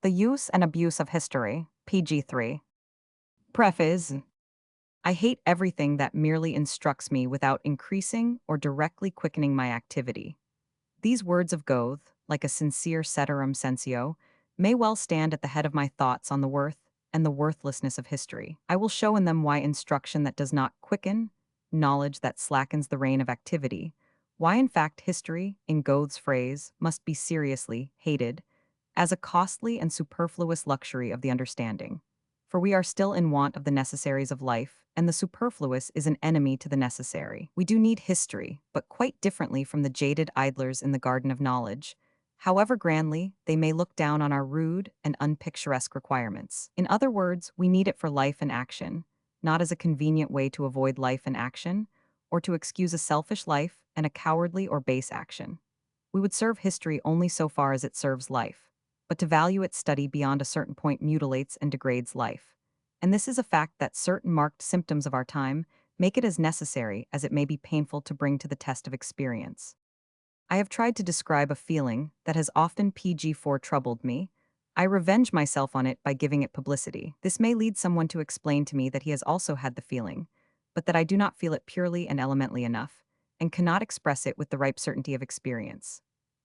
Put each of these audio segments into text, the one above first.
The Use and Abuse of History, PG-3. Preface. I hate everything that merely instructs me without increasing or directly quickening my activity. These words of Goethe, like a sincere ceterum censeo, may well stand at the head of my thoughts on the worth and the worthlessness of history. I will show in them why instruction that does not quicken, knowledge that slackens the reign of activity, why in fact history, in Goethe's phrase, must be seriously hated, as a costly and superfluous luxury of the understanding. For we are still in want of the necessaries of life, and the superfluous is an enemy to the necessary. We do need history, but quite differently from the jaded idlers in the garden of knowledge, however grandly they may look down on our rude and unpicturesque requirements. In other words, we need it for life and action, not as a convenient way to avoid life and action, or to excuse a selfish life and a cowardly or base action. We would serve history only so far as it serves life, but to value its study beyond a certain point mutilates and degrades life. And this is a fact that certain marked symptoms of our time make it as necessary as it may be painful to bring to the test of experience. I have tried to describe a feeling that has often PG4 troubled me. I revenge myself on it by giving it publicity. This may lead someone to explain to me that he has also had the feeling, but that I do not feel it purely and elementally enough, and cannot express it with the ripe certainty of experience.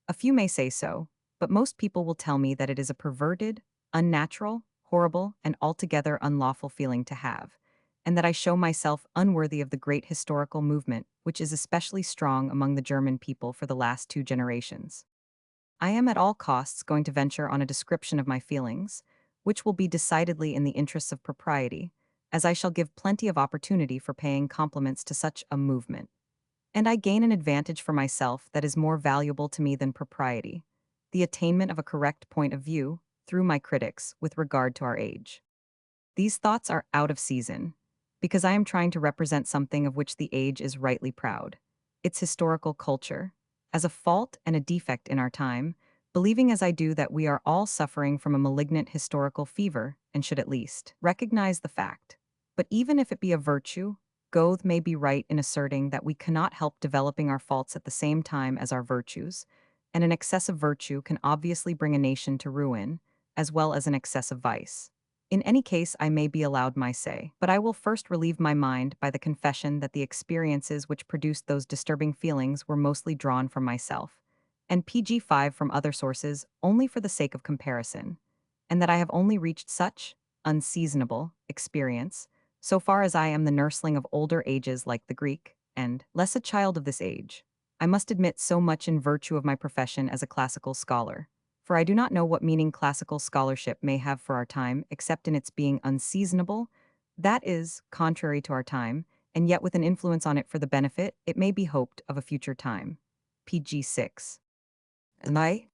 A few may say so, but most people will tell me that it is a perverted, unnatural, horrible, and altogether unlawful feeling to have, and that I show myself unworthy of the great historical movement which is especially strong among the German people for the last 2 generations. I am at all costs going to venture on a description of my feelings, which will be decidedly in the interests of propriety, as I shall give plenty of opportunity for paying compliments to such a movement. And I gain an advantage for myself that is more valuable to me than propriety, the attainment of a correct point of view, through my critics, with regard to our age. These thoughts are out of season, because I am trying to represent something of which the age is rightly proud, its historical culture, as a fault and a defect in our time, believing as I do that we are all suffering from a malignant historical fever and should at least recognize the fact. But even if it be a virtue, Goethe may be right in asserting that we cannot help developing our faults at the same time as our virtues, and an excessive virtue can obviously bring a nation to ruin, as well as an excessive vice. In any case, I may be allowed my say, but I will first relieve my mind by the confession that the experiences which produced those disturbing feelings were mostly drawn from myself, and PG5 from other sources only for the sake of comparison, and that I have only reached such unseasonable experience so far as I am the nursling of older ages like the Greek, and less a child of this age. I must admit so much in virtue of my profession as a classical scholar, for I do not know what meaning classical scholarship may have for our time except in its being unseasonable, that is, contrary to our time, and yet with an influence on it for the benefit, it may be hoped, of a future time. PG 6. And I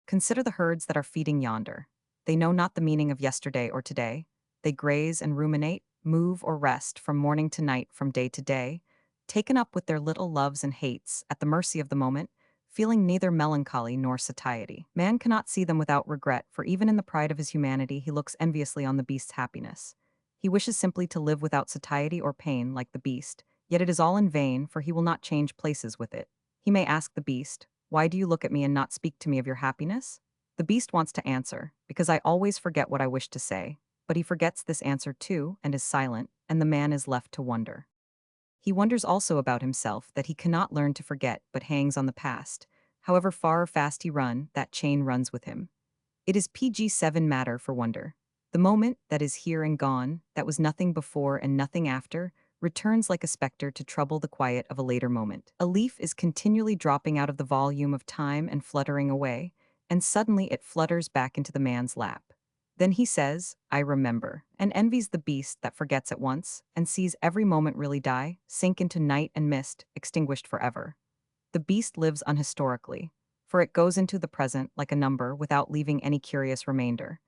consider the herds that are feeding yonder. They know not the meaning of yesterday or today. They graze and ruminate, move or rest from morning to night, from day to day, taken up with their little loves and hates, at the mercy of the moment, feeling neither melancholy nor satiety. Man cannot see them without regret, for even in the pride of his humanity he looks enviously on the beast's happiness. He wishes simply to live without satiety or pain like the beast, yet it is all in vain, for he will not change places with it. He may ask the beast, "Why do you look at me and not speak to me of your happiness?" The beast wants to answer, "Because I always forget what I wish to say," but he forgets this answer too and is silent, and the man is left to wonder. He wonders also about himself that he cannot learn to forget but hangs on the past. However far or fast he run, that chain runs with him. It is PG7 matter for wonder. The moment that is here and gone, that was nothing before and nothing after, returns like a specter to trouble the quiet of a later moment. A leaf is continually dropping out of the volume of time and fluttering away, and suddenly it flutters back into the man's lap. Then he says, "I remember," and envies the beast that forgets at once, and sees every moment really die, sink into night and mist, extinguished forever. The beast lives unhistorically, for it goes into the present like a number without leaving any curious remainder.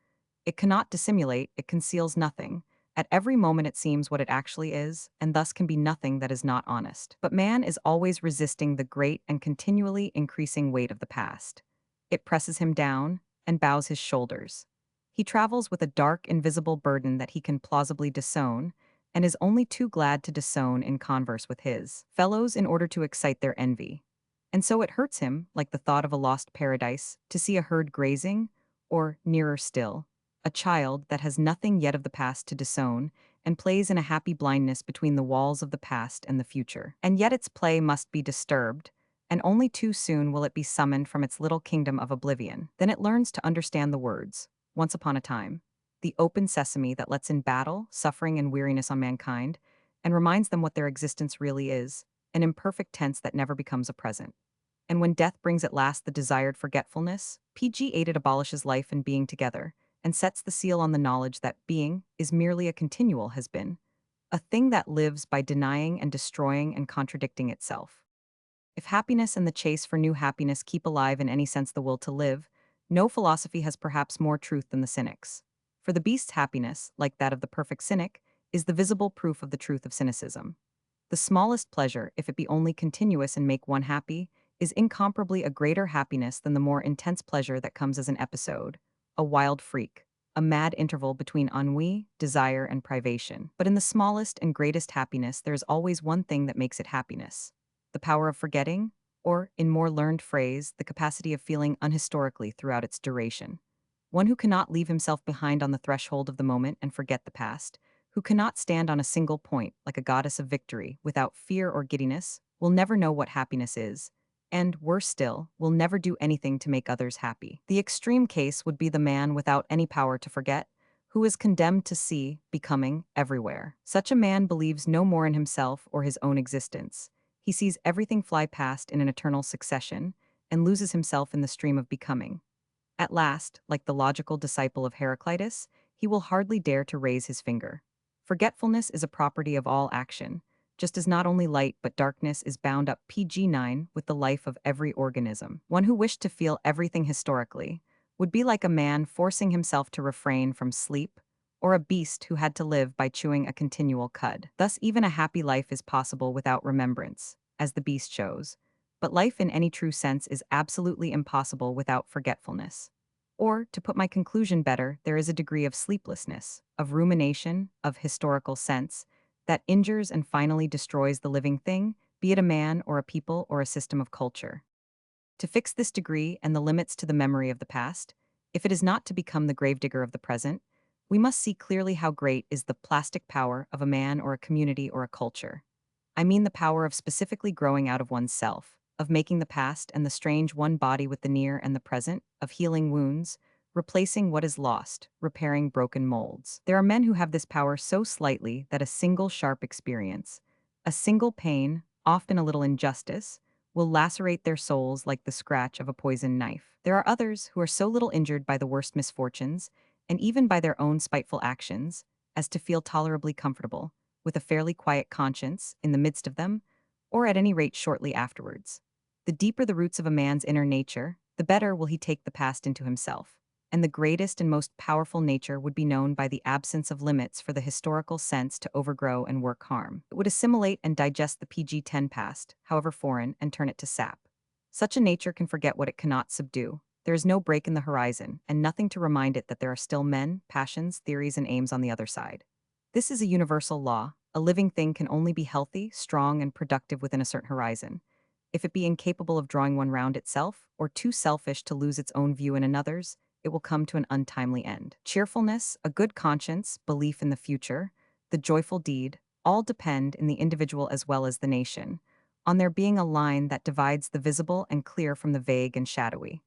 It cannot dissimulate, it conceals nothing. At every moment it seems what it actually is, and thus can be nothing that is not honest. But man is always resisting the great and continually increasing weight of the past. It presses him down and bows his shoulders. He travels with a dark, invisible burden that he can plausibly disown, and is only too glad to disown in converse with his fellows in order to excite their envy. And so it hurts him, like the thought of a lost paradise, to see a herd grazing, or nearer still, a child that has nothing yet of the past to disown and plays in a happy blindness between the walls of the past and the future. And yet its play must be disturbed, and only too soon will it be summoned from its little kingdom of oblivion. Then it learns to understand the words, once upon a time, the open sesame that lets in battle, suffering, and weariness on mankind, and reminds them what their existence really is, an imperfect tense that never becomes a present. And when death brings at last the desired forgetfulness, PG-8 it abolishes life and being together, and sets the seal on the knowledge that being is merely a continual has been, a thing that lives by denying and destroying and contradicting itself. If happiness and the chase for new happiness keep alive in any sense the will to live, no philosophy has perhaps more truth than the cynic's. For the beast's happiness, like that of the perfect cynic, is the visible proof of the truth of cynicism. The smallest pleasure, if it be only continuous and make one happy, is incomparably a greater happiness than the more intense pleasure that comes as an episode, a wild freak, a mad interval between ennui, desire, and privation. But in the smallest and greatest happiness, there is always one thing that makes it happiness: the power of forgetting, or, in more learned phrase, the capacity of feeling unhistorically throughout its duration. One who cannot leave himself behind on the threshold of the moment and forget the past, who cannot stand on a single point like a goddess of victory without fear or giddiness, will never know what happiness is, and, worse still, will never do anything to make others happy. The extreme case would be the man without any power to forget, who is condemned to see, becoming, everywhere. Such a man believes no more in himself or his own existence. He sees everything fly past in an eternal succession, and loses himself in the stream of becoming. At last, like the logical disciple of Heraclitus, he will hardly dare to raise his finger. Forgetfulness is a property of all action, just as not only light but darkness is bound up PG-9 with the life of every organism. One who wished to feel everything historically would be like a man forcing himself to refrain from sleep, or a beast who had to live by chewing a continual cud. Thus even a happy life is possible without remembrance, as the beast shows, but life in any true sense is absolutely impossible without forgetfulness. Or, to put my conclusion better, there is a degree of sleeplessness, of rumination, of historical sense, that injures and finally destroys the living thing, be it a man or a people or a system of culture. To fix this degree and the limits to the memory of the past, if it is not to become the gravedigger of the present, we must see clearly how great is the plastic power of a man or a community or a culture. I mean the power of specifically growing out of one's self, of making the past and the strange one body with the near and the present, of healing wounds, replacing what is lost, repairing broken molds. There are men who have this power so slightly that a single sharp experience, a single pain, often a little injustice, will lacerate their souls like the scratch of a poisoned knife. There are others who are so little injured by the worst misfortunes, and even by their own spiteful actions, as to feel tolerably comfortable, with a fairly quiet conscience, in the midst of them, or at any rate shortly afterwards. The deeper the roots of a man's inner nature, the better will he take the past into himself, and the greatest and most powerful nature would be known by the absence of limits for the historical sense to overgrow and work harm. It would assimilate and digest the PG-10 past, however foreign, and turn it to sap. Such a nature can forget what it cannot subdue. There is no break in the horizon, and nothing to remind it that there are still men, passions, theories, and aims on the other side. This is a universal law. A living thing can only be healthy, strong, and productive within a certain horizon. If it be incapable of drawing one round itself, or too selfish to lose its own view in another's, it will come to an untimely end. Cheerfulness, a good conscience, belief in the future, the joyful deed, all depend, in the individual as well as the nation, on there being a line that divides the visible and clear from the vague and shadowy.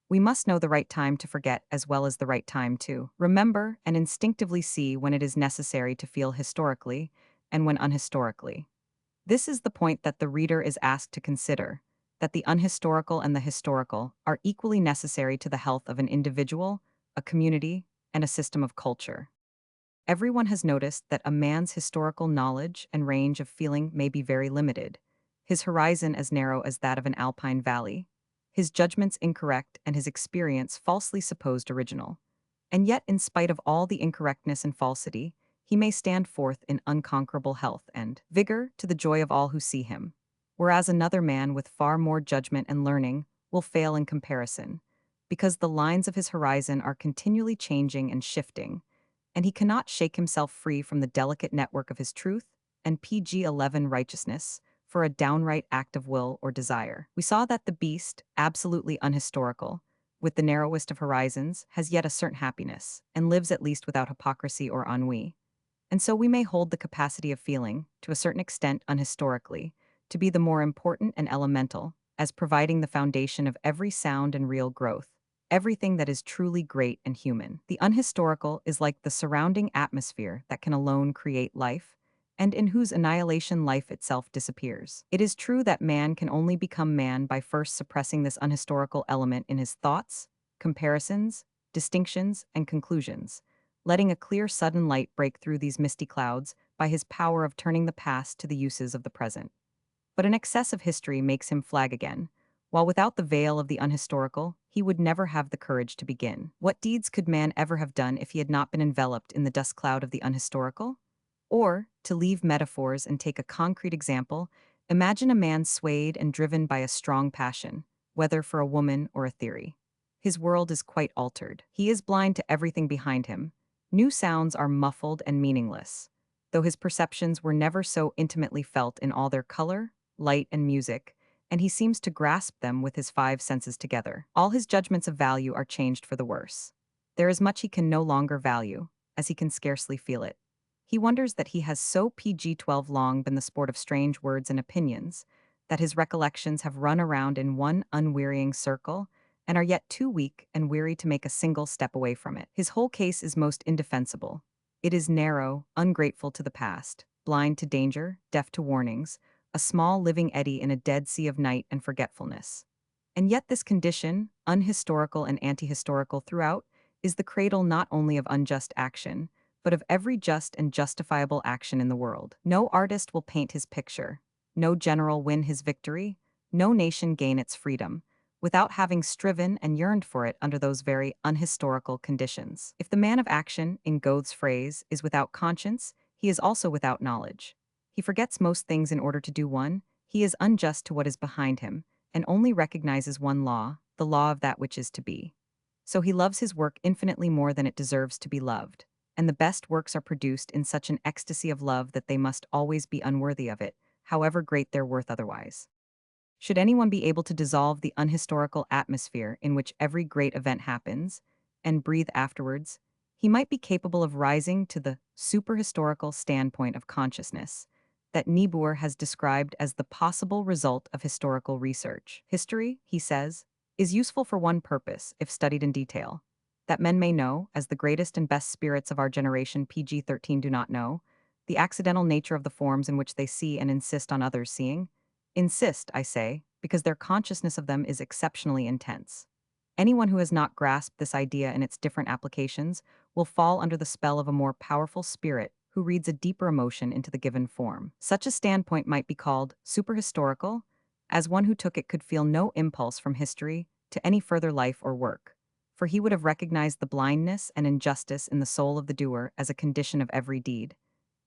We must know the right time to forget as well as the right time to remember, and instinctively see when it is necessary to feel historically and when unhistorically. This is the point that the reader is asked to consider, that the unhistorical and the historical are equally necessary to the health of an individual, a community, and a system of culture. Everyone has noticed that a man's historical knowledge and range of feeling may be very limited, his horizon as narrow as that of an alpine valley, his judgments incorrect and his experience falsely supposed original. And yet, in spite of all the incorrectness and falsity, he may stand forth in unconquerable health and vigor to the joy of all who see him, whereas another man with far more judgment and learning will fail in comparison, because the lines of his horizon are continually changing and shifting, and he cannot shake himself free from the delicate network of his truth and PG-11 righteousness for a downright act of will or desire. We saw that the beast, absolutely unhistorical, with the narrowest of horizons, has yet a certain happiness, and lives at least without hypocrisy or ennui. And so we may hold the capacity of feeling, to a certain extent unhistorically, to be the more important and elemental, as providing the foundation of every sound and real growth, everything that is truly great and human. The unhistorical is like the surrounding atmosphere that can alone create life, and in whose annihilation life itself disappears. It is true that man can only become man by first suppressing this unhistorical element in his thoughts, comparisons, distinctions, and conclusions, letting a clear sudden light break through these misty clouds by his power of turning the past to the uses of the present. But an excess of history makes him flag again, while without the veil of the unhistorical, he would never have the courage to begin. What deeds could man ever have done if he had not been enveloped in the dust cloud of the unhistorical? Or, to leave metaphors and take a concrete example, imagine a man swayed and driven by a strong passion, whether for a woman or a theory. His world is quite altered. He is blind to everything behind him. New sounds are muffled and meaningless, though his perceptions were never so intimately felt in all their color, light, and music, and he seems to grasp them with his five senses together. All his judgments of value are changed for the worse. There is much he can no longer value, as he can scarcely feel it. He wonders that he has so PG-12 long been the sport of strange words and opinions, that his recollections have run around in one unwearying circle, and are yet too weak and weary to make a single step away from it. His whole case is most indefensible. It is narrow, ungrateful to the past, blind to danger, deaf to warnings, a small living eddy in a dead sea of night and forgetfulness. And yet this condition, unhistorical and anti-historical throughout, is the cradle not only of unjust action, but of every just and justifiable action in the world. No artist will paint his picture, no general win his victory, no nation gain its freedom, without having striven and yearned for it under those very unhistorical conditions. If the man of action, in Goethe's phrase, is without conscience, he is also without knowledge. He forgets most things in order to do one, he is unjust to what is behind him, and only recognizes one law, the law of that which is to be. So he loves his work infinitely more than it deserves to be loved, and the best works are produced in such an ecstasy of love that they must always be unworthy of it, however great their worth otherwise. Should anyone be able to dissolve the unhistorical atmosphere in which every great event happens, and breathe afterwards, he might be capable of rising to the superhistorical standpoint of consciousness that Niebuhr has described as the possible result of historical research. History, he says, is useful for one purpose if studied in detail, that men may know, as the greatest and best spirits of our generation PG-13 do not know, the accidental nature of the forms in which they see and insist on others seeing. Insist, I say, because their consciousness of them is exceptionally intense. Anyone who has not grasped this idea in its different applications will fall under the spell of a more powerful spirit who reads a deeper emotion into the given form. Such a standpoint might be called superhistorical, as one who took it could feel no impulse from history to any further life or work, for he would have recognized the blindness and injustice in the soul of the doer as a condition of every deed.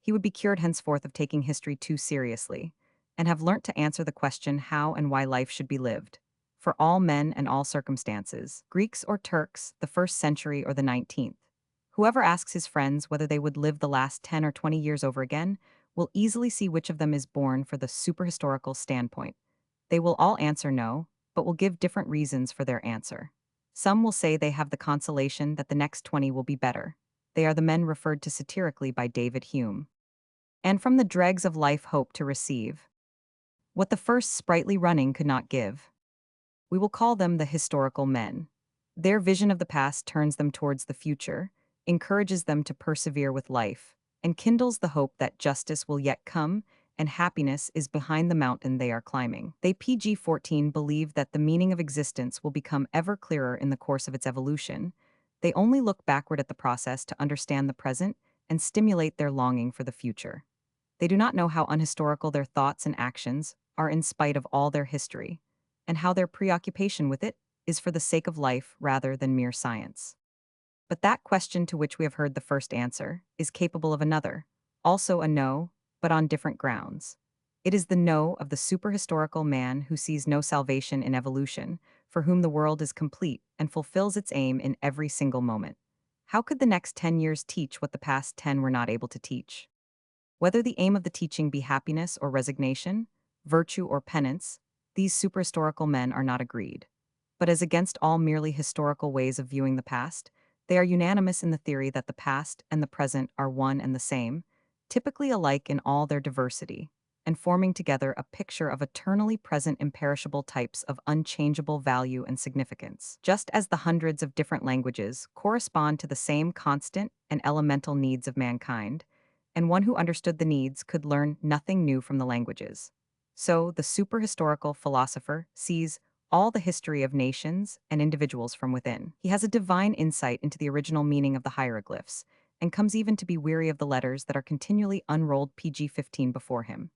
He would be cured henceforth of taking history too seriously, and have learnt to answer the question how and why life should be lived, for all men and all circumstances, Greeks or Turks, the 1st century or the 19th. Whoever asks his friends whether they would live the last 10 or 20 years over again will easily see which of them is born for the superhistorical standpoint. They will all answer no, but will give different reasons for their answer. Some will say they have the consolation that the next 20 will be better. They are the men referred to satirically by David Hume. And from the dregs of life hope to receive what the first sprightly running could not give. We will call them the historical men. Their vision of the past turns them towards the future, encourages them to persevere with life, and kindles the hope that justice will yet come and happiness is behind the mountain they are climbing. They PG-14 believe that the meaning of existence will become ever clearer in the course of its evolution. They only look backward at the process to understand the present and stimulate their longing for the future. They do not know how unhistorical their thoughts and actions are in spite of all their history, and how their preoccupation with it is for the sake of life rather than mere science. But that question to which we have heard the first answer is capable of another, also a no, but on different grounds. It is the no of the superhistorical man who sees no salvation in evolution, for whom the world is complete and fulfills its aim in every single moment. How could the next 10 years teach what the past 10 were not able to teach? Whether the aim of the teaching be happiness or resignation, virtue or penance, these superhistorical men are not agreed. But as against all merely historical ways of viewing the past, they are unanimous in the theory that the past and the present are one and the same, typically alike in all their diversity, and forming together a picture of eternally present imperishable types of unchangeable value and significance. Just as the hundreds of different languages correspond to the same constant and elemental needs of mankind, and one who understood the needs could learn nothing new from the languages. So, the superhistorical philosopher sees all the history of nations and individuals from within. He has a divine insight into the original meaning of the hieroglyphs, and comes even to be weary of the letters that are continually unrolled PG-15 before him.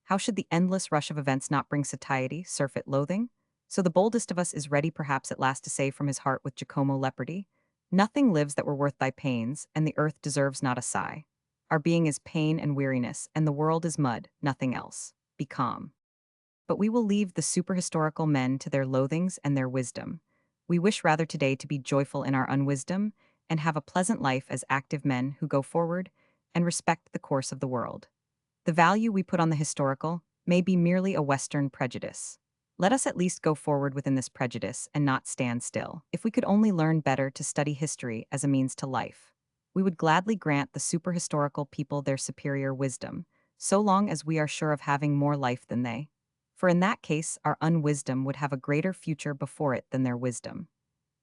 How should the endless rush of events not bring satiety, surfeit loathing? So the boldest of us is ready perhaps at last to say from his heart with Giacomo Leopardi, "Nothing lives that were worth thy pains, and the earth deserves not a sigh. Our being is pain and weariness, and the world is mud, nothing else. Be calm." But we will leave the superhistorical men to their loathings and their wisdom. We wish rather today to be joyful in our unwisdom and have a pleasant life as active men who go forward and respect the course of the world. The value we put on the historical may be merely a Western prejudice. Let us at least go forward within this prejudice and not stand still. If we could only learn better to study history as a means to life, we would gladly grant the superhistorical people their superior wisdom, so long as we are sure of having more life than they. For in that case, our unwisdom would have a greater future before it than their wisdom.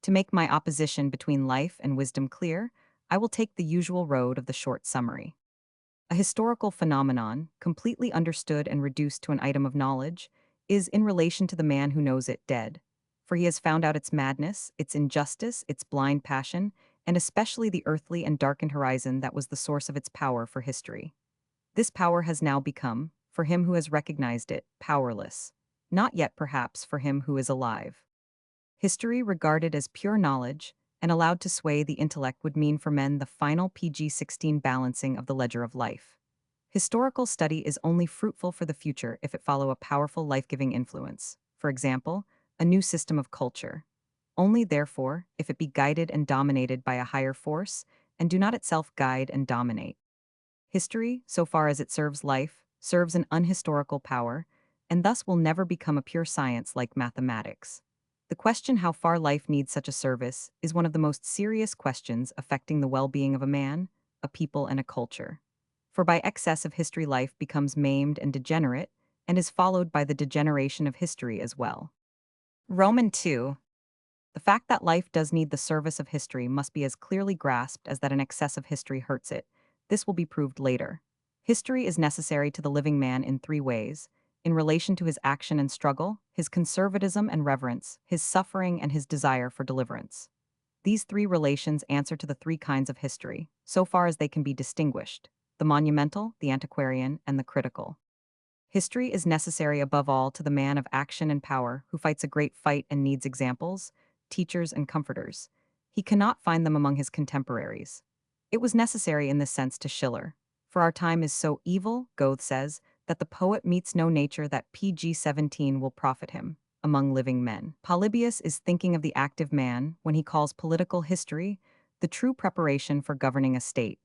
To make my opposition between life and wisdom clear, I will take the usual road of the short summary. A historical phenomenon, completely understood and reduced to an item of knowledge, is in relation to the man who knows it dead. For he has found out its madness, its injustice, its blind passion, and especially the earthly and darkened horizon that was the source of its power for history. This power has now become, for him who has recognized it, powerless. Not yet, perhaps, for him who is alive. History regarded as pure knowledge and allowed to sway the intellect would mean for men the final PG-16 balancing of the ledger of life. Historical study is only fruitful for the future if it follow a powerful life-giving influence, for example, a new system of culture. Only, therefore, if it be guided and dominated by a higher force, and do not itself guide and dominate. History, so far as it serves life, serves an unhistorical power, and thus will never become a pure science like mathematics. The question how far life needs such a service is one of the most serious questions affecting the well-being of a man, a people, and a culture. For by excess of history life becomes maimed and degenerate, and is followed by the degeneration of history as well. Roman 2. The fact that life does need the service of history must be as clearly grasped as that an excess of history hurts it. This will be proved later. History is necessary to the living man in three ways: in relation to his action and struggle, his conservatism and reverence, his suffering and his desire for deliverance. These three relations answer to the three kinds of history, so far as they can be distinguished: the monumental, the antiquarian, and the critical. History is necessary above all to the man of action and power who fights a great fight and needs examples, teachers, and comforters. He cannot find them among his contemporaries. It was necessary in this sense to Schiller. For our time is so evil, Goethe says, that the poet meets no nature that PG-17 will profit him among living men. Polybius is thinking of the active man when he calls political history the true preparation for governing a state.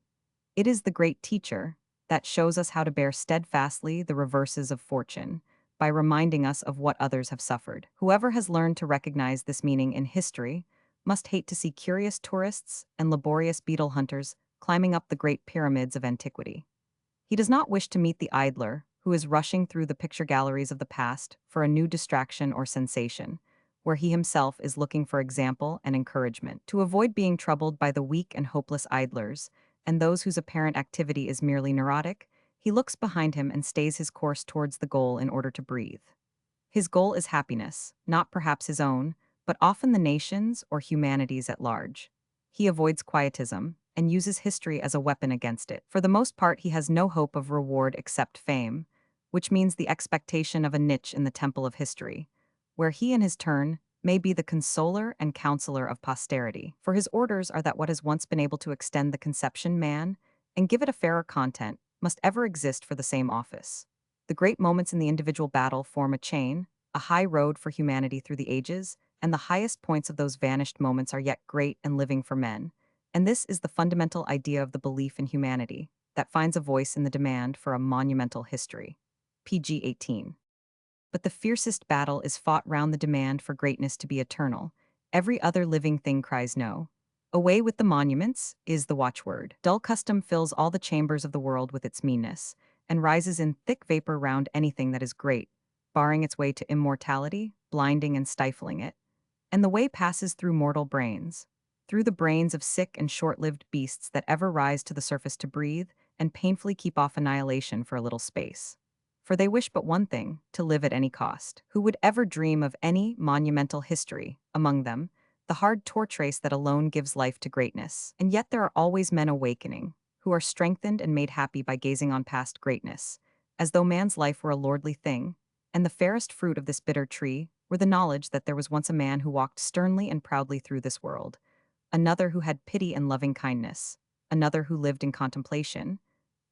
It is the great teacher that shows us how to bear steadfastly the reverses of fortune, by reminding us of what others have suffered. Whoever has learned to recognize this meaning in history must hate to see curious tourists and laborious beetle hunters climbing up the great pyramids of antiquity. He does not wish to meet the idler who is rushing through the picture galleries of the past for a new distraction or sensation, where he himself is looking for example and encouragement. To avoid being troubled by the weak and hopeless idlers, and those whose apparent activity is merely neurotic, he looks behind him and stays his course towards the goal in order to breathe. His goal is happiness, not perhaps his own, but often the nation's or humanity's at large. He avoids quietism and uses history as a weapon against it. For the most part, he has no hope of reward except fame, which means the expectation of a niche in the temple of history, where he in his turn may be the consoler and counselor of posterity. For his orders are that what has once been able to extend the conception man and give it a fairer content must ever exist for the same office. The great moments in the individual battle form a chain, a high road for humanity through the ages, and the highest points of those vanished moments are yet great and living for men. And this is the fundamental idea of the belief in humanity that finds a voice in the demand for a monumental history. PG-18. but the fiercest battle is fought round the demand for greatness to be eternal. Every other living thing cries no. Away with the monuments is the watchword. Dull custom fills all the chambers of the world with its meanness, and rises in thick vapor round anything that is great, barring its way to immortality, blinding and stifling it. And the way passes through mortal brains, through the brains of sick and short-lived beasts that ever rise to the surface to breathe and painfully keep off annihilation for a little space. For they wish but one thing, to live at any cost. Who would ever dream of any monumental history, among them, the hard torch race that alone gives life to greatness? And yet there are always men awakening, who are strengthened and made happy by gazing on past greatness, as though man's life were a lordly thing, and the fairest fruit of this bitter tree were the knowledge that there was once a man who walked sternly and proudly through this world, another who had pity and loving kindness, another who lived in contemplation,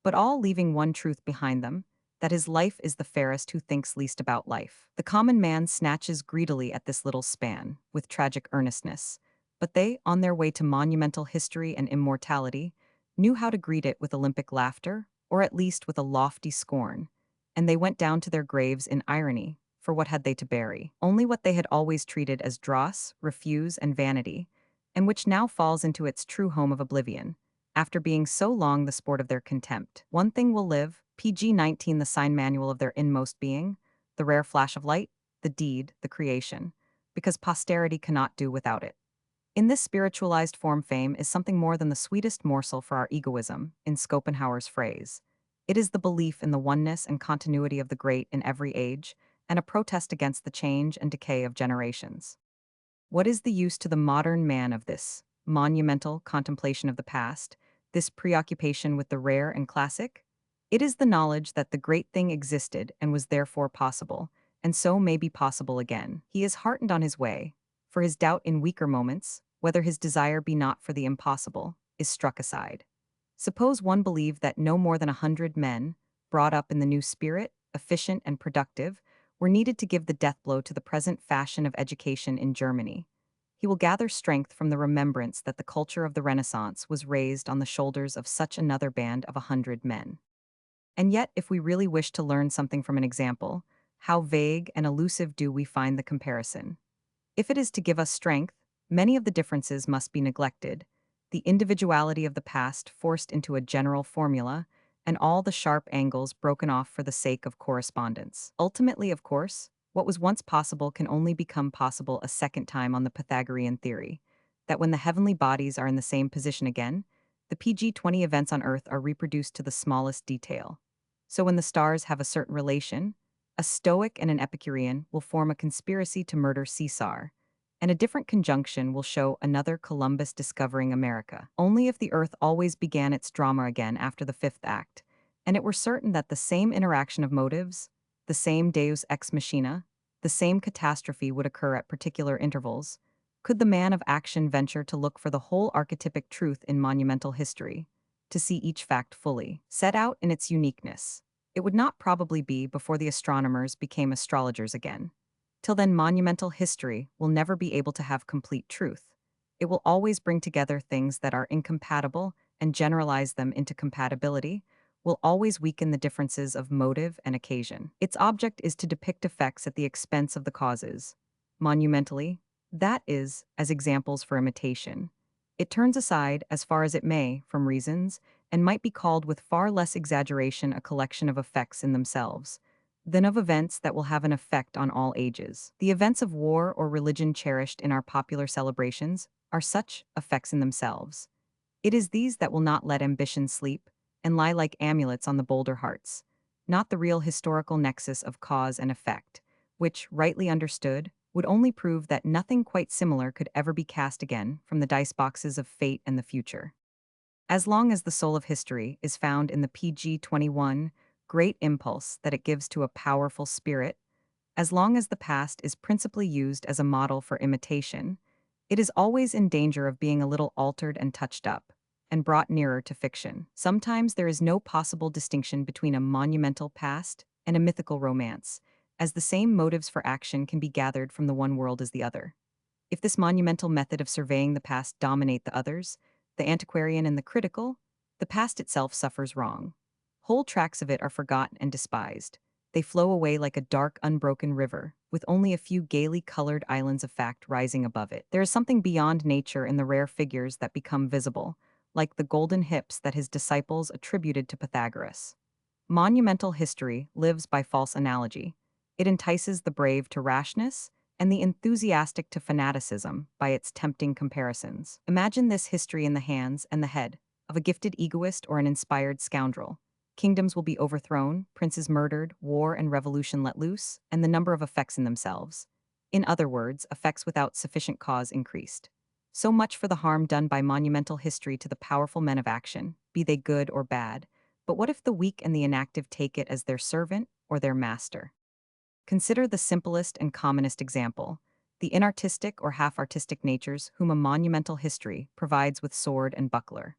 but all leaving one truth behind them, that his life is the fairest who thinks least about life. The common man snatches greedily at this little span, with tragic earnestness, but they, on their way to monumental history and immortality, knew how to greet it with Olympic laughter, or at least with a lofty scorn, and they went down to their graves in irony, for what had they to bury? Only what they had always treated as dross, refuse, and vanity, and which now falls into its true home of oblivion, after being so long the sport of their contempt. One thing will live, PG 19, the sign manual of their inmost being, the rare flash of light, the deed, the creation, because posterity cannot do without it. In this spiritualized form, fame is something more than the sweetest morsel for our egoism, in Schopenhauer's phrase. It is the belief in the oneness and continuity of the great in every age, and a protest against the change and decay of generations. What is the use to the modern man of this monumental contemplation of the past, this preoccupation with the rare and classic? It is the knowledge that the great thing existed and was therefore possible, and so may be possible again. He is heartened on his way, for his doubt in weaker moments, whether his desire be not for the impossible, is struck aside. Suppose one believed that no more than 100 men, brought up in the new spirit, efficient and productive, were needed to give the death blow to the present fashion of education in Germany. He will gather strength from the remembrance that the culture of the Renaissance was raised on the shoulders of such another band of 100 men. And yet, if we really wish to learn something from an example, how vague and elusive do we find the comparison? If it is to give us strength, many of the differences must be neglected, the individuality of the past forced into a general formula, and all the sharp angles broken off for the sake of correspondence. Ultimately, of course, what was once possible can only become possible a second time on the Pythagorean theory, that when the heavenly bodies are in the same position again, the PG-20 events on Earth are reproduced to the smallest detail. So when the stars have a certain relation, a Stoic and an Epicurean will form a conspiracy to murder Caesar, and a different conjunction will show another Columbus discovering America. Only if the Earth always began its drama again after the fifth act, and it were certain that the same interaction of motives, the same deus ex machina, the same catastrophe would occur at particular intervals, could the man of action venture to look for the whole archetypic truth in monumental history, to see each fact fully set out in its uniqueness. It would not probably be before the astronomers became astrologers again. Till then, monumental history will never be able to have complete truth. It will always bring together things that are incompatible and generalize them into compatibility, will always weaken the differences of motive and occasion. Its object is to depict effects at the expense of the causes. Monumentally, that is, as examples for imitation. It turns aside, as far as it may, from reasons, and might be called with far less exaggeration a collection of effects in themselves, than of events that will have an effect on all ages. The events of war or religion cherished in our popular celebrations are such effects in themselves. It is these that will not let ambition sleep, and lie like amulets on the bolder hearts, not the real historical nexus of cause and effect, which, rightly understood, would only prove that nothing quite similar could ever be cast again from the dice boxes of fate and the future. As long as the soul of history is found in the PG-21 great impulse that it gives to a powerful spirit, as long as the past is principally used as a model for imitation, it is always in danger of being a little altered and touched up, and brought nearer to fiction. Sometimes there is no possible distinction between a monumental past and a mythical romance, as the same motives for action can be gathered from the one world as the other. If this monumental method of surveying the past dominate the others, the antiquarian and the critical, the past itself suffers wrong. Whole tracts of it are forgotten and despised, They flow away like a dark, unbroken river, with only a few gaily colored islands of fact rising above it. There is something beyond nature in the rare figures that become visible, like the golden hips that his disciples attributed to Pythagoras. Monumental history lives by false analogy. It entices the brave to rashness and the enthusiastic to fanaticism by its tempting comparisons. Imagine this history in the hands and the head of a gifted egoist or an inspired scoundrel. Kingdoms will be overthrown, princes murdered, war and revolution let loose, and the number of effects in themselves. In other words, effects without sufficient cause increased. So much for the harm done by monumental history to the powerful men of action, be they good or bad. But what if the weak and the inactive take it as their servant or their master? Consider the simplest and commonest example, the inartistic or half-artistic natures whom a monumental history provides with sword and buckler.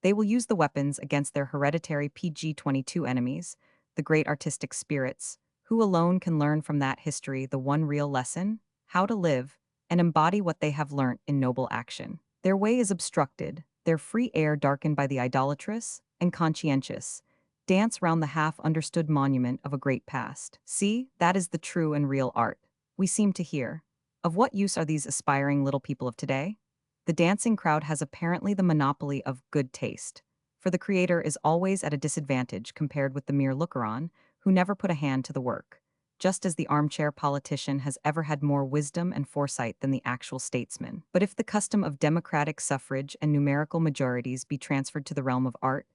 They will use the weapons against their hereditary PG-22 enemies, the great artistic spirits, who alone can learn from that history the one real lesson, how to live, and embody what they have learnt in noble action. Their way is obstructed, their free air darkened by the idolatrous and conscientious, dance round the half-understood monument of a great past. See, that is the true and real art. We seem to hear. Of what use are these aspiring little people of today? The dancing crowd has apparently the monopoly of good taste, for the creator is always at a disadvantage compared with the mere looker-on, who never put a hand to the work, just as the armchair politician has ever had more wisdom and foresight than the actual statesman. But if the custom of democratic suffrage and numerical majorities be transferred to the realm of art,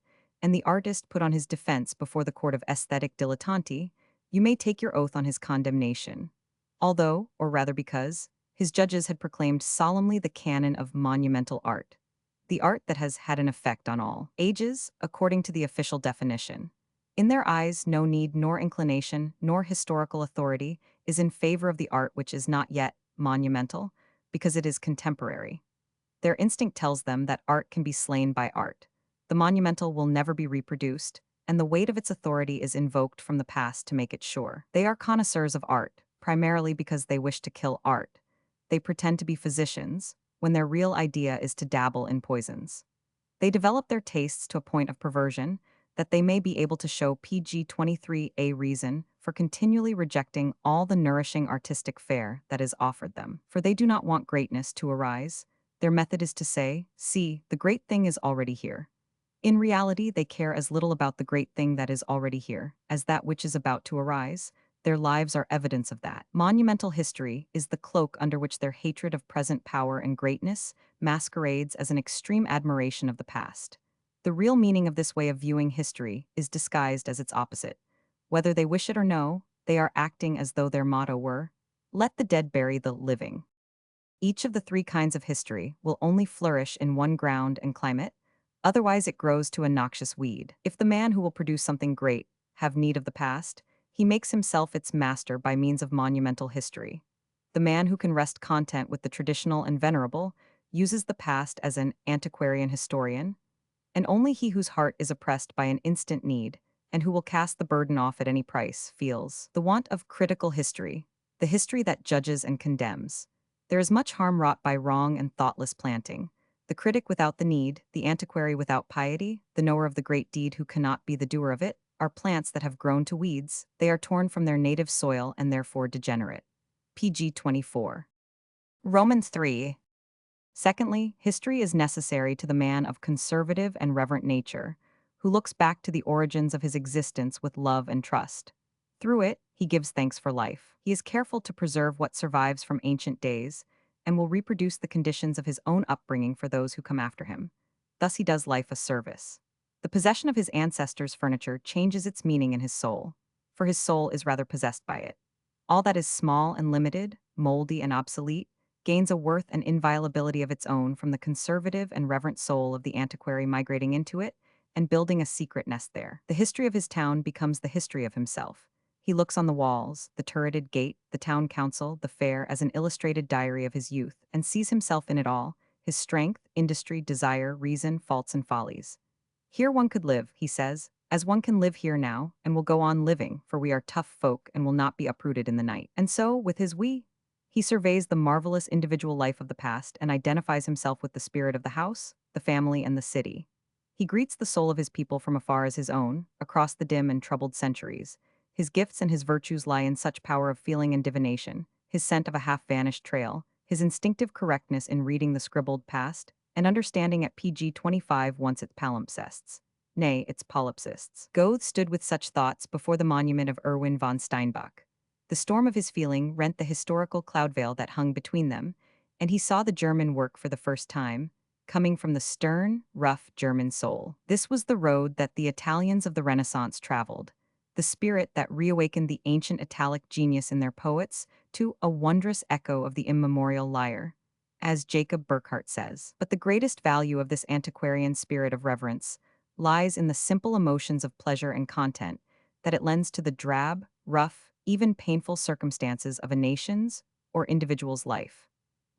and the artist put on his defense before the court of aesthetic dilettanti, you may take your oath on his condemnation. Although, or rather because, his judges had proclaimed solemnly the canon of monumental art, the art that has had an effect on all ages, according to the official definition. In their eyes, no need nor inclination nor historical authority is in favor of the art which is not yet monumental, because it is contemporary. Their instinct tells them that art can be slain by art. The monumental will never be reproduced, and the weight of its authority is invoked from the past to make it sure. They are connoisseurs of art, primarily because they wish to kill art. They pretend to be physicians, when their real idea is to dabble in poisons. They develop their tastes to a point of perversion, that they may be able to show PG-23 a reason for continually rejecting all the nourishing artistic fare that is offered them. For they do not want greatness to arise. Their method is to say, see, the great thing is already here. In reality, they care as little about the great thing that is already here as that which is about to arise. Their lives are evidence of that. Monumental history is the cloak under which their hatred of present power and greatness masquerades as an extreme admiration of the past. The real meaning of this way of viewing history is disguised as its opposite. Whether they wish it or no, they are acting as though their motto were, "Let the dead bury the living." Each of the three kinds of history will only flourish in one ground and climate, otherwise it grows to a noxious weed. If the man who will produce something great have need of the past, he makes himself its master by means of monumental history. The man who can rest content with the traditional and venerable uses the past as an antiquarian historian, and only he whose heart is oppressed by an instant need, and who will cast the burden off at any price, feels the want of critical history, the history that judges and condemns. There is much harm wrought by wrong and thoughtless planting. The critic without the need, the antiquary without piety, the knower of the great deed who cannot be the doer of it, are plants that have grown to weeds. They are torn from their native soil and therefore degenerate. PG 24. Romans 3. Secondly, history is necessary to the man of conservative and reverent nature, who looks back to the origins of his existence with love and trust. Through it, he gives thanks for life. He is careful to preserve what survives from ancient days, and will reproduce the conditions of his own upbringing for those who come after him. Thus he does life a service. The possession of his ancestors' furniture changes its meaning in his soul, for his soul is rather possessed by it. All that is small and limited, moldy and obsolete, gains a worth and inviolability of its own from the conservative and reverent soul of the antiquary migrating into it and building a secret nest there. The history of his town becomes the history of himself. He looks on the walls, the turreted gate, the town council, the fair as an illustrated diary of his youth, and sees himself in it all, his strength, industry, desire, reason, faults, and follies. Here one could live, he says, as one can live here now, and will go on living, for we are tough folk and will not be uprooted in the night. And so, with his we, he surveys the marvelous individual life of the past and identifies himself with the spirit of the house, the family, and the city. He greets the soul of his people from afar as his own, across the dim and troubled centuries. His gifts and his virtues lie in such power of feeling and divination, his scent of a half-vanished trail, his instinctive correctness in reading the scribbled past, and understanding at PG 25 once its palimpsests. Nay, its polypsists. Goethe stood with such thoughts before the monument of Erwin von Steinbach. The storm of his feeling rent the historical cloud veil that hung between them, and he saw the German work for the first time, coming from the stern, rough German soul. This was the road that the Italians of the Renaissance traveled, the spirit that reawakened the ancient Italic genius in their poets to a wondrous echo of the immemorial lyre, as Jacob Burckhardt says. But the greatest value of this antiquarian spirit of reverence lies in the simple emotions of pleasure and content that it lends to the drab, rough, even painful circumstances of a nation's or individual's life.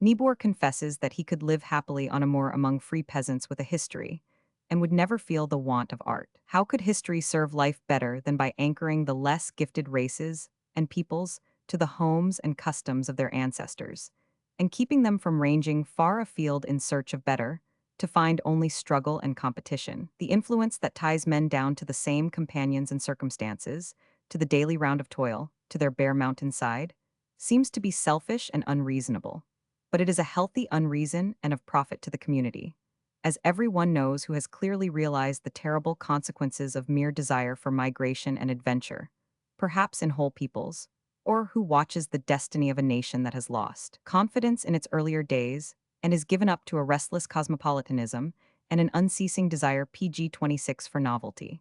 Niebuhr confesses that he could live happily on a moor among free peasants with a history, and would never feel the want of art. How could history serve life better than by anchoring the less gifted races and peoples to the homes and customs of their ancestors, and keeping them from ranging far afield in search of better, to find only struggle and competition? The influence that ties men down to the same companions and circumstances, to the daily round of toil, to their bare mountainside, seems to be selfish and unreasonable. But it is a healthy unreason and of profit to the community, as everyone knows who has clearly realized the terrible consequences of mere desire for migration and adventure, perhaps in whole peoples, or who watches the destiny of a nation that has lost confidence in its earlier days and is given up to a restless cosmopolitanism and an unceasing desire PG 26 for novelty.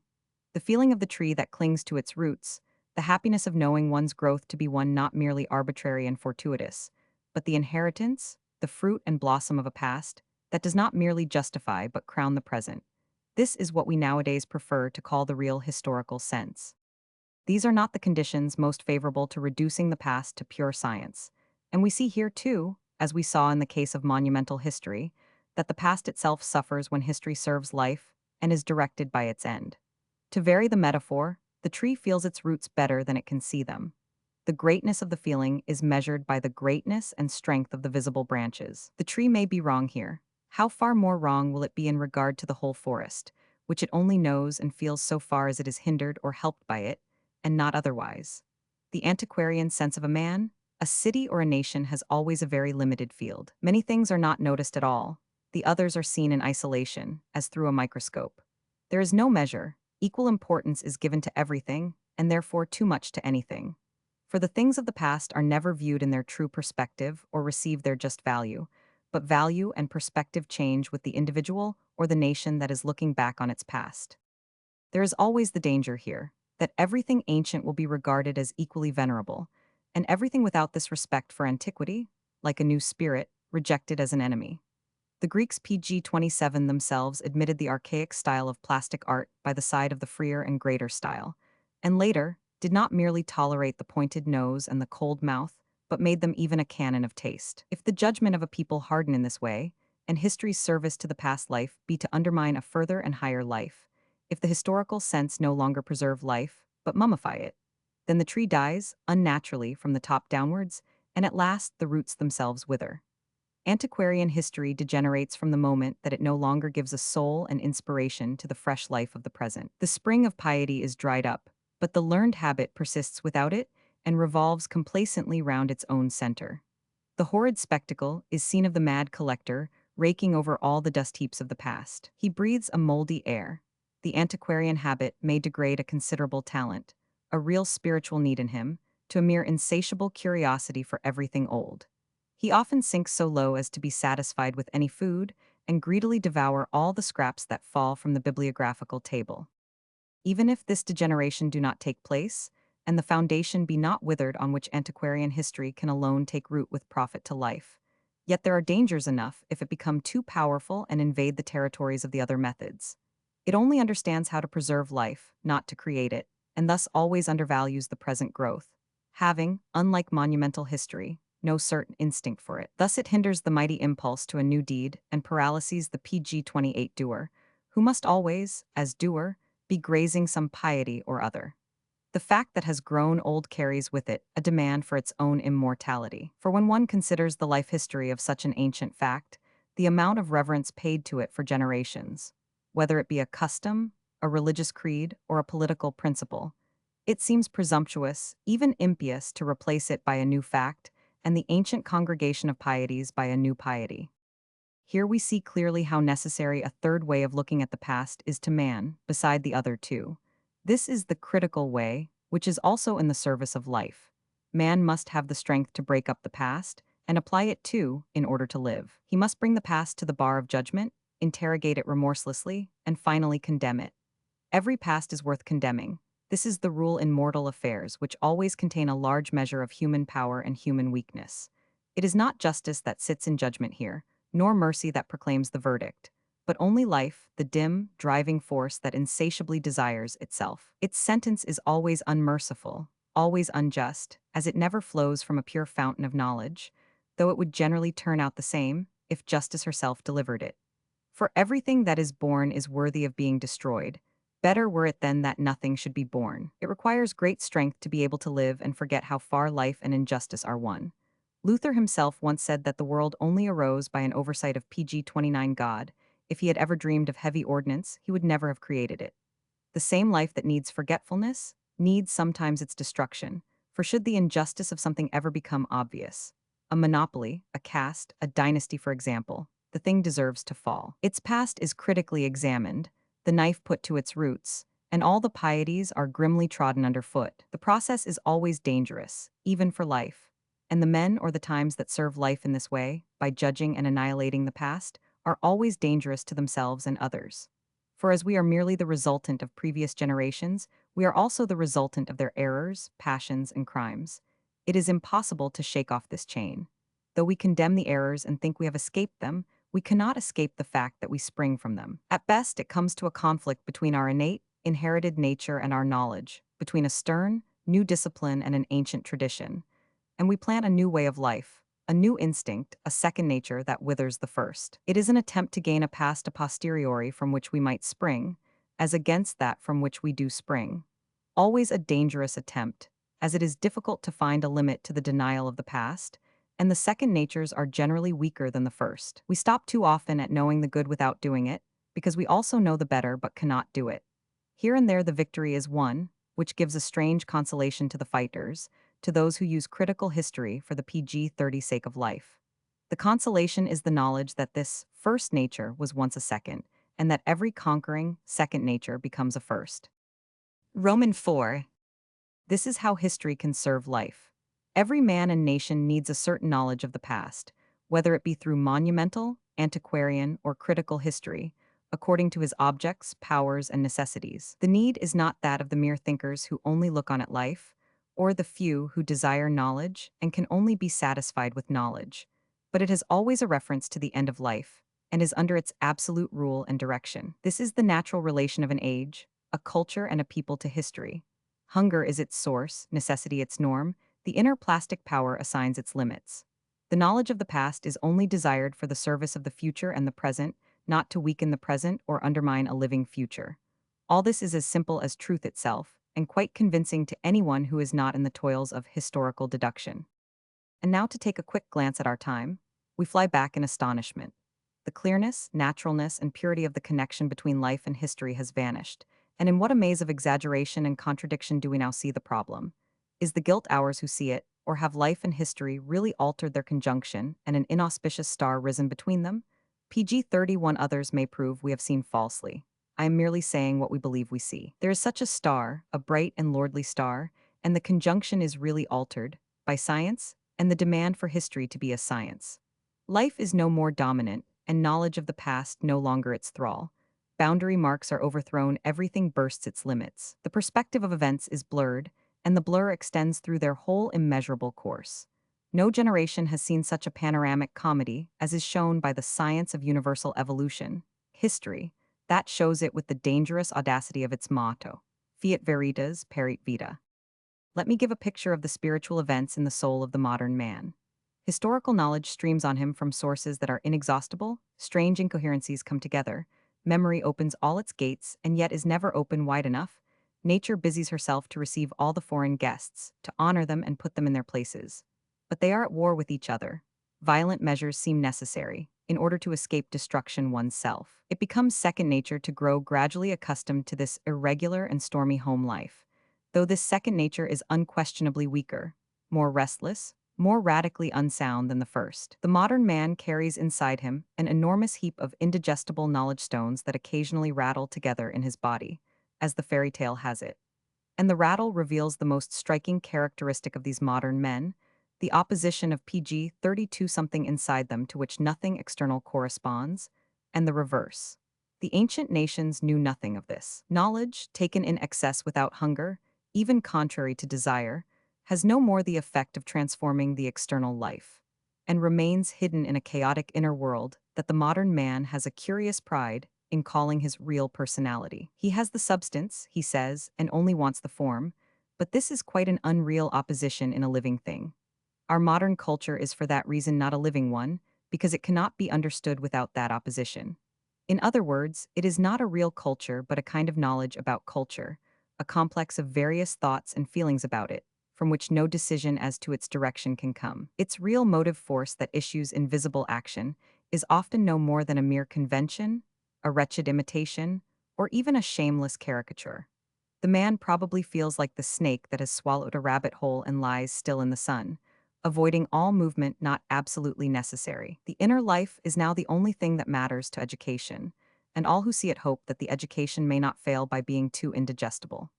The feeling of the tree that clings to its roots, the happiness of knowing one's growth to be one not merely arbitrary and fortuitous, but the inheritance, the fruit and blossom of a past that does not merely justify but crown the present. This is what we nowadays prefer to call the real historical sense. These are not the conditions most favorable to reducing the past to pure science, and we see here too, as we saw in the case of monumental history, that the past itself suffers when history serves life and is directed by its end. To vary the metaphor, the tree feels its roots better than it can see them. The greatness of the feeling is measured by the greatness and strength of the visible branches. The tree may be wrong here. How far more wrong will it be in regard to the whole forest, which it only knows and feels so far as it is hindered or helped by it, and not otherwise? The antiquarian sense of a man, a city, or a nation has always a very limited field. Many things are not noticed at all. The others are seen in isolation, as through a microscope. There is no measure. Equal importance is given to everything, and therefore too much to anything. For the things of the past are never viewed in their true perspective or receive their just value, but value and perspective change with the individual or the nation that is looking back on its past. There is always the danger here that everything ancient will be regarded as equally venerable, and everything without this respect for antiquity, like a new spirit, rejected as an enemy. The Greeks PG 27 themselves admitted the archaic style of plastic art by the side of the freer and greater style, and later did not merely tolerate the pointed nose and the cold mouth, but made them even a canon of taste. If the judgment of a people harden in this way, and history's service to the past life be to undermine a further and higher life, if the historical sense no longer preserve life, but mummify it, then the tree dies unnaturally from the top downwards, and at last the roots themselves wither. Antiquarian history degenerates from the moment that it no longer gives a soul and inspiration to the fresh life of the present. The spring of piety is dried up, but the learned habit persists without it and revolves complacently round its own center. The horrid spectacle is seen of the mad collector raking over all the dust heaps of the past. He breathes a moldy air. The antiquarian habit may degrade a considerable talent, a real spiritual need in him, to a mere insatiable curiosity for everything old. He often sinks so low as to be satisfied with any food and greedily devour all the scraps that fall from the bibliographical table. Even if this degeneration do not take place, and the foundation be not withered on which antiquarian history can alone take root with profit to life, yet there are dangers enough if it become too powerful and invade the territories of the other methods. It only understands how to preserve life, not to create it, and thus always undervalues the present growth, having, unlike monumental history, no certain instinct for it. Thus it hinders the mighty impulse to a new deed and paralyses the PG 28 doer, who must always, as doer, be grazing some piety or other. The fact that has grown old carries with it a demand for its own immortality. For when one considers the life history of such an ancient fact, the amount of reverence paid to it for generations, whether it be a custom, a religious creed, or a political principle, It seems presumptuous, even impious, to replace it by a new fact, and the ancient congregation of pieties by a new piety. Here we see clearly how necessary a third way of looking at the past is to man, beside the other two. This is the critical way, which is also in the service of life. Man must have the strength to break up the past, and apply it too, in order to live. He must bring the past to the bar of judgment, interrogate it remorselessly, and finally condemn it. Every past is worth condemning. This is the rule in mortal affairs, which always contain a large measure of human power and human weakness. It is not justice that sits in judgment here, nor mercy that proclaims the verdict, but only life, the dim, driving force that insatiably desires itself. Its sentence is always unmerciful, always unjust, as it never flows from a pure fountain of knowledge, though it would generally turn out the same if justice herself delivered it. For everything that is born is worthy of being destroyed. Better were it then that nothing should be born. It requires great strength to be able to live and forget how far life and injustice are one. Luther himself once said that the world only arose by an oversight of PG 29 God. If he had ever dreamed of heavy ordnance, he would never have created it. The same life that needs forgetfulness needs sometimes its destruction, for should the injustice of something ever become obvious, a monopoly, a caste, a dynasty for example, the thing deserves to fall. Its past is critically examined, the knife put to its roots, and all the pieties are grimly trodden underfoot. The process is always dangerous, even for life, and the men or the times that serve life in this way, by judging and annihilating the past, are always dangerous to themselves and others. For as we are merely the resultant of previous generations, we are also the resultant of their errors, passions, and crimes. It is impossible to shake off this chain. Though we condemn the errors and think we have escaped them, we cannot escape the fact that we spring from them. At best, it comes to a conflict between our innate, inherited nature and our knowledge, between a stern, new discipline and an ancient tradition. And we plant a new way of life, a new instinct, a second nature that withers the first. It is an attempt to gain a past a posteriori from which we might spring, as against that from which we do spring. Always a dangerous attempt, as it is difficult to find a limit to the denial of the past, and the second natures are generally weaker than the first. We stop too often at knowing the good without doing it, because we also know the better but cannot do it. Here and there the victory is won, which gives a strange consolation to the fighters, to those who use critical history for the PG-30 sake of life. The consolation is the knowledge that this first nature was once a second, and that every conquering second nature becomes a first. Roman 4. This is how history can serve life. Every man and nation needs a certain knowledge of the past, whether it be through monumental, antiquarian, or critical history, according to his objects, powers, and necessities. The need is not that of the mere thinkers who only look on at life, or the few who desire knowledge and can only be satisfied with knowledge, but it has always a reference to the end of life, and is under its absolute rule and direction. This is the natural relation of an age, a culture, and a people to history. Hunger is its source, necessity its norm, the inner plastic power assigns its limits. The knowledge of the past is only desired for the service of the future and the present, not to weaken the present or undermine a living future. All this is as simple as truth itself, and quite convincing to anyone who is not in the toils of historical deduction. And now to take a quick glance at our time, we fly back in astonishment. The clearness, naturalness, and purity of the connection between life and history has vanished, and in what a maze of exaggeration and contradiction do we now see the problem? Is the guilt ours who see it, or have life and history really altered their conjunction and an inauspicious star risen between them? PG-31 others may prove we have seen falsely. I am merely saying what we believe we see. There is such a star, a bright and lordly star, and the conjunction is really altered by science and the demand for history to be a science. Life is no more dominant, and knowledge of the past no longer its thrall. Boundary marks are overthrown, everything bursts its limits. The perspective of events is blurred, and the blur extends through their whole immeasurable course. No generation has seen such a panoramic comedy as is shown by the science of universal evolution, history, that shows it with the dangerous audacity of its motto, Fiat veritas, perit vita. Let me give a picture of the spiritual events in the soul of the modern man. Historical knowledge streams on him from sources that are inexhaustible, strange incoherencies come together, memory opens all its gates and yet is never open wide enough, nature busies herself to receive all the foreign guests, to honor them and put them in their places. But they are at war with each other. Violent measures seem necessary, in order to escape destruction oneself. It becomes second nature to grow gradually accustomed to this irregular and stormy home life. though this second nature is unquestionably weaker, more restless, more radically unsound than the first. The modern man carries inside him an enormous heap of indigestible knowledge stones that occasionally rattle together in his body, as the fairy tale has it. And the rattle reveals the most striking characteristic of these modern men, the opposition of PG 32 something inside them to which nothing external corresponds, and the reverse. The ancient nations knew nothing of this. Knowledge, taken in excess without hunger, even contrary to desire, has no more the effect of transforming the external life, and remains hidden in a chaotic inner world that the modern man has a curious pride in calling his real personality. He has the substance, he says, and only wants the form, but this is quite an unreal opposition in a living thing. Our modern culture is for that reason not a living one, because it cannot be understood without that opposition. In other words, it is not a real culture but a kind of knowledge about culture, a complex of various thoughts and feelings about it, from which no decision as to its direction can come. Its real motive force that issues in visible action is often no more than a mere convention, a wretched imitation, or even a shameless caricature. The man probably feels like the snake that has swallowed a rabbit hole and lies still in the sun, avoiding all movement not absolutely necessary. The inner life is now the only thing that matters to education, and all who see it hope that the education may not fail by being too indigestible.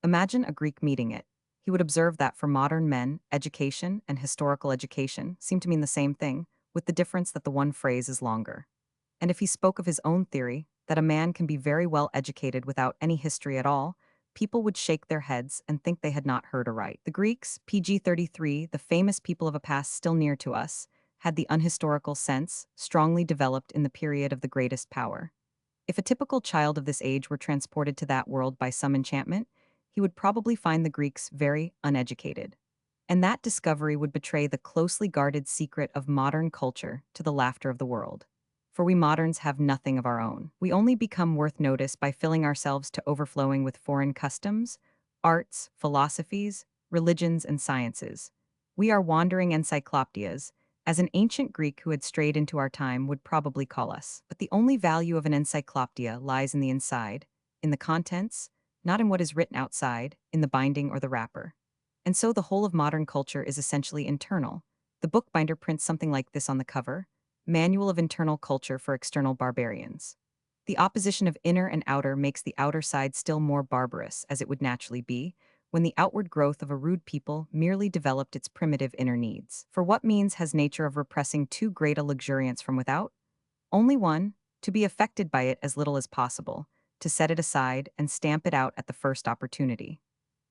Imagine a Greek meeting it. He would observe that for modern men, education and historical education seem to mean the same thing, with the difference that the one phrase is longer. And if he spoke of his own theory, that a man can be very well educated without any history at all, people would shake their heads and think they had not heard aright. The Greeks, PG 33, the famous people of a past still near to us, had the unhistorical sense strongly developed in the period of the greatest power. If a typical child of this age were transported to that world by some enchantment, he would probably find the Greeks very uneducated. And that discovery would betray the closely guarded secret of modern culture to the laughter of the world. For we moderns have nothing of our own. We only become worth notice by filling ourselves to overflowing with foreign customs, arts, philosophies, religions, and sciences. We are wandering encyclopedias, as an ancient Greek who had strayed into our time would probably call us. But the only value of an encyclopedia lies in the inside, in the contents, not in what is written outside, in the binding or the wrapper. And so the whole of modern culture is essentially internal. The bookbinder prints something like this on the cover: Manual of Internal Culture for External Barbarians. The opposition of inner and outer makes the outer side still more barbarous, as it would naturally be, when the outward growth of a rude people merely developed its primitive inner needs. For what means has nature of repressing too great a luxuriance from without? Only one: to be affected by it as little as possible, to set it aside and stamp it out at the first opportunity.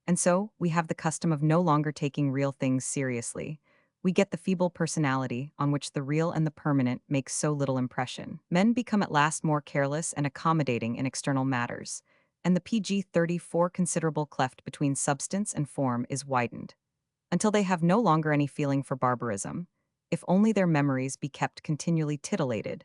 And so, we have the custom of no longer taking real things seriously. We get the feeble personality on which the real and the permanent make so little impression. Men become at last more careless and accommodating in external matters, and the PG 34 considerable cleft between substance and form is widened, until they have no longer any feeling for barbarism, if only their memories be kept continually titillated,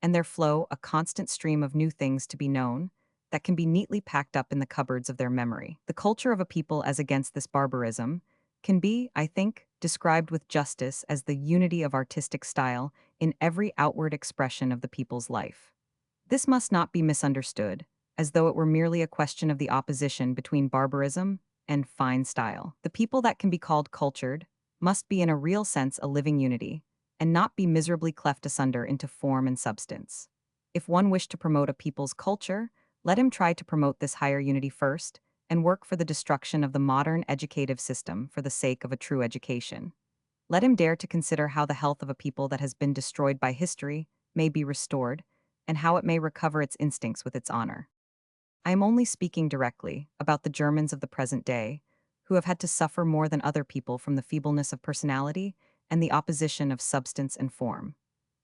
and there flow a constant stream of new things to be known, that can be neatly packed up in the cupboards of their memory. The culture of a people as against this barbarism can be, I think, described with justice as the unity of artistic style in every outward expression of the people's life. This must not be misunderstood, as though it were merely a question of the opposition between barbarism and fine style. The people that can be called cultured must be in a real sense a living unity, and not be miserably cleft asunder into form and substance. If one wished to promote a people's culture, let him try to promote this higher unity first, and work for the destruction of the modern educative system for the sake of a true education. Let him dare to consider how the health of a people that has been destroyed by history may be restored, and how it may recover its instincts with its honor. I am only speaking directly about the Germans of the present day, who have had to suffer more than other people from the feebleness of personality and the opposition of substance and form.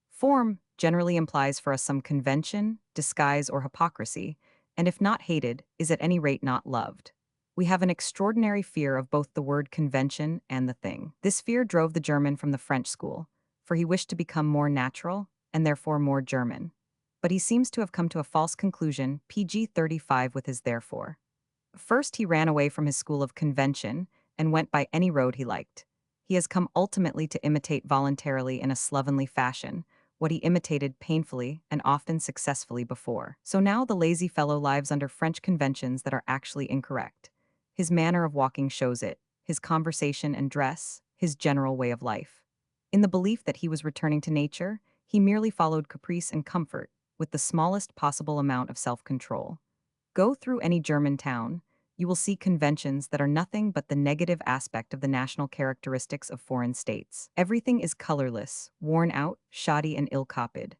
Form generally implies for us some convention, disguise, or hypocrisy, and if not hated, is at any rate not loved. We have an extraordinary fear of both the word convention and the thing. This fear drove the German from the French school, for he wished to become more natural, and therefore more German. But he seems to have come to a false conclusion, PG 35 with his therefore. First, he ran away from his school of convention and went by any road he liked. He has come ultimately to imitate voluntarily in a slovenly fashion what he imitated painfully and often successfully before. So now the lazy fellow lives under French conventions that are actually incorrect. His manner of walking shows it, his conversation and dress, his general way of life. In the belief that he was returning to nature, he merely followed caprice and comfort, with the smallest possible amount of self-control. Go through any German town, you will see conventions that are nothing but the negative aspect of the national characteristics of foreign states. Everything is colorless, worn out, shoddy, and ill-copied.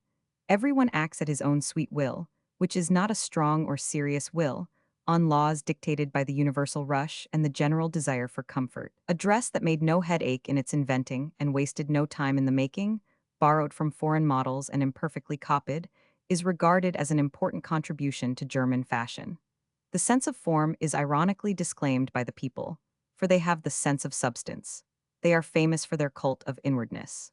Everyone acts at his own sweet will, which is not a strong or serious will, on laws dictated by the universal rush and the general desire for comfort. A dress that made no headache in its inventing and wasted no time in the making, borrowed from foreign models and imperfectly copied, is regarded as an important contribution to German fashion. The sense of form is ironically disclaimed by the people, for they have the sense of substance. They are famous for their cult of inwardness.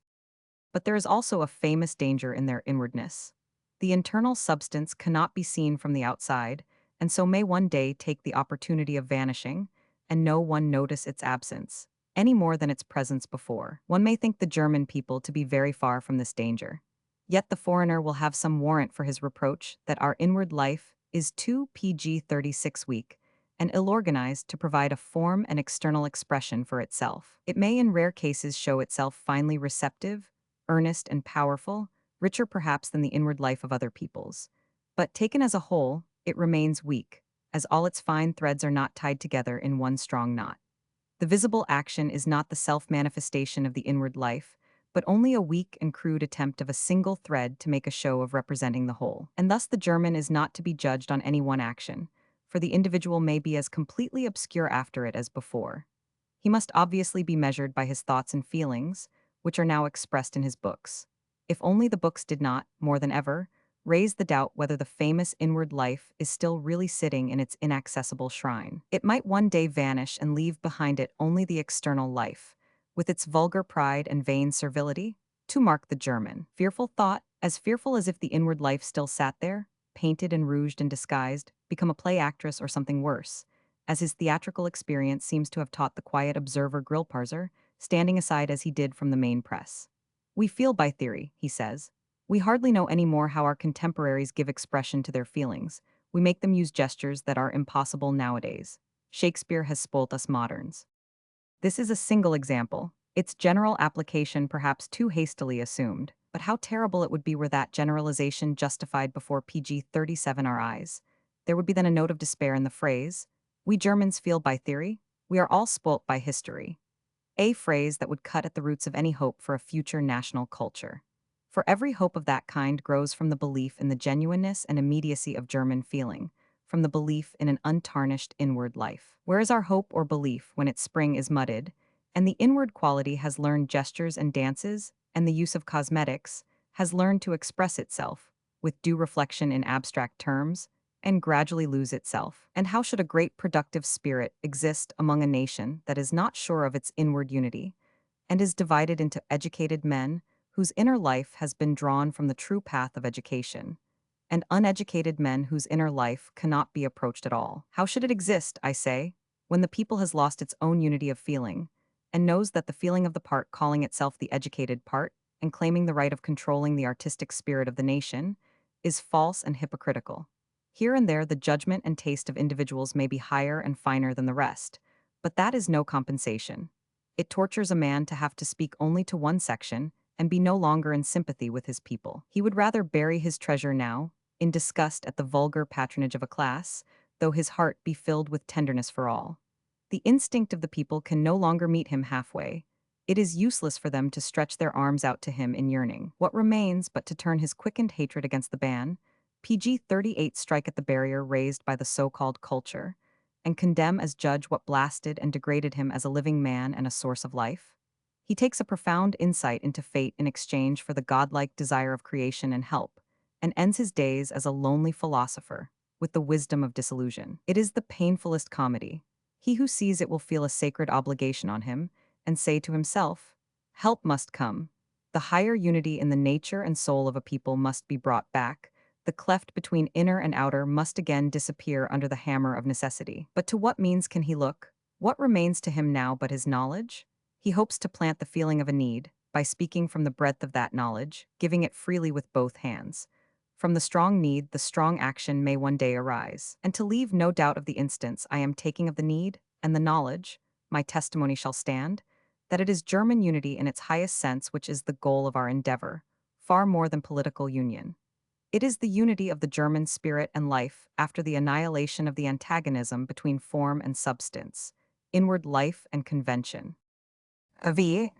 But there is also a famous danger in their inwardness. The internal substance cannot be seen from the outside, and so may one day take the opportunity of vanishing, and no one notice its absence, any more than its presence before. One may think the German people to be very far from this danger. Yet the foreigner will have some warrant for his reproach that our inward life is too PG-36 weak and ill-organized to provide a form and external expression for itself. It may in rare cases show itself finely receptive, earnest and powerful, richer perhaps than the inward life of other peoples. But taken as a whole, it remains weak, as all its fine threads are not tied together in one strong knot. The visible action is not the self-manifestation of the inward life, but only a weak and crude attempt of a single thread to make a show of representing the whole. And thus the German is not to be judged on any one action, for the individual may be as completely obscure after it as before. He must obviously be measured by his thoughts and feelings, which are now expressed in his books. If only the books did not, more than ever, raise the doubt whether the famous inward life is still really sitting in its inaccessible shrine. It might one day vanish and leave behind it only the external life, with its vulgar pride and vain servility, to mark the German. Fearful thought, as fearful as if the inward life still sat there, painted and rouged and disguised, become a play actress or something worse, as his theatrical experience seems to have taught the quiet observer Grillparzer, standing aside as he did from the main press. We feel by theory, he says. We hardly know any more how our contemporaries give expression to their feelings. We make them use gestures that are impossible nowadays. Shakespeare has spoilt us moderns. This is a single example, its general application perhaps too hastily assumed, but how terrible it would be were that generalization justified before PG-37 our eyes. There would be then a note of despair in the phrase, "We Germans feel by theory, we are all spoilt by history." A phrase that would cut at the roots of any hope for a future national culture. For every hope of that kind grows from the belief in the genuineness and immediacy of German feeling, from the belief in an untarnished inward life. Where is our hope or belief when its spring is mudded, and the inward quality has learned gestures and dances, and the use of cosmetics, has learned to express itself, with due reflection in abstract terms, and gradually lose itself? And how should a great productive spirit exist among a nation that is not sure of its inward unity, and is divided into educated men, whose inner life has been drawn from the true path of education, and uneducated men whose inner life cannot be approached at all? How should it exist, I say, when the people has lost its own unity of feeling, and knows that the feeling of the part calling itself the educated part, and claiming the right of controlling the artistic spirit of the nation, is false and hypocritical? Here and there the judgment and taste of individuals may be higher and finer than the rest, but that is no compensation. It tortures a man to have to speak only to one section and be no longer in sympathy with his people. He would rather bury his treasure now, in disgust at the vulgar patronage of a class, though his heart be filled with tenderness for all. The instinct of the people can no longer meet him halfway. It is useless for them to stretch their arms out to him in yearning. What remains but to turn his quickened hatred against the ban, PG-38 strike at the barrier raised by the so-called culture, and condemn as judge what blasted and degraded him as a living man and a source of life? He takes a profound insight into fate in exchange for the godlike desire of creation and help, and ends his days as a lonely philosopher, with the wisdom of disillusion. It is the painfulest comedy. He who sees it will feel a sacred obligation on him, and say to himself, "Help must come. The higher unity in the nature and soul of a people must be brought back. The cleft between inner and outer must again disappear under the hammer of necessity." But to what means can he look? What remains to him now but his knowledge? He hopes to plant the feeling of a need, by speaking from the breadth of that knowledge, giving it freely with both hands. From the strong need, the strong action may one day arise. And to leave no doubt of the instance I am taking of the need, and the knowledge, my testimony shall stand, that it is German unity in its highest sense which is the goal of our endeavor, far more than political union. It is the unity of the German spirit and life after the annihilation of the antagonism between form and substance, inward life and convention. V.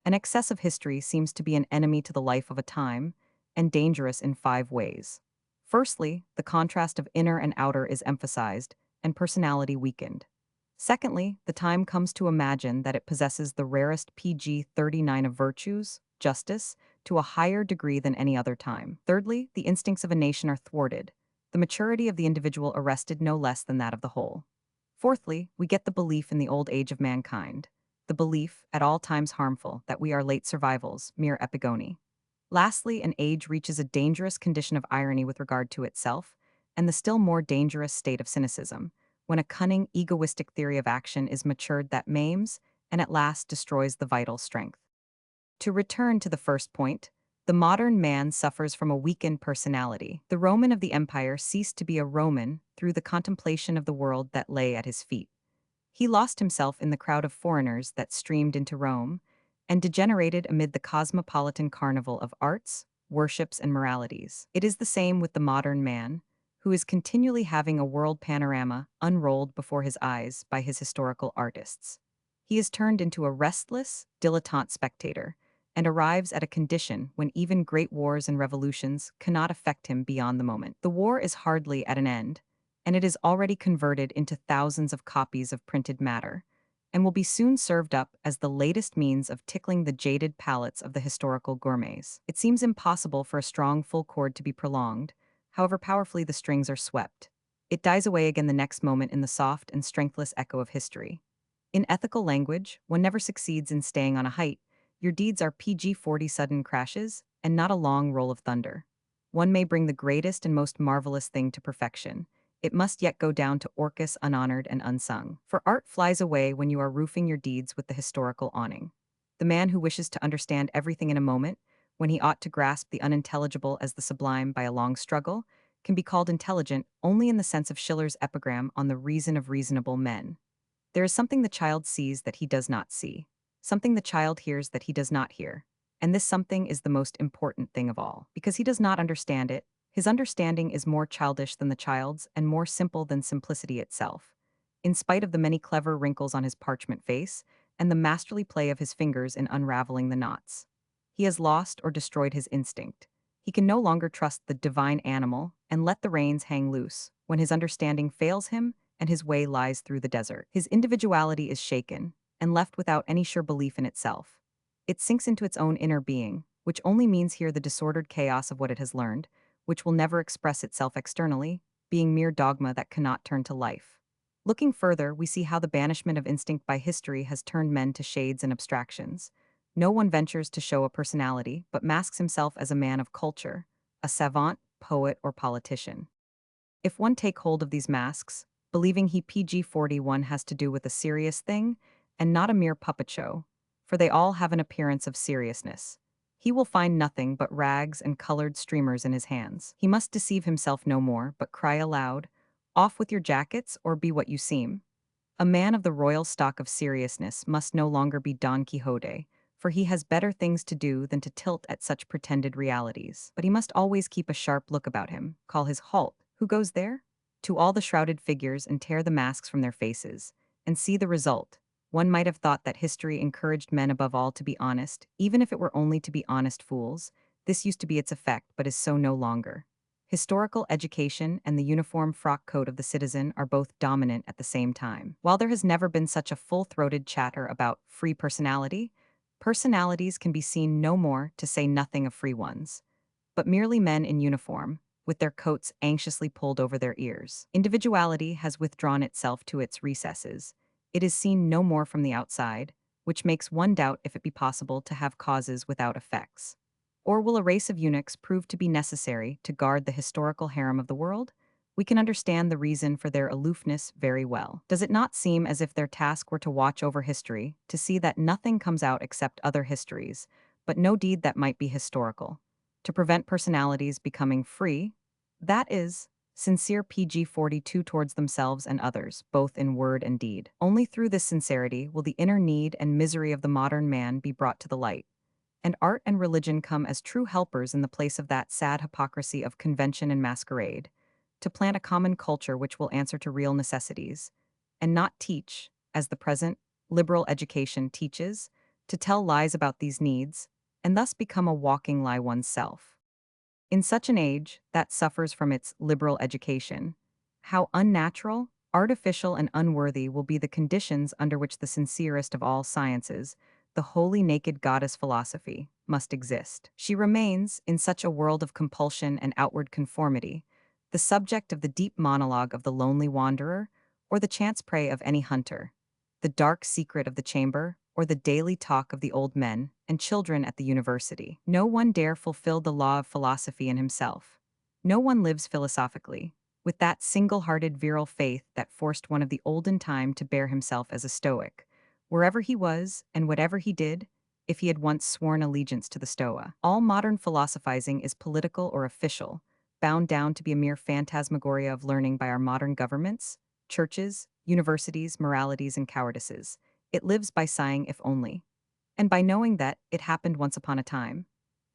An excess of history seems to be an enemy to the life of a time, and dangerous in 5 ways. Firstly, the contrast of inner and outer is emphasized, and personality weakened. Secondly, the time comes to imagine that it possesses the rarest PG 39 of virtues, justice, to a higher degree than any other time. Thirdly, the instincts of a nation are thwarted, the maturity of the individual arrested no less than that of the whole. Fourthly, we get the belief in the old age of mankind, the belief, at all times harmful, that we are late survivals, mere epigony. Lastly, an age reaches a dangerous condition of irony with regard to itself, and the still more dangerous state of cynicism, when a cunning, egoistic theory of action is matured that maims and at last destroys the vital strength. To return to the first point, the modern man suffers from a weakened personality. The Roman of the empire ceased to be a Roman through the contemplation of the world that lay at his feet. He lost himself in the crowd of foreigners that streamed into Rome, and degenerated amid the cosmopolitan carnival of arts, worships, and moralities. It is the same with the modern man, who is continually having a world panorama unrolled before his eyes by his historical artists. He is turned into a restless, dilettante spectator, and arrives at a condition when even great wars and revolutions cannot affect him beyond the moment. The war is hardly at an end, and it is already converted into thousands of copies of printed matter, and will be soon served up as the latest means of tickling the jaded palates of the historical gourmets. It seems impossible for a strong full chord to be prolonged, however powerfully the strings are swept. It dies away again the next moment in the soft and strengthless echo of history. In ethical language, one never succeeds in staying on a height. Your deeds are PG-40 sudden crashes, and not a long roll of thunder. One may bring the greatest and most marvelous thing to perfection. It must yet go down to Orcus unhonored and unsung. For art flies away when you are roofing your deeds with the historical awning. The man who wishes to understand everything in a moment, when he ought to grasp the unintelligible as the sublime by a long struggle, can be called intelligent only in the sense of Schiller's epigram on the reason of reasonable men. There is something the child sees that he does not see, something the child hears that he does not hear, and this something is the most important thing of all. Because he does not understand it, his understanding is more childish than the child's and more simple than simplicity itself. In spite of the many clever wrinkles on his parchment face and the masterly play of his fingers in unraveling the knots, he has lost or destroyed his instinct. He can no longer trust the divine animal and let the reins hang loose when his understanding fails him and his way lies through the desert. His individuality is shaken and left without any sure belief in itself. It sinks into its own inner being, which only means here the disordered chaos of what it has learned, which will never express itself externally, being mere dogma that cannot turn to life. Looking further, we see how the banishment of instinct by history has turned men to shades and abstractions. No one ventures to show a personality, but masks himself as a man of culture, a savant, poet, or politician. If one take hold of these masks, believing he PG-41 has to do with a serious thing, and not a mere puppet show, for they all have an appearance of seriousness, he will find nothing but rags and colored streamers in his hands. He must deceive himself no more, but cry aloud, "Off with your jackets, or be what you seem." A man of the royal stock of seriousness must no longer be Don Quixote, for he has better things to do than to tilt at such pretended realities. But he must always keep a sharp look about him, call his halt, "Who goes there?" to all the shrouded figures and tear the masks from their faces, and see the result. One might have thought that history encouraged men above all to be honest, even if it were only to be honest fools. This used to be its effect, but is so no longer. Historical education and the uniform frock coat of the citizen are both dominant at the same time. While there has never been such a full-throated chatter about free personality, personalities can be seen no more, to say nothing of free ones, but merely men in uniform, with their coats anxiously pulled over their ears. Individuality has withdrawn itself to its recesses. It is seen no more from the outside, which makes one doubt if it be possible to have causes without effects. Or will a race of eunuchs prove to be necessary to guard the historical harem of the world? We can understand the reason for their aloofness very well. Does it not seem as if their task were to watch over history, to see that nothing comes out except other histories, but no deed that might be historical? To prevent personalities becoming free, that is, sincere PG-42 towards themselves and others, both in word and deed. Only through this sincerity will the inner need and misery of the modern man be brought to the light, and art and religion come as true helpers in the place of that sad hypocrisy of convention and masquerade, to plant a common culture which will answer to real necessities, and not teach, as the present liberal education teaches, to tell lies about these needs, and thus become a walking lie oneself. In such an age that suffers from its liberal education, how unnatural, artificial, and unworthy will be the conditions under which the sincerest of all sciences, the wholly naked goddess philosophy, must exist. She remains, in such a world of compulsion and outward conformity, the subject of the deep monologue of the lonely wanderer, or the chance prey of any hunter, the dark secret of the chamber, or the daily talk of the old men and children at the university. No one dare fulfill the law of philosophy in himself. No one lives philosophically, with that single-hearted virile faith that forced one of the olden time to bear himself as a Stoic, wherever he was and whatever he did, if he had once sworn allegiance to the Stoa. All modern philosophizing is political or official, bound down to be a mere phantasmagoria of learning by our modern governments, churches, universities, moralities, and cowardices. It lives by sighing if only, and by knowing that it happened once upon a time.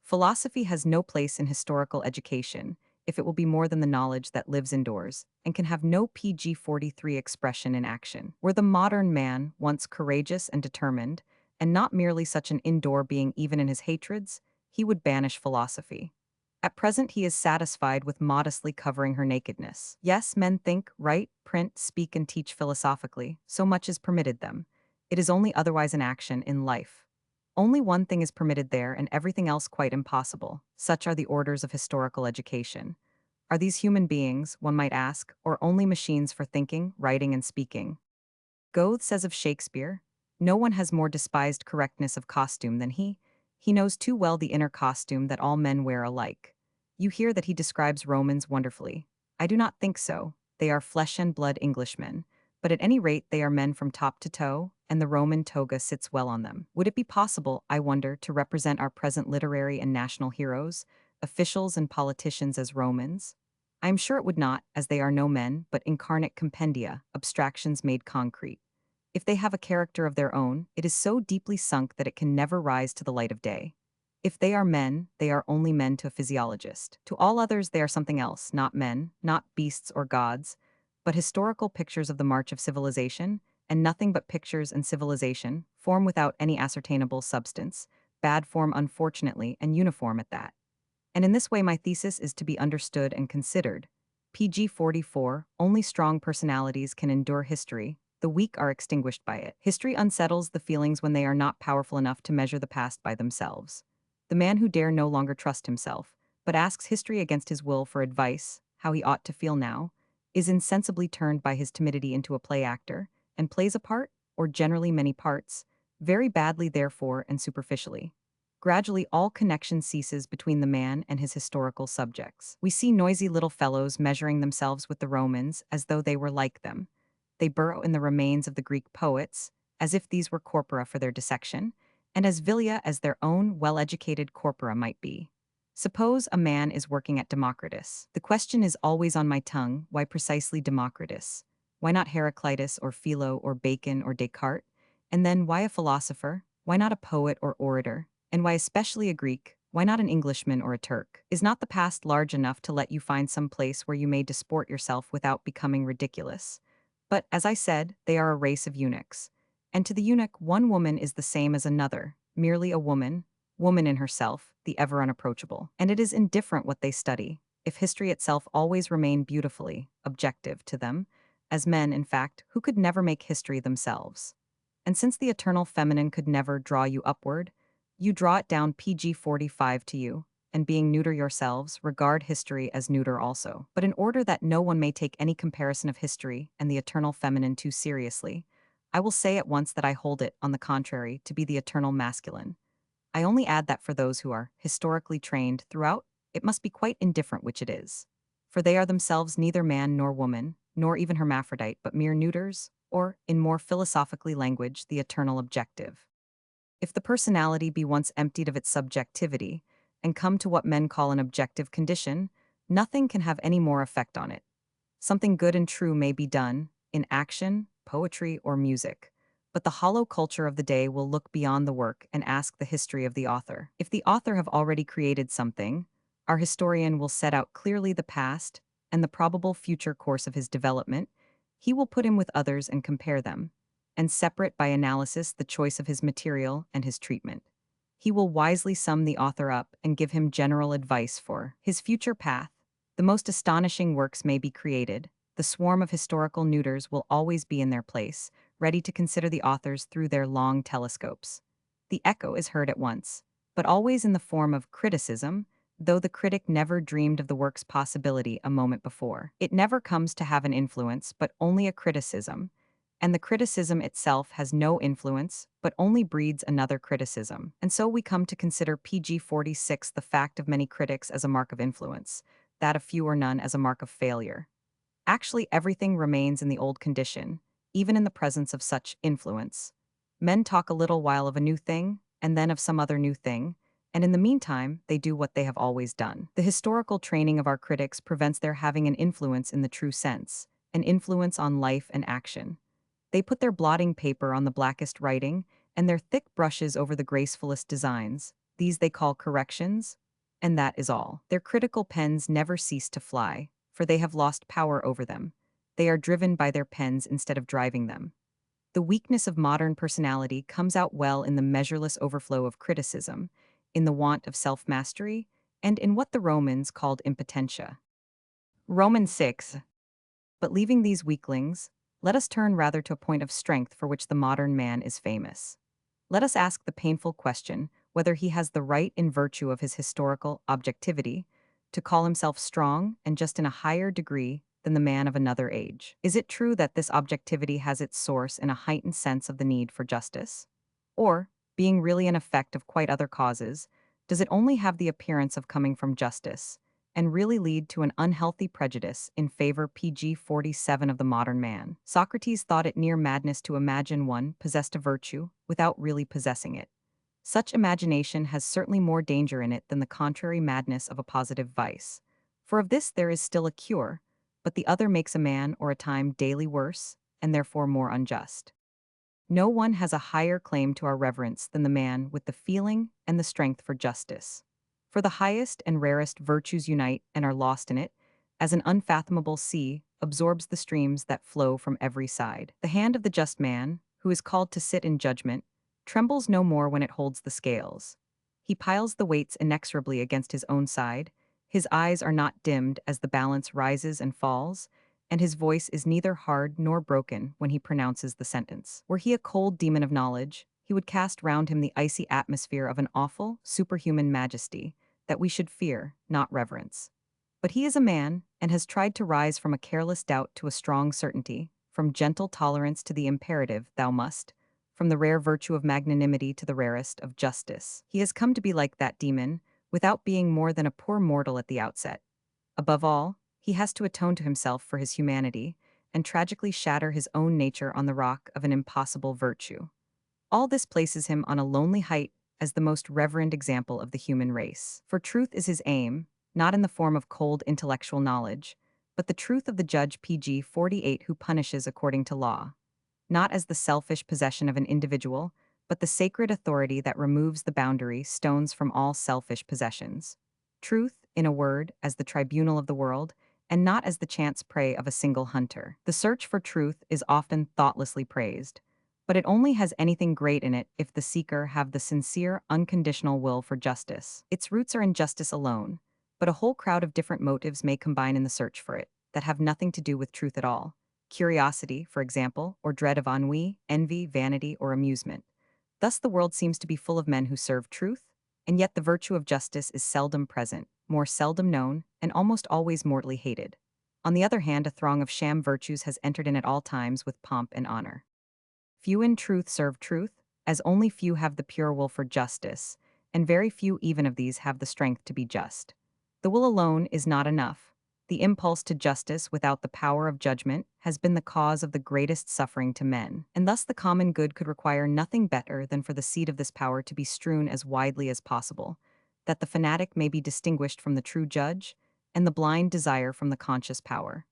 Philosophy has no place in historical education if it will be more than the knowledge that lives indoors and can have no PG-43 expression in action. Were the modern man once courageous and determined, and not merely such an indoor being even in his hatreds, he would banish philosophy. At present he is satisfied with modestly covering her nakedness. Yes, men think, write, print, speak, and teach philosophically, so much is permitted them. It is only otherwise in action, in life. Only one thing is permitted there and everything else quite impossible. Such are the orders of historical education. Are these human beings, one might ask, or only machines for thinking, writing, and speaking? Goethe says of Shakespeare, "No one has more despised correctness of costume than he. He knows too well the inner costume that all men wear alike." You hear that he describes Romans wonderfully. I do not think so. They are flesh and blood Englishmen, but at any rate they are men from top to toe, and the Roman toga sits well on them. Would it be possible, I wonder, to represent our present literary and national heroes, officials and politicians as Romans? I am sure it would not, as they are no men, but incarnate compendia, abstractions made concrete. If they have a character of their own, it is so deeply sunk that it can never rise to the light of day. If they are men, they are only men to a physiologist. To all others they are something else, not men, not beasts or gods, but historical pictures of the march of civilization, and nothing but pictures and civilization, form without any ascertainable substance, bad form unfortunately, and uniform at that. And in this way my thesis is to be understood and considered. PG-44, only strong personalities can endure history, the weak are extinguished by it. History unsettles the feelings when they are not powerful enough to measure the past by themselves. The man who dare no longer trust himself, but asks history against his will for advice, how he ought to feel now, is insensibly turned by his timidity into a play actor, and plays a part, or generally many parts, very badly therefore and superficially. Gradually all connection ceases between the man and his historical subjects. We see noisy little fellows measuring themselves with the Romans as though they were like them. They burrow in the remains of the Greek poets, as if these were corpora for their dissection, and as vilia as their own well-educated corpora might be. Suppose a man is working at Democritus. The question is always on my tongue, why precisely Democritus? Why not Heraclitus or Philo or Bacon or Descartes? And then why a philosopher? Why not a poet or orator? And why especially a Greek? Why not an Englishman or a Turk? Is not the past large enough to let you find some place where you may disport yourself without becoming ridiculous? But, as I said, they are a race of eunuchs. And to the eunuch, one woman is the same as another, merely a woman, woman in herself, the ever unapproachable. And it is indifferent what they study, if history itself always remain beautifully objective to them, as men, in fact, who could never make history themselves. And since the eternal feminine could never draw you upward, you draw it down PG-45 to you, and being neuter yourselves, regard history as neuter also. But in order that no one may take any comparison of history and the eternal feminine too seriously, I will say at once that I hold it, on the contrary, to be the eternal masculine. I only add that for those who are historically trained throughout, it must be quite indifferent which it is. For they are themselves neither man nor woman, nor even hermaphrodite, but mere neuters, or, in more philosophically language, the eternal objective. If the personality be once emptied of its subjectivity, and come to what men call an objective condition, nothing can have any more effect on it. Something good and true may be done, in action, poetry, or music. But the hollow culture of the day will look beyond the work and ask the history of the author. If the author have already created something, our historian will set out clearly the past and the probable future course of his development. He will put him with others and compare them, and separate by analysis the choice of his material and his treatment. He will wisely sum the author up and give him general advice for his future path. The most astonishing works may be created. The swarm of historical neuters will always be in their place, ready to consider the authors through their long telescopes. The echo is heard at once, but always in the form of criticism, though the critic never dreamed of the work's possibility a moment before. It never comes to have an influence, but only a criticism, and the criticism itself has no influence, but only breeds another criticism. And so we come to consider pg 46 the fact of many critics as a mark of influence, that of few or none as a mark of failure. Actually, everything remains in the old condition, even in the presence of such influence. Men talk a little while of a new thing, and then of some other new thing, and in the meantime, they do what they have always done. The historical training of our critics prevents their having an influence in the true sense, an influence on life and action. They put their blotting paper on the blackest writing, and their thick brushes over the gracefulest designs. These they call corrections, and that is all. Their critical pens never cease to fly, for they have lost power over them. They are driven by their pens instead of driving them. The weakness of modern personality comes out well in the measureless overflow of criticism, in the want of self-mastery, and in what the Romans called impotentia. Romans 6. But leaving these weaklings, let us turn rather to a point of strength for which the modern man is famous. Let us ask the painful question whether he has the right in virtue of his historical objectivity to call himself strong and just in a higher degree than the man of another age. Is it true that this objectivity has its source in a heightened sense of the need for justice? Or, being really an effect of quite other causes, does it only have the appearance of coming from justice, and really lead to an unhealthy prejudice in favor pg 47 of the modern man? Socrates thought it near madness to imagine one possessed of virtue without really possessing it. Such imagination has certainly more danger in it than the contrary madness of a positive vice. For of this there is still a cure, but the other makes a man or a time daily worse, and therefore more unjust. No one has a higher claim to our reverence than the man with the feeling and the strength for justice. For the highest and rarest virtues unite and are lost in it, as an unfathomable sea absorbs the streams that flow from every side. The hand of the just man, who is called to sit in judgment, trembles no more when it holds the scales. He piles the weights inexorably against his own side, his eyes are not dimmed as the balance rises and falls, and his voice is neither hard nor broken when he pronounces the sentence. Were he a cold demon of knowledge, he would cast round him the icy atmosphere of an awful, superhuman majesty that we should fear, not reverence. But he is a man, and has tried to rise from a careless doubt to a strong certainty, from gentle tolerance to the imperative, thou must, from the rare virtue of magnanimity to the rarest of justice. He has come to be like that demon, without being more than a poor mortal at the outset. Above all, he has to atone to himself for his humanity, and tragically shatter his own nature on the rock of an impossible virtue. All this places him on a lonely height as the most reverend example of the human race. For truth is his aim, not in the form of cold intellectual knowledge, but the truth of the judge pg 48 who punishes according to law, not as the selfish possession of an individual, but the sacred authority that removes the boundary stones from all selfish possessions. Truth, in a word, as the tribunal of the world, and not as the chance prey of a single hunter. The search for truth is often thoughtlessly praised, but it only has anything great in it if the seeker have the sincere, unconditional will for justice. Its roots are in justice alone, but a whole crowd of different motives may combine in the search for it, that have nothing to do with truth at all. Curiosity, for example, or dread of ennui, envy, vanity, or amusement. Thus the world seems to be full of men who serve truth, and yet the virtue of justice is seldom present, more seldom known, and almost always mortally hated. On the other hand, a throng of sham virtues has entered in at all times with pomp and honor. Few in truth serve truth, as only few have the pure will for justice, and very few even of these have the strength to be just. The will alone is not enough. The impulse to justice without the power of judgment has been the cause of the greatest suffering to men, and thus the common good could require nothing better than for the seed of this power to be strewn as widely as possible, that the fanatic may be distinguished from the true judge, and the blind desire from the conscious power.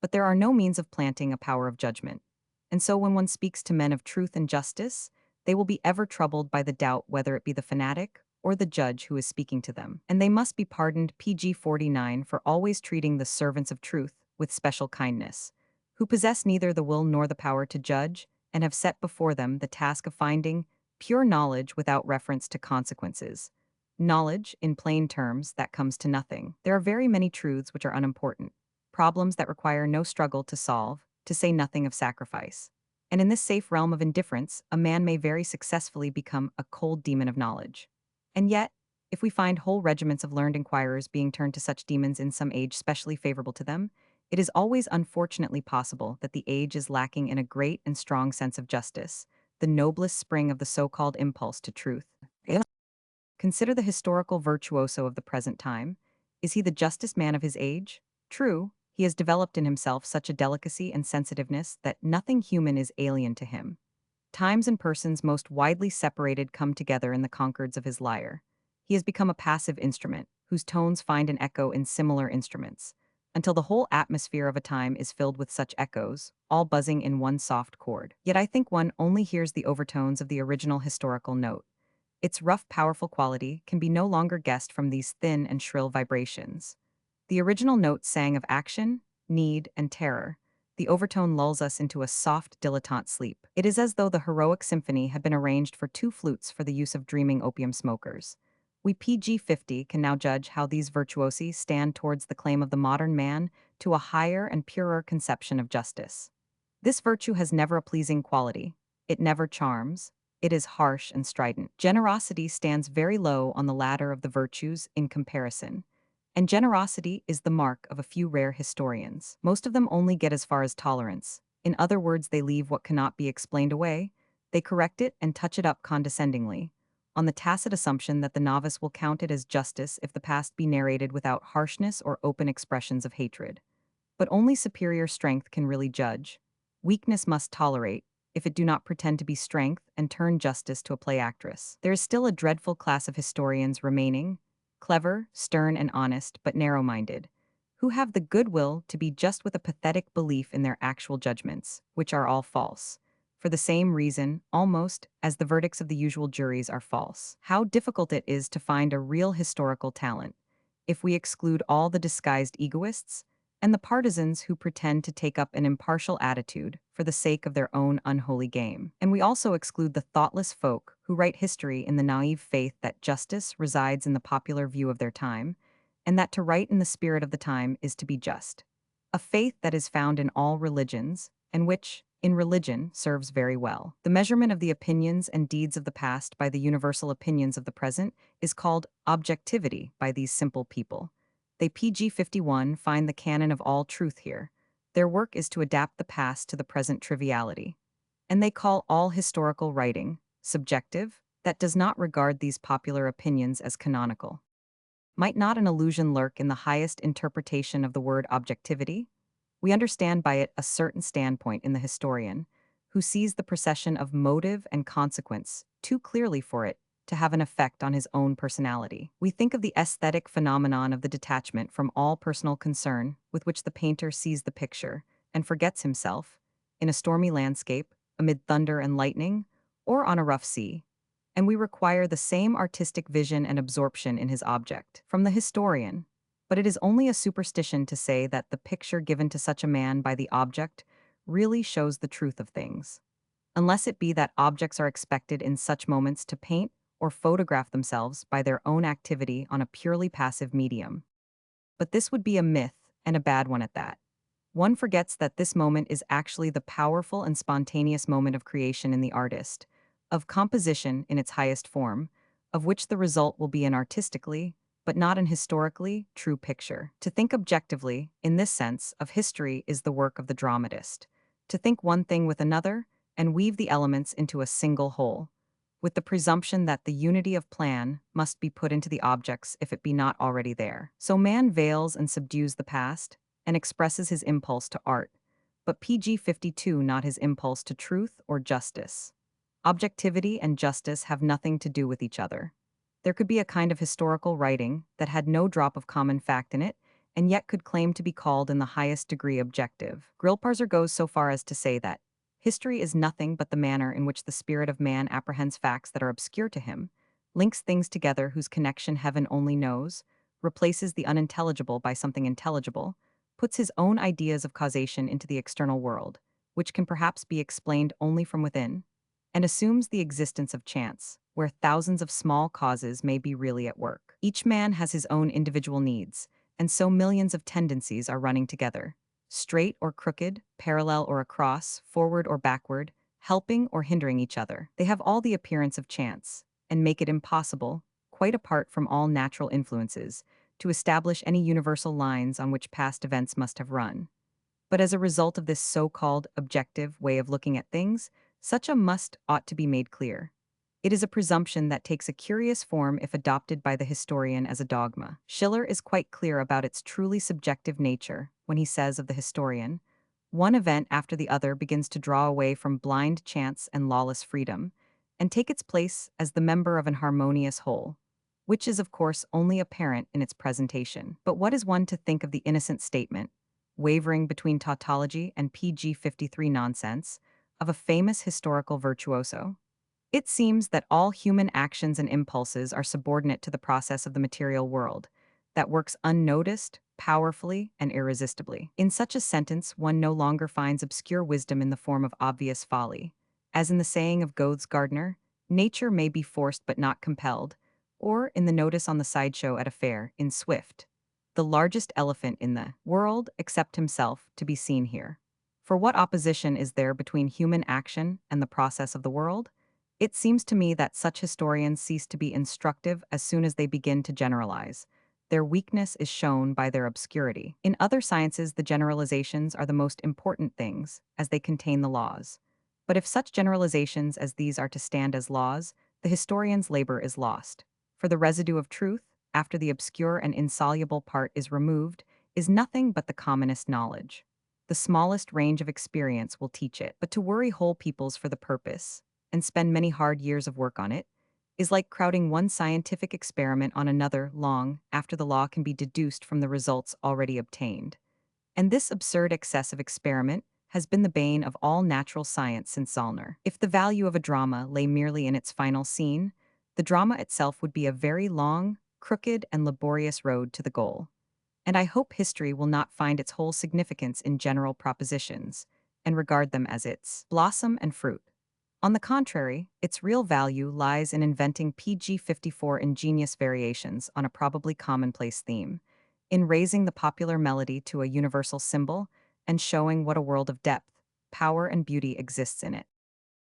but there are no means of planting a power of judgment. And so when one speaks to men of truth and justice, they will be ever troubled by the doubt whether it be the fanatic or the judge who is speaking to them. And they must be pardoned PG 49 for always treating the servants of truth with special kindness, who possess neither the will nor the power to judge, and have set before them the task of finding pure knowledge without reference to consequences. Knowledge, in plain terms, that comes to nothing. There are very many truths which are unimportant, problems that require no struggle to solve, to say nothing of sacrifice. And in this safe realm of indifference, a man may very successfully become a cold demon of knowledge. And yet, if we find whole regiments of learned inquirers being turned to such demons in some age specially favorable to them, it is always unfortunately possible that the age is lacking in a great and strong sense of justice, the noblest spring of the so-called impulse to truth. Consider the historical virtuoso of the present time. Is he the justest man of his age? True, he has developed in himself such a delicacy and sensitiveness that nothing human is alien to him. Times and persons most widely separated come together in the concords of his lyre. He has become a passive instrument, whose tones find an echo in similar instruments, until the whole atmosphere of a time is filled with such echoes, all buzzing in one soft chord. Yet I think one only hears the overtones of the original historical note. Its rough, powerful quality can be no longer guessed from these thin and shrill vibrations. The original note sang of action, need, and terror. The overtone lulls us into a soft, dilettante sleep. It is as though the heroic symphony had been arranged for two flutes for the use of dreaming opium smokers. We PG 50 can now judge how these virtuosi stand towards the claim of the modern man to a higher and purer conception of justice. This virtue has never a pleasing quality. It never charms. It is harsh and strident. Generosity stands very low on the ladder of the virtues in comparison. And generosity is the mark of a few rare historians. Most of them only get as far as tolerance. In other words, they leave what cannot be explained away. They correct it and touch it up condescendingly, on the tacit assumption that the novice will count it as justice if the past be narrated without harshness or open expressions of hatred. But only superior strength can really judge. Weakness must tolerate, if it do not pretend to be strength and turn justice to a play actress. There is still a dreadful class of historians remaining, clever, stern, and honest, but narrow-minded, who have the goodwill to be just with a pathetic belief in their actual judgments, which are all false, for the same reason, almost, as the verdicts of the usual juries are false. How difficult it is to find a real historical talent, if we exclude all the disguised egoists, and the partisans who pretend to take up an impartial attitude for the sake of their own unholy game. And we also exclude the thoughtless folk who write history in the naive faith that justice resides in the popular view of their time, and that to write in the spirit of the time is to be just. A faith that is found in all religions, and which, in religion, serves very well. The measurement of the opinions and deeds of the past by the universal opinions of the present is called objectivity by these simple people. They PG 51 find the canon of all truth here. Their work is to adapt the past to the present triviality. And they call all historical writing subjective, that does not regard these popular opinions as canonical. Might not an allusion lurk in the highest interpretation of the word objectivity? We understand by it a certain standpoint in the historian, who sees the procession of motive and consequence too clearly for it to have an effect on his own personality. We think of the aesthetic phenomenon of the detachment from all personal concern with which the painter sees the picture and forgets himself, in a stormy landscape, amid thunder and lightning, or on a rough sea, and we require the same artistic vision and absorption in his object from the historian. But it is only a superstition to say that the picture given to such a man by the object really shows the truth of things, unless it be that objects are expected in such moments to paint or photograph themselves by their own activity on a purely passive medium. But this would be a myth, and a bad one at that. One forgets that this moment is actually the powerful and spontaneous moment of creation in the artist, of composition in its highest form, of which the result will be an artistically, but not an historically, true picture. To think objectively, in this sense, of history is the work of the dramatist. To think one thing with another, and weave the elements into a single whole, with the presumption that the unity of plan must be put into the objects if it be not already there. So man veils and subdues the past, and expresses his impulse to art, but PG 52 not his impulse to truth or justice. Objectivity and justice have nothing to do with each other. There could be a kind of historical writing that had no drop of common fact in it, and yet could claim to be called in the highest degree objective. Grillparzer goes so far as to say that history is nothing but the manner in which the spirit of man apprehends facts that are obscure to him, links things together whose connection heaven only knows, replaces the unintelligible by something intelligible, puts his own ideas of causation into the external world, which can perhaps be explained only from within, and assumes the existence of chance, where thousands of small causes may be really at work. Each man has his own individual needs, and so millions of tendencies are running together, straight or crooked, parallel or across, forward or backward, helping or hindering each other. They have all the appearance of chance, and make it impossible, quite apart from all natural influences, to establish any universal lines on which past events must have run. But as a result of this so-called objective way of looking at things, such a must ought to be made clear. It is a presumption that takes a curious form if adopted by the historian as a dogma. Schiller is quite clear about its truly subjective nature when he says of the historian, one event after the other begins to draw away from blind chance and lawless freedom, and take its place as the member of an harmonious whole, which is of course only apparent in its presentation. But what is one to think of the innocent statement, wavering between tautology and PG 53 nonsense, of a famous historical virtuoso? It seems that all human actions and impulses are subordinate to the process of the material world, that works unnoticed, powerfully, and irresistibly. In such a sentence, one no longer finds obscure wisdom in the form of obvious folly. As in the saying of Goethe's gardener, nature may be forced but not compelled, or in the notice on the sideshow at a fair, in Swift, the largest elephant in the world, except himself, to be seen here. For what opposition is there between human action and the process of the world? It seems to me that such historians cease to be instructive as soon as they begin to generalize. Their weakness is shown by their obscurity. In other sciences, the generalizations are the most important things, as they contain the laws. But if such generalizations as these are to stand as laws, the historian's labor is lost. For the residue of truth, after the obscure and insoluble part is removed, is nothing but the commonest knowledge. The smallest range of experience will teach it. But to worry whole peoples for the purpose, and spend many hard years of work on it, is like crowding one scientific experiment on another long after the law can be deduced from the results already obtained. And this absurd excess of experiment has been the bane of all natural science since Zollner. If the value of a drama lay merely in its final scene, the drama itself would be a very long, crooked, and laborious road to the goal. And I hope history will not find its whole significance in general propositions, and regard them as its blossom and fruit. On the contrary, its real value lies in inventing PG 54 ingenious variations on a probably commonplace theme, in raising the popular melody to a universal symbol, and showing what a world of depth, power, and beauty exists in it.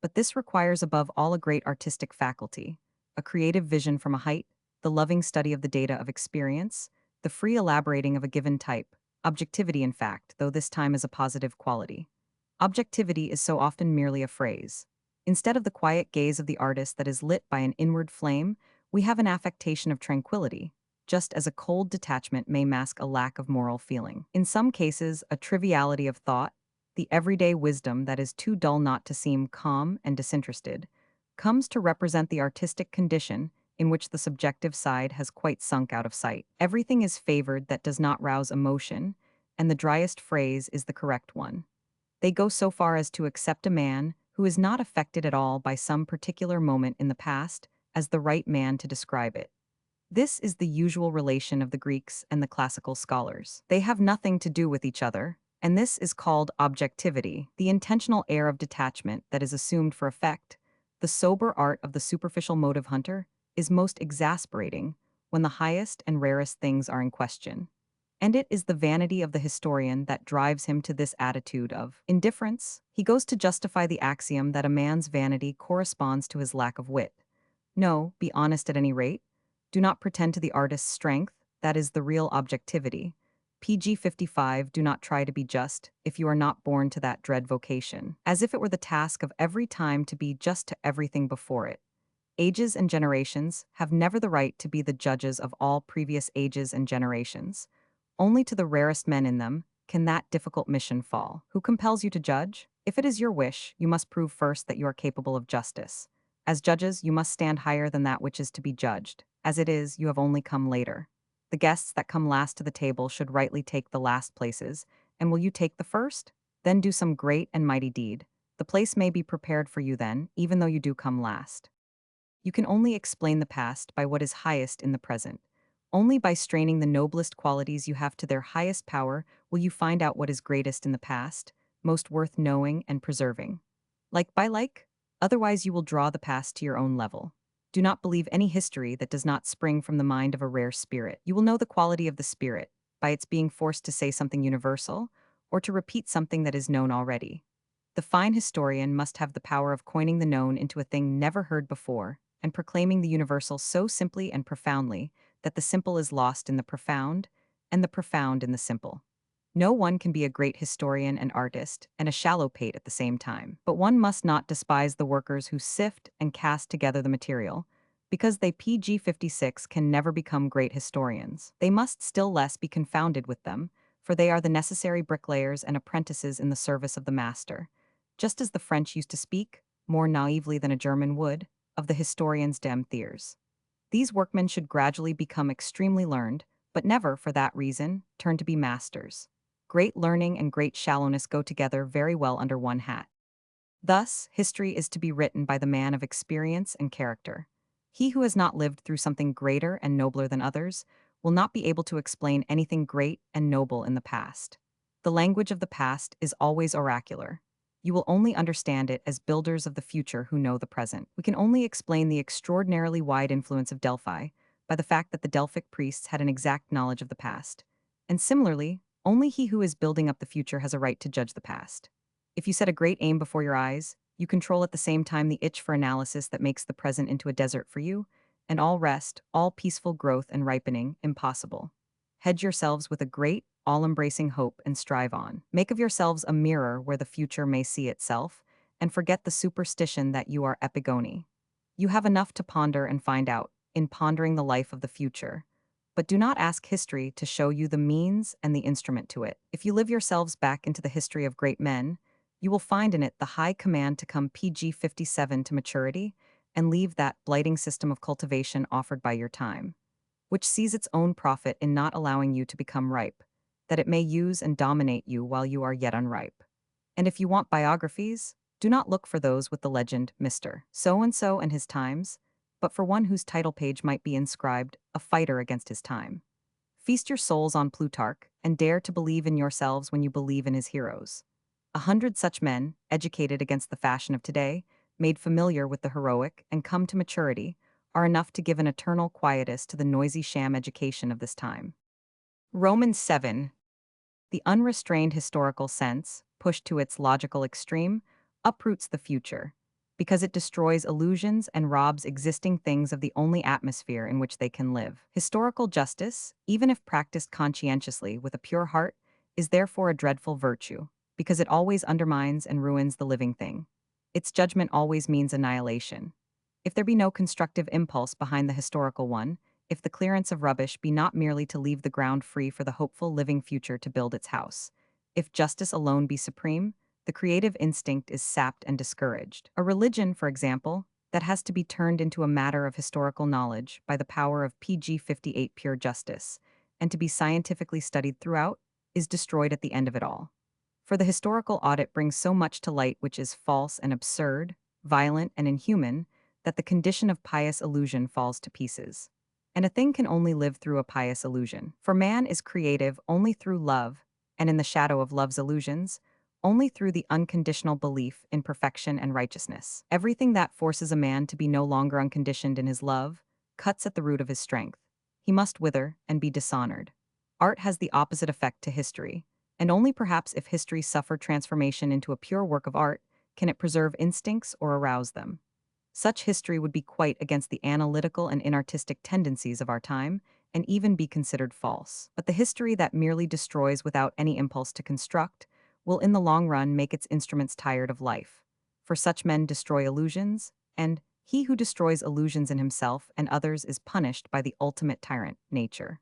But this requires above all a great artistic faculty, a creative vision from a height, the loving study of the data of experience, the free elaborating of a given type, objectivity in fact, though this time is a positive quality. Objectivity is so often merely a phrase. Instead of the quiet gaze of the artist that is lit by an inward flame, we have an affectation of tranquility, just as a cold detachment may mask a lack of moral feeling. In some cases, a triviality of thought, the everyday wisdom that is too dull not to seem calm and disinterested, comes to represent the artistic condition in which the subjective side has quite sunk out of sight. Everything is favored that does not rouse emotion, and the driest phrase is the correct one. They go so far as to accept a man who is not affected at all by some particular moment in the past as the right man to describe it. This is the usual relation of the Greeks and the classical scholars. They have nothing to do with each other, and this is called objectivity, the intentional air of detachment that is assumed for effect. The sober art of the superficial motive hunter is most exasperating when the highest and rarest things are in question. And it is the vanity of the historian that drives him to this attitude of indifference. He goes to justify the axiom that a man's vanity corresponds to his lack of wit. No, be honest at any rate. Do not pretend to the artist's strength, that is the real objectivity. PG 55, do not try to be just, if you are not born to that dread vocation, as if it were the task of every time to be just to everything before it. Ages and generations have never the right to be the judges of all previous ages and generations. Only to the rarest men in them can that difficult mission fall. Who compels you to judge? If it is your wish, you must prove first that you are capable of justice. As judges, you must stand higher than that which is to be judged. As it is, you have only come later. The guests that come last to the table should rightly take the last places, and will you take the first? Then do some great and mighty deed. The place may be prepared for you then, even though you do come last. You can only explain the past by what is highest in the present. Only by straining the noblest qualities you have to their highest power will you find out what is greatest in the past, most worth knowing and preserving. Like by like, otherwise you will draw the past to your own level. Do not believe any history that does not spring from the mind of a rare spirit. You will know the quality of the spirit by its being forced to say something universal or to repeat something that is known already. The fine historian must have the power of coining the known into a thing never heard before and proclaiming the universal so simply and profoundly that the simple is lost in the profound and the profound in the simple. No one can be a great historian and artist and a shallow pate at the same time, but one must not despise the workers who sift and cast together the material, because they PG 56 can never become great historians. They must still less be confounded with them, for they are the necessary bricklayers and apprentices in the service of the master, just as the French used to speak, more naively than a German would, of the historians dem thiers. These workmen should gradually become extremely learned, but never, for that reason, turn to be masters. Great learning and great shallowness go together very well under one hat. Thus, history is to be written by the man of experience and character. He who has not lived through something greater and nobler than others will not be able to explain anything great and noble in the past. The language of the past is always oracular. You will only understand it as builders of the future who know the present. We can only explain the extraordinarily wide influence of Delphi by the fact that the Delphic priests had an exact knowledge of the past. And similarly, only he who is building up the future has a right to judge the past. If you set a great aim before your eyes, you control at the same time the itch for analysis that makes the present into a desert for you, and all rest, all peaceful growth and ripening, impossible. Hedge yourselves with a great, all-embracing hope and strive on. Make of yourselves a mirror where the future may see itself, and forget the superstition that you are epigoni. You have enough to ponder and find out, in pondering the life of the future. But do not ask history to show you the means and the instrument to it. If you live yourselves back into the history of great men, you will find in it the high command to come PG 57 to maturity and leave that blighting system of cultivation offered by your time, which sees its own profit in not allowing you to become ripe, that it may use and dominate you while you are yet unripe. And if you want biographies, do not look for those with the legend Mr. So-and-so and his times, but for one whose title page might be inscribed, a fighter against his time. Feast your souls on Plutarch, and dare to believe in yourselves when you believe in his heroes. 100 such men, educated against the fashion of today, made familiar with the heroic, and come to maturity, are enough to give an eternal quietus to the noisy sham education of this time. Romans 7. The unrestrained historical sense, pushed to its logical extreme, uproots the future, because it destroys illusions and robs existing things of the only atmosphere in which they can live. Historical justice, even if practiced conscientiously with a pure heart, is therefore a dreadful virtue, because it always undermines and ruins the living thing. Its judgment always means annihilation. If there be no constructive impulse behind the historical one, if the clearance of rubbish be not merely to leave the ground free for the hopeful living future to build its house, if justice alone be supreme, the creative instinct is sapped and discouraged. A religion, for example, that has to be turned into a matter of historical knowledge by the power of PG 58 pure justice, and to be scientifically studied throughout, is destroyed at the end of it all. For the historical audit brings so much to light which is false and absurd, violent and inhuman, that the condition of pious illusion falls to pieces. And a thing can only live through a pious illusion. For man is creative only through love, and in the shadow of love's illusions, only through the unconditional belief in perfection and righteousness. Everything that forces a man to be no longer unconditioned in his love cuts at the root of his strength. He must wither and be dishonored. Art has the opposite effect to history, and only perhaps if history suffer transformation into a pure work of art can it preserve instincts or arouse them. Such history would be quite against the analytical and inartistic tendencies of our time, and even be considered false. But the history that merely destroys without any impulse to construct will in the long run make its instruments tired of life. For such men destroy illusions, and he who destroys illusions in himself and others is punished by the ultimate tyrant, nature.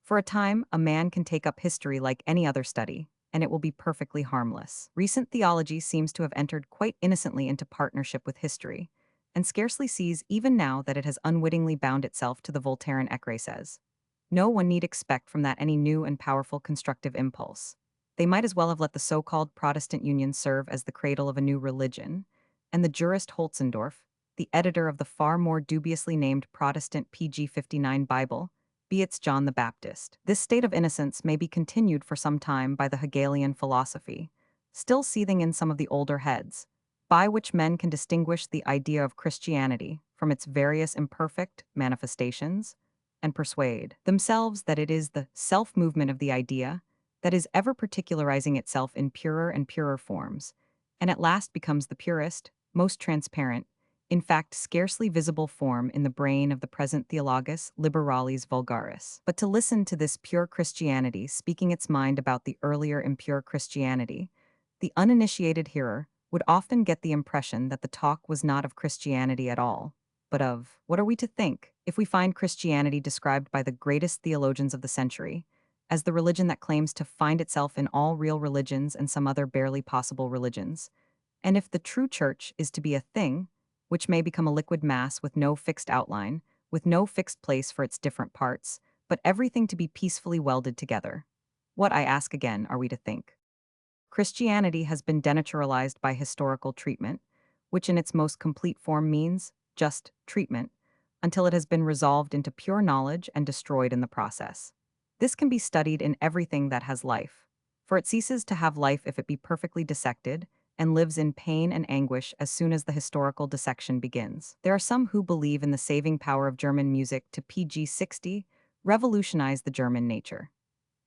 For a time, a man can take up history like any other study, and it will be perfectly harmless. Recent theology seems to have entered quite innocently into partnership with history, and scarcely sees even now that it has unwittingly bound itself to the Voltairean écrit says. No one need expect from that any new and powerful constructive impulse. They might as well have let the so-called Protestant Union serve as the cradle of a new religion, and the jurist Holzendorf, the editor of the far more dubiously named Protestant PG 59 Bible, be its John the Baptist. This state of innocence may be continued for some time by the Hegelian philosophy, still seething in some of the older heads, by which men can distinguish the idea of Christianity from its various imperfect manifestations, and persuade themselves that it is the self-movement of the idea that is ever particularizing itself in purer and purer forms, and at last becomes the purest, most transparent, in fact scarcely visible form in the brain of the present theologus liberalis vulgaris. But to listen to this pure Christianity speaking its mind about the earlier impure Christianity, the uninitiated hearer would often get the impression that the talk was not of Christianity at all, but of what are we to think if we find Christianity described by the greatest theologians of the century as the religion that claims to find itself in all real religions and some other barely possible religions, and if the true church is to be a thing, which may become a liquid mass with no fixed outline, with no fixed place for its different parts, but everything to be peacefully welded together. What, I ask again, are we to think? Christianity has been denaturalized by historical treatment, which in its most complete form means just treatment, until it has been resolved into pure knowledge and destroyed in the process. This can be studied in everything that has life, for it ceases to have life if it be perfectly dissected, and lives in pain and anguish as soon as the historical dissection begins. There are some who believe in the saving power of German music to PG 60, revolutionize the German nature.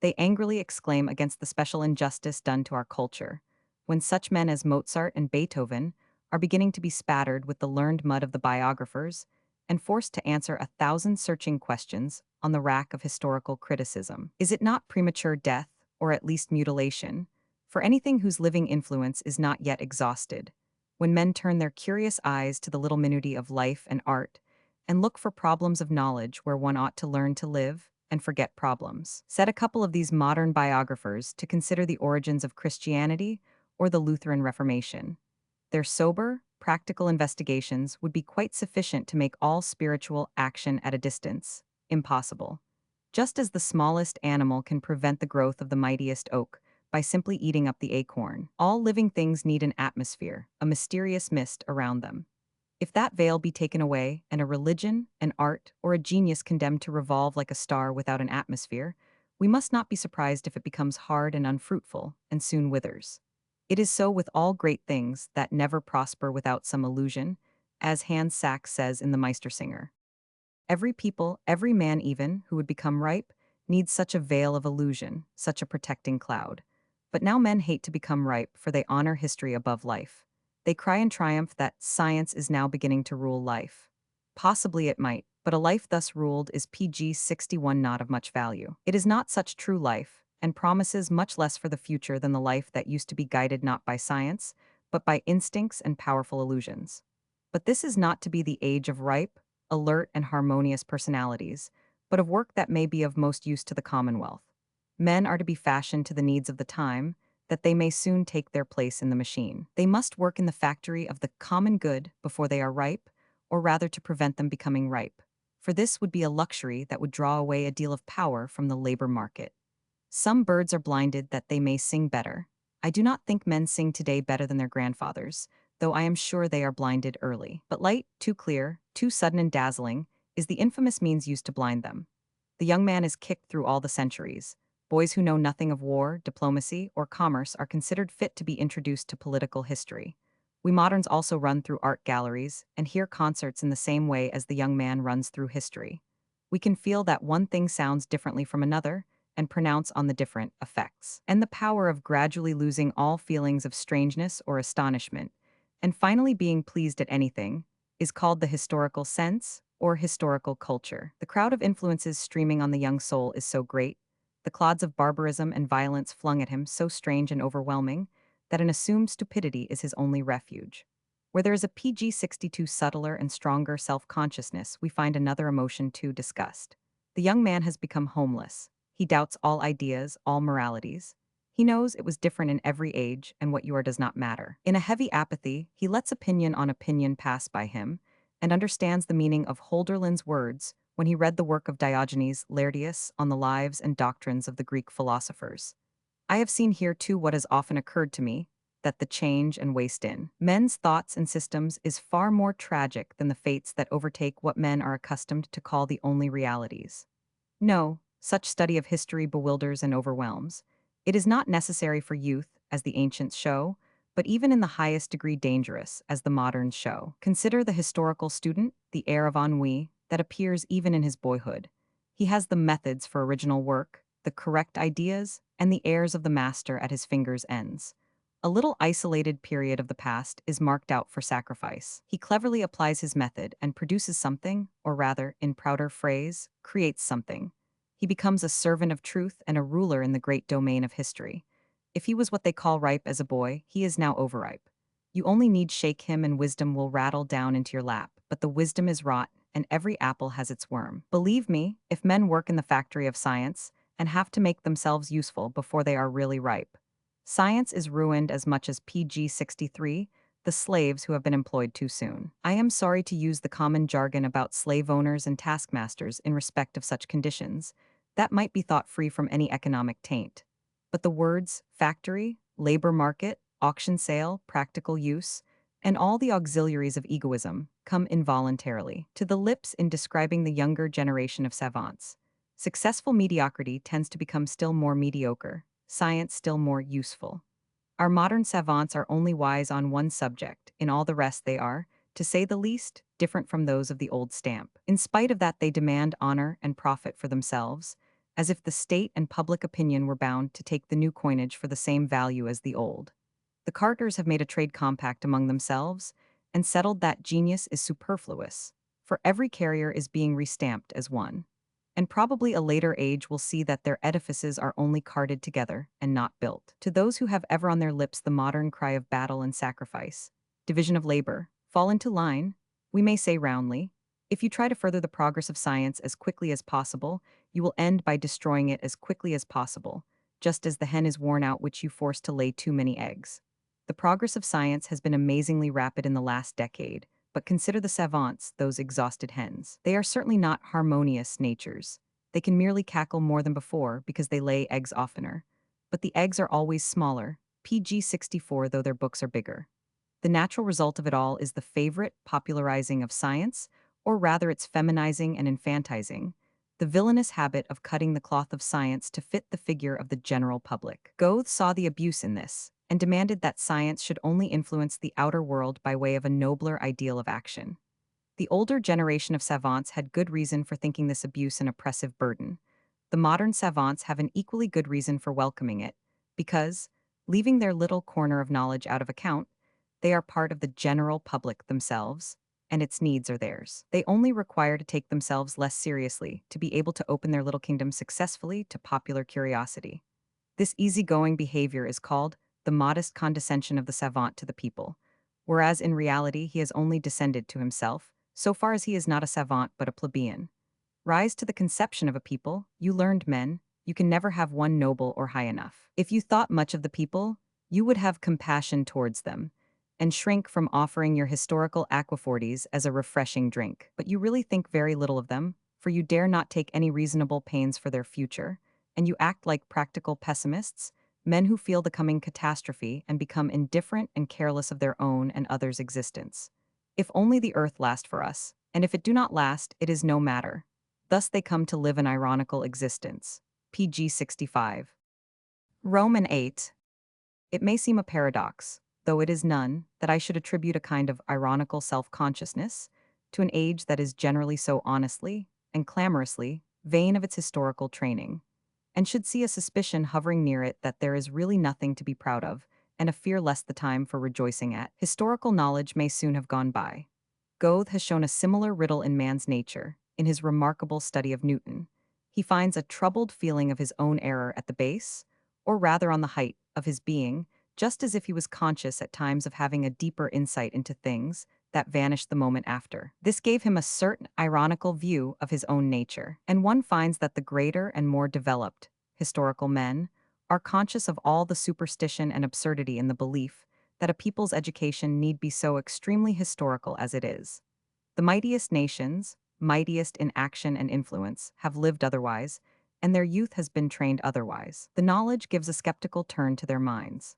They angrily exclaim against the special injustice done to our culture, when such men as Mozart and Beethoven are beginning to be spattered with the learned mud of the biographers and forced to answer 1,000 searching questions on the rack of historical criticism. Is it not premature death, or at least mutilation, for anything whose living influence is not yet exhausted, when men turn their curious eyes to the little minuity of life and art, and look for problems of knowledge where one ought to learn to live and forget problems? Set a couple of these modern biographers to consider the origins of Christianity or the Lutheran Reformation. Their sober, practical investigations would be quite sufficient to make all spiritual action at a distance impossible. Just as the smallest animal can prevent the growth of the mightiest oak by simply eating up the acorn, all living things need an atmosphere, a mysterious mist around them. If that veil be taken away, and a religion, an art, or a genius condemned to revolve like a star without an atmosphere, we must not be surprised if it becomes hard and unfruitful, and soon withers. It is so with all great things that never prosper without some illusion, as Hans Sachs says in the Meistersinger. Every people, every man even, who would become ripe, needs such a veil of illusion, such a protecting cloud. But now men hate to become ripe, for they honor history above life. They cry in triumph that science is now beginning to rule life. Possibly it might, but a life thus ruled is PG 61 not of much value. It is not such true life, and promises much less for the future than the life that used to be guided not by science, but by instincts and powerful illusions. But this is not to be the age of ripe, alert, and harmonious personalities, but of work that may be of most use to the commonwealth. Men are to be fashioned to the needs of the time, that they may soon take their place in the machine. They must work in the factory of the common good before they are ripe, or rather to prevent them becoming ripe. For this would be a luxury that would draw away a deal of power from the labor market. Some birds are blinded that they may sing better. I do not think men sing today better than their grandfathers, though I am sure they are blinded early. But light, too clear, too sudden and dazzling, is the infamous means used to blind them. The young man is kicked through all the centuries. Boys who know nothing of war, diplomacy, or commerce are considered fit to be introduced to political history. We moderns also run through art galleries and hear concerts in the same way as the young man runs through history. We can feel that one thing sounds differently from another, and pronounce on the different effects. And the power of gradually losing all feelings of strangeness or astonishment, and finally being pleased at anything, is called the historical sense or historical culture. The crowd of influences streaming on the young soul is so great, the clods of barbarism and violence flung at him so strange and overwhelming, that an assumed stupidity is his only refuge. Where there is a PG 62 subtler and stronger self-consciousness, we find another emotion too discussed. The young man has become homeless. He doubts all ideas, all moralities. He knows it was different in every age, and what you are does not matter. In a heavy apathy, he lets opinion on opinion pass by him, and understands the meaning of Holderlin's words when he read the work of Diogenes Laertius on the lives and doctrines of the Greek philosophers. I have seen here too what has often occurred to me, that the change and waste in men's thoughts and systems is far more tragic than the fates that overtake what men are accustomed to call the only realities. No, such study of history bewilders and overwhelms. It is not necessary for youth, as the ancients show, but even in the highest degree dangerous, as the moderns show. Consider the historical student, the air of ennui that appears even in his boyhood. He has the methods for original work, the correct ideas, and the airs of the master at his fingers' ends. A little isolated period of the past is marked out for sacrifice. He cleverly applies his method and produces something, or rather, in prouder phrase, creates something. He becomes a servant of truth and a ruler in the great domain of history. If he was what they call ripe as a boy, he is now overripe. You only need shake him and wisdom will rattle down into your lap, but the wisdom is rot, and every apple has its worm. Believe me, if men work in the factory of science and have to make themselves useful before they are really ripe, science is ruined as much as PG 63, the slaves who have been employed too soon. I am sorry to use the common jargon about slave owners and taskmasters in respect of such conditions. That might be thought free from any economic taint. But the words factory, labor market, auction sale, practical use, and all the auxiliaries of egoism come involuntarily to the lips in describing the younger generation of savants. Successful mediocrity tends to become still more mediocre, science still more useful. Our modern savants are only wise on one subject, in all the rest they are, to say the least, different from those of the old stamp. In spite of that, they demand honor and profit for themselves, as if the state and public opinion were bound to take the new coinage for the same value as the old. The carters have made a trade compact among themselves and settled that genius is superfluous, for every carrier is being restamped as one. And probably a later age will see that their edifices are only carted together and not built. To those who have ever on their lips the modern cry of battle and sacrifice, division of labor, fall into line, we may say roundly, if you try to further the progress of science as quickly as possible, you will end by destroying it as quickly as possible, just as the hen is worn out which you force to lay too many eggs. The progress of science has been amazingly rapid in the last decade, but consider the savants, those exhausted hens. They are certainly not harmonious natures. They can merely cackle more than before because they lay eggs oftener. But the eggs are always smaller, PG 64 though their books are bigger. The natural result of it all is the favorite popularizing of science, or rather its feminizing and infantizing, the villainous habit of cutting the cloth of science to fit the figure of the general public. Goethe saw the abuse in this, and demanded that science should only influence the outer world by way of a nobler ideal of action. The older generation of savants had good reason for thinking this abuse an oppressive burden. The modern savants have an equally good reason for welcoming it, because, leaving their little corner of knowledge out of account, they are part of the general public themselves, and its needs are theirs. They only require to take themselves less seriously to be able to open their little kingdom successfully to popular curiosity. This easygoing behavior is called the modest condescension of the savant to the people, whereas in reality he has only descended to himself, so far as he is not a savant but a plebeian. Rise to the conception of a people, you learned men, you can never have one noble or high enough. If you thought much of the people, you would have compassion towards them, and shrink from offering your historical aquafortis as a refreshing drink. But you really think very little of them, for you dare not take any reasonable pains for their future, and you act like practical pessimists, men who feel the coming catastrophe and become indifferent and careless of their own and others' existence. If only the earth last for us, and if it do not last, it is no matter. Thus they come to live an ironical existence. PG 65. Roman 8. It may seem a paradox, though it is none, that I should attribute a kind of ironical self-consciousness to an age that is generally so honestly and clamorously vain of its historical training, and should see a suspicion hovering near it that there is really nothing to be proud of, and a fear lest the time for rejoicing at historical knowledge may soon have gone by. Goethe has shown a similar riddle in man's nature, in his remarkable study of Newton. He finds a troubled feeling of his own error at the base, or rather on the height, of his being, just as if he was conscious at times of having a deeper insight into things that vanished the moment after. This gave him a certain ironical view of his own nature, and one finds that the greater and more developed historical men are conscious of all the superstition and absurdity in the belief that a people's education need be so extremely historical as it is. The mightiest nations, mightiest in action and influence, have lived otherwise, and their youth has been trained otherwise. The knowledge gives a skeptical turn to their minds.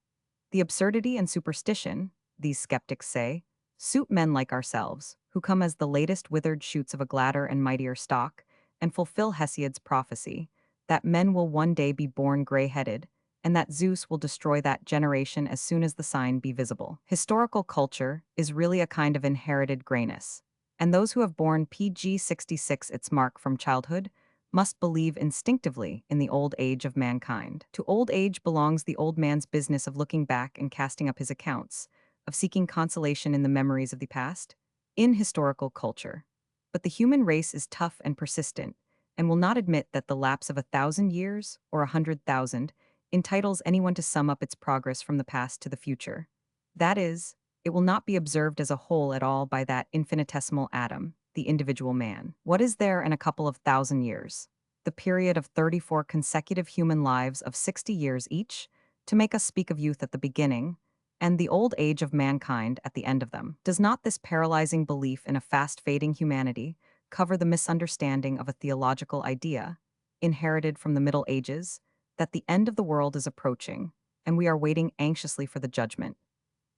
The absurdity and superstition, these skeptics say, suit men like ourselves, who come as the latest withered shoots of a gladder and mightier stock, and fulfill Hesiod's prophecy, that men will one day be born gray-headed, and that Zeus will destroy that generation as soon as the sign be visible. Historical culture is really a kind of inherited grayness, and those who have borne PG 66 its mark from childhood must believe instinctively in the old age of mankind. To old age belongs the old man's business of looking back and casting up his accounts, of seeking consolation in the memories of the past, in historical culture. But the human race is tough and persistent, and will not admit that the lapse of 1,000 years or 100,000 entitles anyone to sum up its progress from the past to the future. That is, it will not be observed as a whole at all by that infinitesimal atom, the individual man. What is there in a couple of thousand years? The period of 34 consecutive human lives of 60 years each, to make us speak of youth at the beginning, and the old age of mankind at the end of them. Does not this paralyzing belief in a fast-fading humanity cover the misunderstanding of a theological idea, inherited from the Middle Ages, that the end of the world is approaching, and we are waiting anxiously for the judgment?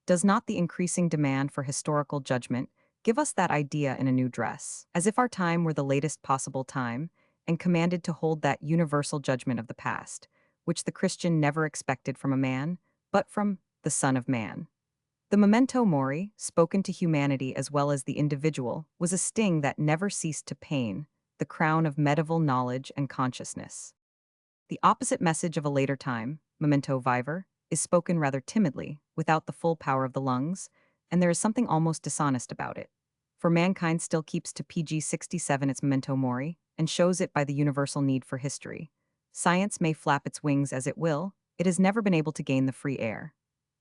Does not the increasing demand for historical judgment give us that idea in a new dress, as if our time were the latest possible time, and commanded to hold that universal judgment of the past, which the Christian never expected from a man, but from the Son of Man? The memento mori, spoken to humanity as well as the individual, was a sting that never ceased to pain, the crown of medieval knowledge and consciousness. The opposite message of a later time, memento viver, is spoken rather timidly, without the full power of the lungs, and there is something almost dishonest about it. For mankind still keeps to PG 67 its memento mori, and shows it by the universal need for history. Science may flap its wings as it will, it has never been able to gain the free air.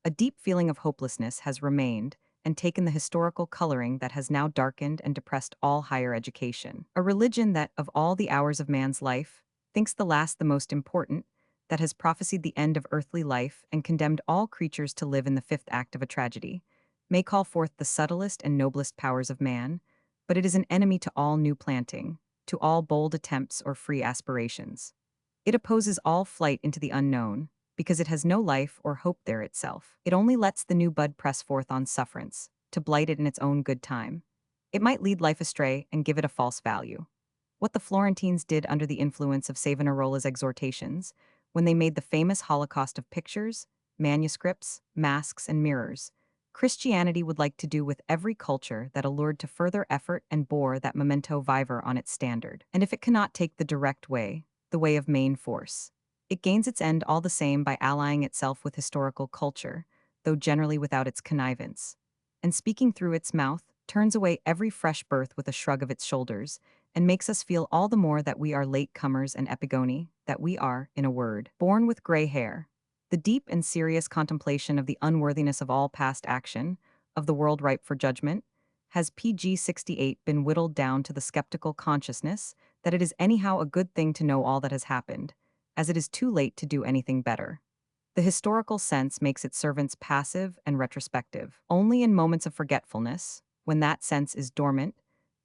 A deep feeling of hopelessness has remained and taken the historical coloring that has now darkened and depressed all higher education. A religion that, of all the hours of man's life, thinks the last the most important, that has prophesied the end of earthly life and condemned all creatures to live in the fifth act of a tragedy, may call forth the subtlest and noblest powers of man, but it is an enemy to all new planting, to all bold attempts or free aspirations. It opposes all flight into the unknown, because it has no life or hope there itself. It only lets the new bud press forth on sufferance, to blight it in its own good time. It might lead life astray and give it a false value. What the Florentines did under the influence of Savonarola's exhortations, when they made the famous Holocaust of pictures, manuscripts, masks, and mirrors, Christianity would like to do with every culture that allured to further effort and bore that memento viver on its standard. And if it cannot take the direct way, the way of main force, it gains its end all the same by allying itself with historical culture, though generally without its connivance, and speaking through its mouth, turns away every fresh birth with a shrug of its shoulders, and makes us feel all the more that we are late comers and epigoni, that we are, in a word, born with gray hair. The deep and serious contemplation of the unworthiness of all past action, of the world ripe for judgment, has PG 68 been whittled down to the skeptical consciousness that it is anyhow a good thing to know all that has happened, as it is too late to do anything better. The historical sense makes its servants passive and retrospective. Only in moments of forgetfulness, when that sense is dormant,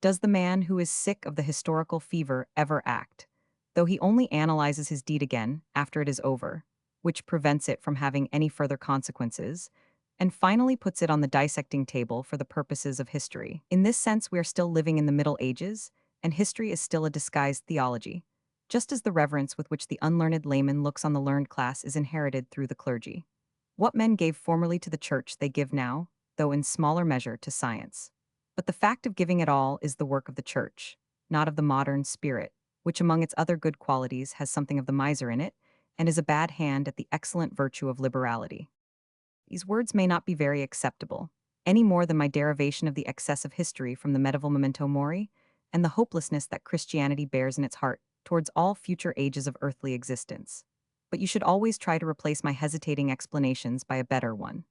does the man who is sick of the historical fever ever act, though he only analyzes his deed again after it is over, which prevents it from having any further consequences, and finally puts it on the dissecting table for the purposes of history. In this sense, we are still living in the Middle Ages, and history is still a disguised theology, just as the reverence with which the unlearned layman looks on the learned class is inherited through the clergy. What men gave formerly to the church they give now, though in smaller measure, to science. But the fact of giving it all is the work of the church, not of the modern spirit, which among its other good qualities has something of the miser in it, and is a bad hand at the excellent virtue of liberality. These words may not be very acceptable, any more than my derivation of the excess of history from the medieval memento mori, and the hopelessness that Christianity bears in its heart towards all future ages of earthly existence. But you should always try to replace my hesitating explanations by a better one.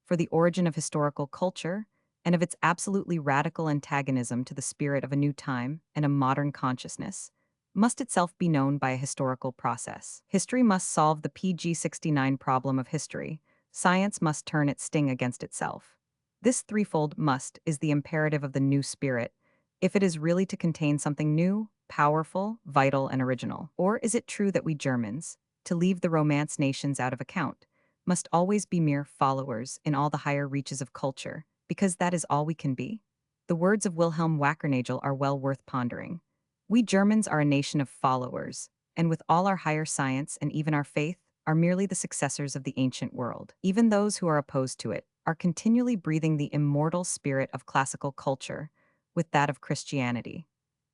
For the origin of historical culture, and of its absolutely radical antagonism to the spirit of a new time and a modern consciousness, must itself be known by a historical process. History must solve the PG 69 problem of history. Science must turn its sting against itself. This threefold must is the imperative of the new spirit, If it is really to contain something new, powerful, vital, and original? Or is it true that we Germans, to leave the Romance nations out of account, must always be mere followers in all the higher reaches of culture, because that is all we can be? The words of Wilhelm Wackernagel are well worth pondering. We Germans are a nation of followers, and with all our higher science and even our faith, are merely the successors of the ancient world. Even those who are opposed to it are continually breathing the immortal spirit of classical culture with that of Christianity.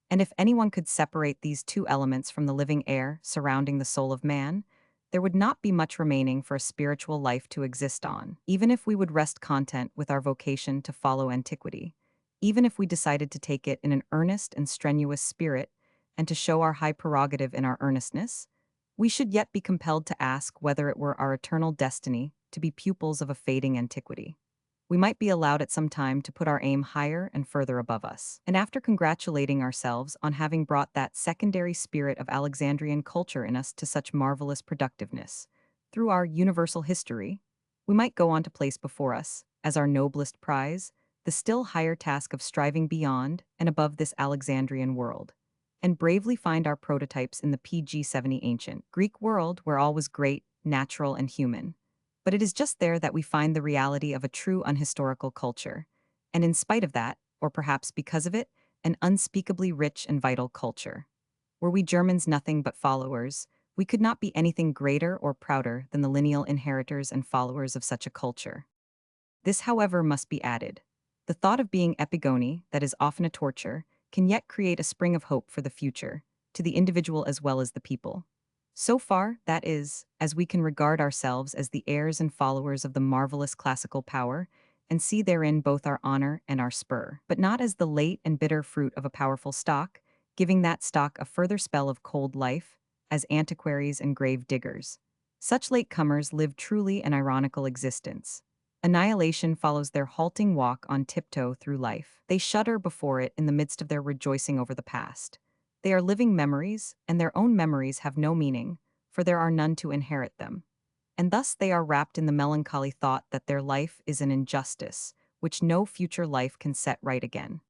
And if anyone could separate these two elements from the living air surrounding the soul of man, there would not be much remaining for a spiritual life to exist on, even if we would rest content with our vocation to follow antiquity, even if we decided to take it in an earnest and strenuous spirit, and to show our high prerogative in our earnestness, we should yet be compelled to ask whether it were our eternal destiny to be pupils of a fading antiquity. We might be allowed at some time to put our aim higher and further above us. And after congratulating ourselves on having brought that secondary spirit of Alexandrian culture in us to such marvelous productiveness, through our universal history, we might go on to place before us, as our noblest prize, the still higher task of striving beyond and above this Alexandrian world, and bravely find our prototypes in the PG-70 ancient Greek world where all was great, natural, and human. But it is just there that we find the reality of a true unhistorical culture, and in spite of that, or perhaps because of it, an unspeakably rich and vital culture. Were we Germans nothing but followers, we could not be anything greater or prouder than the lineal inheritors and followers of such a culture. This, however, must be added. The thought of being epigone, that is often a torture, can yet create a spring of hope for the future, to the individual as well as the people. So far, that is, as we can regard ourselves as the heirs and followers of the marvelous classical power, and see therein both our honor and our spur, but not as the late and bitter fruit of a powerful stock, giving that stock a further spell of cold life, as antiquaries and grave diggers. Such latecomers live truly an ironical existence. Annihilation follows their halting walk on tiptoe through life. They shudder before it in the midst of their rejoicing over the past. They are living memories, and their own memories have no meaning, for there are none to inherit them. And thus they are wrapped in the melancholy thought that their life is an injustice, which no future life can set right again.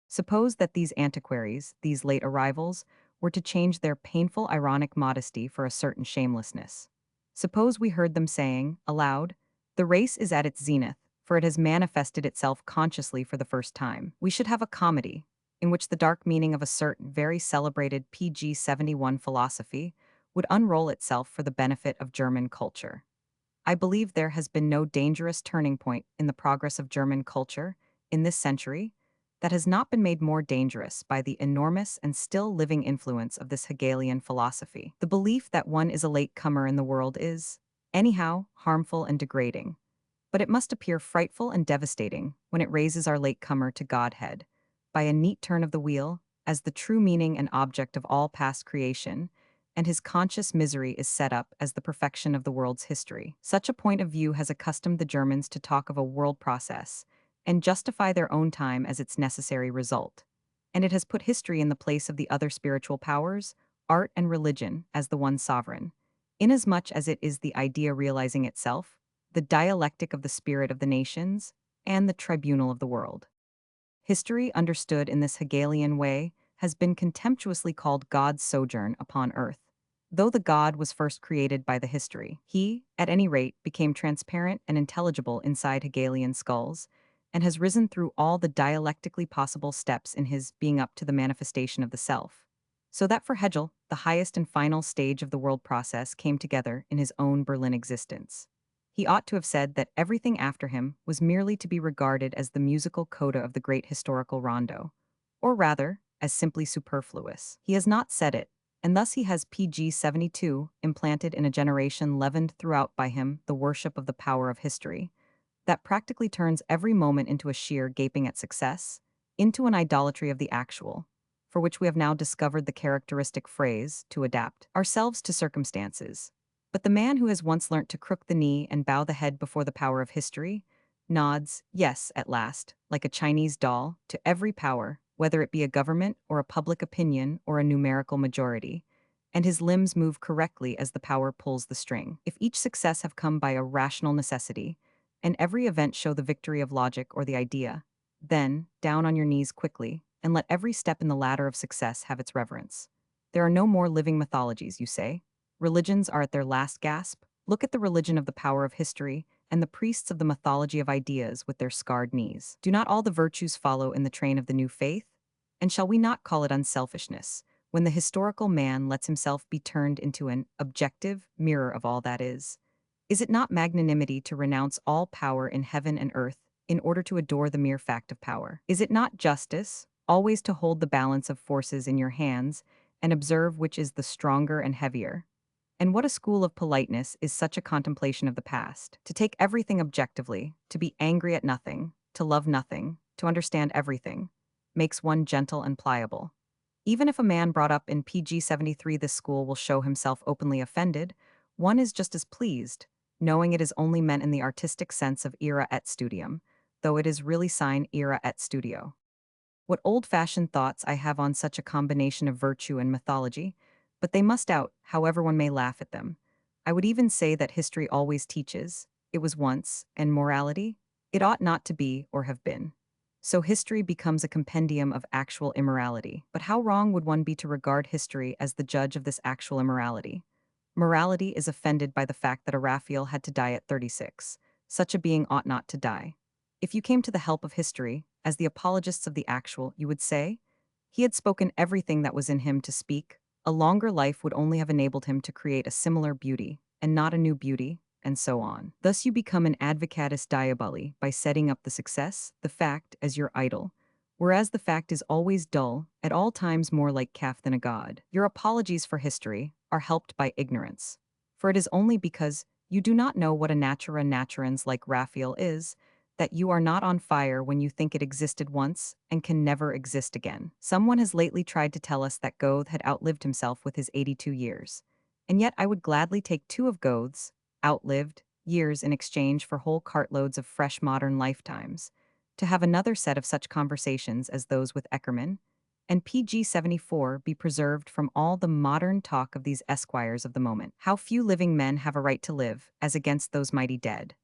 Suppose that these antiquaries, these late arrivals, were to change their painful ironic modesty for a certain shamelessness. Suppose we heard them saying, aloud, "The race is at its zenith, for it has manifested itself consciously for the first time." We should have a comedy, in which the dark meaning of a certain very celebrated PG-71 philosophy would unroll itself for the benefit of German culture. I believe there has been no dangerous turning point in the progress of German culture in this century that has not been made more dangerous by the enormous and still living influence of this Hegelian philosophy. The belief that one is a latecomer in the world is, anyhow, harmful and degrading, but it must appear frightful and devastating when it raises our latecomer to Godhead, by a neat turn of the wheel, as the true meaning and object of all past creation, and his conscious misery is set up as the perfection of the world's history. Such a point of view has accustomed the Germans to talk of a world process, and justify their own time as its necessary result. And it has put history in the place of the other spiritual powers, art and religion, as the one sovereign, inasmuch as it is the idea realizing itself, the dialectic of the spirit of the nations, and the tribunal of the world. History, understood in this Hegelian way, has been contemptuously called God's sojourn upon earth. Though the God was first created by the history, he, at any rate, became transparent and intelligible inside Hegelian skulls, and has risen through all the dialectically possible steps in his being up to the manifestation of the self. So that for Hegel, the highest and final stage of the world process came together in his own Berlin existence. He ought to have said that everything after him was merely to be regarded as the musical coda of the great historical rondo, or rather, as simply superfluous. He has not said it, and thus he has PG-72 implanted in a generation leavened throughout by him the worship of the power of history, that practically turns every moment into a sheer gaping at success, into an idolatry of the actual, for which we have now discovered the characteristic phrase, to adapt ourselves to circumstances. But the man who has once learnt to crook the knee and bow the head before the power of history, nods, yes, at last, like a Chinese doll, to every power, whether it be a government or a public opinion or a numerical majority, and his limbs move correctly as the power pulls the string. If each success have come by a rational necessity, and every event show the victory of logic or the idea, then, down on your knees quickly, and let every step in the ladder of success have its reverence. There are no more living mythologies, you say? Religions are at their last gasp? Look at the religion of the power of history, and the priests of the mythology of ideas with their scarred knees. Do not all the virtues follow in the train of the new faith? And shall we not call it unselfishness, when the historical man lets himself be turned into an objective mirror of all that is? Is it not magnanimity to renounce all power in heaven and earth in order to adore the mere fact of power? Is it not justice, always to hold the balance of forces in your hands and observe which is the stronger and heavier? And what a school of politeness is such a contemplation of the past, to take everything objectively, to be angry at nothing, to love nothing, to understand everything, makes one gentle and pliable. Even if a man brought up in PG 73 this school will show himself openly offended, one is just as pleased, knowing it is only meant in the artistic sense of ira et studium, though it is really sign ira et studio. What old-fashioned thoughts I have on such a combination of virtue and mythology, but they must out, however one may laugh at them. I would even say that history always teaches, it was once, and morality, it ought not to be or have been. So history becomes a compendium of actual immorality. But how wrong would one be to regard history as the judge of this actual immorality? Morality is offended by the fact that a Raphael had to die at 36. Such a being ought not to die. If you came to the help of history, as the apologists of the actual, you would say, he had spoken everything that was in him to speak. A longer life would only have enabled him to create a similar beauty, and not a new beauty, and so on. Thus you become an advocatus diaboli by setting up the success, the fact, as your idol, whereas the fact is always dull, at all times more like calf than a god. Your apologies for history are helped by ignorance. For it is only because you do not know what a natura naturans like Raphael is, that you are not on fire when you think it existed once and can never exist again. Someone has lately tried to tell us that Goethe had outlived himself with his 82 years. And yet I would gladly take 2 of Goethe's outlived years in exchange for whole cartloads of fresh modern lifetimes, to have another set of such conversations as those with Eckermann, and PG 74 be preserved from all the modern talk of these esquires of the moment. How few living men have a right to live, as against those mighty dead.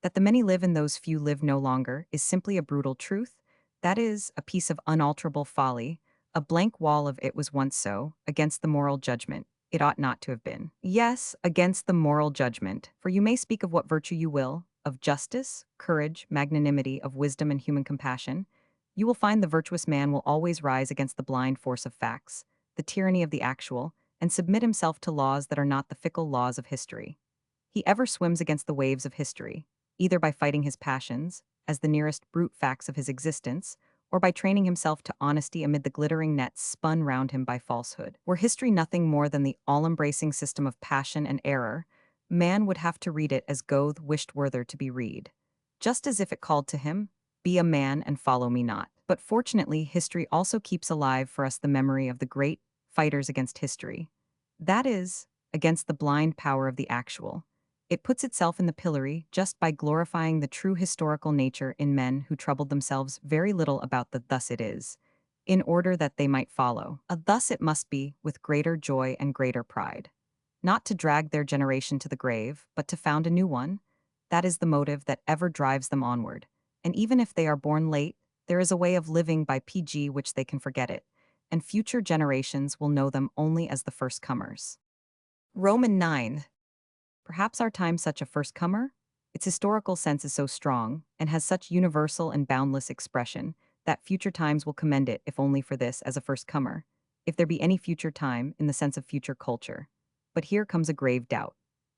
That the many live and those few live no longer is simply a brutal truth. That is, a piece of unalterable folly, a blank wall of it was once so, against the moral judgment. It ought not to have been. Yes, against the moral judgment, for you may speak of what virtue you will, of justice, courage, magnanimity, of wisdom and human compassion. You will find the virtuous man will always rise against the blind force of facts, the tyranny of the actual, and submit himself to laws that are not the fickle laws of history. He ever swims against the waves of history, either by fighting his passions, as the nearest brute facts of his existence, or by training himself to honesty amid the glittering nets spun round him by falsehood. Were history nothing more than the all-embracing system of passion and error, man would have to read it as Goethe wished Werther to be read, just as if it called to him, "Be a man and follow me not." But fortunately, history also keeps alive for us the memory of the great fighters against history. That is, against the blind power of the actual. It puts itself in the pillory just by glorifying the true historical nature in men who troubled themselves very little about the thus it is, in order that they might follow. A thus it must be, with greater joy and greater pride. Not to drag their generation to the grave, but to found a new one. That is the motive that ever drives them onward. And even if they are born late, there is a way of living by PG which they can forget it, and future generations will know them only as the first comers. Roman 9. Perhaps our time such a first comer? Its historical sense is so strong, and has such universal and boundless expression, that future times will commend it if only for this as a first comer, if there be any future time in the sense of future culture. But here comes a grave doubt.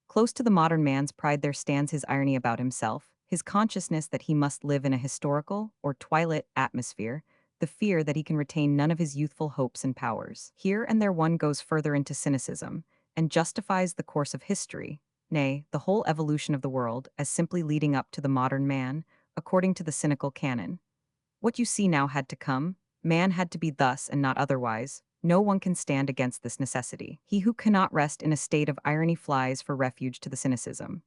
Close to the modern man's pride there stands his irony about himself, his consciousness that he must live in a historical or twilight atmosphere, the fear that he can retain none of his youthful hopes and powers. Here and there one goes further into cynicism, and justifies the course of history, nay, the whole evolution of the world, as simply leading up to the modern man, according to the cynical canon. What you see now had to come, man had to be thus and not otherwise. No one can stand against this necessity. He who cannot rest in a state of irony flies for refuge to the cynicism.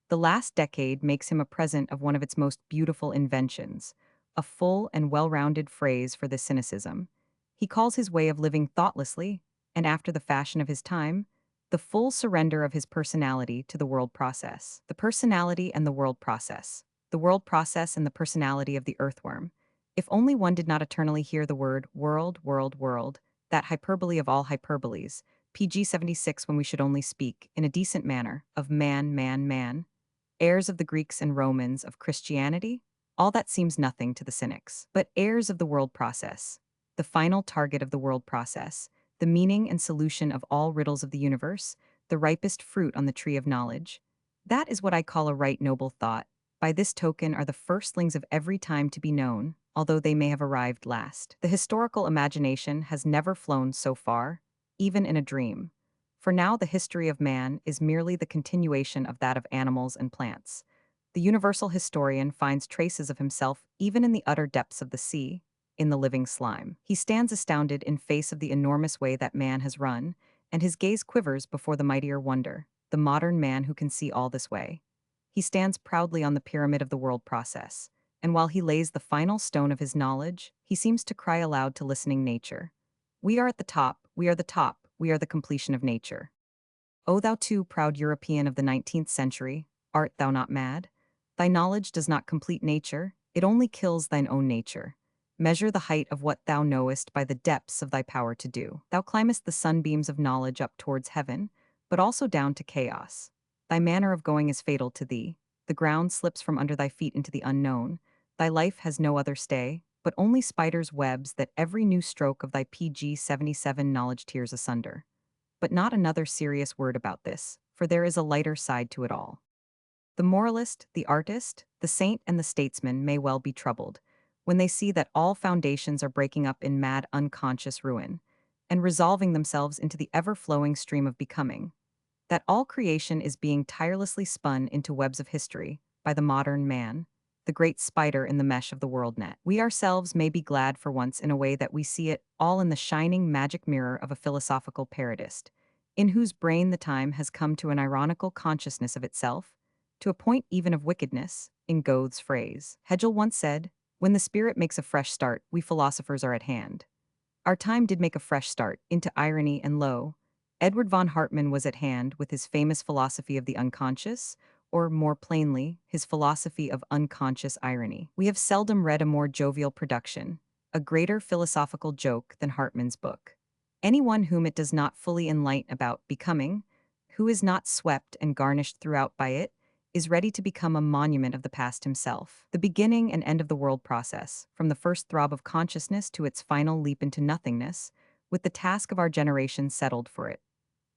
The last decade makes him a present of one of its most beautiful inventions, a full and well-rounded phrase for this cynicism. He calls his way of living thoughtlessly, and after the fashion of his time, the full surrender of his personality to the world process. The personality and the world process. The world process and the personality of the earthworm. If only one did not eternally hear the word world, world, world, that hyperbole of all hyperboles, PG 76 when we should only speak, in a decent manner, of man, man, man, heirs of the Greeks and Romans, of Christianity, all that seems nothing to the cynics. But heirs of the world process, the final target of the world process, the meaning and solution of all riddles of the universe, the ripest fruit on the tree of knowledge, that is what I call a right noble thought. By this token are the firstlings of every time to be known, although they may have arrived last. The historical imagination has never flown so far, even in a dream. For now, the history of man is merely the continuation of that of animals and plants. The universal historian finds traces of himself even in the utter depths of the sea, in the living slime. He stands astounded in face of the enormous way that man has run, and his gaze quivers before the mightier wonder, the modern man who can see all this way. He stands proudly on the pyramid of the world process, and while he lays the final stone of his knowledge, he seems to cry aloud to listening nature. We are at the top, we are the top, we are the completion of nature. O thou too proud European of the 19th century, art thou not mad? Thy knowledge does not complete nature, it only kills thine own nature. Measure the height of what thou knowest by the depths of thy power to do. Thou climbest the sunbeams of knowledge up towards heaven, but also down to chaos. Thy manner of going is fatal to thee. The ground slips from under thy feet into the unknown. Thy life has no other stay, but only spiders' webs that every new stroke of thy PG 77 knowledge tears asunder. But not another serious word about this, for there is a lighter side to it all. The moralist, the artist, the saint, and the statesman may well be troubled when they see that all foundations are breaking up in mad unconscious ruin and resolving themselves into the ever-flowing stream of becoming, that all creation is being tirelessly spun into webs of history by the modern man, the great spider in the mesh of the world net. We ourselves may be glad for once in a way that we see it all in the shining magic mirror of a philosophical parodist, in whose brain the time has come to an ironical consciousness of itself, to a point even of wickedness, in Goethe's phrase. Hegel once said, "When the spirit makes a fresh start, we philosophers are at hand." Our time did make a fresh start, into irony, and lo, Edward von Hartmann was at hand with his famous philosophy of the unconscious, or more plainly, his philosophy of unconscious irony. We have seldom read a more jovial production, a greater philosophical joke than Hartmann's book. Anyone whom it does not fully enlighten about becoming, who is not swept and garnished throughout by it, is ready to become a monument of the past himself. The beginning and end of the world process, from the first throb of consciousness to its final leap into nothingness, with the task of our generation settled for it.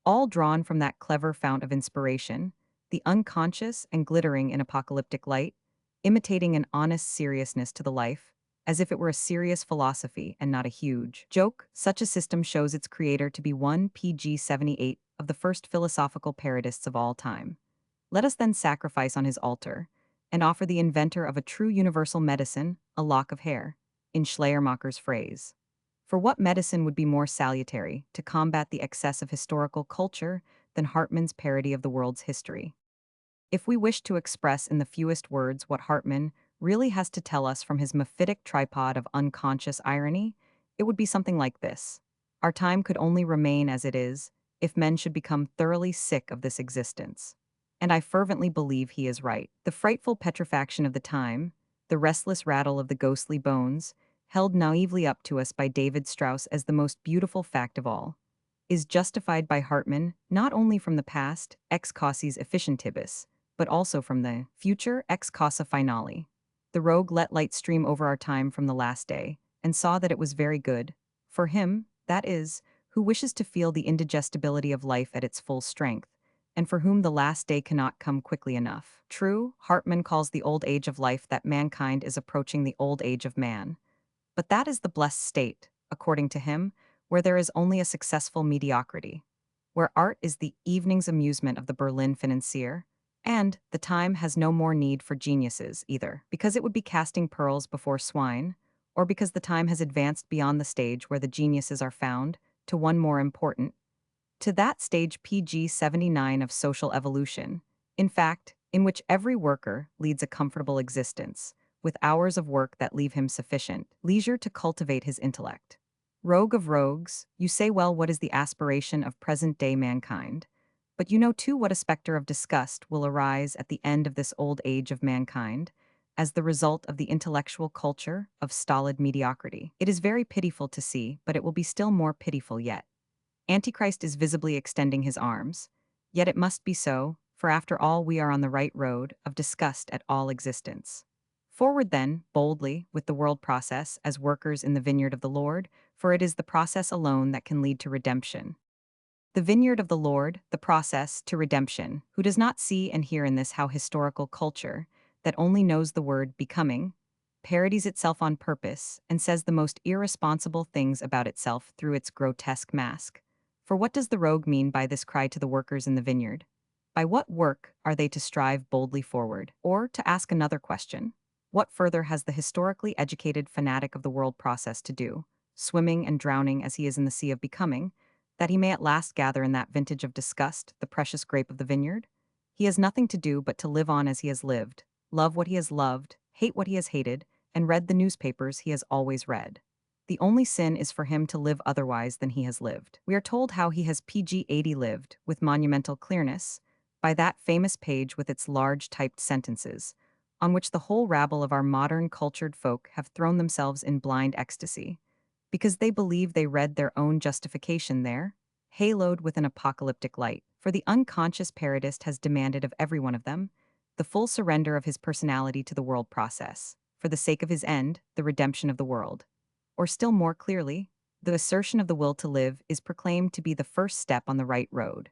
All drawn from that clever fount of inspiration, the unconscious and glittering in apocalyptic light, imitating an honest seriousness to the life, as if it were a serious philosophy and not a huge joke. Such a system shows its creator to be one PG 78 of the first philosophical parodists of all time. Let us then sacrifice on his altar, and offer the inventor of a true universal medicine a lock of hair, in Schleiermacher's phrase. For what medicine would be more salutary to combat the excess of historical culture than Hartmann's parody of the world's history? If we wish to express in the fewest words what Hartmann really has to tell us from his mephitic tripod of unconscious irony, it would be something like this. Our time could only remain as it is if men should become thoroughly sick of this existence. And I fervently believe he is right. The frightful petrifaction of the time, the restless rattle of the ghostly bones, held naively up to us by David Strauss as the most beautiful fact of all, is justified by Hartmann not only from the past, ex causis efficientibus, but also from the future, ex causa finale. The rogue let light stream over our time from the last day, and saw that it was very good, for him, that is, who wishes to feel the indigestibility of life at its full strength, and for whom the last day cannot come quickly enough. True, Hartmann calls the old age of life that mankind is approaching the old age of man. But that is the blessed state, according to him, where there is only a successful mediocrity, where art is the evening's amusement of the Berlin financier, and the time has no more need for geniuses either, because it would be casting pearls before swine, or because the time has advanced beyond the stage where the geniuses are found, to one more important, to that stage PG 79 of social evolution, in fact, in which every worker leads a comfortable existence, with hours of work that leave him sufficient leisure to cultivate his intellect. Rogue of rogues, you say well what is the aspiration of present-day mankind, but you know too what a specter of disgust will arise at the end of this old age of mankind, as the result of the intellectual culture of stolid mediocrity. It is very pitiful to see, but it will be still more pitiful yet. Antichrist is visibly extending his arms. Yet it must be so, for after all we are on the right road of disgust at all existence. Forward then, boldly, with the world process, as workers in the vineyard of the Lord, for it is the process alone that can lead to redemption. The vineyard of the Lord, the process to redemption, who does not see and hear in this how historical culture, that only knows the word becoming, parodies itself on purpose and says the most irresponsible things about itself through its grotesque mask. For what does the rogue mean by this cry to the workers in the vineyard? By what work are they to strive boldly forward? Or, to ask another question, what further has the historically educated fanatic of the world process to do, swimming and drowning as he is in the sea of becoming, that he may at last gather in that vintage of disgust the precious grape of the vineyard? He has nothing to do but to live on as he has lived, love what he has loved, hate what he has hated, and read the newspapers he has always read. The only sin is for him to live otherwise than he has lived. We are told how he has PG 80 lived, with monumental clearness, by that famous page with its large typed sentences, on which the whole rabble of our modern cultured folk have thrown themselves in blind ecstasy, because they believe they read their own justification there, haloed with an apocalyptic light. For the unconscious parodist has demanded of every one of them the full surrender of his personality to the world process, for the sake of his end, the redemption of the world. Or still more clearly, the assertion of the will to live is proclaimed to be the first step on the right road.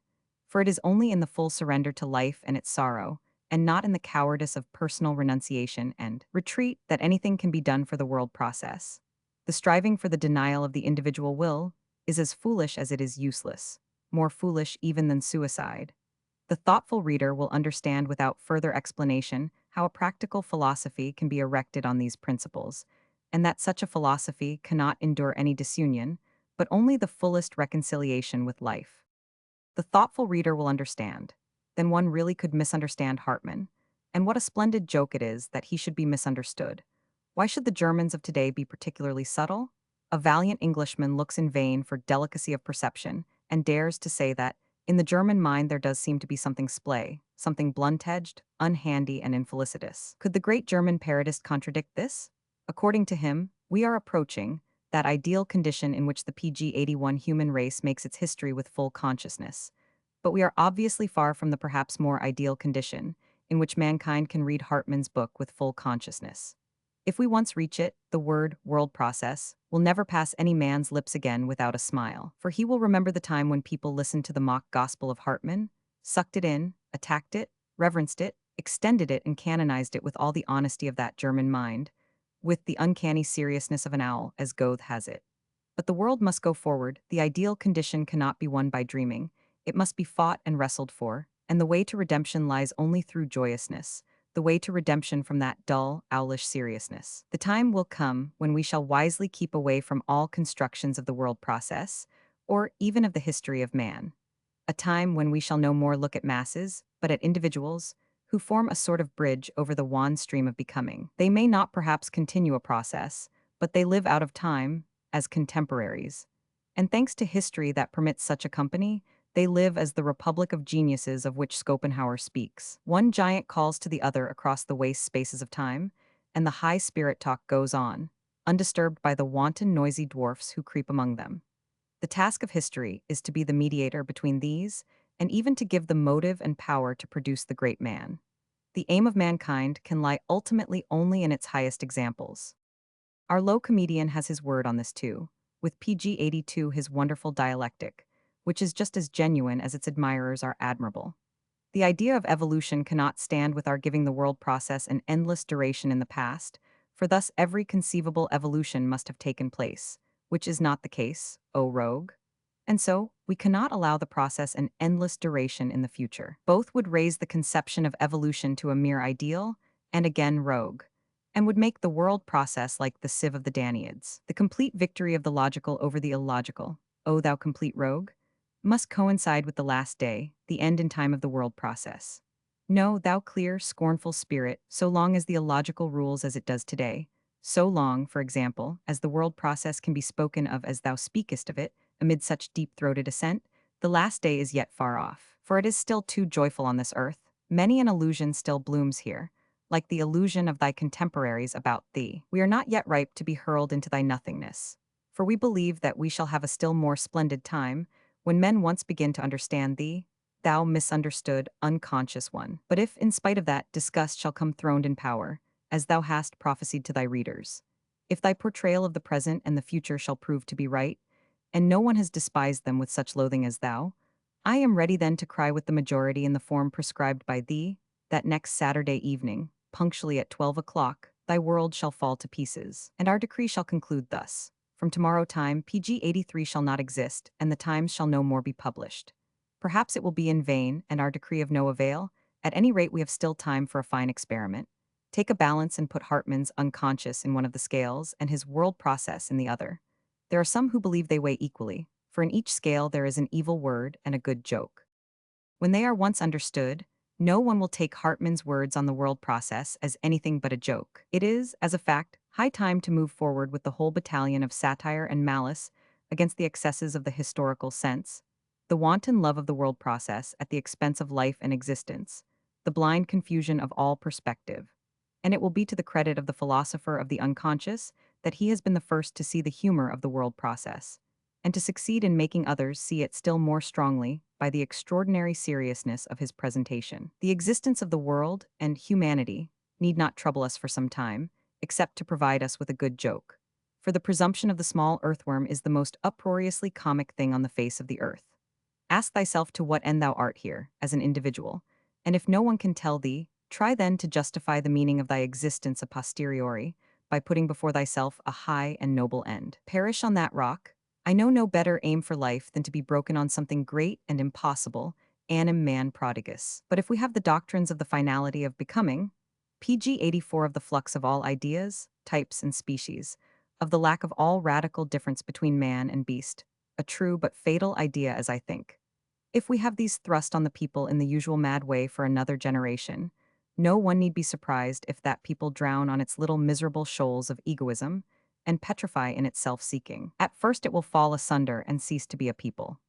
For it is only in the full surrender to life and its sorrow, and not in the cowardice of personal renunciation and retreat, that anything can be done for the world process. The striving for the denial of the individual will is as foolish as it is useless, more foolish even than suicide. The thoughtful reader will understand without further explanation how a practical philosophy can be erected on these principles, and that such a philosophy cannot endure any disunion, but only the fullest reconciliation with life. The thoughtful reader will understand. Then one really could misunderstand Hartmann. And what a splendid joke it is that he should be misunderstood. Why should the Germans of today be particularly subtle? A valiant Englishman looks in vain for delicacy of perception and dares to say that, in the German mind, there does seem to be something splay, something blunt-edged, unhandy, and infelicitous. Could the great German parodist contradict this? According to him, we are approaching that ideal condition in which the PG 81 human race makes its history with full consciousness. But we are obviously far from the perhaps more ideal condition in which mankind can read Hartmann's book with full consciousness. If we once reach it, the word world process will never pass any man's lips again without a smile, for he will remember the time when people listened to the mock gospel of Hartmann, sucked it in, attacked it, reverenced it, extended it, and canonized it with all the honesty of that German mind, with the uncanny seriousness of an owl, as Goethe has it. But the world must go forward. The ideal condition cannot be won by dreaming. It must be fought and wrestled for, and the way to redemption lies only through joyousness, the way to redemption from that dull, owlish seriousness. The time will come when we shall wisely keep away from all constructions of the world process, or even of the history of man. A time when we shall no more look at masses, but at individuals, who form a sort of bridge over the wan stream of becoming. They may not perhaps continue a process, but they live out of time, as contemporaries. And thanks to history that permits such a company, they live as the republic of geniuses of which Schopenhauer speaks. One giant calls to the other across the waste spaces of time, and the high spirit talk goes on, undisturbed by the wanton noisy dwarfs who creep among them. The task of history is to be the mediator between these, and even to give the motive and power to produce the great man. The aim of mankind can lie ultimately only in its highest examples. Our low comedian has his word on this too, with PG 82 his wonderful dialectic, which is just as genuine as its admirers are admirable. The idea of evolution cannot stand with our giving the world process an endless duration in the past, for thus every conceivable evolution must have taken place, which is not the case, O rogue. And so, we cannot allow the process an endless duration in the future. Both would raise the conception of evolution to a mere ideal, and again rogue, and would make the world process like the sieve of the Danaids. The complete victory of the logical over the illogical, O thou complete rogue, must coincide with the last day, the end in time of the world process. No, thou clear, scornful spirit, so long as the illogical rules as it does today, so long, for example, as the world process can be spoken of as thou speakest of it, amid such deep-throated assent, the last day is yet far off, for it is still too joyful on this earth. Many an illusion still blooms here, like the illusion of thy contemporaries about thee. We are not yet ripe to be hurled into thy nothingness. For we believe that we shall have a still more splendid time, when men once begin to understand thee, thou misunderstood, unconscious one. But if, in spite of that, disgust shall come throned in power, as thou hast prophesied to thy readers, if thy portrayal of the present and the future shall prove to be right, and no one has despised them with such loathing as thou, I am ready then to cry with the majority in the form prescribed by thee, that next Saturday evening, punctually at 12 o'clock, thy world shall fall to pieces. And our decree shall conclude thus. From tomorrow time, PG 83 shall not exist, and the Times shall no more be published. Perhaps it will be in vain, and our decree of no avail. At any rate, we have still time for a fine experiment. Take a balance and put Hartmann's unconscious in one of the scales and his world process in the other. There are some who believe they weigh equally, for in each scale there is an evil word and a good joke. When they are once understood, no one will take Hartmann's words on the world process as anything but a joke. It is, as a fact, high time to move forward with the whole battalion of satire and malice against the excesses of the historical sense, the wanton love of the world process at the expense of life and existence, the blind confusion of all perspective. And it will be to the credit of the philosopher of the unconscious that he has been the first to see the humor of the world process, and to succeed in making others see it still more strongly by the extraordinary seriousness of his presentation. The existence of the world and humanity need not trouble us for some time, except to provide us with a good joke. For the presumption of the small earthworm is the most uproariously comic thing on the face of the earth. Ask thyself to what end thou art here, as an individual, and if no one can tell thee, try then to justify the meaning of thy existence a posteriori, by putting before thyself a high and noble end. Perish on that rock. I know no better aim for life than to be broken on something great and impossible, anim man prodigus. But if we have the doctrines of the finality of becoming, PG 84 of the flux of all ideas, types, and species, of the lack of all radical difference between man and beast, a true but fatal idea as I think. If we have these thrust on the people in the usual mad way for another generation, no one need be surprised if that people drown on its little miserable shoals of egoism and petrify in its self-seeking. At first it will fall asunder and cease to be a people.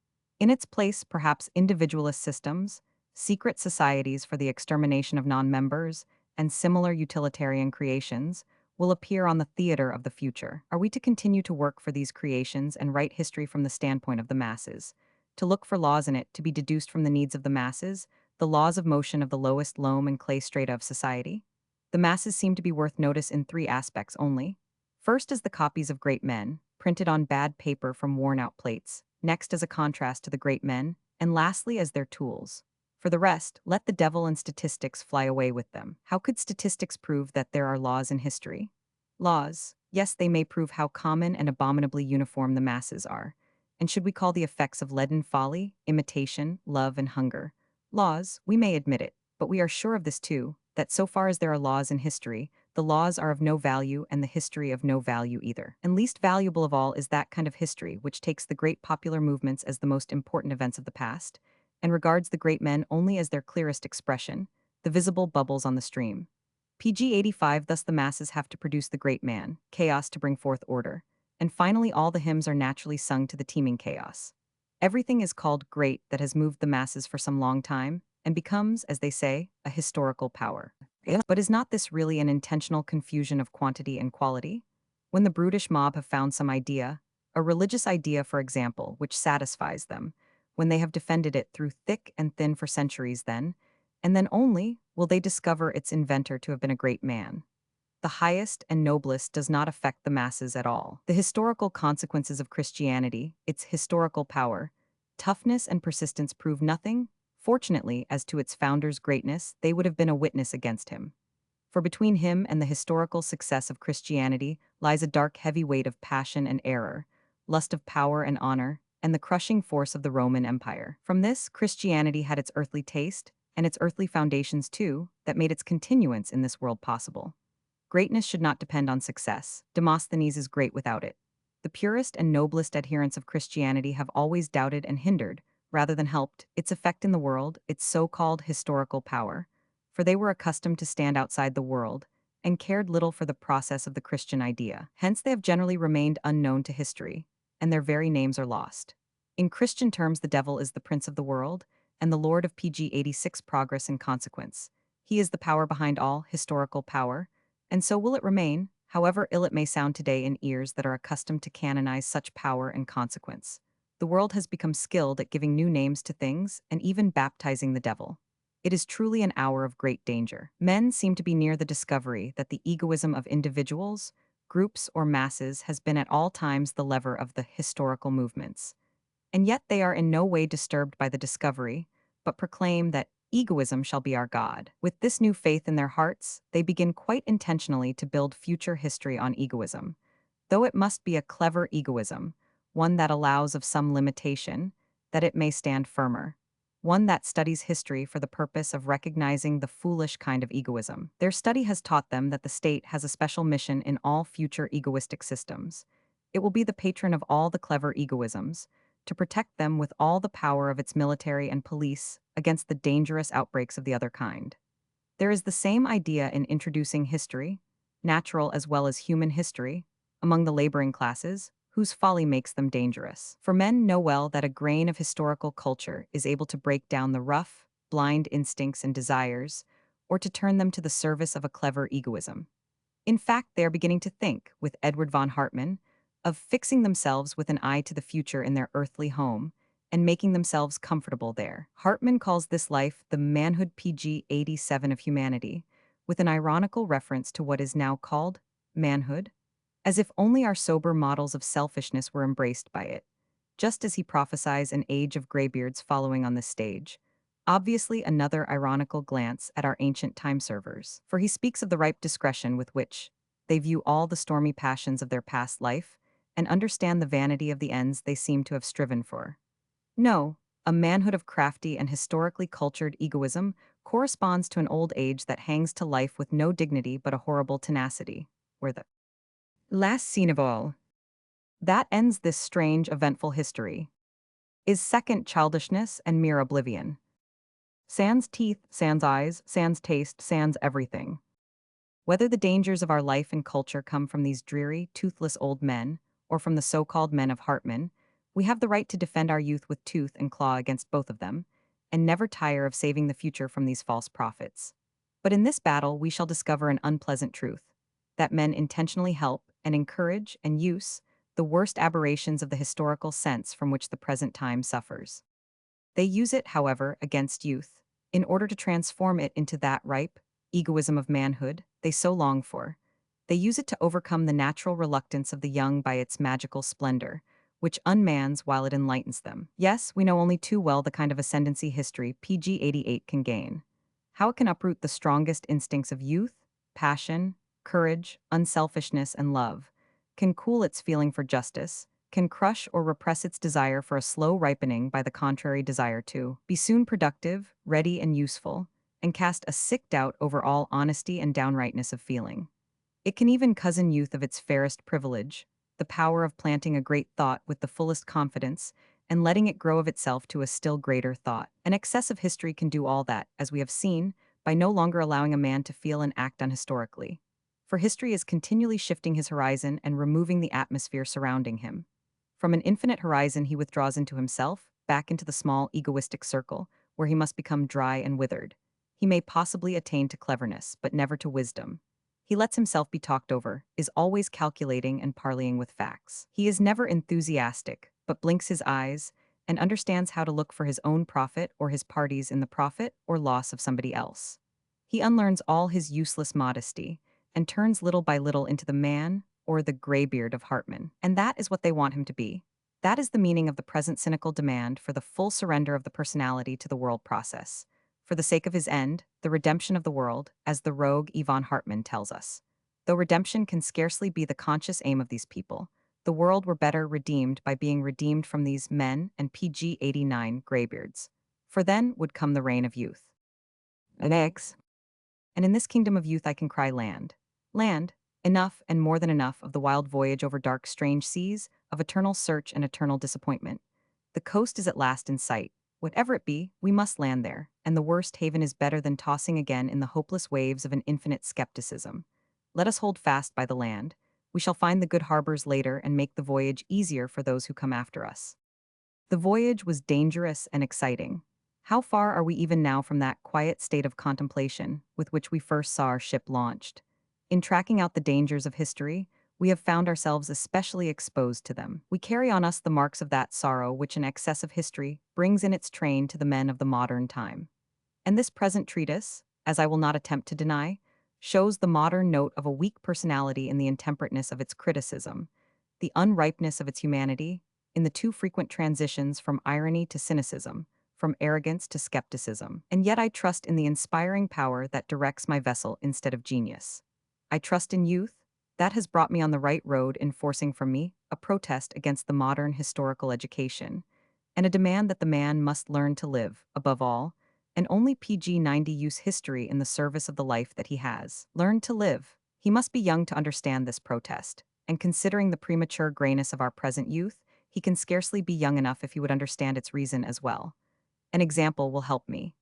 In its place, perhaps individualist systems, secret societies for the extermination of non-members, and similar utilitarian creations will appear on the theater of the future. Are we to continue to work for these creations and write history from the standpoint of the masses? To look for laws in it to be deduced from the needs of the masses, the laws of motion of the lowest loam and clay strata of society? The masses seem to be worth notice in three aspects only. First as the copies of great men, printed on bad paper from worn-out plates, next as a contrast to the great men, and lastly as their tools. For the rest, let the devil and statistics fly away with them. How could statistics prove that there are laws in history? Laws, yes, they may prove how common and abominably uniform the masses are. And should we call the effects of leaden folly, imitation, love, and hunger laws, we may admit it, but we are sure of this too, that so far as there are laws in history, the laws are of no value and the history of no value either. And least valuable of all is that kind of history which takes the great popular movements as the most important events of the past, and regards the great men only as their clearest expression, the visible bubbles on the stream. PG 85 thus the masses have to produce the great man, chaos to bring forth order, and finally all the hymns are naturally sung to the teeming chaos. Everything is called great that has moved the masses for some long time, and becomes, as they say, a historical power. But is not this really an intentional confusion of quantity and quality? When the brutish mob have found some idea, a religious idea, for example, which satisfies them, when they have defended it through thick and thin for centuries then, and then only, will they discover its inventor to have been a great man. The highest and noblest does not affect the masses at all. The historical consequences of Christianity, its historical power, toughness and persistence prove nothing. Fortunately, as to its founder's greatness, they would have been a witness against him. For between him and the historical success of Christianity lies a dark heavy weight of passion and error, lust of power and honor, and the crushing force of the Roman Empire. From this, Christianity had its earthly taste, and its earthly foundations too, that made its continuance in this world possible. Greatness should not depend on success. Demosthenes is great without it. The purest and noblest adherents of Christianity have always doubted and hindered, rather than helped, its effect in the world, its so-called historical power, for they were accustomed to stand outside the world, and cared little for the process of the Christian idea. Hence they have generally remained unknown to history, and their very names are lost. In Christian terms the devil is the prince of the world, and the lord of PG 86 progress in consequence. He is the power behind all historical power, and so will it remain, however ill it may sound today in ears that are accustomed to canonize such power and consequence. The world has become skilled at giving new names to things and even baptizing the devil. It is truly an hour of great danger. Men seem to be near the discovery that the egoism of individuals, groups, or masses has been at all times the lever of the historical movements. And yet they are in no way disturbed by the discovery, but proclaim that egoism shall be our God. With this new faith in their hearts, they begin quite intentionally to build future history on egoism, though it must be a clever egoism, one that allows of some limitation, that it may stand firmer, one that studies history for the purpose of recognizing the foolish kind of egoism. Their study has taught them that the state has a special mission in all future egoistic systems. It will be the patron of all the clever egoisms, to protect them with all the power of its military and police against the dangerous outbreaks of the other kind. There is the same idea in introducing history, natural as well as human history, among the laboring classes, whose folly makes them dangerous. For men know well that a grain of historical culture is able to break down the rough, blind instincts and desires, or to turn them to the service of a clever egoism. In fact, they are beginning to think, with Edward von Hartmann, of fixing themselves with an eye to the future in their earthly home and making themselves comfortable there. Hartmann calls this life the manhood PG 87 of humanity, with an ironical reference to what is now called manhood, as if only our sober models of selfishness were embraced by it, just as he prophesies an age of graybeards following on this stage. Obviously, another ironical glance at our ancient time servers, for he speaks of the ripe discretion with which they view all the stormy passions of their past life and understand the vanity of the ends they seem to have striven for. No, a manhood of crafty and historically cultured egoism corresponds to an old age that hangs to life with no dignity but a horrible tenacity, where the last scene of all that ends this strange, eventful history is second childishness and mere oblivion. Sans teeth, sans eyes, sans taste, sans everything. Whether the dangers of our life and culture come from these dreary, toothless old men, or from the so-called men of Hartmann, we have the right to defend our youth with tooth and claw against both of them, and never tire of saving the future from these false prophets. But in this battle we shall discover an unpleasant truth, that men intentionally help and encourage and use the worst aberrations of the historical sense from which the present time suffers. They use it, however, against youth, in order to transform it into that ripe egoism of manhood they so long for. They use it to overcome the natural reluctance of the young by its magical splendor, which unmans while it enlightens them. Yes, we know only too well the kind of ascendancy history PG 88 can gain. How it can uproot the strongest instincts of youth, passion, courage, unselfishness, and love, can cool its feeling for justice, can crush or repress its desire for a slow ripening by the contrary desire to be soon productive, ready, and useful, and cast a sick doubt over all honesty and downrightness of feeling. It can even cozen youth of its fairest privilege, the power of planting a great thought with the fullest confidence and letting it grow of itself to a still greater thought. An excess of history can do all that, as we have seen, by no longer allowing a man to feel and act unhistorically. For history is continually shifting his horizon and removing the atmosphere surrounding him. From an infinite horizon he withdraws into himself, back into the small egoistic circle, where he must become dry and withered. He may possibly attain to cleverness, but never to wisdom. He lets himself be talked over, is always calculating and parleying with facts. He is never enthusiastic, but blinks his eyes, and understands how to look for his own profit or his party's in the profit or loss of somebody else. He unlearns all his useless modesty, and turns little by little into the man or the graybeard of Hartmann. And that is what they want him to be. That is the meaning of the present cynical demand for the full surrender of the personality to the world process, for the sake of his end, the redemption of the world, as the rogue Yvonne Hartmann tells us. Though redemption can scarcely be the conscious aim of these people, the world were better redeemed by being redeemed from these men and PG 89 graybeards. For then would come the reign of youth. And eggs. And in this kingdom of youth I can cry land. Land, enough and more than enough of the wild voyage over dark, strange seas, of eternal search and eternal disappointment. The coast is at last in sight. Whatever it be, we must land there, and the worst haven is better than tossing again in the hopeless waves of an infinite skepticism. Let us hold fast by the land. We shall find the good harbors later and make the voyage easier for those who come after us. The voyage was dangerous and exciting. How far are we even now from that quiet state of contemplation with which we first saw our ship launched? In tracking out the dangers of history, we have found ourselves especially exposed to them. We carry on us the marks of that sorrow which an excess of history brings in its train to the men of the modern time. And this present treatise, as I will not attempt to deny, shows the modern note of a weak personality in the intemperateness of its criticism, the unripeness of its humanity, in the too frequent transitions from irony to cynicism, from arrogance to skepticism. And yet I trust in the inspiring power that directs my vessel instead of genius. I trust in youth. That has brought me on the right road, enforcing from me a protest against the modern historical education, and a demand that the man must learn to live, above all, and only PG-90 use history in the service of the life that he has. Learn to live. He must be young to understand this protest, and considering the premature grayness of our present youth, he can scarcely be young enough if he would understand its reason as well. An example will help me.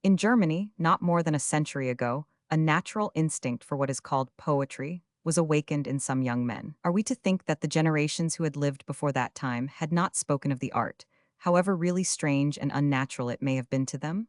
In Germany, not more than a century ago, a natural instinct for what is called poetry was awakened in some young men. Are we to think that the generations who had lived before that time had not spoken of the art, however really strange and unnatural it may have been to them?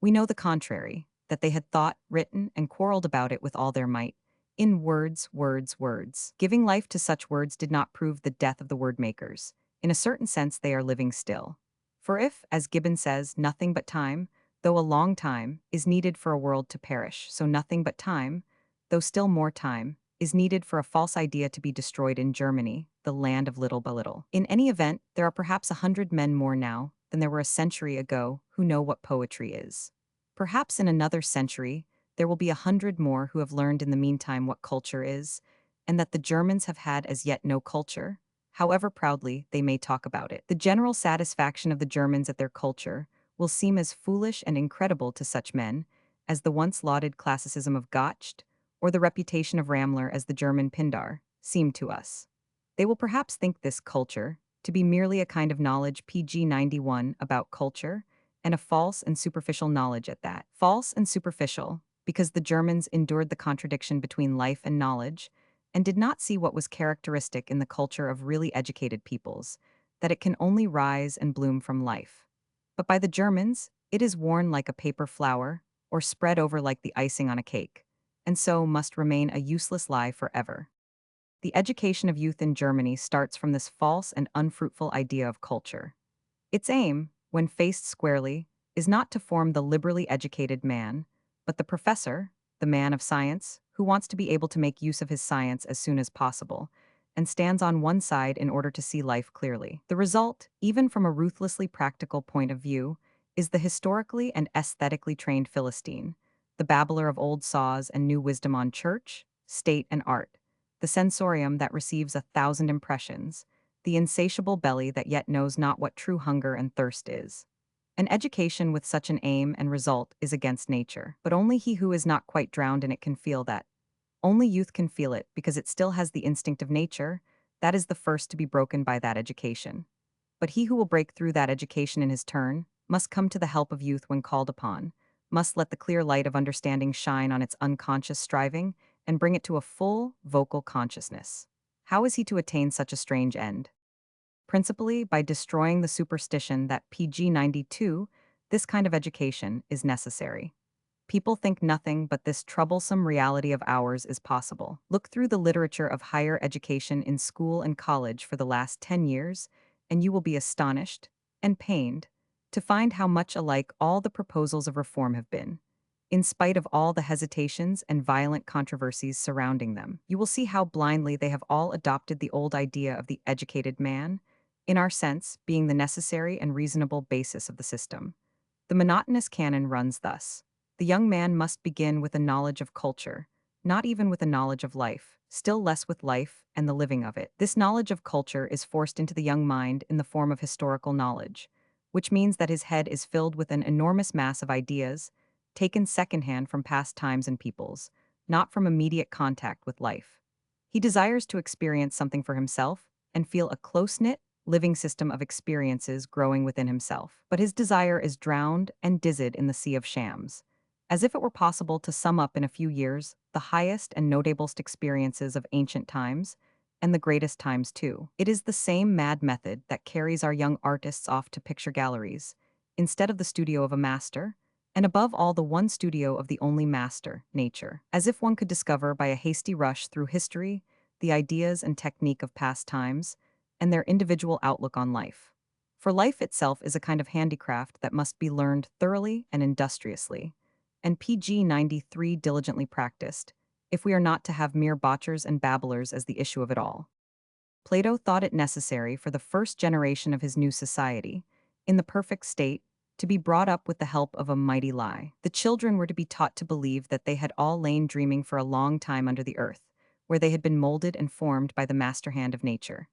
We know the contrary, that they had thought, written, and quarreled about it with all their might. In words, words, words. Giving life to such words did not prove the death of the word makers. In a certain sense, they are living still. For if, as Gibbon says, nothing but time, though a long time, is needed for a world to perish, so nothing but time, though still more time, is needed for a false idea to be destroyed in Germany, the land of little by little. In any event, there are perhaps 100 men more now than there were a century ago who know what poetry is. Perhaps in another century, there will be 100 more who have learned in the meantime what culture is, and that the Germans have had as yet no culture, however proudly they may talk about it. The general satisfaction of the Germans at their culture will seem as foolish and incredible to such men as the once lauded classicism of Goethe or the reputation of Ramler as the German Pindar seemed to us. They will perhaps think this culture to be merely a kind of knowledge PG-91 about culture, and a false and superficial knowledge at that. False and superficial, because the Germans endured the contradiction between life and knowledge, and did not see what was characteristic in the culture of really educated peoples, that it can only rise and bloom from life. But by the Germans, it is worn like a paper flower, or spread over like the icing on a cake, and so must remain a useless lie forever. The education of youth in Germany starts from this false and unfruitful idea of culture. Its aim, when faced squarely, is not to form the liberally educated man, but the professor, the man of science, who wants to be able to make use of his science as soon as possible, and stands on one side in order to see life clearly. The result, even from a ruthlessly practical point of view, is the historically and aesthetically trained Philistine, the babbler of old saws and new wisdom on church, state, and art, the sensorium that receives 1,000 impressions, the insatiable belly that yet knows not what true hunger and thirst is. An education with such an aim and result is against nature, but only he who is not quite drowned in it can feel that. Only youth can feel it because it still has the instinct of nature, that is the first to be broken by that education. But he who will break through that education in his turn must come to the help of youth when called upon, must let the clear light of understanding shine on its unconscious striving and bring it to a full, vocal consciousness. How is he to attain such a strange end? Principally by destroying the superstition that PG-92, this kind of education, is necessary. People think nothing but this troublesome reality of ours is possible. Look through the literature of higher education in school and college for the last 10 years, and you will be astonished and pained to find how much alike all the proposals of reform have been. In spite of all the hesitations and violent controversies surrounding them, you will see how blindly they have all adopted the old idea of the educated man, in our sense, being the necessary and reasonable basis of the system. The monotonous canon runs thus. The young man must begin with a knowledge of culture, not even with a knowledge of life, still less with life and the living of it. This knowledge of culture is forced into the young mind in the form of historical knowledge, which means that his head is filled with an enormous mass of ideas, taken secondhand from past times and peoples, not from immediate contact with life. He desires to experience something for himself and feel a close-knit, living system of experiences growing within himself. But his desire is drowned and dizzed in the sea of shams. As if it were possible to sum up in a few years the highest and notablest experiences of ancient times, and the greatest times too. It is the same mad method that carries our young artists off to picture galleries, instead of the studio of a master, and above all the one studio of the only master, nature, as if one could discover by a hasty rush through history the ideas and technique of past times, and their individual outlook on life. For life itself is a kind of handicraft that must be learned thoroughly and industriously, and PG 93 diligently practiced, if we are not to have mere botchers and babblers as the issue of it all. Plato thought it necessary for the first generation of his new society, in the perfect state, to be brought up with the help of a mighty lie. The children were to be taught to believe that they had all lain dreaming for a long time under the earth, where they had been molded and formed by the master hand of nature.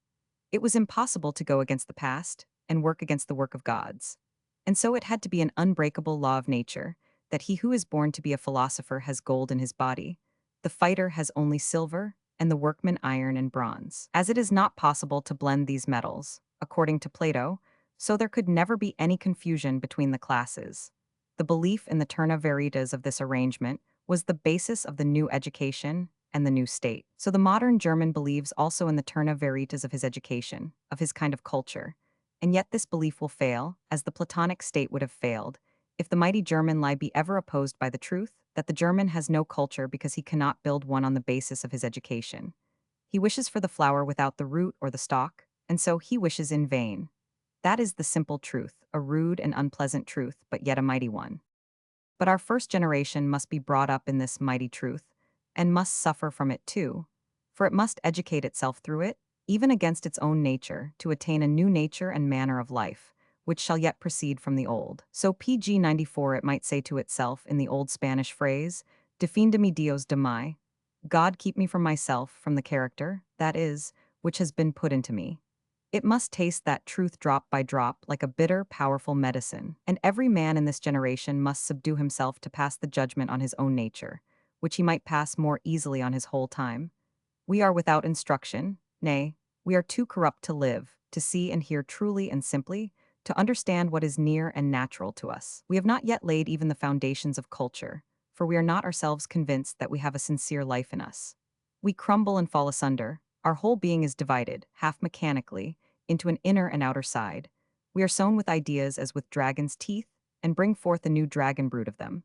It was impossible to go against the past and work against the work of gods. And so it had to be an unbreakable law of nature that he who is born to be a philosopher has gold in his body, the fighter has only silver, and the workman iron and bronze. As it is not possible to blend these metals, according to Plato, so there could never be any confusion between the classes. The belief in the terna veritas of this arrangement was the basis of the new education and the new state. So the modern German believes also in the terna veritas of his education, of his kind of culture. And yet this belief will fail, as the Platonic state would have failed, if the mighty German lie be ever opposed by the truth, that the German has no culture because he cannot build one on the basis of his education. He wishes for the flower without the root or the stalk, and so he wishes in vain. That is the simple truth, a rude and unpleasant truth, but yet a mighty one. But our first generation must be brought up in this mighty truth, and must suffer from it too, for it must educate itself through it, even against its own nature, to attain a new nature and manner of life, which shall yet proceed from the old. So PG 94 it might say to itself in the old Spanish phrase, Defiende mi Dios de mí, God keep me from myself, from the character, that is, which has been put into me. It must taste that truth drop by drop like a bitter, powerful medicine, and every man in this generation must subdue himself to pass the judgment on his own nature, which he might pass more easily on his whole time. We are without instruction, nay, we are too corrupt to live, to see and hear truly and simply, to understand what is near and natural to us. We have not yet laid even the foundations of culture, for we are not ourselves convinced that we have a sincere life in us. We crumble and fall asunder, our whole being is divided, half mechanically, into an inner and outer side. We are sown with ideas as with dragon's teeth, and bring forth a new dragon brood of them.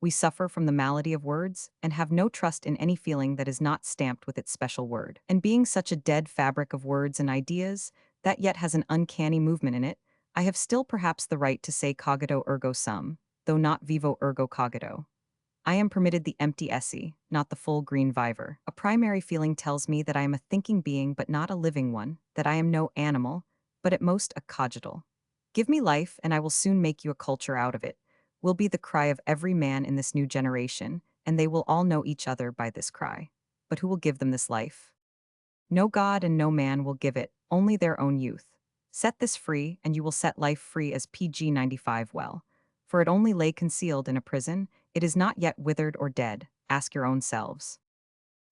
We suffer from the malady of words, and have no trust in any feeling that is not stamped with its special word. And being such a dead fabric of words and ideas, that yet has an uncanny movement in it, I have still perhaps the right to say cogito ergo sum, though not vivo ergo cogito. I am permitted the empty esse, not the full green viver. A primary feeling tells me that I am a thinking being but not a living one, that I am no animal, but at most a cogital. Give me life, and I will soon make you a culture out of it, will be the cry of every man in this new generation, and they will all know each other by this cry. But who will give them this life? No God and no man will give it, only their own youth. Set this free, and you will set life free as PG 95 well. For it only lay concealed in a prison, it is not yet withered or dead, ask your own selves.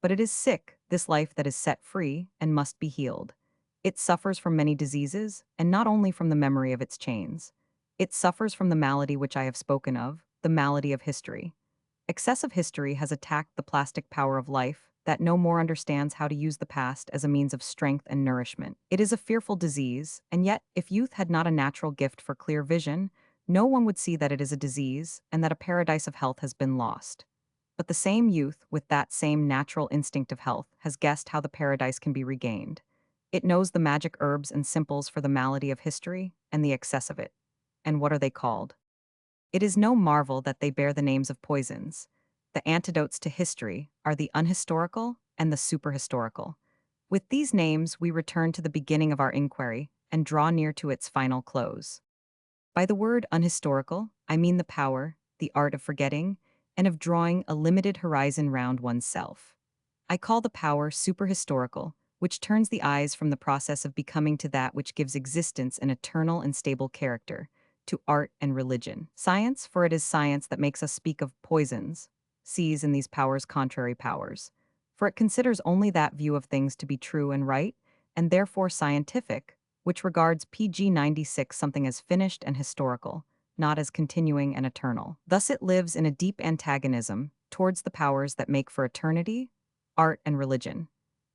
But it is sick, this life that is set free, and must be healed. It suffers from many diseases, and not only from the memory of its chains. It suffers from the malady which I have spoken of, the malady of history. Excessive history has attacked the plastic power of life, that no more understands how to use the past as a means of strength and nourishment. It is a fearful disease, and yet, if youth had not a natural gift for clear vision, no one would see that it is a disease and that a paradise of health has been lost. But the same youth, with that same natural instinct of health, has guessed how the paradise can be regained. It knows the magic herbs and simples for the malady of history and the excess of it. And what are they called? It is no marvel that they bear the names of poisons. The antidotes to history are the unhistorical and the superhistorical. With these names, we return to the beginning of our inquiry and draw near to its final close. By the word unhistorical, I mean the power, the art of forgetting, and of drawing a limited horizon round oneself. I call the power superhistorical, which turns the eyes from the process of becoming to that which gives existence an eternal and stable character, to art and religion. Science, for it is science that makes us speak of poisons, sees in these powers contrary powers, for it considers only that view of things to be true and right, and therefore scientific, which regards PG 96 something as finished and historical, not as continuing and eternal. Thus it lives in a deep antagonism towards the powers that make for eternity, art and religion.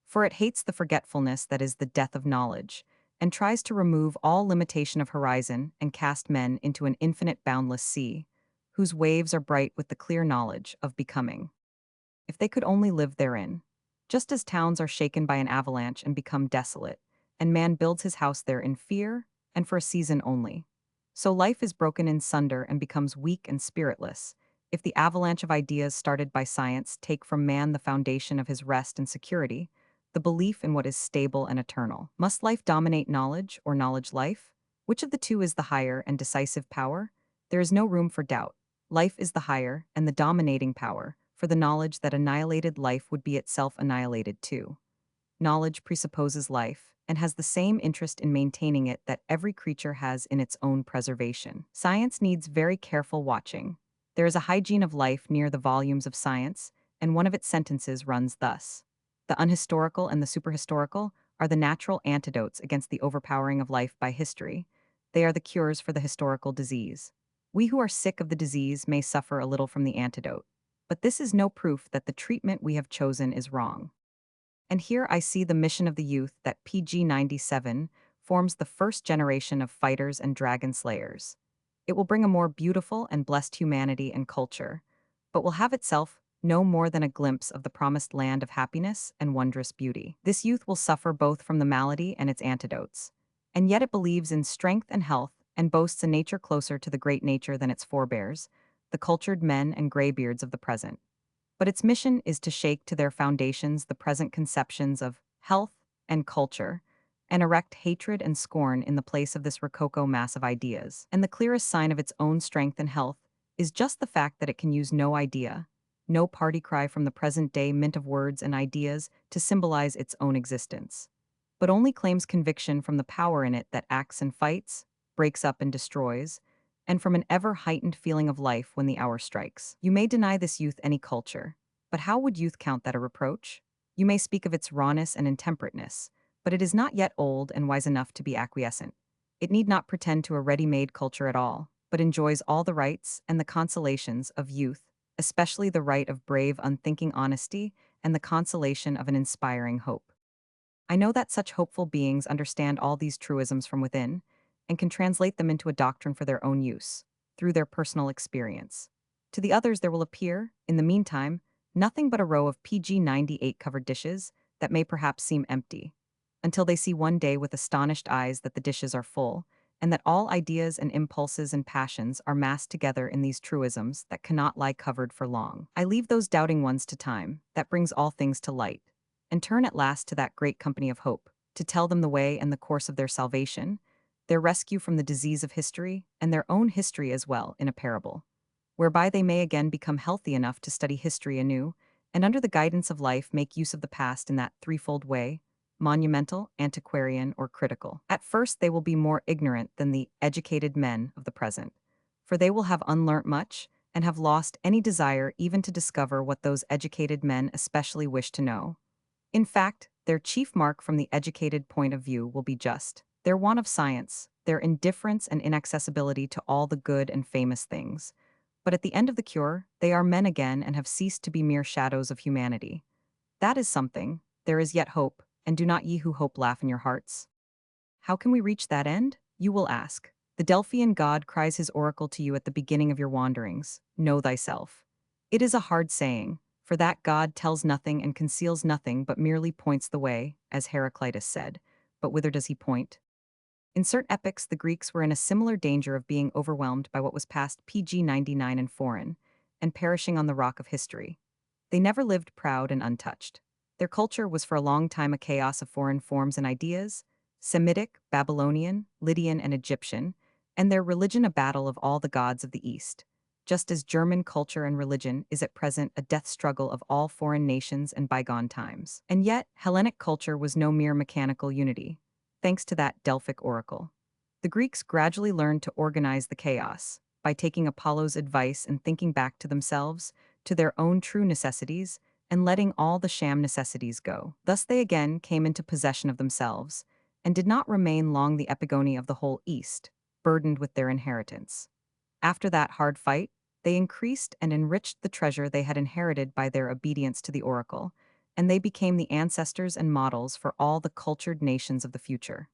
For it hates the forgetfulness that is the death of knowledge, and tries to remove all limitation of horizon and cast men into an infinite boundless sea, whose waves are bright with the clear knowledge of becoming. If they could only live therein. Just as towns are shaken by an avalanche and become desolate, and man builds his house there in fear, and for a season only. So life is broken in sunder and becomes weak and spiritless, if the avalanche of ideas started by science take from man the foundation of his rest and security, the belief in what is stable and eternal. Must life dominate knowledge or knowledge life? Which of the two is the higher and decisive power? There is no room for doubt. Life is the higher and the dominating power, for the knowledge that annihilated life would be itself annihilated too. Knowledge presupposes life, and has the same interest in maintaining it that every creature has in its own preservation. Science needs very careful watching. There is a hygiene of life near the volumes of science, and one of its sentences runs thus: the unhistorical and the superhistorical are the natural antidotes against the overpowering of life by history. They are the cures for the historical disease. We who are sick of the disease may suffer a little from the antidote, but this is no proof that the treatment we have chosen is wrong. And here I see the mission of the youth that PG 97 forms the first generation of fighters and dragon slayers. It will bring a more beautiful and blessed humanity and culture, but will have itself no more than a glimpse of the promised land of happiness and wondrous beauty. This youth will suffer both from the malady and its antidotes, and yet it believes in strength and health and boasts a nature closer to the great nature than its forebears, the cultured men and graybeards of the present. But its mission is to shake to their foundations the present conceptions of health and culture, and erect hatred and scorn in the place of this rococo mass of ideas. And the clearest sign of its own strength and health is just the fact that it can use no idea, no party cry from the present-day mint of words and ideas to symbolize its own existence, but only claims conviction from the power in it that acts and fights, breaks up and destroys, and from an ever-heightened feeling of life when the hour strikes. You may deny this youth any culture, but how would youth count that a reproach? You may speak of its rawness and intemperateness, but it is not yet old and wise enough to be acquiescent. It need not pretend to a ready-made culture at all, but enjoys all the rights and the consolations of youth, especially the right of brave, unthinking honesty and the consolation of an inspiring hope. I know that such hopeful beings understand all these truisms from within, and can translate them into a doctrine for their own use, through their personal experience. To the others there will appear, in the meantime, nothing but a row of PG 98 covered dishes that may perhaps seem empty, until they see one day with astonished eyes that the dishes are full, and that all ideas and impulses and passions are massed together in these truisms that cannot lie covered for long. I leave those doubting ones to time, that brings all things to light, and turn at last to that great company of hope, to tell them the way and the course of their salvation, their rescue from the disease of history, and their own history as well, in a parable, whereby they may again become healthy enough to study history anew, and under the guidance of life make use of the past in that threefold way: monumental, antiquarian, or critical. At first they will be more ignorant than the educated men of the present, for they will have unlearnt much, and have lost any desire even to discover what those educated men especially wish to know. In fact, their chief mark from the educated point of view will be just their want of science, their indifference and inaccessibility to all the good and famous things. But at the end of the cure, they are men again and have ceased to be mere shadows of humanity. That is something. There is yet hope, and do not ye who hope laugh in your hearts? How can we reach that end? You will ask. The Delphian god cries his oracle to you at the beginning of your wanderings: know thyself. It is a hard saying, for that god tells nothing and conceals nothing but merely points the way, as Heraclitus said. But whither does he point? In certain epochs, the Greeks were in a similar danger of being overwhelmed by what was past PG 99 and foreign, and perishing on the rock of history. They never lived proud and untouched. Their culture was for a long time a chaos of foreign forms and ideas: Semitic, Babylonian, Lydian, and Egyptian, and their religion a battle of all the gods of the East, just as German culture and religion is at present a death struggle of all foreign nations and bygone times. And yet, Hellenic culture was no mere mechanical unity, thanks to that Delphic oracle. The Greeks gradually learned to organize the chaos, by taking Apollo's advice and thinking back to themselves, to their own true necessities, and letting all the sham necessities go. Thus they again came into possession of themselves, and did not remain long the epigone of the whole East, burdened with their inheritance. After that hard fight, they increased and enriched the treasure they had inherited by their obedience to the oracle, and they became the ancestors and models for all the cultured nations of the future.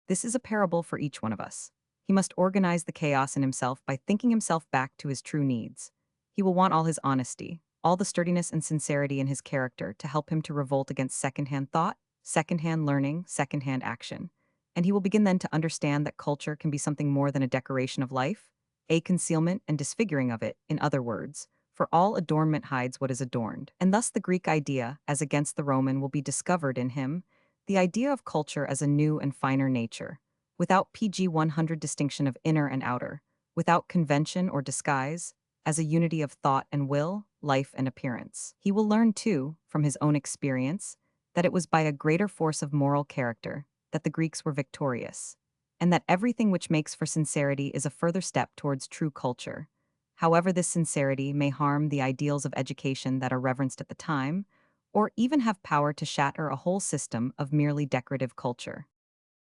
This is a parable for each one of us. He must organize the chaos in himself by thinking himself back to his true needs. He will want all his honesty, all the sturdiness and sincerity in his character to help him to revolt against secondhand thought, secondhand learning, secondhand action. And he will begin then to understand that culture can be something more than a decoration of life, a concealment and disfiguring of it, in other words, for all adornment hides what is adorned. And thus the Greek idea, as against the Roman, will be discovered in him, the idea of culture as a new and finer nature, without PG 100 distinction of inner and outer, without convention or disguise, as a unity of thought and will, life and appearance. He will learn, too, from his own experience, that it was by a greater force of moral character that the Greeks were victorious, and that everything which makes for sincerity is a further step towards true culture. However, this sincerity may harm the ideals of education that are reverenced at the time, or even have power to shatter a whole system of merely decorative culture.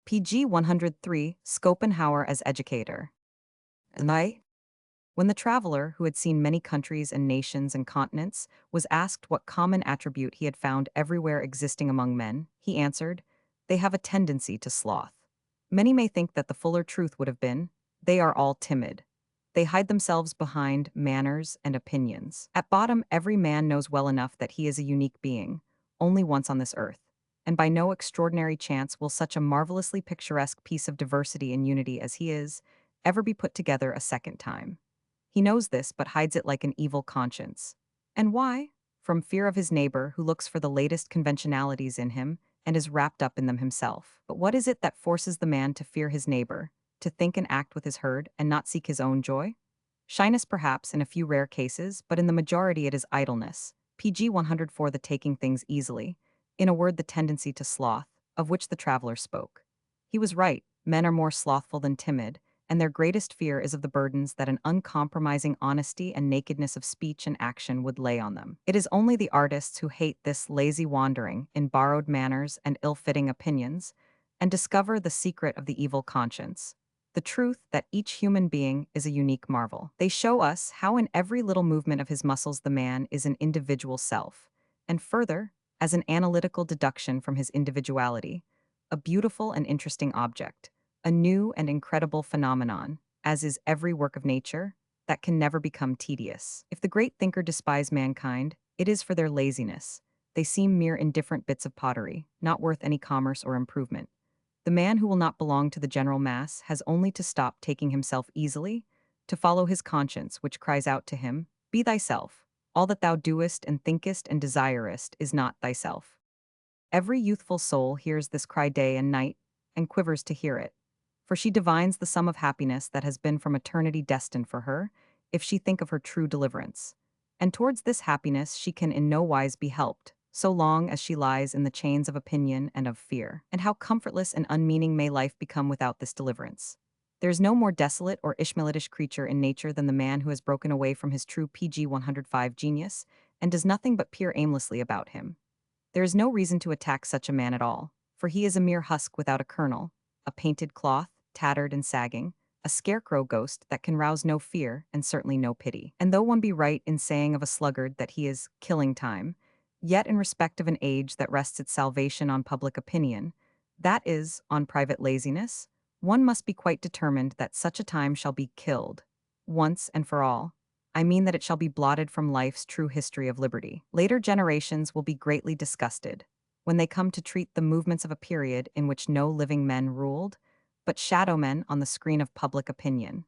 PG 103 Schopenhauer as educator. And when the traveler, who had seen many countries and nations and continents, was asked what common attribute he had found everywhere existing among men, he answered, "They have a tendency to sloth." Many may think that the fuller truth would have been, "They are all timid. They hide themselves behind manners and opinions." At bottom, every man knows well enough that he is a unique being, only once on this earth, and by no extraordinary chance will such a marvelously picturesque piece of diversity and unity as he is ever be put together a second time. He knows this, but hides it like an evil conscience. And why? From fear of his neighbor, who looks for the latest conventionalities in him and is wrapped up in them himself. But what is it that forces the man to fear his neighbor, to think and act with his herd and not seek his own joy? Shyness, perhaps, in a few rare cases, but in the majority it is idleness. PG 100 for the taking things easily. In a word, the tendency to sloth, of which the traveler spoke. He was right. Men are more slothful than timid, and their greatest fear is of the burdens that an uncompromising honesty and nakedness of speech and action would lay on them. It is only the artists who hate this lazy wandering in borrowed manners and ill-fitting opinions, and discover the secret of the evil conscience, the truth that each human being is a unique marvel. They show us how in every little movement of his muscles the man is an individual self, and further, as an analytical deduction from his individuality, a beautiful and interesting object, a new and incredible phenomenon, as is every work of nature, that can never become tedious. If the great thinker despised mankind, it is for their laziness. They seem mere indifferent bits of pottery, not worth any commerce or improvement. The man who will not belong to the general mass has only to stop taking himself easily, to follow his conscience, which cries out to him, "Be thyself. All that thou doest and thinkest and desirest is not thyself." Every youthful soul hears this cry day and night, and quivers to hear it, for she divines the sum of happiness that has been from eternity destined for her, if she think of her true deliverance. And towards this happiness she can in no wise be helped, so long as she lies in the chains of opinion and of fear. And how comfortless and unmeaning may life become without this deliverance. There is no more desolate or Ishmaelitish creature in nature than the man who has broken away from his true PG 105 genius, and does nothing but peer aimlessly about him. There is no reason to attack such a man at all, for he is a mere husk without a kernel, a painted cloth, tattered and sagging, a scarecrow ghost that can rouse no fear and certainly no pity. And though one be right in saying of a sluggard that he is killing time, yet in respect of an age that rests its salvation on public opinion, that is, on private laziness, one must be quite determined that such a time shall be killed, once and for all. I mean that it shall be blotted from life's true history of liberty. Later generations will be greatly disgusted when they come to treat the movements of a period in which no living men ruled, but shadow men on the screen of public opinion.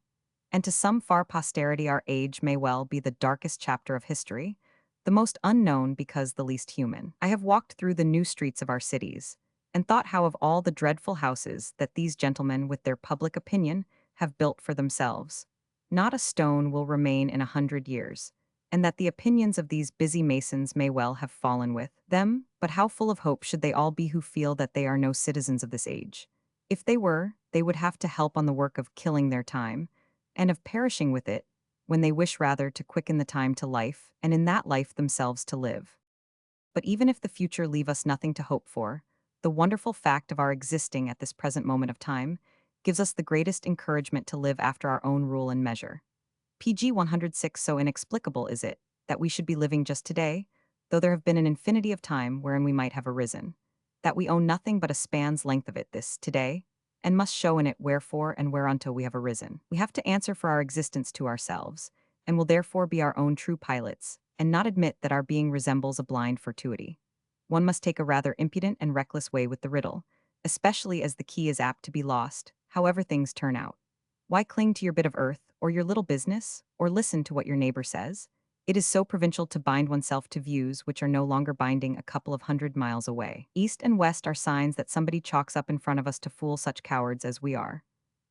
And to some far posterity our age may well be the darkest chapter of history, the most unknown because the least human. I have walked through the new streets of our cities, and thought how of all the dreadful houses that these gentlemen with their public opinion have built for themselves, not a stone will remain in 100 years, and that the opinions of these busy masons may well have fallen with them, but how full of hope should they all be who feel that they are no citizens of this age. If they were, they would have to help on the work of killing their time, and of perishing with it, when they wish rather to quicken the time to life, and in that life themselves to live. But even if the future leave us nothing to hope for, the wonderful fact of our existing at this present moment of time gives us the greatest encouragement to live after our own rule and measure. PG 106 so inexplicable is it, that we should be living just today, though there have been an infinity of time wherein we might have arisen, that we own nothing but a span's length of it this today, and must show in it wherefore and whereunto we have arisen. We have to answer for our existence to ourselves, and will therefore be our own true pilots, and not admit that our being resembles a blind fortuity. One must take a rather impudent and reckless way with the riddle, especially as the key is apt to be lost, however things turn out. Why cling to your bit of earth, or your little business, or listen to what your neighbor says? It is so provincial to bind oneself to views which are no longer binding a couple of 100 miles away. East and west are signs that somebody chalks up in front of us to fool such cowards as we are.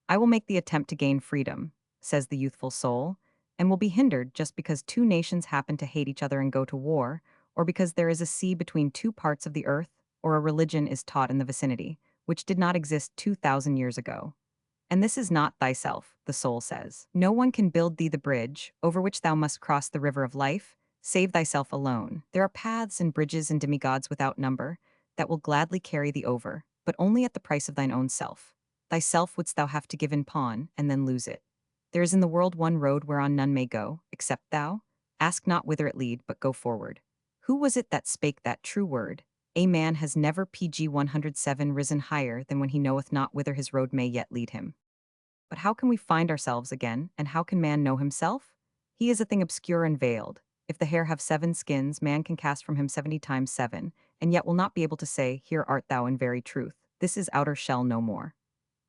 I will make the attempt to gain freedom, says the youthful soul, and will be hindered just because two nations happen to hate each other and go to war, or because there is a sea between two parts of the earth, or a religion is taught in the vicinity, which did not exist 2,000 years ago. And this is not thyself, the soul says. No one can build thee the bridge, over which thou must cross the river of life, save thyself alone. There are paths and bridges and demigods without number, that will gladly carry thee over, but only at the price of thine own self. Thyself wouldst thou have to give in pawn, and then lose it. There is in the world one road whereon none may go, except thou. Ask not whither it lead, but go forward. Who was it that spake that true word? A man has never PG 107 risen higher than when he knoweth not whither his road may yet lead him. But how can we find ourselves again, and how can man know himself? He is a thing obscure and veiled. If the hare have 7 skins, man can cast from him 70 times 7, and yet will not be able to say, Here art thou in very truth. This is outer shell no more.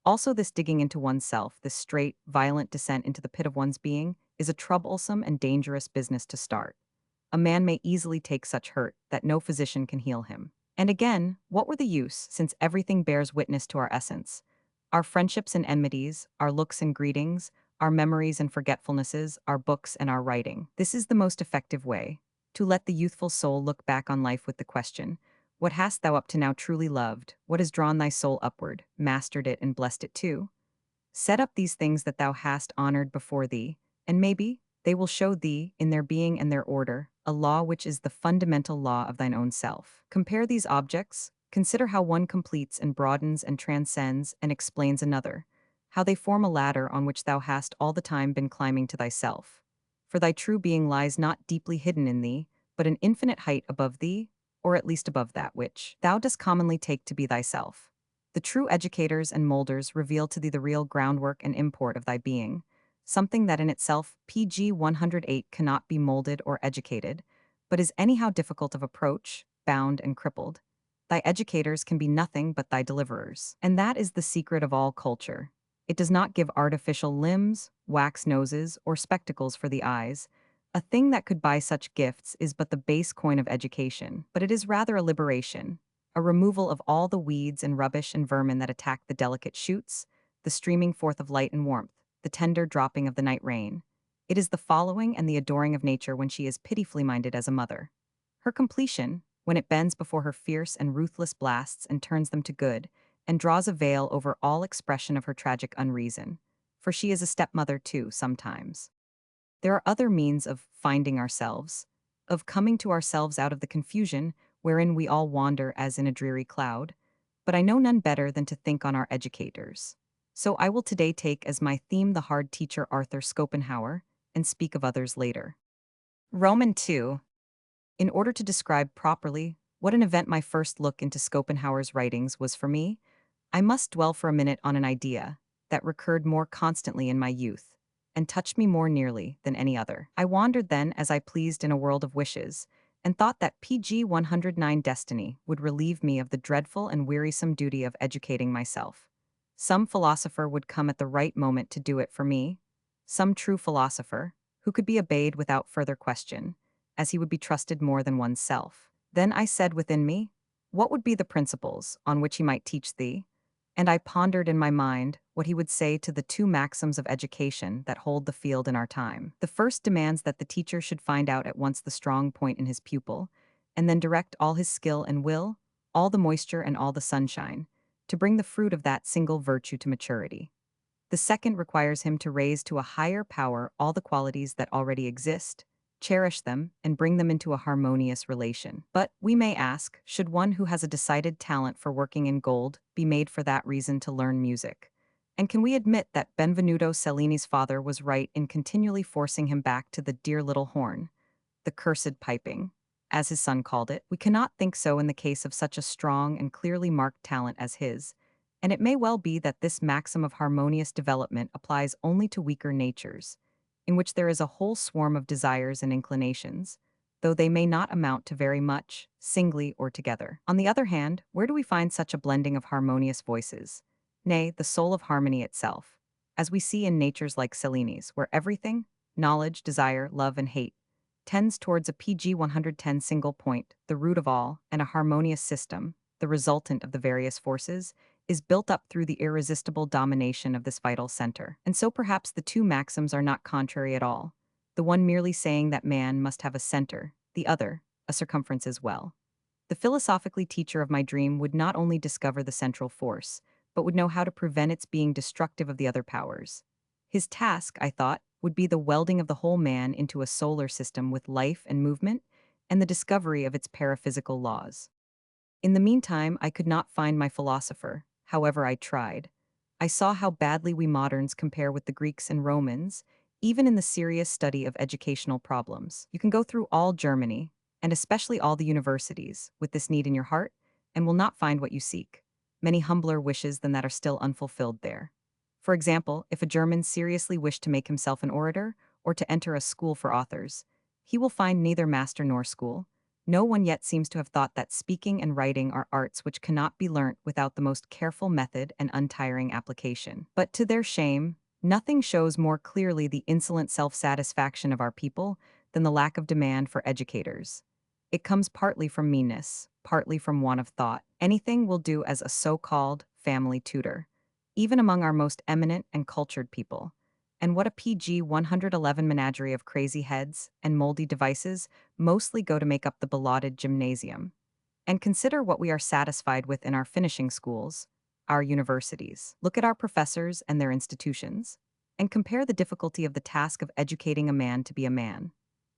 Also, this digging into oneself, this straight, violent descent into the pit of one's being, is a troublesome and dangerous business to start. A man may easily take such hurt that no physician can heal him. And again, what were the use, since everything bears witness to our essence? Our friendships and enmities, our looks and greetings, our memories and forgetfulnesses, our books and our writing. This is the most effective way, to let the youthful soul look back on life with the question, what hast thou up to now truly loved? What has drawn thy soul upward, mastered it and blessed it too? Set up these things that thou hast honored before thee, and maybe they will show thee, in their being and their order, a law which is the fundamental law of thine own self. Compare these objects, consider how one completes and broadens and transcends and explains another, how they form a ladder on which thou hast all the time been climbing to thyself. For thy true being lies not deeply hidden in thee, but an infinite height above thee, or at least above that which thou dost commonly take to be thyself. The true educators and molders reveal to thee the real groundwork and import of thy being, something that in itself PG 108 cannot be molded or educated, but is anyhow difficult of approach, bound and crippled. Thy educators can be nothing but thy deliverers. And that is the secret of all culture. It does not give artificial limbs, wax noses, or spectacles for the eyes. A thing that could buy such gifts is but the base coin of education, but it is rather a liberation, a removal of all the weeds and rubbish and vermin that attack the delicate shoots, the streaming forth of light and warmth, the tender dropping of the night rain. It is the following and the adoring of nature when she is pitifully minded as a mother. Her completion, when it bends before her fierce and ruthless blasts and turns them to good, and draws a veil over all expression of her tragic unreason. For she is a stepmother too, sometimes. There are other means of finding ourselves, of coming to ourselves out of the confusion wherein we all wander as in a dreary cloud, but I know none better than to think on our educators. So I will today take as my theme the hard teacher Arthur Schopenhauer, and speak of others later. Roman 2. In order to describe properly what an event my first look into Schopenhauer's writings was for me, I must dwell for a minute on an idea that recurred more constantly in my youth, and touched me more nearly than any other. I wandered then as I pleased in a world of wishes, and thought that PG 109 destiny would relieve me of the dreadful and wearisome duty of educating myself. Some philosopher would come at the right moment to do it for me, some true philosopher, who could be obeyed without further question, as he would be trusted more than oneself. Then I said within me, what would be the principles on which he might teach thee? And I pondered in my mind what he would say to the two maxims of education that hold the field in our time. The first demands that the teacher should find out at once the strong point in his pupil, and then direct all his skill and will, all the moisture and all the sunshine, to bring the fruit of that single virtue to maturity. The second requires him to raise to a higher power all the qualities that already exist, cherish them, and bring them into a harmonious relation. But, we may ask, should one who has a decided talent for working in gold be made for that reason to learn music? And can we admit that Benvenuto Cellini's father was right in continually forcing him back to the dear little horn, the cursed piping, as his son called it? We cannot think so in the case of such a strong and clearly marked talent as his, And it may well be that this maxim of harmonious development applies only to weaker natures, in which there is a whole swarm of desires and inclinations, though they may not amount to very much, singly or together. On the other hand, where do we find such a blending of harmonious voices? Nay, the soul of harmony itself, as we see in natures like Cellini's, where everything, knowledge, desire, love, and hate, tends towards a PG 110 single point, the root of all, and a harmonious system, the resultant of the various forces, is built up through the irresistible domination of this vital center. And so perhaps the two maxims are not contrary at all, the one merely saying that man must have a center, the other, a circumference as well. The philosophically teacher of my dream would not only discover the central force, but would know how to prevent its being destructive of the other powers. His task, I thought, would be the welding of the whole man into a solar system with life and movement, and the discovery of its paraphysical laws. In the meantime, I could not find my philosopher, however I tried. I saw how badly we moderns compare with the Greeks and Romans, even in the serious study of educational problems. You can go through all Germany, and especially all the universities, with this need in your heart, and will not find what you seek. Many humbler wishes than that are still unfulfilled there. For example, if a German seriously wished to make himself an orator, or to enter a school for authors, he will find neither master nor school. No one yet seems to have thought that speaking and writing are arts which cannot be learnt without the most careful method and untiring application. But to their shame, nothing shows more clearly the insolent self-satisfaction of our people than the lack of demand for educators. It comes partly from meanness, partly from want of thought. Anything will do as a so-called family tutor, even among our most eminent and cultured people. And what a PG 111 menagerie of crazy heads and moldy devices mostly go to make up the belauded gymnasium. And consider what we are satisfied with in our finishing schools, our universities. Look at our professors and their institutions, and compare the difficulty of the task of educating a man to be a man.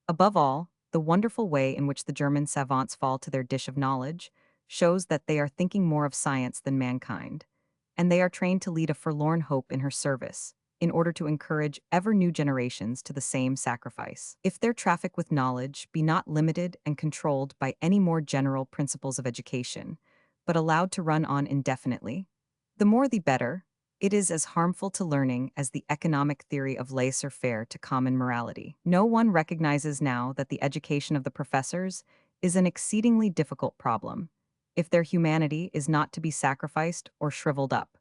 Above all, the wonderful way in which the German savants fall to their dish of knowledge shows that they are thinking more of science than mankind, and they are trained to lead a forlorn hope in her service, in order to encourage ever new generations to the same sacrifice. If their traffic with knowledge be not limited and controlled by any more general principles of education, but allowed to run on indefinitely, the more the better. It is as harmful to learning as the economic theory of laissez-faire to common morality. No one recognizes now that the education of the professors is an exceedingly difficult problem, if their humanity is not to be sacrificed or shriveled up.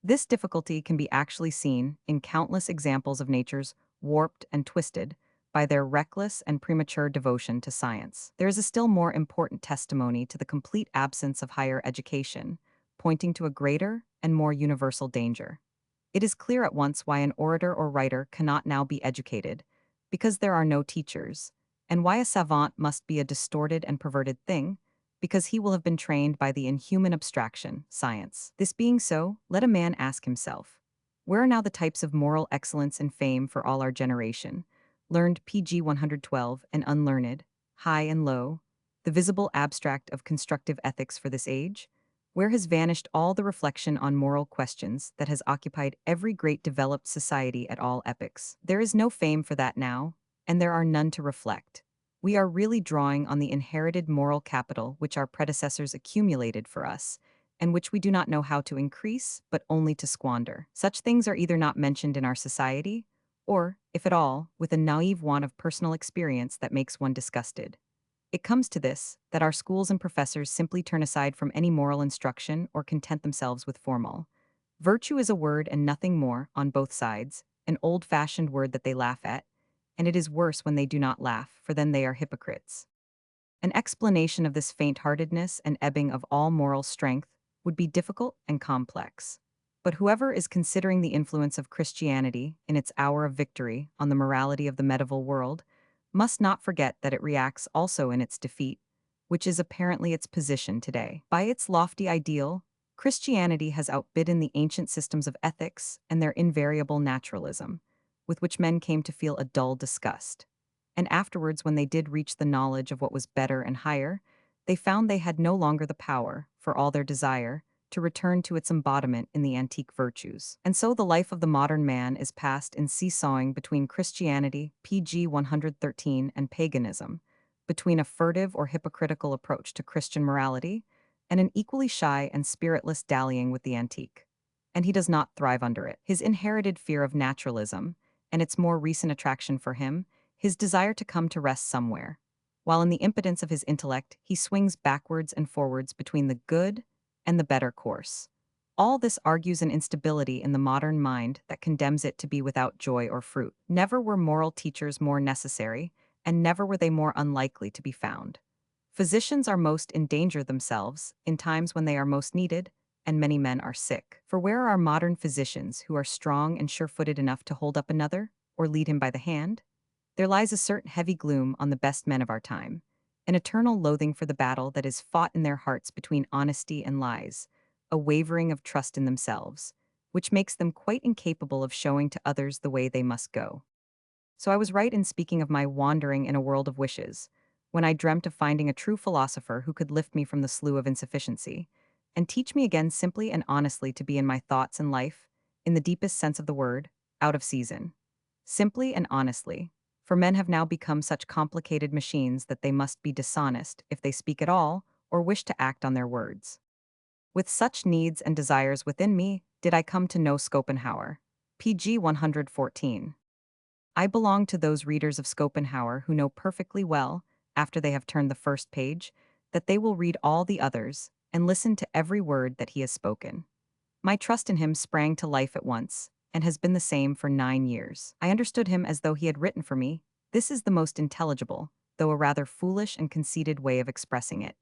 This difficulty can be actually seen in countless examples of natures warped and twisted by their reckless and premature devotion to science. There is a still more important testimony to the complete absence of higher education, pointing to a greater and more universal danger. It is clear at once why an orator or writer cannot now be educated, because there are no teachers, and why a savant must be a distorted and perverted thing, because he will have been trained by the inhuman abstraction, science. This being so, let a man ask himself, where are now the types of moral excellence and fame for all our generation, learned PG 112 and unlearned, high and low, the visible abstract of constructive ethics for this age? Where has vanished all the reflection on moral questions that has occupied every great developed society at all epochs? There is no fame for that now, and there are none to reflect. We are really drawing on the inherited moral capital which our predecessors accumulated for us, and which we do not know how to increase, but only to squander. Such things are either not mentioned in our society, or, if at all, with a naive want of personal experience that makes one disgusted. It comes to this, that our schools and professors simply turn aside from any moral instruction or content themselves with formal. Virtue is a word and nothing more, on both sides, an old-fashioned word that they laugh at, and it is worse when they do not laugh, for then they are hypocrites. An explanation of this faint-heartedness and ebbing of all moral strength would be difficult and complex. But whoever is considering the influence of Christianity in its hour of victory on the morality of the medieval world must not forget that it reacts also in its defeat, which is apparently its position today. By its lofty ideal, Christianity has outbidden the ancient systems of ethics and their invariable naturalism, with which men came to feel a dull disgust. And afterwards, when they did reach the knowledge of what was better and higher, they found they had no longer the power, for all their desire, to return to its embodiment in the antique virtues. And so the life of the modern man is passed in seesawing between Christianity, PG 113, and paganism, between a furtive or hypocritical approach to Christian morality, and an equally shy and spiritless dallying with the antique. And he does not thrive under it. His inherited fear of naturalism, and its more recent attraction for him, his desire to come to rest somewhere, while in the impotence of his intellect he swings backwards and forwards between the good and the better course. All this argues an instability in the modern mind that condemns it to be without joy or fruit. Never were moral teachers more necessary, and never were they more unlikely to be found. Physicians are most in danger themselves in times when they are most needed, and many men are sick. For where are modern physicians who are strong and sure-footed enough to hold up another, or lead him by the hand? There lies a certain heavy gloom on the best men of our time, an eternal loathing for the battle that is fought in their hearts between honesty and lies, a wavering of trust in themselves, which makes them quite incapable of showing to others the way they must go. So I was right in speaking of my wandering in a world of wishes, when I dreamt of finding a true philosopher who could lift me from the slough of insufficiency, and teach me again simply and honestly to be in my thoughts and life, in the deepest sense of the word, out of season. Simply and honestly, for men have now become such complicated machines that they must be dishonest if they speak at all or wish to act on their words. With such needs and desires within me, did I come to know Schopenhauer. PG 114. I belong to those readers of Schopenhauer who know perfectly well, after they have turned the first page, that they will read all the others and listen to every word that he has spoken. My trust in him sprang to life at once, and has been the same for 9 years. I understood him as though he had written for me. This is the most intelligible, though a rather foolish and conceited way of expressing it.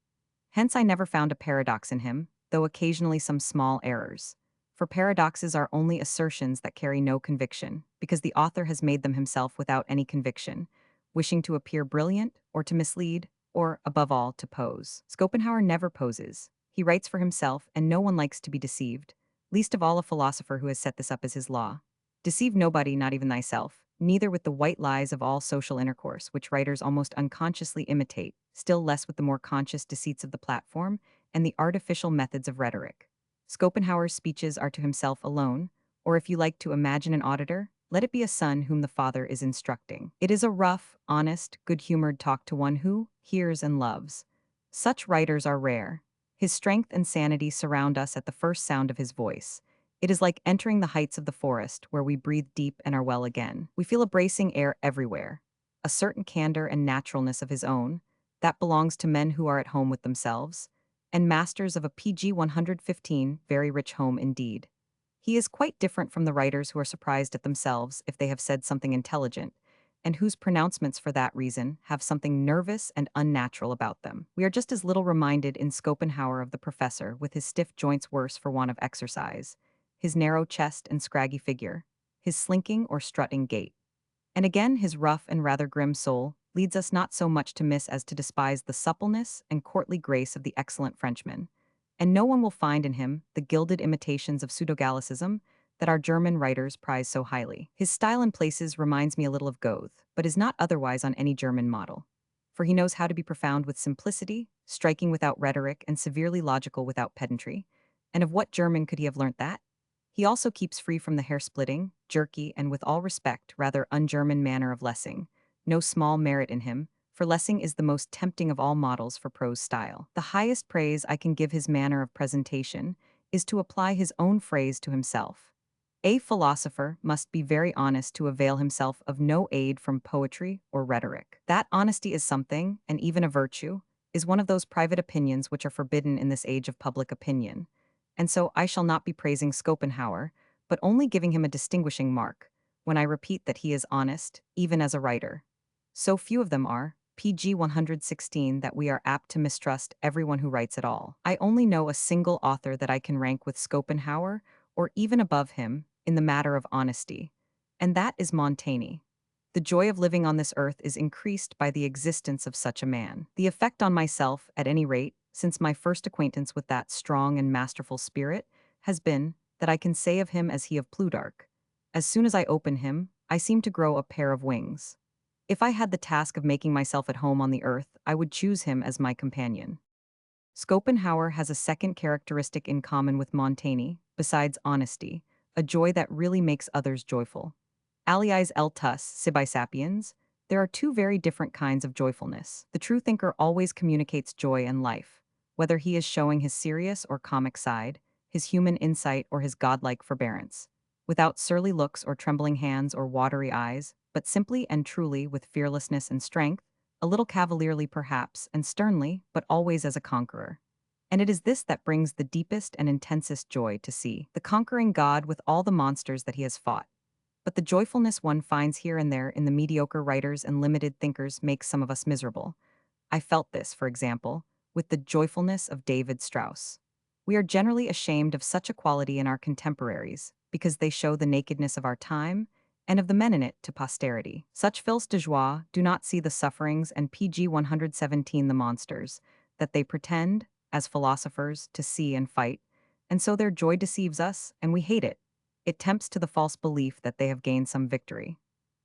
Hence I never found a paradox in him, though occasionally some small errors. For paradoxes are only assertions that carry no conviction, because the author has made them himself without any conviction, wishing to appear brilliant, or to mislead, or, above all, to pose. Schopenhauer never poses. He writes for himself, and no one likes to be deceived, least of all a philosopher who has set this up as his law. Deceive nobody, not even thyself, neither with the white lies of all social intercourse, which writers almost unconsciously imitate, still less with the more conscious deceits of the platform and the artificial methods of rhetoric. Schopenhauer's speeches are to himself alone, or if you like to imagine an auditor, let it be a son whom the father is instructing. It is a rough, honest, good-humored talk to one who hears and loves. Such writers are rare. His strength and sanity surround us at the first sound of his voice. It is like entering the heights of the forest, where we breathe deep and are well again. We feel a bracing air everywhere, a certain candor and naturalness of his own, that belongs to men who are at home with themselves, and masters of a PG 115, very rich home indeed. He is quite different from the writers who are surprised at themselves if they have said something intelligent, and whose pronouncements for that reason have something nervous and unnatural about them. We are just as little reminded in Schopenhauer of the professor with his stiff joints worse for want of exercise, his narrow chest and scraggy figure, his slinking or strutting gait. And again, his rough and rather grim soul leads us not so much to miss as to despise the suppleness and courtly grace of the excellent Frenchman, and no one will find in him the gilded imitations of pseudo-Gallicism that our German writers prize so highly. His style in places reminds me a little of Goethe, but is not otherwise on any German model. For he knows how to be profound with simplicity, striking without rhetoric, and severely logical without pedantry. And of what German could he have learnt that? He also keeps free from the hair-splitting, jerky, and with all respect, rather un-German manner of Lessing. No small merit in him, for Lessing is the most tempting of all models for prose style. The highest praise I can give his manner of presentation is to apply his own phrase to himself. A philosopher must be very honest to avail himself of no aid from poetry or rhetoric. That honesty is something, and even a virtue, is one of those private opinions which are forbidden in this age of public opinion. And so I shall not be praising Schopenhauer, but only giving him a distinguishing mark, when I repeat that he is honest, even as a writer. So few of them are, PG 116, that we are apt to mistrust everyone who writes at all. I only know a single author that I can rank with Schopenhauer, or even above him, in the matter of honesty, and that is Montaigne. The joy of living on this earth is increased by the existence of such a man. The effect on myself, at any rate, since my first acquaintance with that strong and masterful spirit, has been that I can say of him as he of Plutarch. As soon as I open him, I seem to grow a pair of wings. If I had the task of making myself at home on the earth, I would choose him as my companion. Schopenhauer has a second characteristic in common with Montaigne, besides honesty, a joy that really makes others joyful. Aliis eltus sibi sapiens, there are two very different kinds of joyfulness. The true thinker always communicates joy and life, whether he is showing his serious or comic side, his human insight or his godlike forbearance, without surly looks or trembling hands or watery eyes, but simply and truly with fearlessness and strength, a little cavalierly perhaps, and sternly, but always as a conqueror. And it is this that brings the deepest and intensest joy to see the conquering God with all the monsters that he has fought. But the joyfulness one finds here and there in the mediocre writers and limited thinkers makes some of us miserable. I felt this, for example, with the joyfulness of David Strauss. We are generally ashamed of such a quality in our contemporaries, because they show the nakedness of our time and of the men in it to posterity. Such fils de joie do not see the sufferings and PG 117 the monsters, that they pretend, as philosophers, to see and fight, and so their joy deceives us, and we hate it. It tempts to the false belief that they have gained some victory.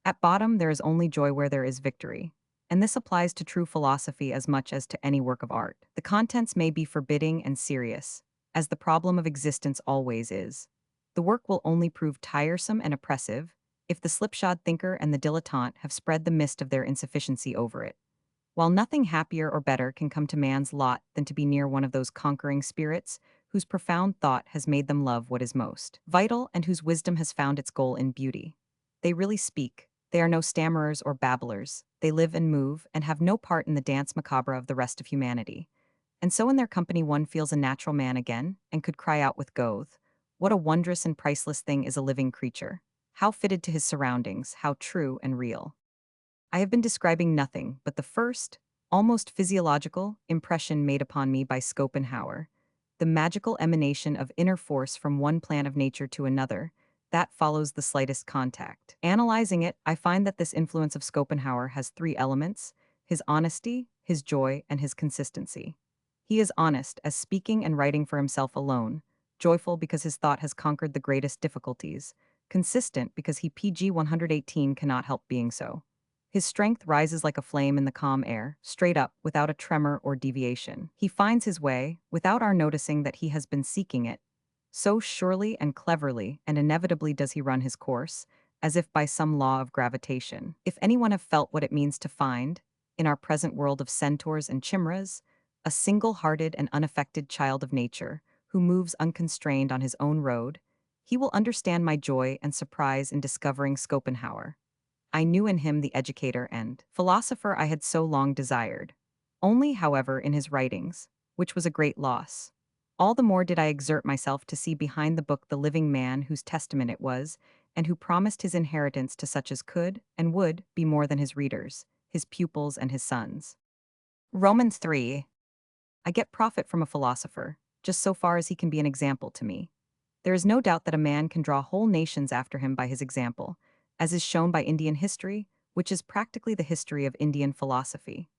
At bottom, there is only joy where there is victory, and this applies to true philosophy as much as to any work of art. The contents may be forbidding and serious, as the problem of existence always is. The work will only prove tiresome and oppressive if the slipshod thinker and the dilettante have spread the mist of their insufficiency over it. While nothing happier or better can come to man's lot than to be near one of those conquering spirits whose profound thought has made them love what is most vital and whose wisdom has found its goal in beauty. They really speak. They are no stammerers or babblers. They live and move and have no part in the dance macabre of the rest of humanity. And so in their company one feels a natural man again and could cry out with Goethe, "What a wondrous and priceless thing is a living creature! How fitted to his surroundings, how true and real." I have been describing nothing but the first, almost physiological, impression made upon me by Schopenhauer, the magical emanation of inner force from one plan of nature to another, that follows the slightest contact. Analyzing it, I find that this influence of Schopenhauer has three elements: his honesty, his joy, and his consistency. He is honest, as speaking and writing for himself alone, joyful because his thought has conquered the greatest difficulties, consistent because he PG 118 cannot help being so. His strength rises like a flame in the calm air, straight up, without a tremor or deviation. He finds his way, without our noticing that he has been seeking it. So surely and cleverly and inevitably does he run his course, as if by some law of gravitation. If anyone have felt what it means to find, in our present world of centaurs and chimeras, a single-hearted and unaffected child of nature, who moves unconstrained on his own road, he will understand my joy and surprise in discovering Schopenhauer. I knew in him the educator and philosopher I had so long desired. Only, however, in his writings, which was a great loss. All the more did I exert myself to see behind the book the living man whose testament it was, and who promised his inheritance to such as could, and would, be more than his readers, his pupils and his sons. Romans 3. I get profit from a philosopher, just so far as he can be an example to me. There is no doubt that a man can draw whole nations after him by his example, as is shown by Indian history, which is practically the history of Indian philosophy.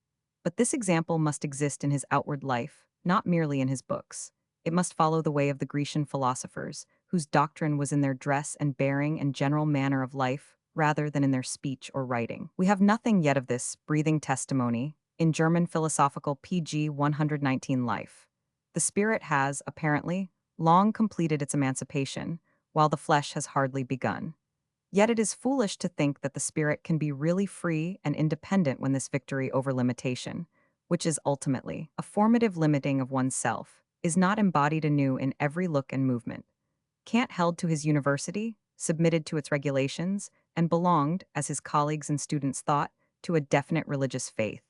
But this example must exist in his outward life, not merely in his books. It must follow the way of the Grecian philosophers, whose doctrine was in their dress and bearing and general manner of life, rather than in their speech or writing. We have nothing yet of this breathing testimony in German philosophical PG 119 life. The spirit has, apparently, long completed its emancipation, while the flesh has hardly begun. Yet it is foolish to think that the spirit can be really free and independent when this victory over limitation, which is ultimately a formative limiting of oneself, is not embodied anew in every look and movement. Kant held to his university, submitted to its regulations, and belonged, as his colleagues and students thought, to a definite religious faith.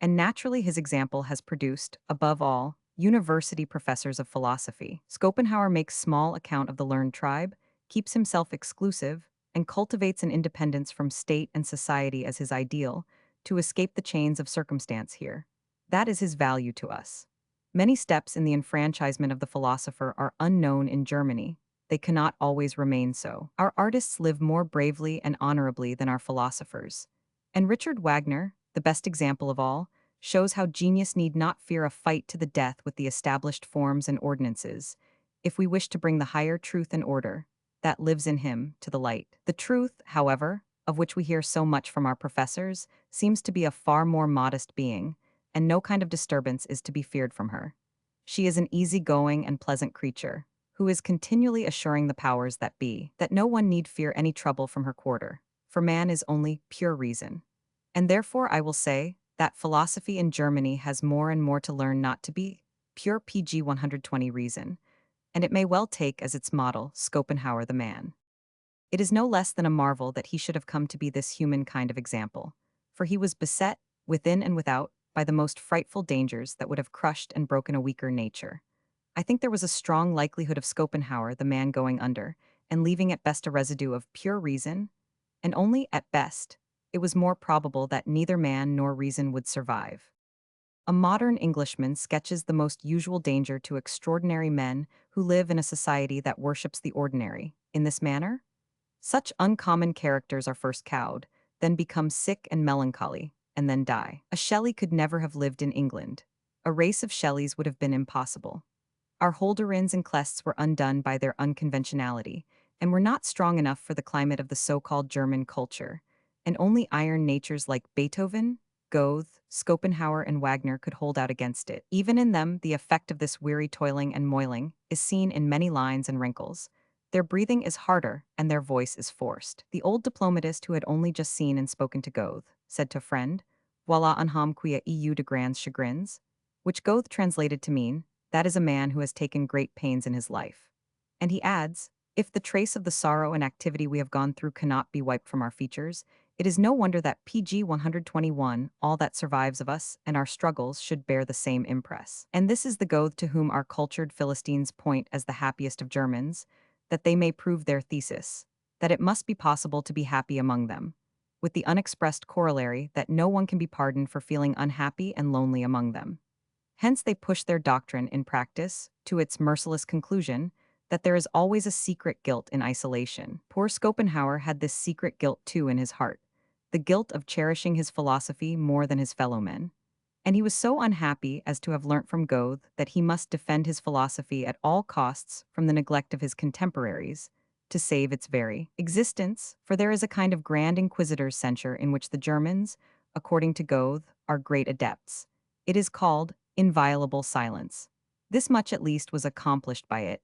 And naturally his example has produced, above all, university professors of philosophy. Schopenhauer makes small account of the learned tribe, keeps himself exclusive, and cultivates an independence from state and society as his ideal, to escape the chains of circumstance here. That is his value to us. Many steps in the enfranchisement of the philosopher are unknown in Germany. They cannot always remain so. Our artists live more bravely and honorably than our philosophers. And Richard Wagner, the best example of all, shows how genius need not fear a fight to the death with the established forms and ordinances, if we wish to bring the higher truth and order that lives in him to the light. The truth, however, of which we hear so much from our professors, seems to be a far more modest being, and no kind of disturbance is to be feared from her. She is an easy-going and pleasant creature, who is continually assuring the powers that be that no one need fear any trouble from her quarter, for man is only pure reason. And therefore I will say that philosophy in Germany has more and more to learn not to be pure PG 120 reason, and it may well take as its model Schopenhauer the man. It is no less than a marvel that he should have come to be this human kind of example, for he was beset, within and without, by the most frightful dangers that would have crushed and broken a weaker nature. I think there was a strong likelihood of Schopenhauer, the man, going under, and leaving at best a residue of pure reason, and only at best, it was more probable that neither man nor reason would survive. A modern Englishman sketches the most usual danger to extraordinary men who live in a society that worships the ordinary. In this manner, such uncommon characters are first cowed, then become sick and melancholy, and then die. A Shelley could never have lived in England. A race of Shelleys would have been impossible. Our Holderins and Klests were undone by their unconventionality, and were not strong enough for the climate of the so-called German culture, and only iron natures like Beethoven, Goethe, Schopenhauer, and Wagner could hold out against it. Even in them, the effect of this weary toiling and moiling is seen in many lines and wrinkles. Their breathing is harder, and their voice is forced. The old diplomatist who had only just seen and spoken to Goethe said to a friend, "Voilà un homme qui a eu de grands chagrins," which Goethe translated to mean, "That is a man who has taken great pains in his life." And he adds, "If the trace of the sorrow and activity we have gone through cannot be wiped from our features, it is no wonder that PG 121, all that survives of us and our struggles, should bear the same impress." And this is the Goethe to whom our cultured Philistines point as the happiest of Germans, that they may prove their thesis, that it must be possible to be happy among them, with the unexpressed corollary that no one can be pardoned for feeling unhappy and lonely among them. Hence they push their doctrine in practice to its merciless conclusion that there is always a secret guilt in isolation. Poor Schopenhauer had this secret guilt too in his heart, the guilt of cherishing his philosophy more than his fellow men. And he was so unhappy as to have learnt from Goethe that he must defend his philosophy at all costs from the neglect of his contemporaries, to save its very existence, for there is a kind of grand inquisitor's censure in which the Germans, according to Goethe, are great adepts. It is called inviolable silence. This much at least was accomplished by it.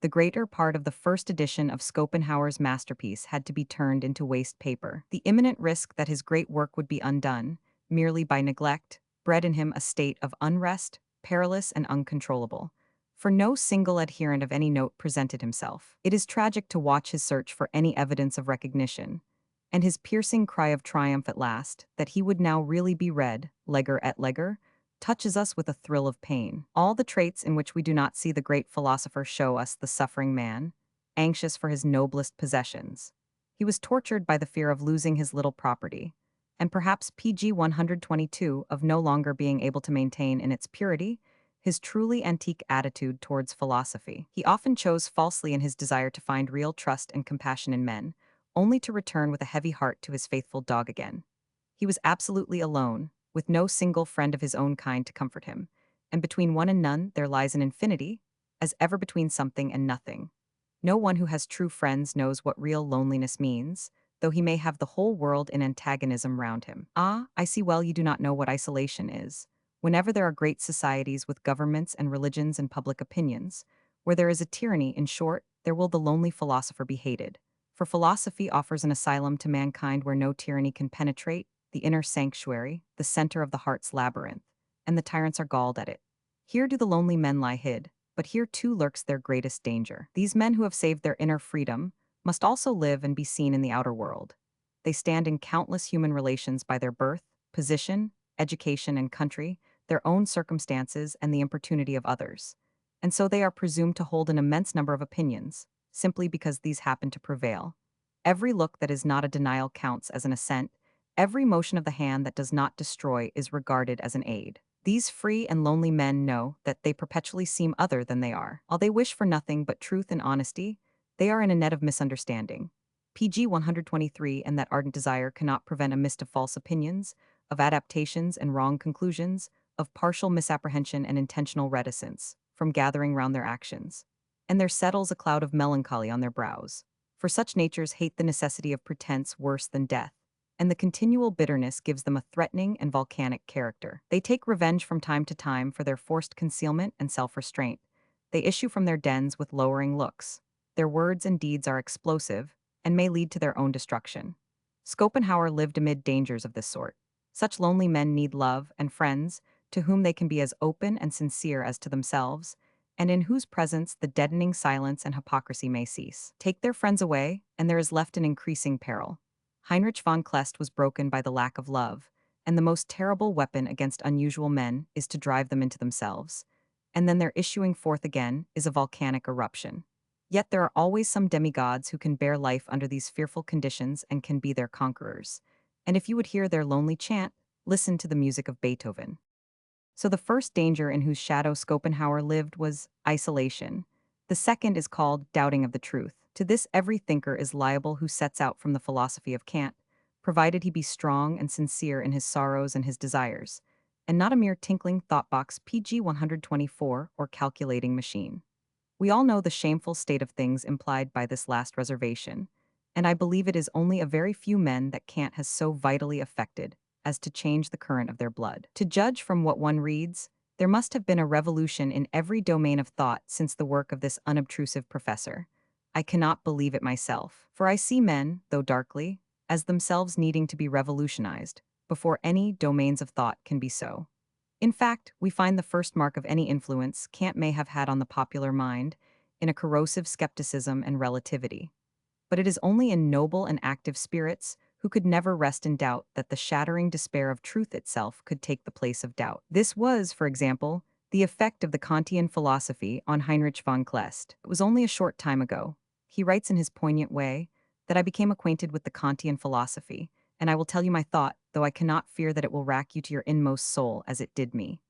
The greater part of the first edition of Schopenhauer's masterpiece had to be turned into waste paper. The imminent risk that his great work would be undone, merely by neglect, bred in him a state of unrest, perilous and uncontrollable. For no single adherent of any note presented himself. It is tragic to watch his search for any evidence of recognition, and his piercing cry of triumph at last, that he would now really be read, leger et leger, touches us with a thrill of pain. All the traits in which we do not see the great philosopher show us the suffering man, anxious for his noblest possessions. He was tortured by the fear of losing his little property, and perhaps PG 122 of no longer being able to maintain in its purity his truly antique attitude towards philosophy. He often chose falsely in his desire to find real trust and compassion in men, only to return with a heavy heart to his faithful dog again. He was absolutely alone, with no single friend of his own kind to comfort him, and between one and none there lies an infinity, as ever between something and nothing. No one who has true friends knows what real loneliness means, though he may have the whole world in antagonism round him. Ah, I see well you do not know what isolation is. Whenever there are great societies with governments and religions and public opinions, where there is a tyranny, in short, there will the lonely philosopher be hated. For philosophy offers an asylum to mankind where no tyranny can penetrate, the inner sanctuary, the center of the heart's labyrinth, and the tyrants are galled at it. Here do the lonely men lie hid, but here too lurks their greatest danger. These men who have saved their inner freedom must also live and be seen in the outer world. They stand in countless human relations by their birth, position, education, and country, their own circumstances, and the importunity of others. And so they are presumed to hold an immense number of opinions, simply because these happen to prevail. Every look that is not a denial counts as an assent. Every motion of the hand that does not destroy is regarded as an aid. These free and lonely men know that they perpetually seem other than they are. While they wish for nothing but truth and honesty, they are in a net of misunderstanding. PG 123 and that ardent desire cannot prevent a mist of false opinions, of adaptations and wrong conclusions, of partial misapprehension and intentional reticence, from gathering round their actions. And there settles a cloud of melancholy on their brows. For such natures hate the necessity of pretense worse than death, and the continual bitterness gives them a threatening and volcanic character. They take revenge from time to time for their forced concealment and self-restraint. They issue from their dens with lowering looks. Their words and deeds are explosive, and may lead to their own destruction. Schopenhauer lived amid dangers of this sort. Such lonely men need love and friends to whom they can be as open and sincere as to themselves, and in whose presence the deadening silence and hypocrisy may cease. Take their friends away, and there is left an increasing peril. Heinrich von Kleist was broken by the lack of love, and the most terrible weapon against unusual men is to drive them into themselves, and then their issuing forth again is a volcanic eruption. Yet there are always some demigods who can bear life under these fearful conditions and can be their conquerors. And if you would hear their lonely chant, listen to the music of Beethoven. So the first danger in whose shadow Schopenhauer lived was isolation. The second is called doubting of the truth. To this every thinker is liable who sets out from the philosophy of Kant, provided he be strong and sincere in his sorrows and his desires, and not a mere tinkling thought box PG 124 or calculating machine. We all know the shameful state of things implied by this last reservation, and I believe it is only a very few men that Kant has so vitally affected as to change the current of their blood. To judge from what one reads, there must have been a revolution in every domain of thought since the work of this unobtrusive professor. I cannot believe it myself, for I see men, though darkly, as themselves needing to be revolutionized, before any domains of thought can be so. In fact, we find the first mark of any influence Kant may have had on the popular mind in a corrosive skepticism and relativity. But it is only in noble and active spirits who could never rest in doubt that the shattering despair of truth itself could take the place of doubt. This was, for example, the effect of the Kantian philosophy on Heinrich von Kleist. It was only a short time ago, he writes in his poignant way, that I became acquainted with the Kantian philosophy, and I will tell you my thought, though I cannot fear that it will rack you to your inmost soul as it did me.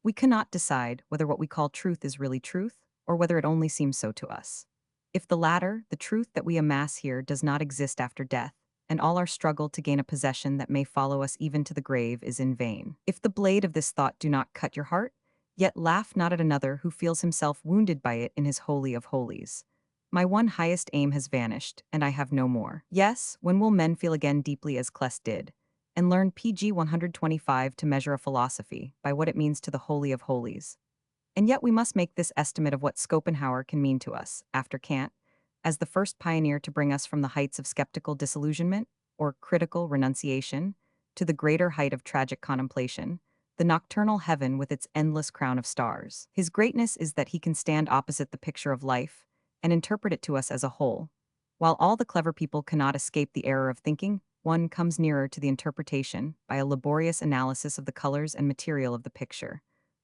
We cannot decide whether what we call truth is really truth, or whether it only seems so to us. If the latter, the truth that we amass here does not exist after death, and all our struggle to gain a possession that may follow us even to the grave is in vain. If the blade of this thought do not cut your heart, yet laugh not at another who feels himself wounded by it in his holy of holies. My one highest aim has vanished, and I have no more. Yes, when will men feel again deeply as Kleist did, and learn PG 125 to measure a philosophy by what it means to the holy of holies? And yet we must make this estimate of what Schopenhauer can mean to us, after Kant, as the first pioneer to bring us from the heights of skeptical disillusionment, or critical renunciation, to the greater height of tragic contemplation, the nocturnal heaven with its endless crown of stars. His greatness is that he can stand opposite the picture of life and interpret it to us as a whole. While all the clever people cannot escape the error of thinking, one comes nearer to the interpretation by a laborious analysis of the colors and material of the picture,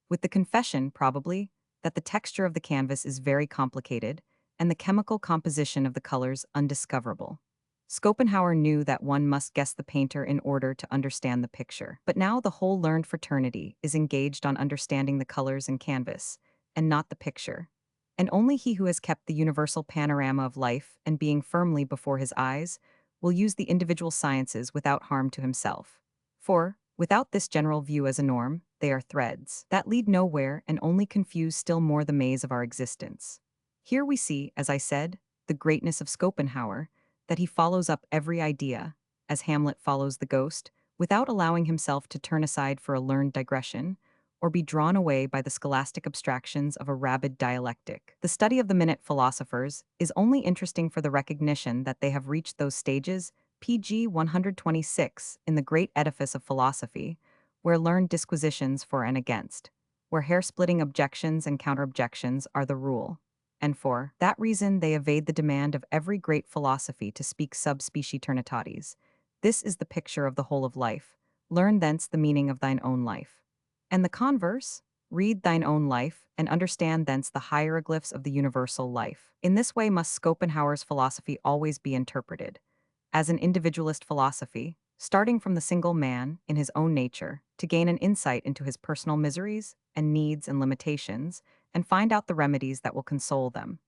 with the confession, probably, that the texture of the canvas is very complicated and the chemical composition of the colors undiscoverable. Schopenhauer knew that one must guess the painter in order to understand the picture. But now the whole learned fraternity is engaged on understanding the colors and canvas, and not the picture. And only he who has kept the universal panorama of life and being firmly before his eyes will use the individual sciences without harm to himself. For, without this general view as a norm, they are threads that lead nowhere and only confuse still more the maze of our existence. Here we see, as I said, the greatness of Schopenhauer, that he follows up every idea, as Hamlet follows the ghost, without allowing himself to turn aside for a learned digression, or be drawn away by the scholastic abstractions of a rabid dialectic. The study of the minute philosophers is only interesting for the recognition that they have reached those stages, PG 126, in the great edifice of philosophy, where learned disquisitions for and against, where hair-splitting objections and counter-objections are the rule. And for that reason they evade the demand of every great philosophy to speak sub specie ternitatis. This is the picture of the whole of life. Learn thence the meaning of thine own life. And the converse, read thine own life, and understand thence the hieroglyphs of the universal life. In this way must Schopenhauer's philosophy always be interpreted, as an individualist philosophy, starting from the single man in his own nature, to gain an insight into his personal miseries and needs and limitations, and find out the remedies that will console them,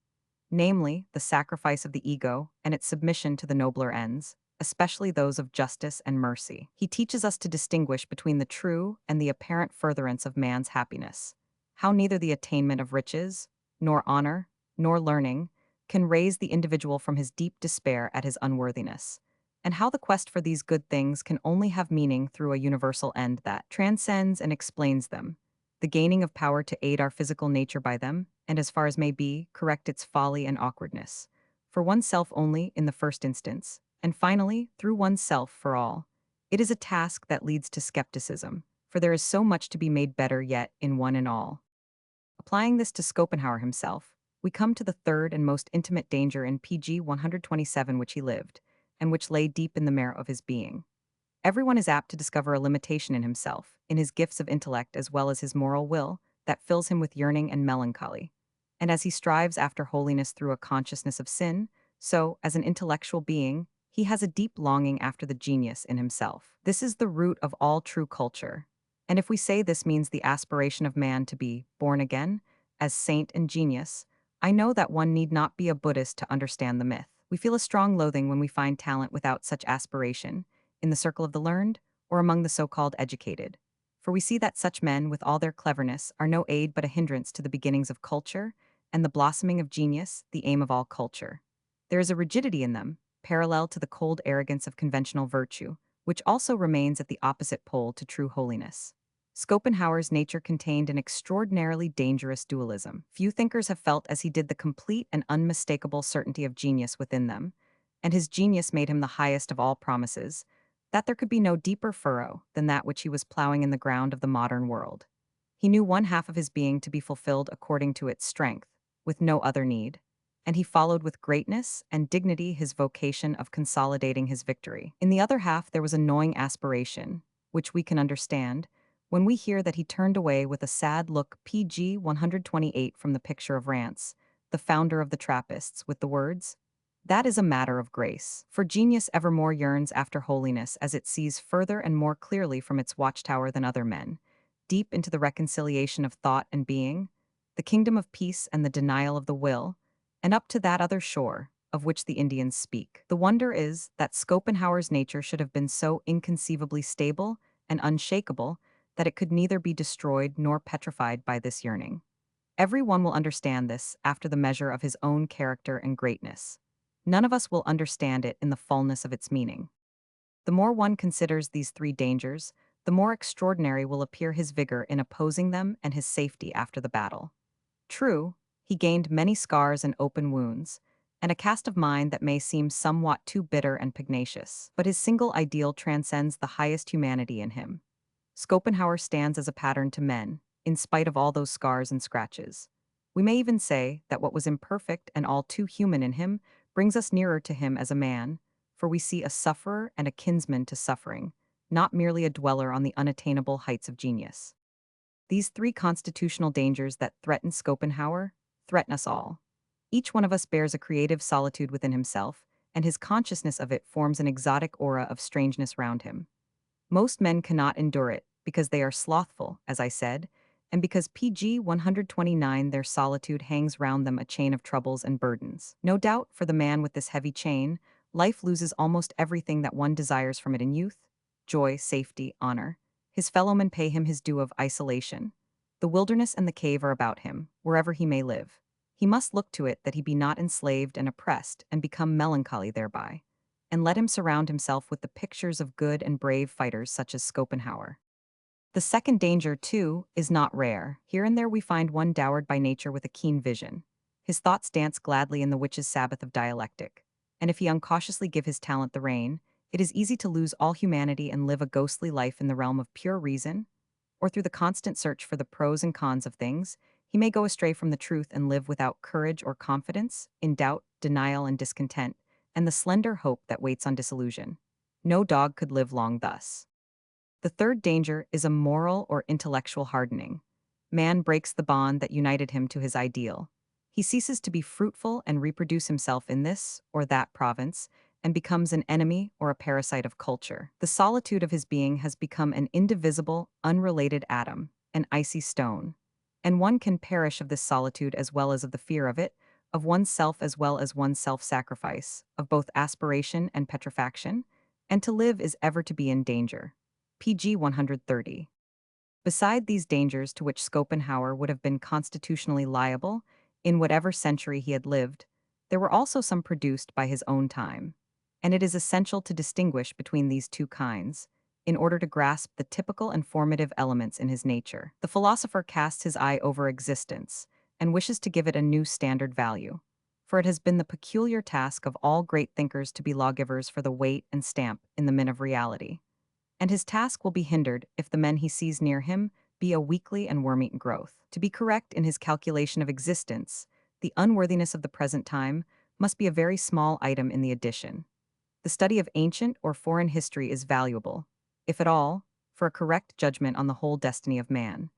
namely, the sacrifice of the ego and its submission to the nobler ends, especially those of justice and mercy. He teaches us to distinguish between the true and the apparent furtherance of man's happiness, how neither the attainment of riches, nor honor, nor learning can raise the individual from his deep despair at his unworthiness, and how the quest for these good things can only have meaning through a universal end that transcends and explains them, the gaining of power to aid our physical nature by them, and as far as may be, correct its folly and awkwardness, for oneself only in the first instance, and finally, through oneself for all. It is a task that leads to skepticism, for there is so much to be made better yet in one and all. Applying this to Schopenhauer himself, we come to the third and most intimate danger in PG 127 which he lived, and which lay deep in the marrow of his being. Everyone is apt to discover a limitation in himself, in his gifts of intellect as well as his moral will, that fills him with yearning and melancholy. And as he strives after holiness through a consciousness of sin, so, as an intellectual being, he has a deep longing after the genius in himself. This is the root of all true culture. And if we say this means the aspiration of man to be born again, as saint and genius, I know that one need not be a Buddhist to understand the myth. We feel a strong loathing when we find talent without such aspiration, in the circle of the learned, or among the so-called educated. For we see that such men, with all their cleverness, are no aid but a hindrance to the beginnings of culture, and the blossoming of genius, the aim of all culture. There is a rigidity in them, parallel to the cold arrogance of conventional virtue, which also remains at the opposite pole to true holiness. Schopenhauer's nature contained an extraordinarily dangerous dualism. Few thinkers have felt as he did the complete and unmistakable certainty of genius within them, and his genius made him the highest of all promises, that there could be no deeper furrow than that which he was plowing in the ground of the modern world. He knew one half of his being to be fulfilled according to its strength, with no other need, and he followed with greatness and dignity his vocation of consolidating his victory. In the other half there was a gnawing aspiration, which we can understand, when we hear that he turned away with a sad look PG 128 from the picture of Rance, the founder of the Trappists, with the words, "That is a matter of grace." For genius evermore yearns after holiness as it sees further and more clearly from its watchtower than other men, deep into the reconciliation of thought and being, the kingdom of peace and the denial of the will, and up to that other shore, of which the Indians speak. The wonder is that Schopenhauer's nature should have been so inconceivably stable and unshakable that it could neither be destroyed nor petrified by this yearning. Every one will understand this after the measure of his own character and greatness. None of us will understand it in the fullness of its meaning. The more one considers these three dangers, the more extraordinary will appear his vigor in opposing them and his safety after the battle. True, he gained many scars and open wounds, and a cast of mind that may seem somewhat too bitter and pugnacious, but his single ideal transcends the highest humanity in him. Schopenhauer stands as a pattern to men, in spite of all those scars and scratches. We may even say that what was imperfect and all too human in him brings us nearer to him as a man, for we see a sufferer and a kinsman to suffering, not merely a dweller on the unattainable heights of genius. These three constitutional dangers that threaten Schopenhauer threaten us all. Each one of us bears a creative solitude within himself, and his consciousness of it forms an exotic aura of strangeness round him. Most men cannot endure it, because they are slothful, as I said, and because PG 129 their solitude hangs round them a chain of troubles and burdens. No doubt, for the man with this heavy chain, life loses almost everything that one desires from it in youth: joy, safety, honor. His fellowmen pay him his due of isolation. The wilderness and the cave are about him, wherever he may live. He must look to it that he be not enslaved and oppressed and become melancholy thereby, and let him surround himself with the pictures of good and brave fighters such as Schopenhauer. The second danger, too, is not rare. Here and there we find one dowered by nature with a keen vision. His thoughts dance gladly in the witch's sabbath of dialectic, and if he uncautiously give his talent the rein, it is easy to lose all humanity and live a ghostly life in the realm of pure reason, or through the constant search for the pros and cons of things, he may go astray from the truth and live without courage or confidence, in doubt, denial, and discontent, and the slender hope that waits on disillusion. No dog could live long thus. The third danger is a moral or intellectual hardening. Man breaks the bond that united him to his ideal. He ceases to be fruitful and reproduce himself in this or that province, and becomes an enemy or a parasite of culture. The solitude of his being has become an indivisible, unrelated atom, an icy stone. And one can perish of this solitude as well as of the fear of it, of oneself as well as one's self-sacrifice, of both aspiration and petrifaction, and to live is ever to be in danger. PG 130. Beside these dangers to which Schopenhauer would have been constitutionally liable, in whatever century he had lived, there were also some produced by his own time, and it is essential to distinguish between these two kinds, in order to grasp the typical and formative elements in his nature. The philosopher casts his eye over existence, and wishes to give it a new standard value, for it has been the peculiar task of all great thinkers to be lawgivers for the weight and stamp in the min of reality. and his task will be hindered if the men he sees near him be a weakly and worm-eaten growth. To be correct in his calculation of existence, the unworthiness of the present time must be a very small item in the addition. The study of ancient or foreign history is valuable, if at all, for a correct judgment on the whole destiny of man,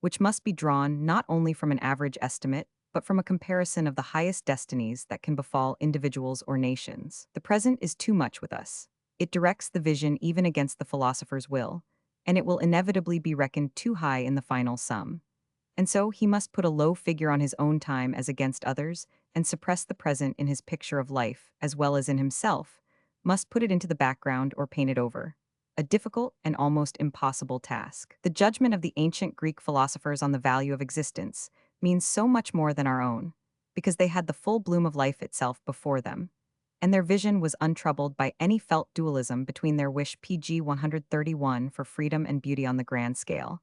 which must be drawn not only from an average estimate, but from a comparison of the highest destinies that can befall individuals or nations. The present is too much with us. It directs the vision even against the philosopher's will, and it will inevitably be reckoned too high in the final sum. And so he must put a low figure on his own time as against others, and suppress the present in his picture of life, as well as in himself, must put it into the background or paint it over. A difficult and almost impossible task. The judgment of the ancient Greek philosophers on the value of existence means so much more than our own, because they had the full bloom of life itself before them, and their vision was untroubled by any felt dualism between their wish pg 131 for freedom and beauty on the grand scale,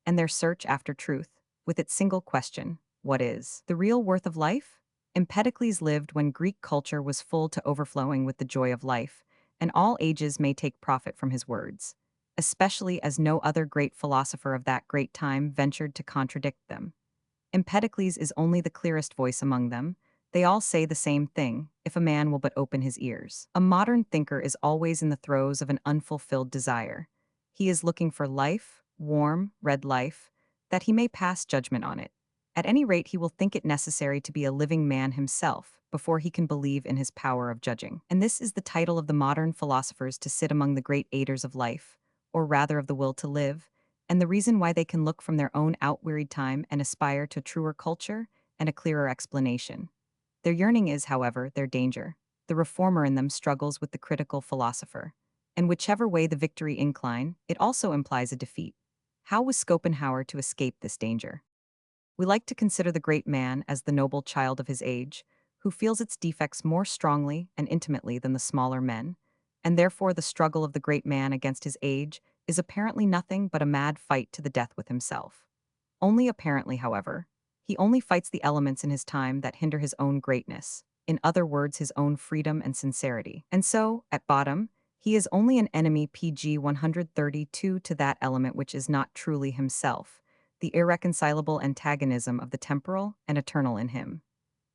and their search after truth, with its single question, what is the real worth of life? Empedocles lived when Greek culture was full to overflowing with the joy of life, and all ages may take profit from his words, especially as no other great philosopher of that great time ventured to contradict them. Empedocles is only the clearest voice among them. They all say the same thing, if a man will but open his ears. A modern thinker is always in the throes of an unfulfilled desire. He is looking for life, warm, red life, that he may pass judgment on it. At any rate, he will think it necessary to be a living man himself before he can believe in his power of judging. And this is the title of the modern philosophers to sit among the great aiders of life, or rather of the will to live, and the reason why they can look from their own outwearied time and aspire to truer culture and a clearer explanation. Their yearning is, however, their danger. The reformer in them struggles with the critical philosopher, and whichever way the victory incline, it also implies a defeat. How was Schopenhauer to escape this danger? We like to consider the great man as the noble child of his age, who feels its defects more strongly and intimately than the smaller men, and therefore the struggle of the great man against his age is apparently nothing but a mad fight to the death with himself. Only apparently, however. He only fights the elements in his time that hinder his own greatness, in other words, his own freedom and sincerity. And so, at bottom, he is only an enemy pg 132 to that element which is not truly himself, the irreconcilable antagonism of the temporal and eternal in him.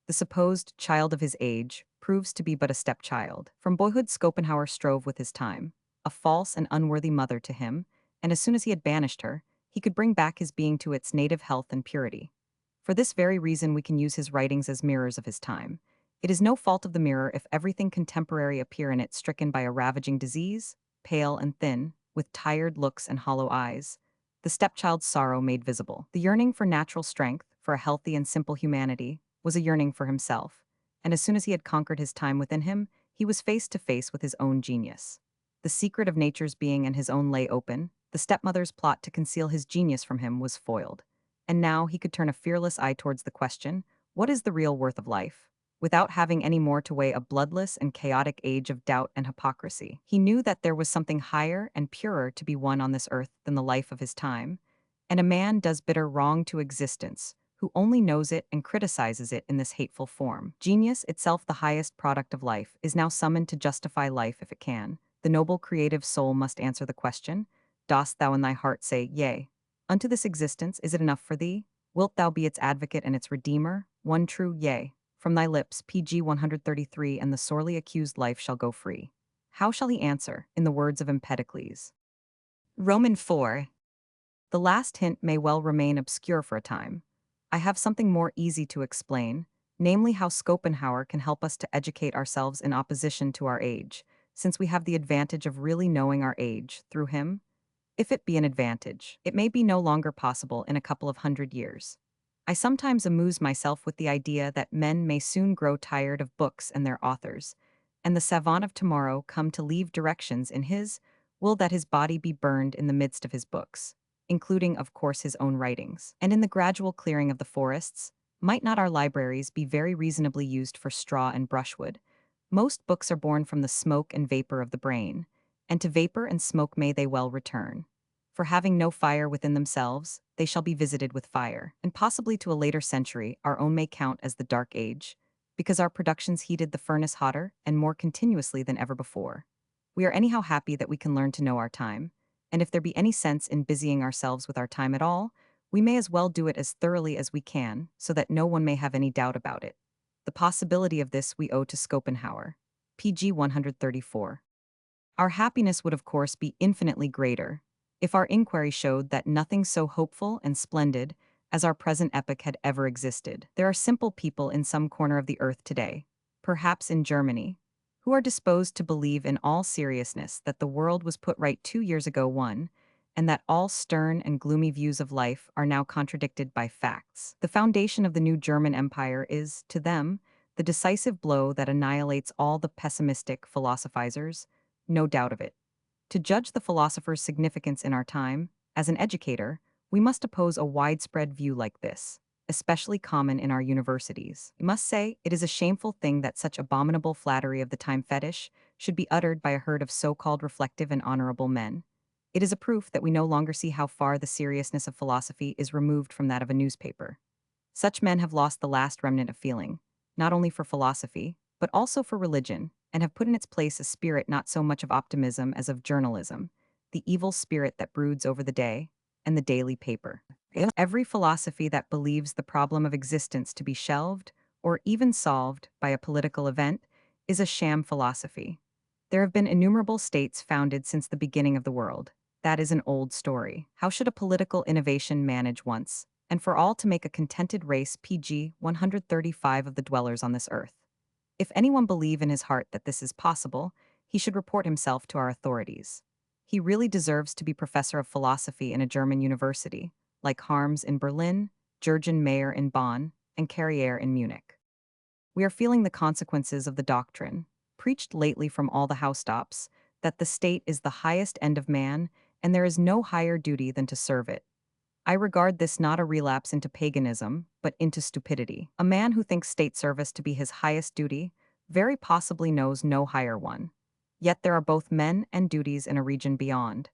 The supposed child of his age proves to be but a stepchild. From boyhood, Schopenhauer strove with his time, a false and unworthy mother to him, and as soon as he had banished her, he could bring back his being to its native health and purity. For this very reason, we can use his writings as mirrors of his time. It is no fault of the mirror if everything contemporary appear in it stricken by a ravaging disease, pale and thin, with tired looks and hollow eyes, the stepchild's sorrow made visible. The yearning for natural strength, for a healthy and simple humanity, was a yearning for himself, and as soon as he had conquered his time within him, he was face to face with his own genius. The secret of nature's being and his own lay open, the stepmother's plot to conceal his genius from him was foiled. And now he could turn a fearless eye towards the question, what is the real worth of life? Without having any more to weigh a bloodless and chaotic age of doubt and hypocrisy. He knew that there was something higher and purer to be won on this earth than the life of his time, and a man does bitter wrong to existence who only knows it and criticizes it in this hateful form. Genius, itself the highest product of life, is now summoned to justify life if it can. The noble creative soul must answer the question, dost thou in thy heart say, yea? Unto this existence, is it enough for thee? Wilt thou be its advocate and its redeemer? One true yea. From thy lips, pg 133, and the sorely accused life shall go free. How shall he answer, in the words of Empedocles? Roman 4. The last hint may well remain obscure for a time. I have something more easy to explain, namely how Schopenhauer can help us to educate ourselves in opposition to our age, since we have the advantage of really knowing our age through him. If it be an advantage, it may be no longer possible in a couple of 100 years. I sometimes amuse myself with the idea that men may soon grow tired of books and their authors, and the savant of tomorrow come to leave directions in his will that his body be burned in the midst of his books, including, of course, his own writings. And in the gradual clearing of the forests, might not our libraries be very reasonably used for straw and brushwood? Most books are born from the smoke and vapor of the brain, and to vapor and smoke may they well return. For having no fire within themselves, they shall be visited with fire, and possibly to a later century our own may count as the Dark Age, because our productions heated the furnace hotter and more continuously than ever before. We are anyhow happy that we can learn to know our time, and if there be any sense in busying ourselves with our time at all, we may as well do it as thoroughly as we can, so that no one may have any doubt about it. The possibility of this we owe to Schopenhauer. PG 134. Our happiness would, of course, be infinitely greater if our inquiry showed that nothing so hopeful and splendid as our present epoch had ever existed. There are simple people in some corner of the earth today, perhaps in Germany, who are disposed to believe in all seriousness that the world was put right 2 years ago, and that all stern and gloomy views of life are now contradicted by facts. The foundation of the new German Empire is, to them, the decisive blow that annihilates all the pessimistic philosophizers, no doubt of it. To judge the philosopher's significance in our time, as an educator, we must oppose a widespread view like this, especially common in our universities. I must say, it is a shameful thing that such abominable flattery of the time fetish should be uttered by a herd of so-called reflective and honorable men. It is a proof that we no longer see how far the seriousness of philosophy is removed from that of a newspaper. Such men have lost the last remnant of feeling, not only for philosophy, but also for religion, and have put in its place a spirit not so much of optimism as of journalism, the evil spirit that broods over the day and the daily paper. Every philosophy that believes the problem of existence to be shelved or even solved by a political event is a sham philosophy. There have been innumerable states founded since the beginning of the world. That is an old story. How should a political innovation manage once, and for all to make a contented race PG 135 of the dwellers on this earth? If anyone believe in his heart that this is possible, he should report himself to our authorities. He really deserves to be professor of philosophy in a German university, like Harms in Berlin, Jürgen Mayer in Bonn, and Carrière in Munich. We are feeling the consequences of the doctrine, preached lately from all the housetops, that the state is the highest end of man, and there is no higher duty than to serve it. I regard this not a relapse into paganism, but into stupidity. A man who thinks state service to be his highest duty very possibly knows no higher one. Yet there are both men and duties in a region beyond.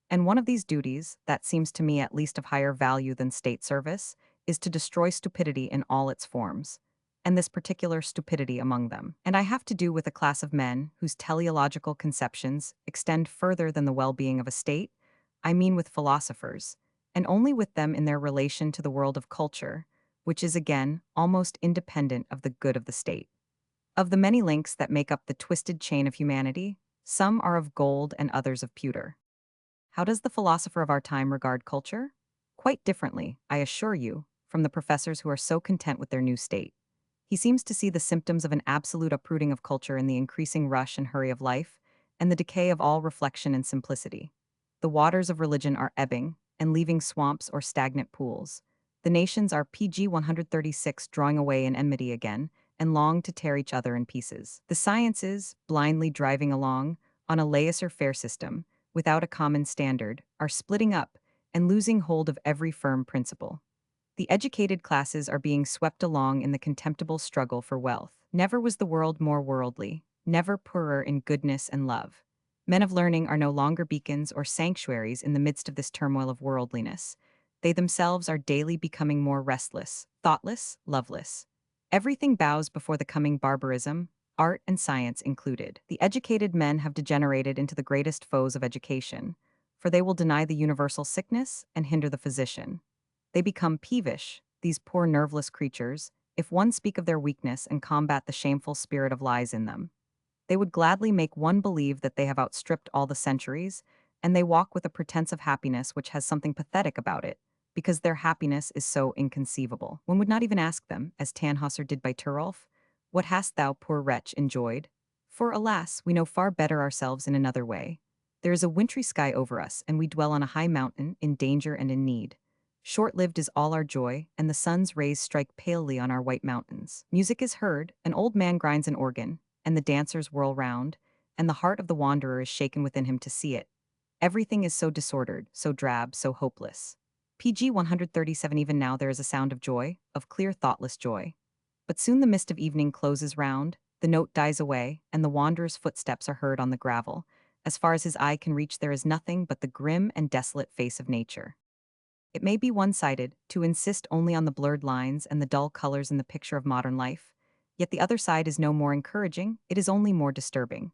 And one of these duties, that seems to me at least of higher value than state service, is to destroy stupidity in all its forms, and this particular stupidity among them. And I have to do with a class of men whose teleological conceptions extend further than the well-being of a state. I mean with philosophers, and only with them in their relation to the world of culture, which is again almost independent of the good of the state. Of the many links that make up the twisted chain of humanity, some are of gold and others of pewter. How does the philosopher of our time regard culture? Quite differently, I assure you, from the professors who are so content with their new state. He seems to see the symptoms of an absolute uprooting of culture in the increasing rush and hurry of life, and the decay of all reflection and simplicity. The waters of religion are ebbing, and leaving swamps or stagnant pools. The nations are PG 136 drawing away in enmity again, and long to tear each other in pieces. The sciences, blindly driving along, on a laissez-faire system, without a common standard, are splitting up and losing hold of every firm principle. The educated classes are being swept along in the contemptible struggle for wealth. Never was the world more worldly, never poorer in goodness and love. Men of learning are no longer beacons or sanctuaries in the midst of this turmoil of worldliness. They themselves are daily becoming more restless, thoughtless, loveless. Everything bows before the coming barbarism, art and science included. The educated men have degenerated into the greatest foes of education, for they will deny the universal sickness and hinder the physician. They become peevish, these poor nerveless creatures, if one speak of their weakness and combat the shameful spirit of lies in them. They would gladly make one believe that they have outstripped all the centuries, and they walk with a pretense of happiness which has something pathetic about it, because their happiness is so inconceivable. One would not even ask them, as Tannhäuser did by Turolf, "What hast thou, poor wretch, enjoyed?" For, alas, we know far better ourselves in another way. There is a wintry sky over us, and we dwell on a high mountain, in danger and in need. Short-lived is all our joy, and the sun's rays strike palely on our white mountains. Music is heard, an old man grinds an organ, and the dancers whirl round, and the heart of the wanderer is shaken within him to see it. Everything is so disordered, so drab, so hopeless. PG 137. Even now there is a sound of joy, of clear thoughtless joy. But soon the mist of evening closes round, the note dies away, and the wanderer's footsteps are heard on the gravel. As far as his eye can reach there is nothing but the grim and desolate face of nature. It may be one-sided, to insist only on the blurred lines and the dull colors in the picture of modern life, yet the other side is no more encouraging, it is only more disturbing.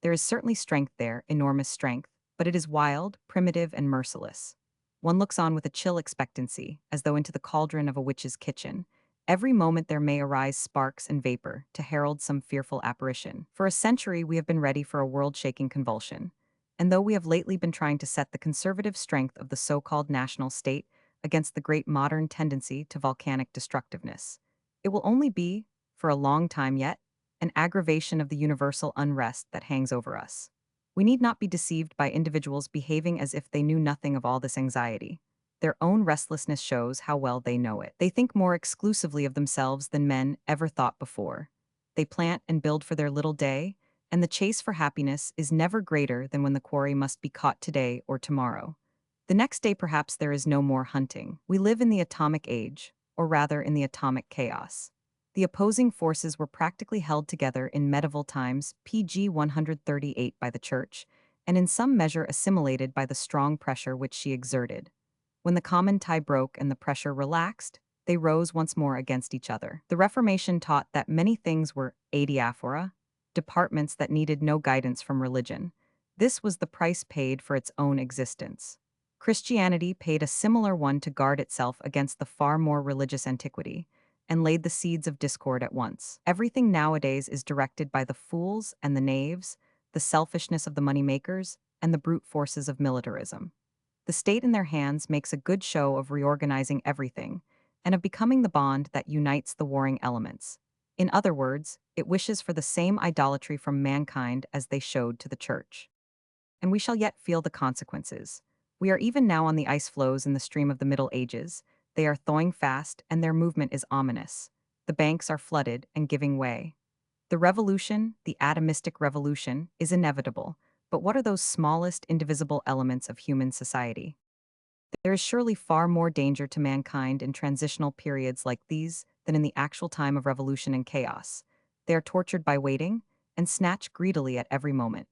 There is certainly strength there, enormous strength, but it is wild, primitive, and merciless. One looks on with a chill expectancy, as though into the cauldron of a witch's kitchen. Every moment there may arise sparks and vapor to herald some fearful apparition. For a century we have been ready for a world-shaking convulsion. And though we have lately been trying to set the conservative strength of the so-called national state against the great modern tendency to volcanic destructiveness, it will only be, for a long time yet, an aggravation of the universal unrest that hangs over us. We need not be deceived by individuals behaving as if they knew nothing of all this anxiety. Their own restlessness shows how well they know it. They think more exclusively of themselves than men ever thought before. They plant and build for their little day, and the chase for happiness is never greater than when the quarry must be caught today or tomorrow. The next day perhaps there is no more hunting. We live in the atomic age, or rather in the atomic chaos. The opposing forces were practically held together in medieval times, PG 138, by the Church, and in some measure assimilated by the strong pressure which she exerted. When the common tie broke and the pressure relaxed, they rose once more against each other. The Reformation taught that many things were adiaphora, departments that needed no guidance from religion. This was the price paid for its own existence. Christianity paid a similar one to guard itself against the far more religious antiquity, and laid the seeds of discord at once. Everything nowadays is directed by the fools and the knaves, the selfishness of the money-makers, and the brute forces of militarism. The state in their hands makes a good show of reorganizing everything, and of becoming the bond that unites the warring elements. In other words, it wishes for the same idolatry from mankind as they showed to the Church. And we shall yet feel the consequences. We are even now on the ice floes in the stream of the Middle Ages. They are thawing fast, and their movement is ominous. The banks are flooded and giving way. The revolution, the atomistic revolution, is inevitable, but what are those smallest indivisible elements of human society? There is surely far more danger to mankind in transitional periods like these than in the actual time of revolution and chaos. They are tortured by waiting and snatch greedily at every moment.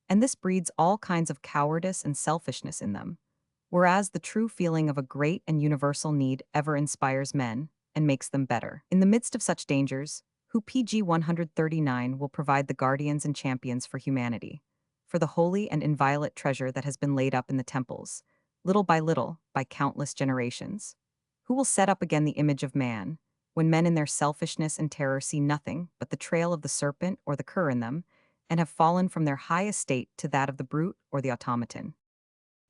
And this breeds all kinds of cowardice and selfishness in them, whereas the true feeling of a great and universal need ever inspires men and makes them better. In the midst of such dangers, who PG 139 will provide the guardians and champions for humanity, for the holy and inviolate treasure that has been laid up in the temples, little, by countless generations? Who will set up again the image of man, when men in their selfishness and terror see nothing but the trail of the serpent or the cur in them, and have fallen from their high estate to that of the brute or the automaton?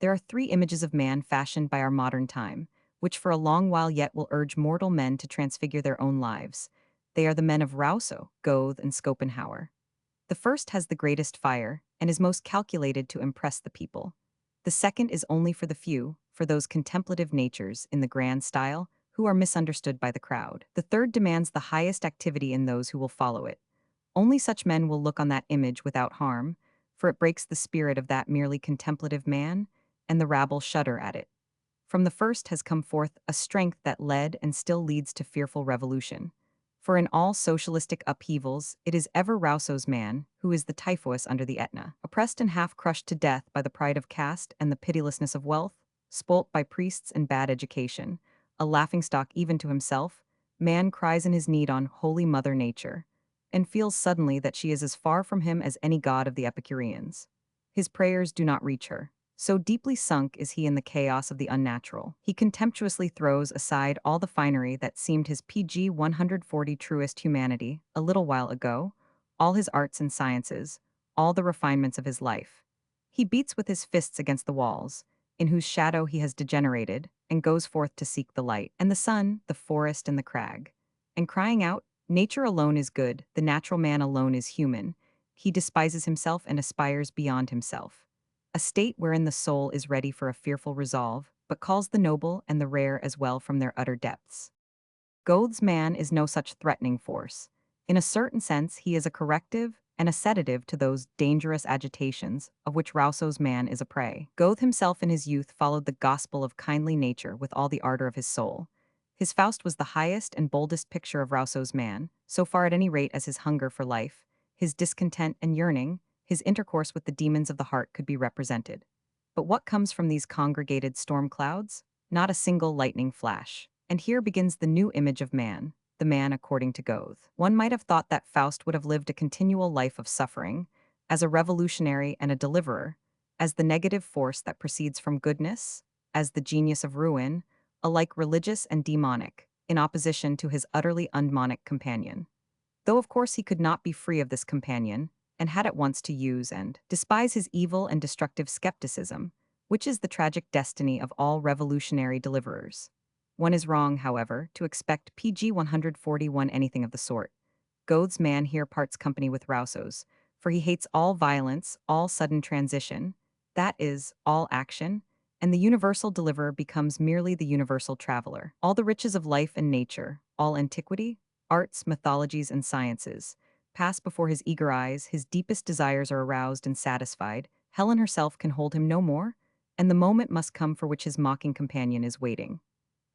There are three images of man fashioned by our modern time, which for a long while yet will urge mortal men to transfigure their own lives. They are the men of Rousseau, Goethe, and Schopenhauer. The first has the greatest fire, and is most calculated to impress the people. The second is only for the few, for those contemplative natures in the grand style, who are misunderstood by the crowd. The third demands the highest activity in those who will follow it. Only such men will look on that image without harm, for it breaks the spirit of that merely contemplative man, and the rabble shudder at it. From the first has come forth a strength that led and still leads to fearful revolution. For in all socialistic upheavals, it is ever Rousseau's man who is the typhus under the Etna. Oppressed and half crushed to death by the pride of caste and the pitilessness of wealth, spoilt by priests and bad education, a laughingstock even to himself, man cries in his need on Holy Mother Nature, and feels suddenly that she is as far from him as any god of the Epicureans. His prayers do not reach her. So deeply sunk is he in the chaos of the unnatural. He contemptuously throws aside all the finery that seemed his PG 140 truest humanity a little while ago, all his arts and sciences, all the refinements of his life. He beats with his fists against the walls, in whose shadow he has degenerated, and goes forth to seek the light, and the sun, the forest, and the crag. And crying out, "Nature alone is good, the natural man alone is human," he despises himself and aspires beyond himself. A state wherein the soul is ready for a fearful resolve, but calls the noble and the rare as well from their utter depths. Goethe's man is no such threatening force. In a certain sense, he is a corrective and a sedative to those dangerous agitations of which Rousseau's man is a prey. Goethe himself in his youth followed the gospel of kindly nature with all the ardor of his soul. His Faust was the highest and boldest picture of Rousseau's man, so far at any rate as his hunger for life, his discontent and yearning, his intercourse with the demons of the heart could be represented. But what comes from these congregated storm clouds? Not a single lightning flash. And here begins the new image of man, the man according to Goethe. One might have thought that Faust would have lived a continual life of suffering, as a revolutionary and a deliverer, as the negative force that proceeds from goodness, as the genius of ruin, alike religious and demonic, in opposition to his utterly undemonic companion. Though of course he could not be free of this companion, and had at once to use and despise his evil and destructive skepticism, which is the tragic destiny of all revolutionary deliverers. One is wrong, however, to expect PG 141 anything of the sort. Goathe's man here parts company with Rousseau's, for he hates all violence, all sudden transition, that is, all action, and the universal deliverer becomes merely the universal traveler. All the riches of life and nature, all antiquity, arts, mythologies, and sciences, pass before his eager eyes, his deepest desires are aroused and satisfied, Helen herself can hold him no more, and the moment must come for which his mocking companion is waiting.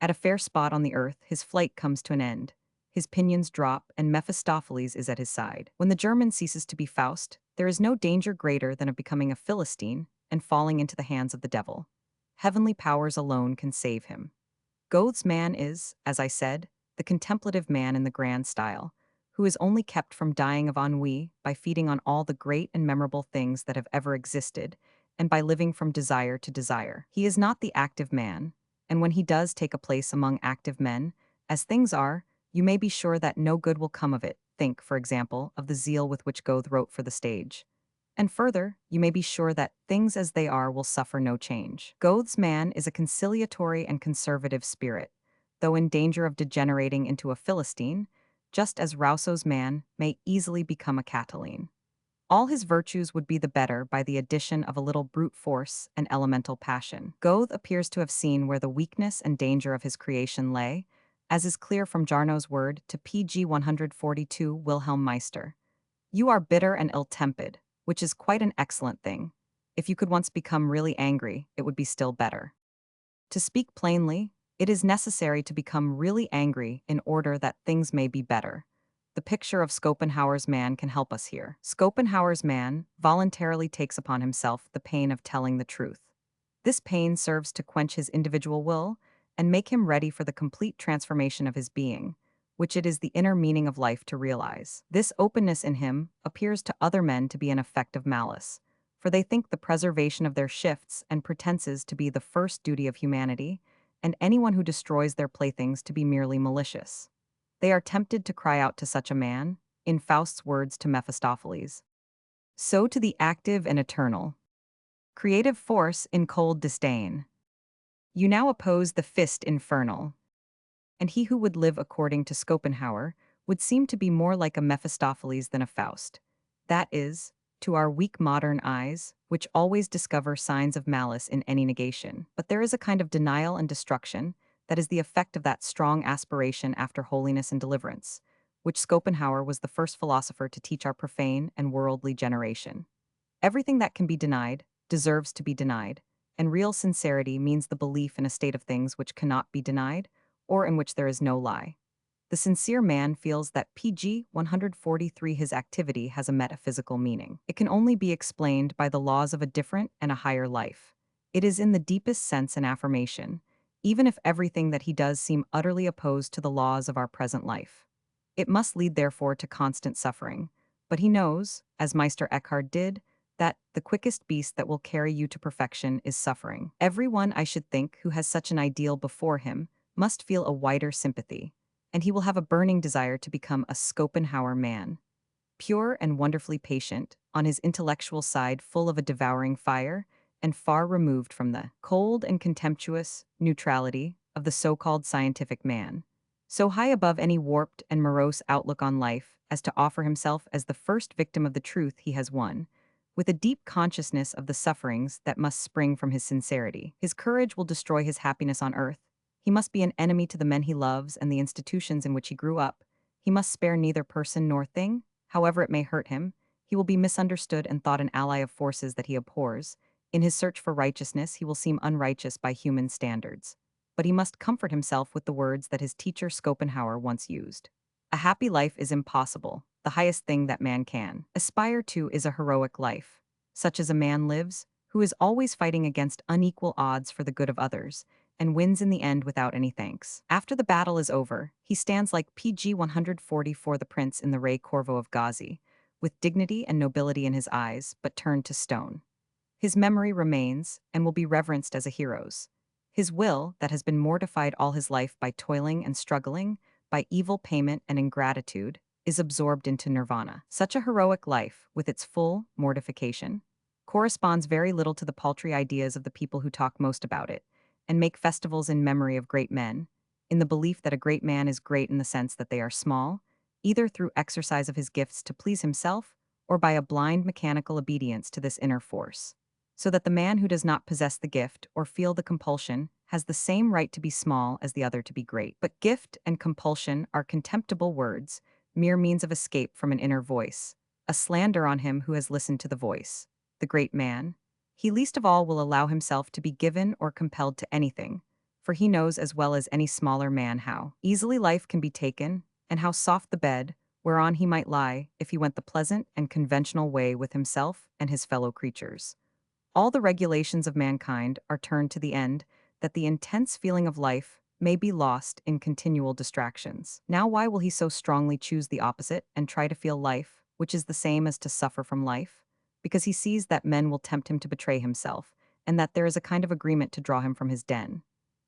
At a fair spot on the earth, his flight comes to an end. His pinions drop, and Mephistopheles is at his side. When the German ceases to be Faust, there is no danger greater than of becoming a Philistine and falling into the hands of the devil. Heavenly powers alone can save him. Goethe's man is, as I said, the contemplative man in the grand style, who is only kept from dying of ennui by feeding on all the great and memorable things that have ever existed, and by living from desire to desire. He is not the active man, and when he does take a place among active men, as things are, you may be sure that no good will come of it. Think, for example, of the zeal with which Goethe wrote for the stage. And further, you may be sure that things as they are will suffer no change. Goethe's man is a conciliatory and conservative spirit, though in danger of degenerating into a Philistine, just as Rousseau's man may easily become a Catiline. All his virtues would be the better by the addition of a little brute force and elemental passion. Goethe appears to have seen where the weakness and danger of his creation lay, as is clear from Jarno's word to PG 142 Wilhelm Meister. You are bitter and ill-tempered, which is quite an excellent thing. If you could once become really angry, it would be still better. To speak plainly, it is necessary to become really angry in order that things may be better. The picture of Schopenhauer's man can help us here. Schopenhauer's man voluntarily takes upon himself the pain of telling the truth. This pain serves to quench his individual will and make him ready for the complete transformation of his being, which it is the inner meaning of life to realize. This openness in him appears to other men to be an effect of malice, for they think the preservation of their shifts and pretenses to be the first duty of humanity, and anyone who destroys their playthings to be merely malicious. They are tempted to cry out to such a man, in Faust's words to Mephistopheles, so to the active and eternal, creative force in cold disdain. You now oppose the fist infernal. And he who would live according to Schopenhauer would seem to be more like a Mephistopheles than a Faust. That is, to our weak modern eyes, which always discover signs of malice in any negation. But there is a kind of denial and destruction that is the effect of that strong aspiration after holiness and deliverance, which Schopenhauer was the first philosopher to teach our profane and worldly generation. Everything that can be denied deserves to be denied, and real sincerity means the belief in a state of things which cannot be denied, or in which there is no lie. The sincere man feels that PG 143 his activity has a metaphysical meaning. It can only be explained by the laws of a different and a higher life. It is in the deepest sense an affirmation, even if everything that he does seem utterly opposed to the laws of our present life. It must lead therefore to constant suffering, but he knows, as Meister Eckhart did, that the quickest beast that will carry you to perfection is suffering. Everyone, I should think, who has such an ideal before him must feel a wider sympathy, and he will have a burning desire to become a Schopenhauer man. Pure and wonderfully patient, on his intellectual side full of a devouring fire, and far removed from the cold and contemptuous neutrality of the so-called scientific man. So high above any warped and morose outlook on life as to offer himself as the first victim of the truth he has won, with a deep consciousness of the sufferings that must spring from his sincerity. His courage will destroy his happiness on earth. He must be an enemy to the men he loves and the institutions in which he grew up. He must spare neither person nor thing, however it may hurt him. He will be misunderstood and thought an ally of forces that he abhors. In his search for righteousness, he will seem unrighteous by human standards. But he must comfort himself with the words that his teacher Schopenhauer once used. A happy life is impossible. The highest thing that man can aspire to is a heroic life, such as a man lives, who is always fighting against unequal odds for the good of others, and wins in the end without any thanks. After the battle is over, he stands like PG 144 the prince in the Rey Corvo of Ghazi, with dignity and nobility in his eyes, but turned to stone. His memory remains and will be reverenced as a hero's. His will, that has been mortified all his life by toiling and struggling, by evil payment and ingratitude, is absorbed into nirvana. Such a heroic life, with its full mortification, corresponds very little to the paltry ideas of the people who talk most about it, and make festivals in memory of great men, in the belief that a great man is great in the sense that they are small, either through exercise of his gifts to please himself, or by a blind mechanical obedience to this inner force. So that the man who does not possess the gift or feel the compulsion has the same right to be small as the other to be great. But gift and compulsion are contemptible words, mere means of escape from an inner voice, a slander on him who has listened to the voice. The great man, he least of all will allow himself to be given or compelled to anything, for he knows as well as any smaller man how easily life can be taken, and how soft the bed whereon he might lie if he went the pleasant and conventional way with himself and his fellow creatures. All the regulations of mankind are turned to the end that the intense feeling of life may be lost in continual distractions. Now, why will he so strongly choose the opposite and try to feel life, which is the same as to suffer from life? Because he sees that men will tempt him to betray himself, and that there is a kind of agreement to draw him from his den.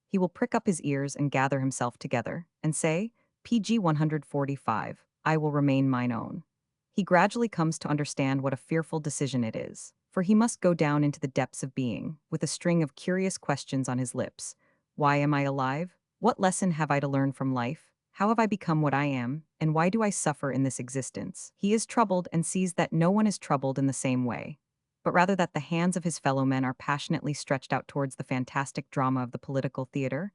He will prick up his ears and gather himself together, and say, PG 145, I will remain mine own. He gradually comes to understand what a fearful decision it is, for he must go down into the depths of being, with a string of curious questions on his lips. Why am I alive? What lesson have I to learn from life? How have I become what I am, and why do I suffer in this existence? He is troubled and sees that no one is troubled in the same way, but rather that the hands of his fellow men are passionately stretched out towards the fantastic drama of the political theater,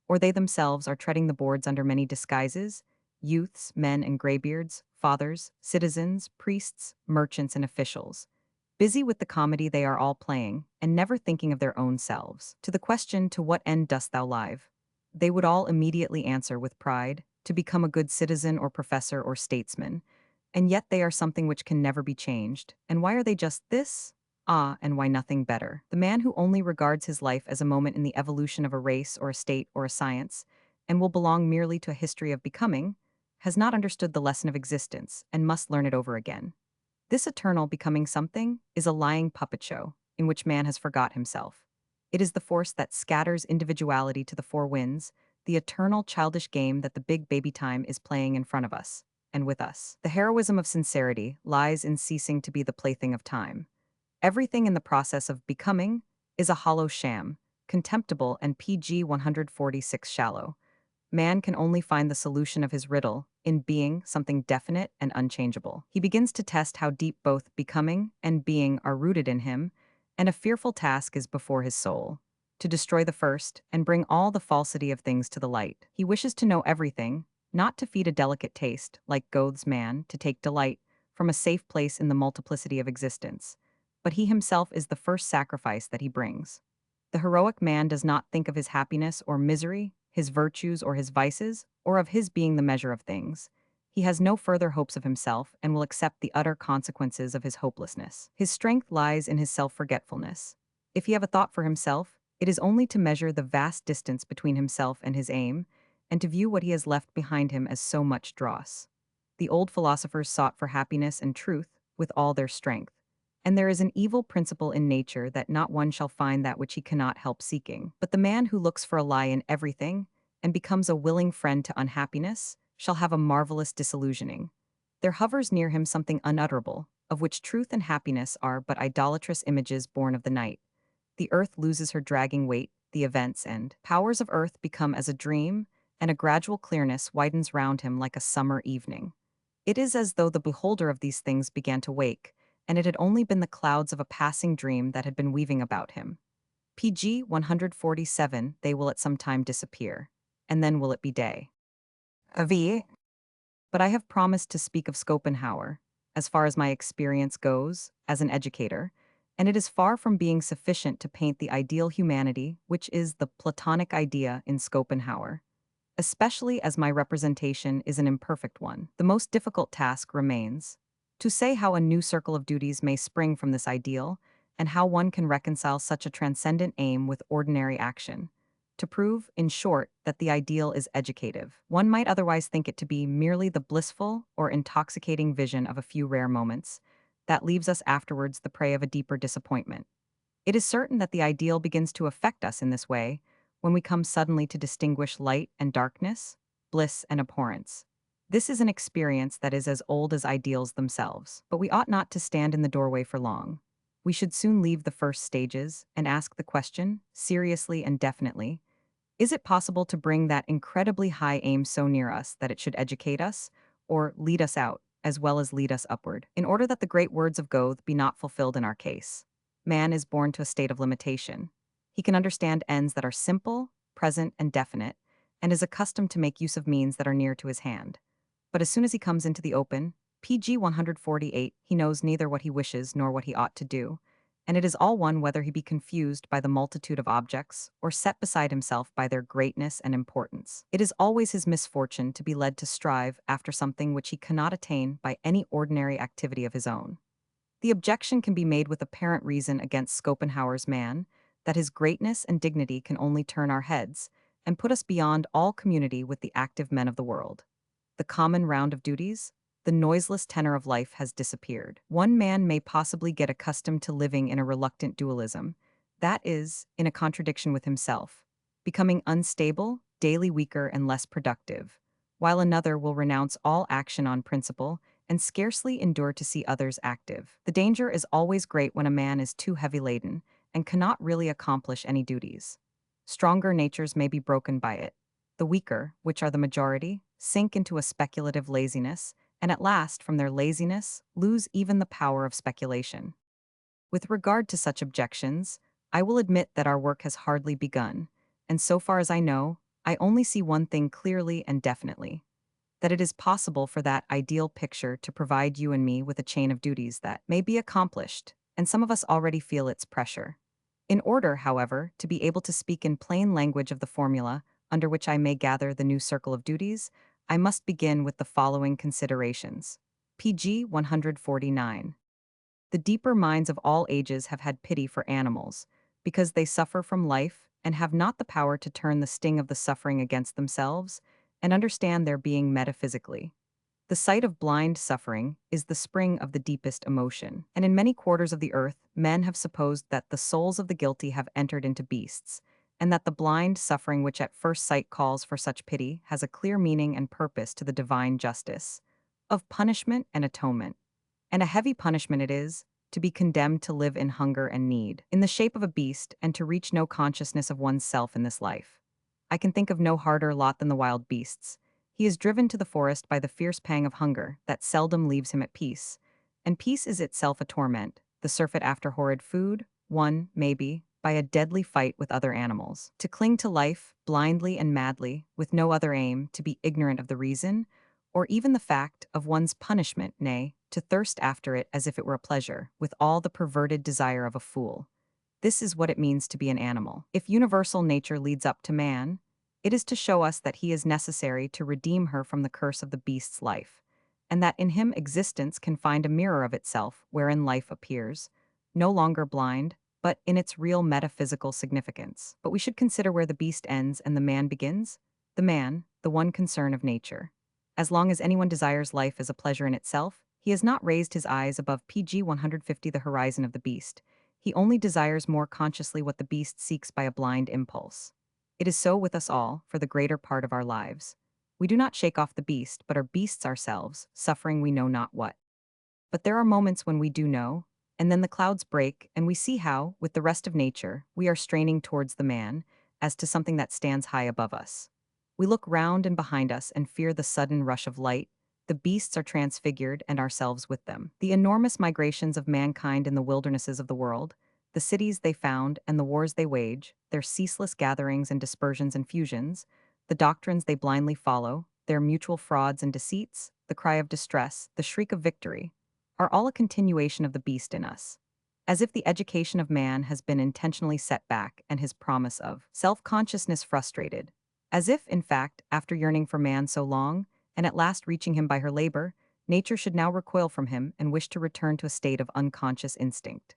or they themselves are treading the boards under many disguises, youths, men and graybeards, fathers, citizens, priests, merchants, and officials. Busy with the comedy they are all playing, and never thinking of their own selves. To the question, to what end dost thou live? They would all immediately answer with pride, to become a good citizen or professor or statesman, and yet they are something which can never be changed. And why are they just this? Ah, and why nothing better? The man who only regards his life as a moment in the evolution of a race or a state or a science, and will belong merely to a history of becoming, has not understood the lesson of existence and must learn it over again. This eternal becoming something is a lying puppet show in which man has forgot himself. It is the force that scatters individuality to the four winds, the eternal childish game that the big baby time is playing in front of us and with us. The heroism of sincerity lies in ceasing to be the plaything of time. Everything in the process of becoming is a hollow sham, contemptible and PG 146 shallow. Man can only find the solution of his riddle in being something definite and unchangeable. He begins to test how deep both becoming and being are rooted in him, and a fearful task is before his soul: to destroy the first and bring all the falsity of things to the light. He wishes to know everything, not to feed a delicate taste, like Goethe's man, to take delight from a safe place in the multiplicity of existence. But he himself is the first sacrifice that he brings. The heroic man does not think of his happiness or misery, his virtues or his vices, or of his being the measure of things. He has no further hopes of himself and will accept the utter consequences of his hopelessness. His strength lies in his self-forgetfulness. If he have a thought for himself, it is only to measure the vast distance between himself and his aim, and to view what he has left behind him as so much dross. The old philosophers sought for happiness and truth with all their strength. And there is an evil principle in nature that not one shall find that which he cannot help seeking. But the man who looks for a lie in everything, and becomes a willing friend to unhappiness, shall have a marvelous disillusioning. There hovers near him something unutterable, of which truth and happiness are but idolatrous images born of the night. The earth loses her dragging weight, the events and powers of earth become as a dream, and a gradual clearness widens round him like a summer evening. It is as though the beholder of these things began to wake, and it had only been the clouds of a passing dream that had been weaving about him. PG 147, they will at some time disappear, and then will it be day. V. But I have promised to speak of Schopenhauer, as far as my experience goes, as an educator, and it is far from being sufficient to paint the ideal humanity, which is the Platonic idea in Schopenhauer. Especially as my representation is an imperfect one, the most difficult task remains to say how a new circle of duties may spring from this ideal, and how one can reconcile such a transcendent aim with ordinary action. To prove, in short, that the ideal is educative. One might otherwise think it to be merely the blissful or intoxicating vision of a few rare moments that leaves us afterwards the prey of a deeper disappointment. It is certain that the ideal begins to affect us in this way when we come suddenly to distinguish light and darkness, bliss and abhorrence. This is an experience that is as old as ideals themselves, but we ought not to stand in the doorway for long. We should soon leave the first stages and ask the question, seriously and definitely, is it possible to bring that incredibly high aim so near us that it should educate us, or lead us out, as well as lead us upward, in order that the great words of Goethe be not fulfilled in our case? Man is born to a state of limitation. He can understand ends that are simple, present, and definite, and is accustomed to make use of means that are near to his hand. But as soon as he comes into the open, PG 148, he knows neither what he wishes nor what he ought to do, and it is all one whether he be confused by the multitude of objects or set beside himself by their greatness and importance. It is always his misfortune to be led to strive after something which he cannot attain by any ordinary activity of his own. The objection can be made with apparent reason against Schopenhauer's man, that his greatness and dignity can only turn our heads and put us beyond all community with the active men of the world. The common round of duties, the noiseless tenor of life has disappeared. One man may possibly get accustomed to living in a reluctant dualism, that is, in a contradiction with himself, becoming unstable, daily weaker and less productive, while another will renounce all action on principle and scarcely endure to see others active. The danger is always great when a man is too heavy laden and cannot really accomplish any duties. Stronger natures may be broken by it. The weaker, which are the majority, sink into a speculative laziness, and at last, from their laziness, lose even the power of speculation. With regard to such objections, I will admit that our work has hardly begun, and so far as I know, I only see one thing clearly and definitely, that it is possible for that ideal picture to provide you and me with a chain of duties that may be accomplished, and some of us already feel its pressure. In order, however, to be able to speak in plain language of the formula under which I may gather the new circle of duties, I must begin with the following considerations. PG 149. The deeper minds of all ages have had pity for animals, because they suffer from life and have not the power to turn the sting of the suffering against themselves and understand their being metaphysically. The sight of blind suffering is the spring of the deepest emotion, and in many quarters of the earth, men have supposed that the souls of the guilty have entered into beasts, and that the blind suffering which at first sight calls for such pity has a clear meaning and purpose to the divine justice, of punishment and atonement. And a heavy punishment it is, to be condemned to live in hunger and need, in the shape of a beast, and to reach no consciousness of one's self in this life. I can think of no harder lot than the wild beasts. He is driven to the forest by the fierce pang of hunger that seldom leaves him at peace, and peace is itself a torment, the surfeit after horrid food, won, maybe, by a deadly fight with other animals. To cling to life, blindly and madly, with no other aim, to be ignorant of the reason, or even the fact of one's punishment, nay, to thirst after it as if it were a pleasure, with all the perverted desire of a fool. This is what it means to be an animal. If universal nature leads up to man, it is to show us that he is necessary to redeem her from the curse of the beast's life, and that in him existence can find a mirror of itself wherein life appears, no longer blind, but in its real metaphysical significance. But we should consider where the beast ends and the man begins. The man, the one concern of nature. As long as anyone desires life as a pleasure in itself, he has not raised his eyes above PG 150, the horizon of the beast. He only desires more consciously what the beast seeks by a blind impulse. It is so with us all, for the greater part of our lives. We do not shake off the beast, but are beasts ourselves, suffering we know not what. But there are moments when we do know, and then the clouds break, and we see how, with the rest of nature, we are straining towards the man, as to something that stands high above us. We look round and behind us and fear the sudden rush of light. The beasts are transfigured, and ourselves with them. The enormous migrations of mankind in the wildernesses of the world, the cities they found and the wars they wage, their ceaseless gatherings and dispersions and fusions, the doctrines they blindly follow, their mutual frauds and deceits, the cry of distress, the shriek of victory, are all a continuation of the beast in us. As if the education of man has been intentionally set back and his promise of self-consciousness frustrated. As if, in fact, after yearning for man so long, and at last reaching him by her labor, nature should now recoil from him and wish to return to a state of unconscious instinct.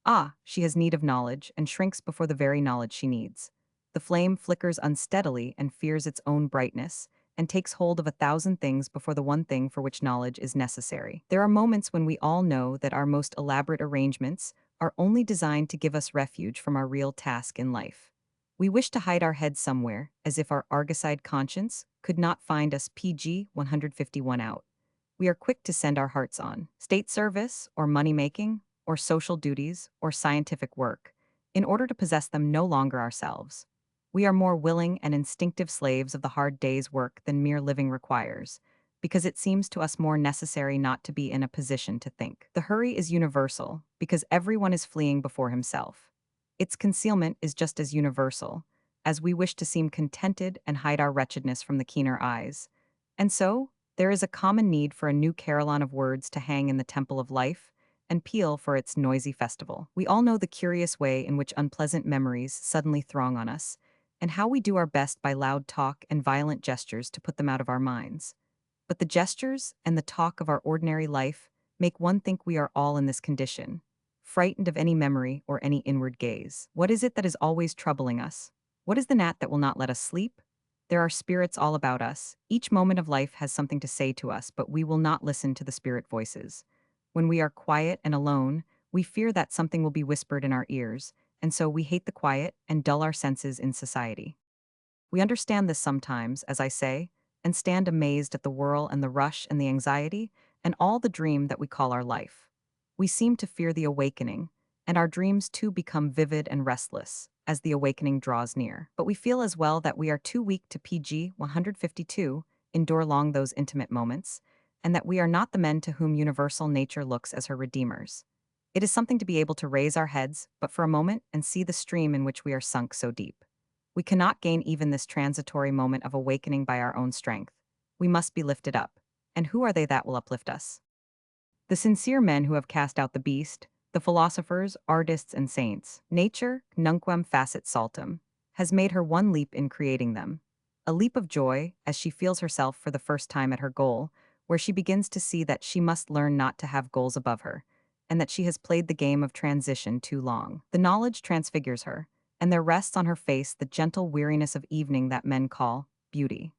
Ah, she has need of knowledge, and shrinks before the very knowledge she needs. The flame flickers unsteadily and fears its own brightness, and takes hold of 1,000 things before the one thing for which knowledge is necessary. There are moments when we all know that our most elaborate arrangements, are only designed to give us refuge from our real task in life. We wish to hide our heads somewhere, as if our argoside conscience could not find us PG 151 out. We are quick to send our hearts on state service, or money making, or social duties, or scientific work, in order to possess them no longer ourselves. We are more willing and instinctive slaves of the hard day's work than mere living requires, because it seems to us more necessary not to be in a position to think. The hurry is universal, because everyone is fleeing before himself. Its concealment is just as universal, as we wish to seem contented and hide our wretchedness from the keener eyes. And so, there is a common need for a new carillon of words to hang in the temple of life and peal for its noisy festival. We all know the curious way in which unpleasant memories suddenly throng on us, and how we do our best by loud talk and violent gestures to put them out of our minds. But the gestures and the talk of our ordinary life make one think we are all in this condition, frightened of any memory or any inward gaze. What is it that is always troubling us? What is the gnat that will not let us sleep? There are spirits all about us. Each moment of life has something to say to us, but we will not listen to the spirit voices. When we are quiet and alone, we fear that something will be whispered in our ears, and so we hate the quiet and dull our senses in society. We understand this sometimes, as I say, and stand amazed at the whirl and the rush and the anxiety and all the dream that we call our life. We seem to fear the awakening, and our dreams too become vivid and restless as the awakening draws near. But we feel as well that we are too weak to PG 152 endure long those intimate moments, and that we are not the men to whom universal nature looks as her redeemers. It is something to be able to raise our heads, but for a moment, and see the stream in which we are sunk so deep. We cannot gain even this transitory moment of awakening by our own strength. We must be lifted up. And who are they that will uplift us? The sincere men who have cast out the beast, the philosophers, artists, and saints. Nature, nunquam facit saltum, has made her one leap in creating them. A leap of joy, as she feels herself for the first time at her goal, where she begins to see that she must learn not to have goals above her, and that she has played the game of transition too long. The knowledge transfigures her, and there rests on her face the gentle weariness of evening that men call beauty.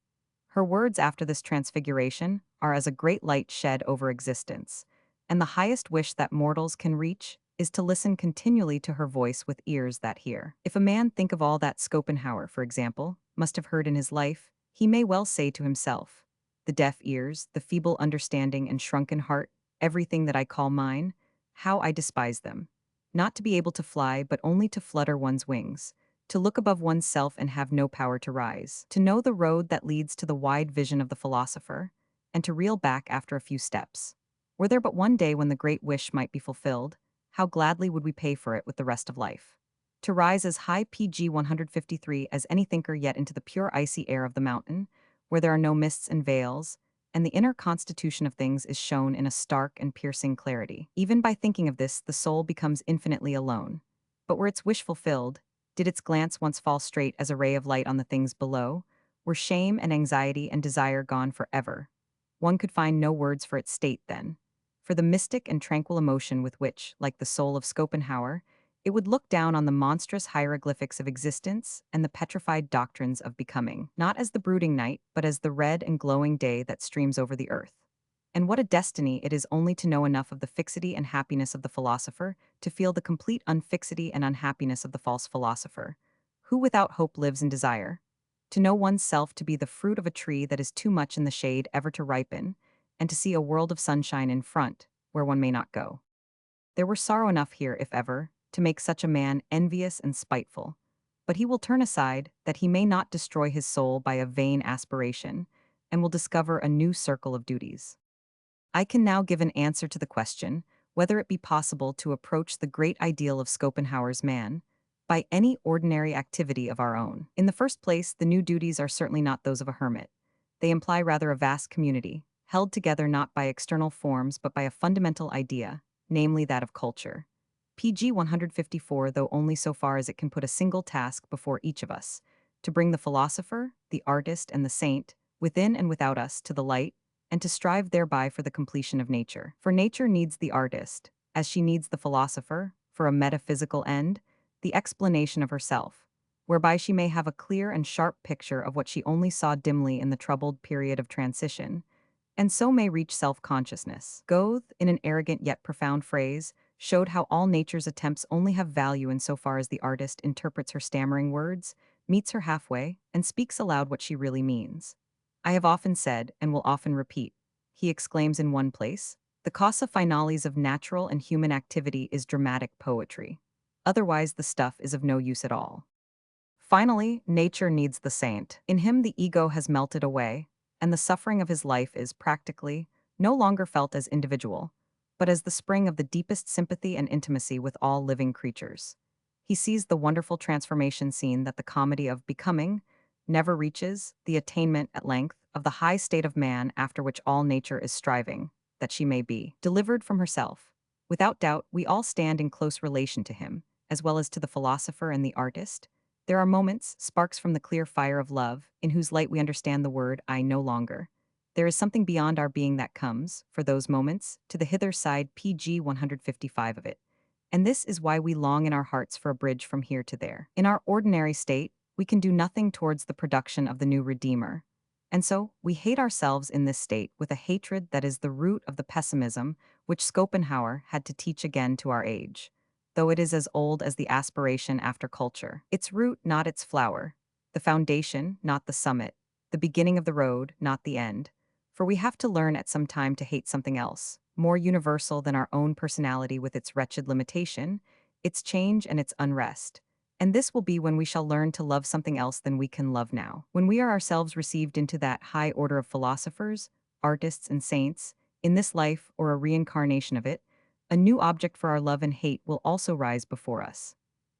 Her words after this transfiguration are as a great light shed over existence, and the highest wish that mortals can reach is to listen continually to her voice with ears that hear. If a man think of all that Schopenhauer, for example, must have heard in his life, he may well say to himself, "The deaf ears, the feeble understanding and shrunken heart, everything that I call mine, how I despise them. Not to be able to fly, but only to flutter one's wings, to look above oneself and have no power to rise, to know the road that leads to the wide vision of the philosopher, and to reel back after a few steps. Were there but one day when the great wish might be fulfilled, how gladly would we pay for it with the rest of life. To rise as high PG 153 as any thinker yet into the pure icy air of the mountain, where there are no mists and veils, and the inner constitution of things is shown in a stark and piercing clarity. Even by thinking of this, the soul becomes infinitely alone. But were its wish fulfilled, did its glance once fall straight as a ray of light on the things below, were shame and anxiety and desire gone forever. One could find no words for its state then, for the mystic and tranquil emotion with which, like the soul of Schopenhauer, it would look down on the monstrous hieroglyphics of existence and the petrified doctrines of becoming, not as the brooding night, but as the red and glowing day that streams over the earth. And what a destiny it is only to know enough of the fixity and happiness of the philosopher to feel the complete unfixity and unhappiness of the false philosopher, who without hope lives in desire. To know one's self to be the fruit of a tree that is too much in the shade ever to ripen, and to see a world of sunshine in front, where one may not go. There were sorrow enough here, if ever, to make such a man envious and spiteful. But he will turn aside, that he may not destroy his soul by a vain aspiration, and will discover a new circle of duties. I can now give an answer to the question whether it be possible to approach the great ideal of Schopenhauer's man by any ordinary activity of our own. In the first place, the new duties are certainly not those of a hermit. They imply rather a vast community, held together not by external forms but by a fundamental idea, namely that of culture. PG 154, though only so far as it can put a single task before each of us, to bring the philosopher, the artist, and the saint, within and without us, to the light, and to strive thereby for the completion of nature. For nature needs the artist, as she needs the philosopher, for a metaphysical end, the explanation of herself, whereby she may have a clear and sharp picture of what she only saw dimly in the troubled period of transition, and so may reach self-consciousness. Goethe, in an arrogant yet profound phrase, showed how all nature's attempts only have value insofar as the artist interprets her stammering words, meets her halfway, and speaks aloud what she really means. I have often said, and will often repeat, he exclaims in one place, the causa finalis of natural and human activity is dramatic poetry. Otherwise, the stuff is of no use at all. Finally, nature needs the saint. In him, the ego has melted away, and the suffering of his life is practically no longer felt as individual, but as the spring of the deepest sympathy and intimacy with all living creatures. He sees the wonderful transformation scene that the comedy of becoming never reaches, the attainment, at length, of the high state of man after which all nature is striving, that she may be delivered from herself. Without doubt, we all stand in close relation to him, as well as to the philosopher and the artist. There are moments, sparks from the clear fire of love, in whose light we understand the word I no longer. There is something beyond our being that comes, for those moments, to the hither side pg 155 of it. And this is why we long in our hearts for a bridge from here to there. In our ordinary state, we can do nothing towards the production of the new Redeemer. And so, we hate ourselves in this state with a hatred that is the root of the pessimism which Schopenhauer had to teach again to our age, though it is as old as the aspiration after culture. Its root, not its flower. The foundation, not the summit. The beginning of the road, not the end. For we have to learn at some time to hate something else, more universal than our own personality with its wretched limitation, its change and its unrest. And this will be when we shall learn to love something else than we can love now. When we are ourselves received into that high order of philosophers, artists, and saints, in this life or a reincarnation of it, a new object for our love and hate will also rise before us.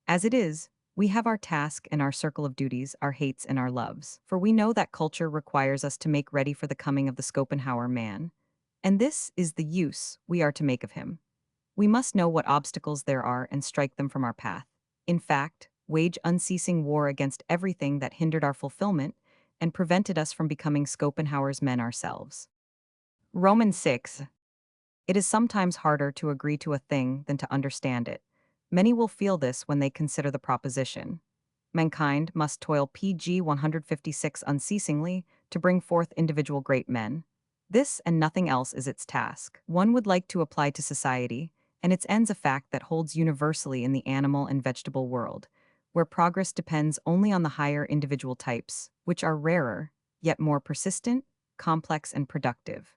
As it is, we have our task and our circle of duties, our hates and our loves. For we know that culture requires us to make ready for the coming of the Schopenhauer man. And this is the use we are to make of him. We must know what obstacles there are and strike them from our path. In fact, wage unceasing war against everything that hindered our fulfillment and prevented us from becoming Schopenhauer's men ourselves. Romans 6. It is sometimes harder to agree to a thing than to understand it. Many will feel this when they consider the proposition. Mankind must toil pg 156 unceasingly to bring forth individual great men. This and nothing else is its task. One would like to apply to society, and its ends a fact that holds universally in the animal and vegetable world, where progress depends only on the higher individual types, which are rarer, yet more persistent, complex, and productive.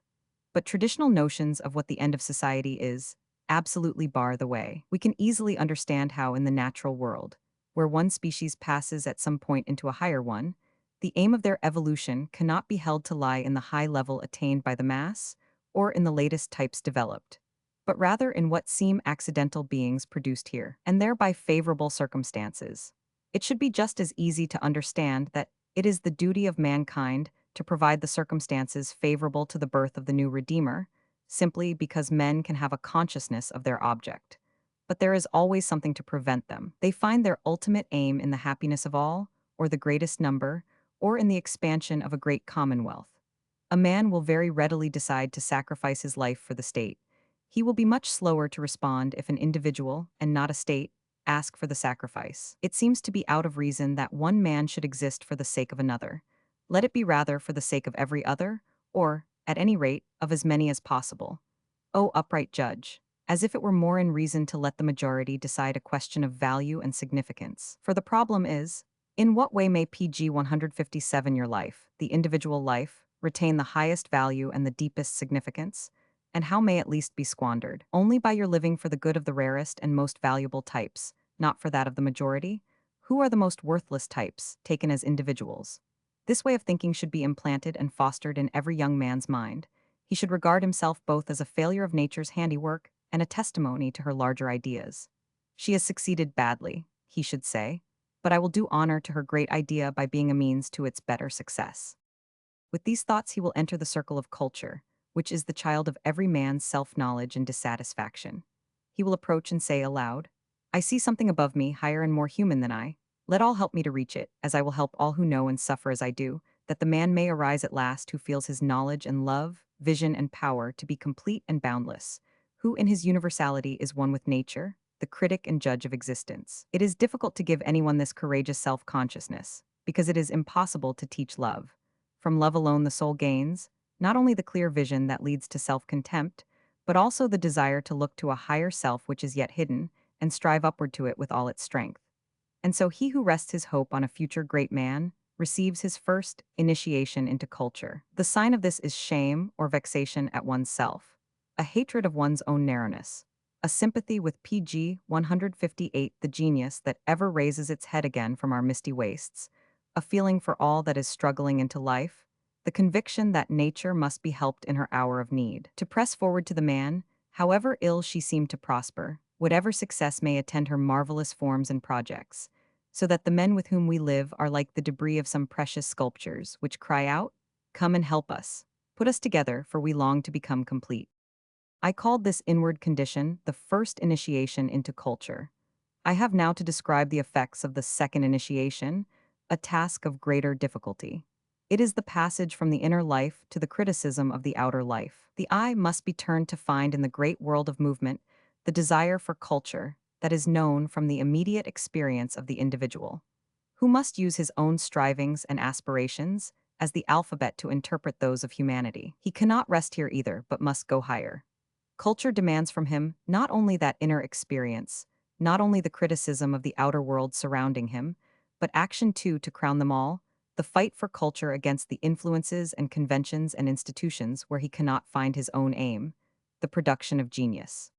But traditional notions of what the end of society is absolutely bar the way. We can easily understand how in the natural world, where one species passes at some point into a higher one, the aim of their evolution cannot be held to lie in the high level attained by the mass or in the latest types developed, but rather in what seem accidental beings produced here, and thereby favorable circumstances. It should be just as easy to understand that it is the duty of mankind to provide the circumstances favorable to the birth of the new Redeemer, simply because men can have a consciousness of their object. But there is always something to prevent them. They find their ultimate aim in the happiness of all, or the greatest number, or in the expansion of a great commonwealth. A man will very readily decide to sacrifice his life for the state. He will be much slower to respond if an individual, and not a state, ask for the sacrifice. It seems to be out of reason that one man should exist for the sake of another. Let it be rather for the sake of every other, or, at any rate, of as many as possible. O upright judge, as if it were more in reason to let the majority decide a question of value and significance. For the problem is, in what way may pg 157 your life, the individual life, retain the highest value and the deepest significance? And how may it least be squandered? Only by your living for the good of the rarest and most valuable types, not for that of the majority? Who are the most worthless types, taken as individuals? This way of thinking should be implanted and fostered in every young man's mind. He should regard himself both as a failure of nature's handiwork and a testimony to her larger ideas. She has succeeded badly, he should say, but I will do honor to her great idea by being a means to its better success. With these thoughts he will enter the circle of culture, which is the child of every man's self-knowledge and dissatisfaction. He will approach and say aloud, I see something above me, higher and more human than I. Let all help me to reach it, as I will help all who know and suffer as I do, that the man may arise at last who feels his knowledge and love, vision and power to be complete and boundless, who in his universality is one with nature, the critic and judge of existence. It is difficult to give anyone this courageous self-consciousness, because it is impossible to teach love. From love alone the soul gains, not only the clear vision that leads to self-contempt, but also the desire to look to a higher self which is yet hidden, and strive upward to it with all its strength. And so he who rests his hope on a future great man receives his first initiation into culture. The sign of this is shame or vexation at one's self, a hatred of one's own narrowness, a sympathy with PG 158, the genius that ever raises its head again from our misty wastes, a feeling for all that is struggling into life, the conviction that nature must be helped in her hour of need. To press forward to the man, however ill she seemed to prosper, whatever success may attend her marvelous forms and projects, so that the men with whom we live are like the debris of some precious sculptures, which cry out, "Come and help us. Put us together, for we long to become complete." I called this inward condition the first initiation into culture. I have now to describe the effects of the second initiation, a task of greater difficulty. It is the passage from the inner life to the criticism of the outer life. The eye must be turned to find in the great world of movement the desire for culture that is known from the immediate experience of the individual, who must use his own strivings and aspirations as the alphabet to interpret those of humanity. He cannot rest here either, but must go higher. Culture demands from him not only that inner experience, not only the criticism of the outer world surrounding him, but action too to crown them all, the fight for culture against the influences and conventions and institutions where he cannot find his own aim, the production of genius.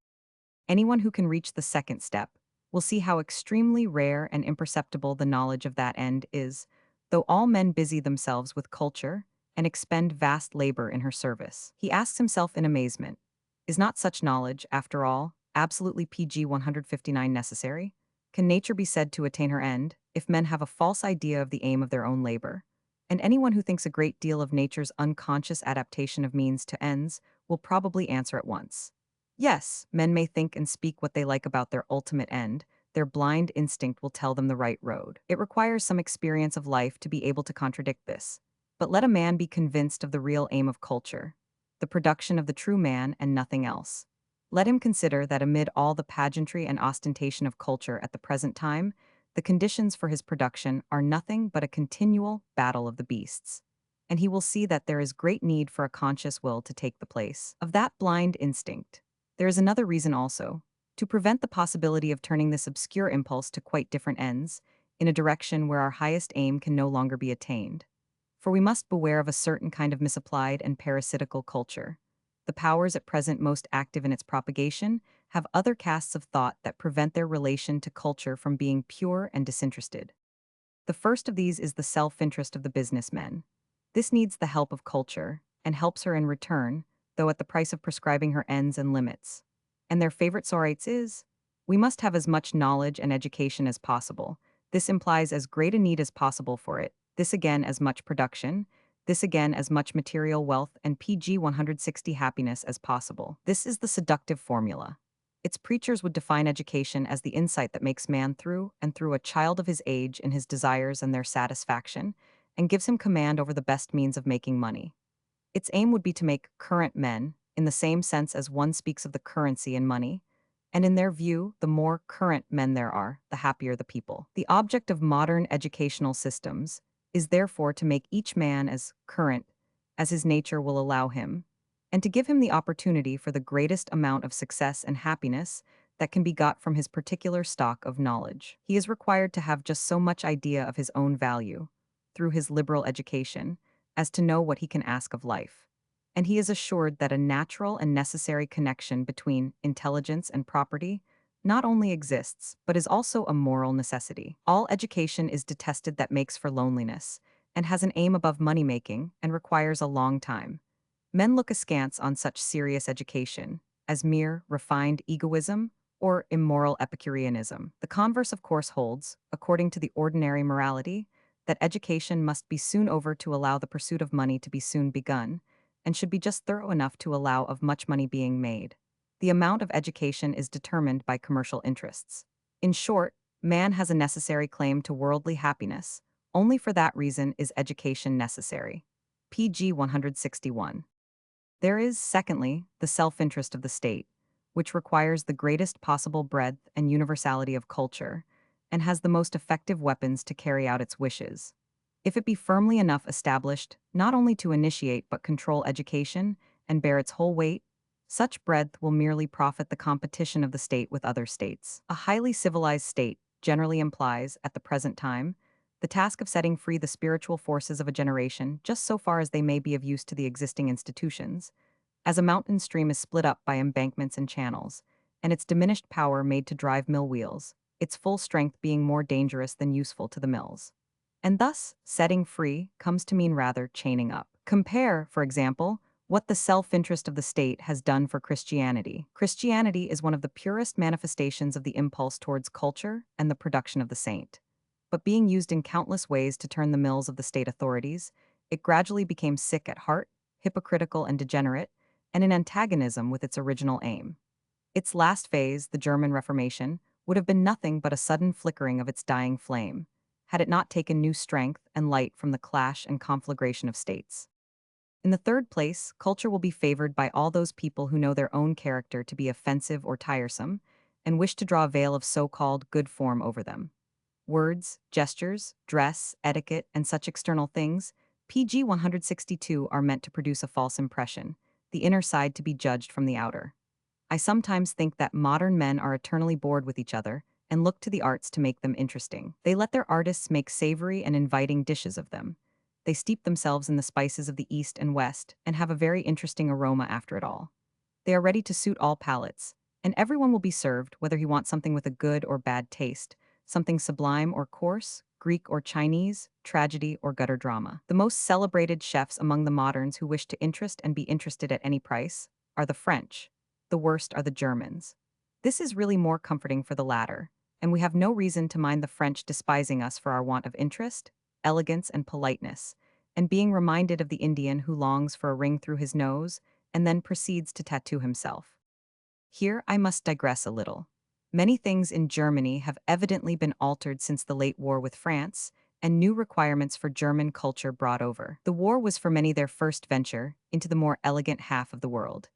Anyone who can reach the second step will see how extremely rare and imperceptible the knowledge of that end is, though all men busy themselves with culture and expend vast labor in her service. He asks himself in amazement, is not such knowledge, after all, absolutely PG 159 necessary? Can nature be said to attain her end if men have a false idea of the aim of their own labor? And anyone who thinks a great deal of nature's unconscious adaptation of means to ends will probably answer at once. Yes, men may think and speak what they like about their ultimate end. Their blind instinct will tell them the right road. It requires some experience of life to be able to contradict this. But let a man be convinced of the real aim of culture, the production of the true man and nothing else. Let him consider that amid all the pageantry and ostentation of culture at the present time, the conditions for his production are nothing but a continual battle of the beasts. And he will see that there is great need for a conscious will to take the place of that blind instinct. There is another reason also, to prevent the possibility of turning this obscure impulse to quite different ends, in a direction where our highest aim can no longer be attained. For we must beware of a certain kind of misapplied and parasitical culture. The powers at present most active in its propagation have other casts of thought that prevent their relation to culture from being pure and disinterested. The first of these is the self-interest of the businessmen. This needs the help of culture, and helps her in return, though at the price of prescribing her ends and limits. And their favorite sorites is, we must have as much knowledge and education as possible. This implies as great a need as possible for it. This again as much production. This again as much material wealth and PG 160 happiness as possible. This is the seductive formula. Its preachers would define education as the insight that makes man through and through a child of his age in his desires and their satisfaction, and gives him command over the best means of making money. Its aim would be to make current men, in the same sense as one speaks of the currency in money, and in their view, the more current men there are, the happier the people. The object of modern educational systems is therefore to make each man as current as his nature will allow him, and to give him the opportunity for the greatest amount of success and happiness that can be got from his particular stock of knowledge. He is required to have just so much idea of his own value, through his liberal education, as to know what he can ask of life. And he is assured that a natural and necessary connection between intelligence and property not only exists, but is also a moral necessity. All education is detested that makes for loneliness, and has an aim above money-making, and requires a long time. Men look askance on such serious education, as mere, refined egoism, or immoral Epicureanism. The converse of course holds, according to the ordinary morality, that education must be soon over to allow the pursuit of money to be soon begun, and should be just thorough enough to allow of much money being made. The amount of education is determined by commercial interests. In short, man has a necessary claim to worldly happiness. Only for that reason is education necessary. PG 161. There is, secondly, the self-interest of the state, which requires the greatest possible breadth and universality of culture, and has the most effective weapons to carry out its wishes. If it be firmly enough established not only to initiate but control education and bear its whole weight, Such breadth will merely profit the competition of the state with other states. A highly civilized state generally implies, at the present time, the task of setting free the spiritual forces of a generation just so far as they may be of use to the existing institutions, as a mountain stream is split up by embankments and channels, and its diminished power made to drive mill wheels, its full strength being more dangerous than useful to the mills. And thus, setting free comes to mean rather chaining up. Compare, for example, what the self-interest of the state has done for Christianity. Christianity is one of the purest manifestations of the impulse towards culture and the production of the saint. But being used in countless ways to turn the mills of the state authorities, it gradually became sick at heart, hypocritical and degenerate, and in antagonism with its original aim. Its last phase, the German Reformation, would have been nothing but a sudden flickering of its dying flame, had it not taken new strength and light from the clash and conflagration of states. In the third place, culture will be favored by all those people who know their own character to be offensive or tiresome, and wish to draw a veil of so-called good form over them. Words, gestures, dress, etiquette, and such external things, PG 162 are meant to produce a false impression, the inner side to be judged from the outer. I sometimes think that modern men are eternally bored with each other and look to the arts to make them interesting. They let their artists make savory and inviting dishes of them. They steep themselves in the spices of the East and West and have a very interesting aroma after it all. They are ready to suit all palates, and everyone will be served whether he wants something with a good or bad taste, something sublime or coarse, Greek or Chinese, tragedy or gutter drama. The most celebrated chefs among the moderns who wish to interest and be interested at any price are the French. The worst are the Germans. This is really more comforting for the latter, and we have no reason to mind the French despising us for our want of interest, elegance, and politeness, and being reminded of the Indian who longs for a ring through his nose and then proceeds to tattoo himself. Here I must digress a little. Many things in Germany have evidently been altered since the late war with France, and new requirements for German culture brought over. The war was for many their first venture into the more elegant half of the world.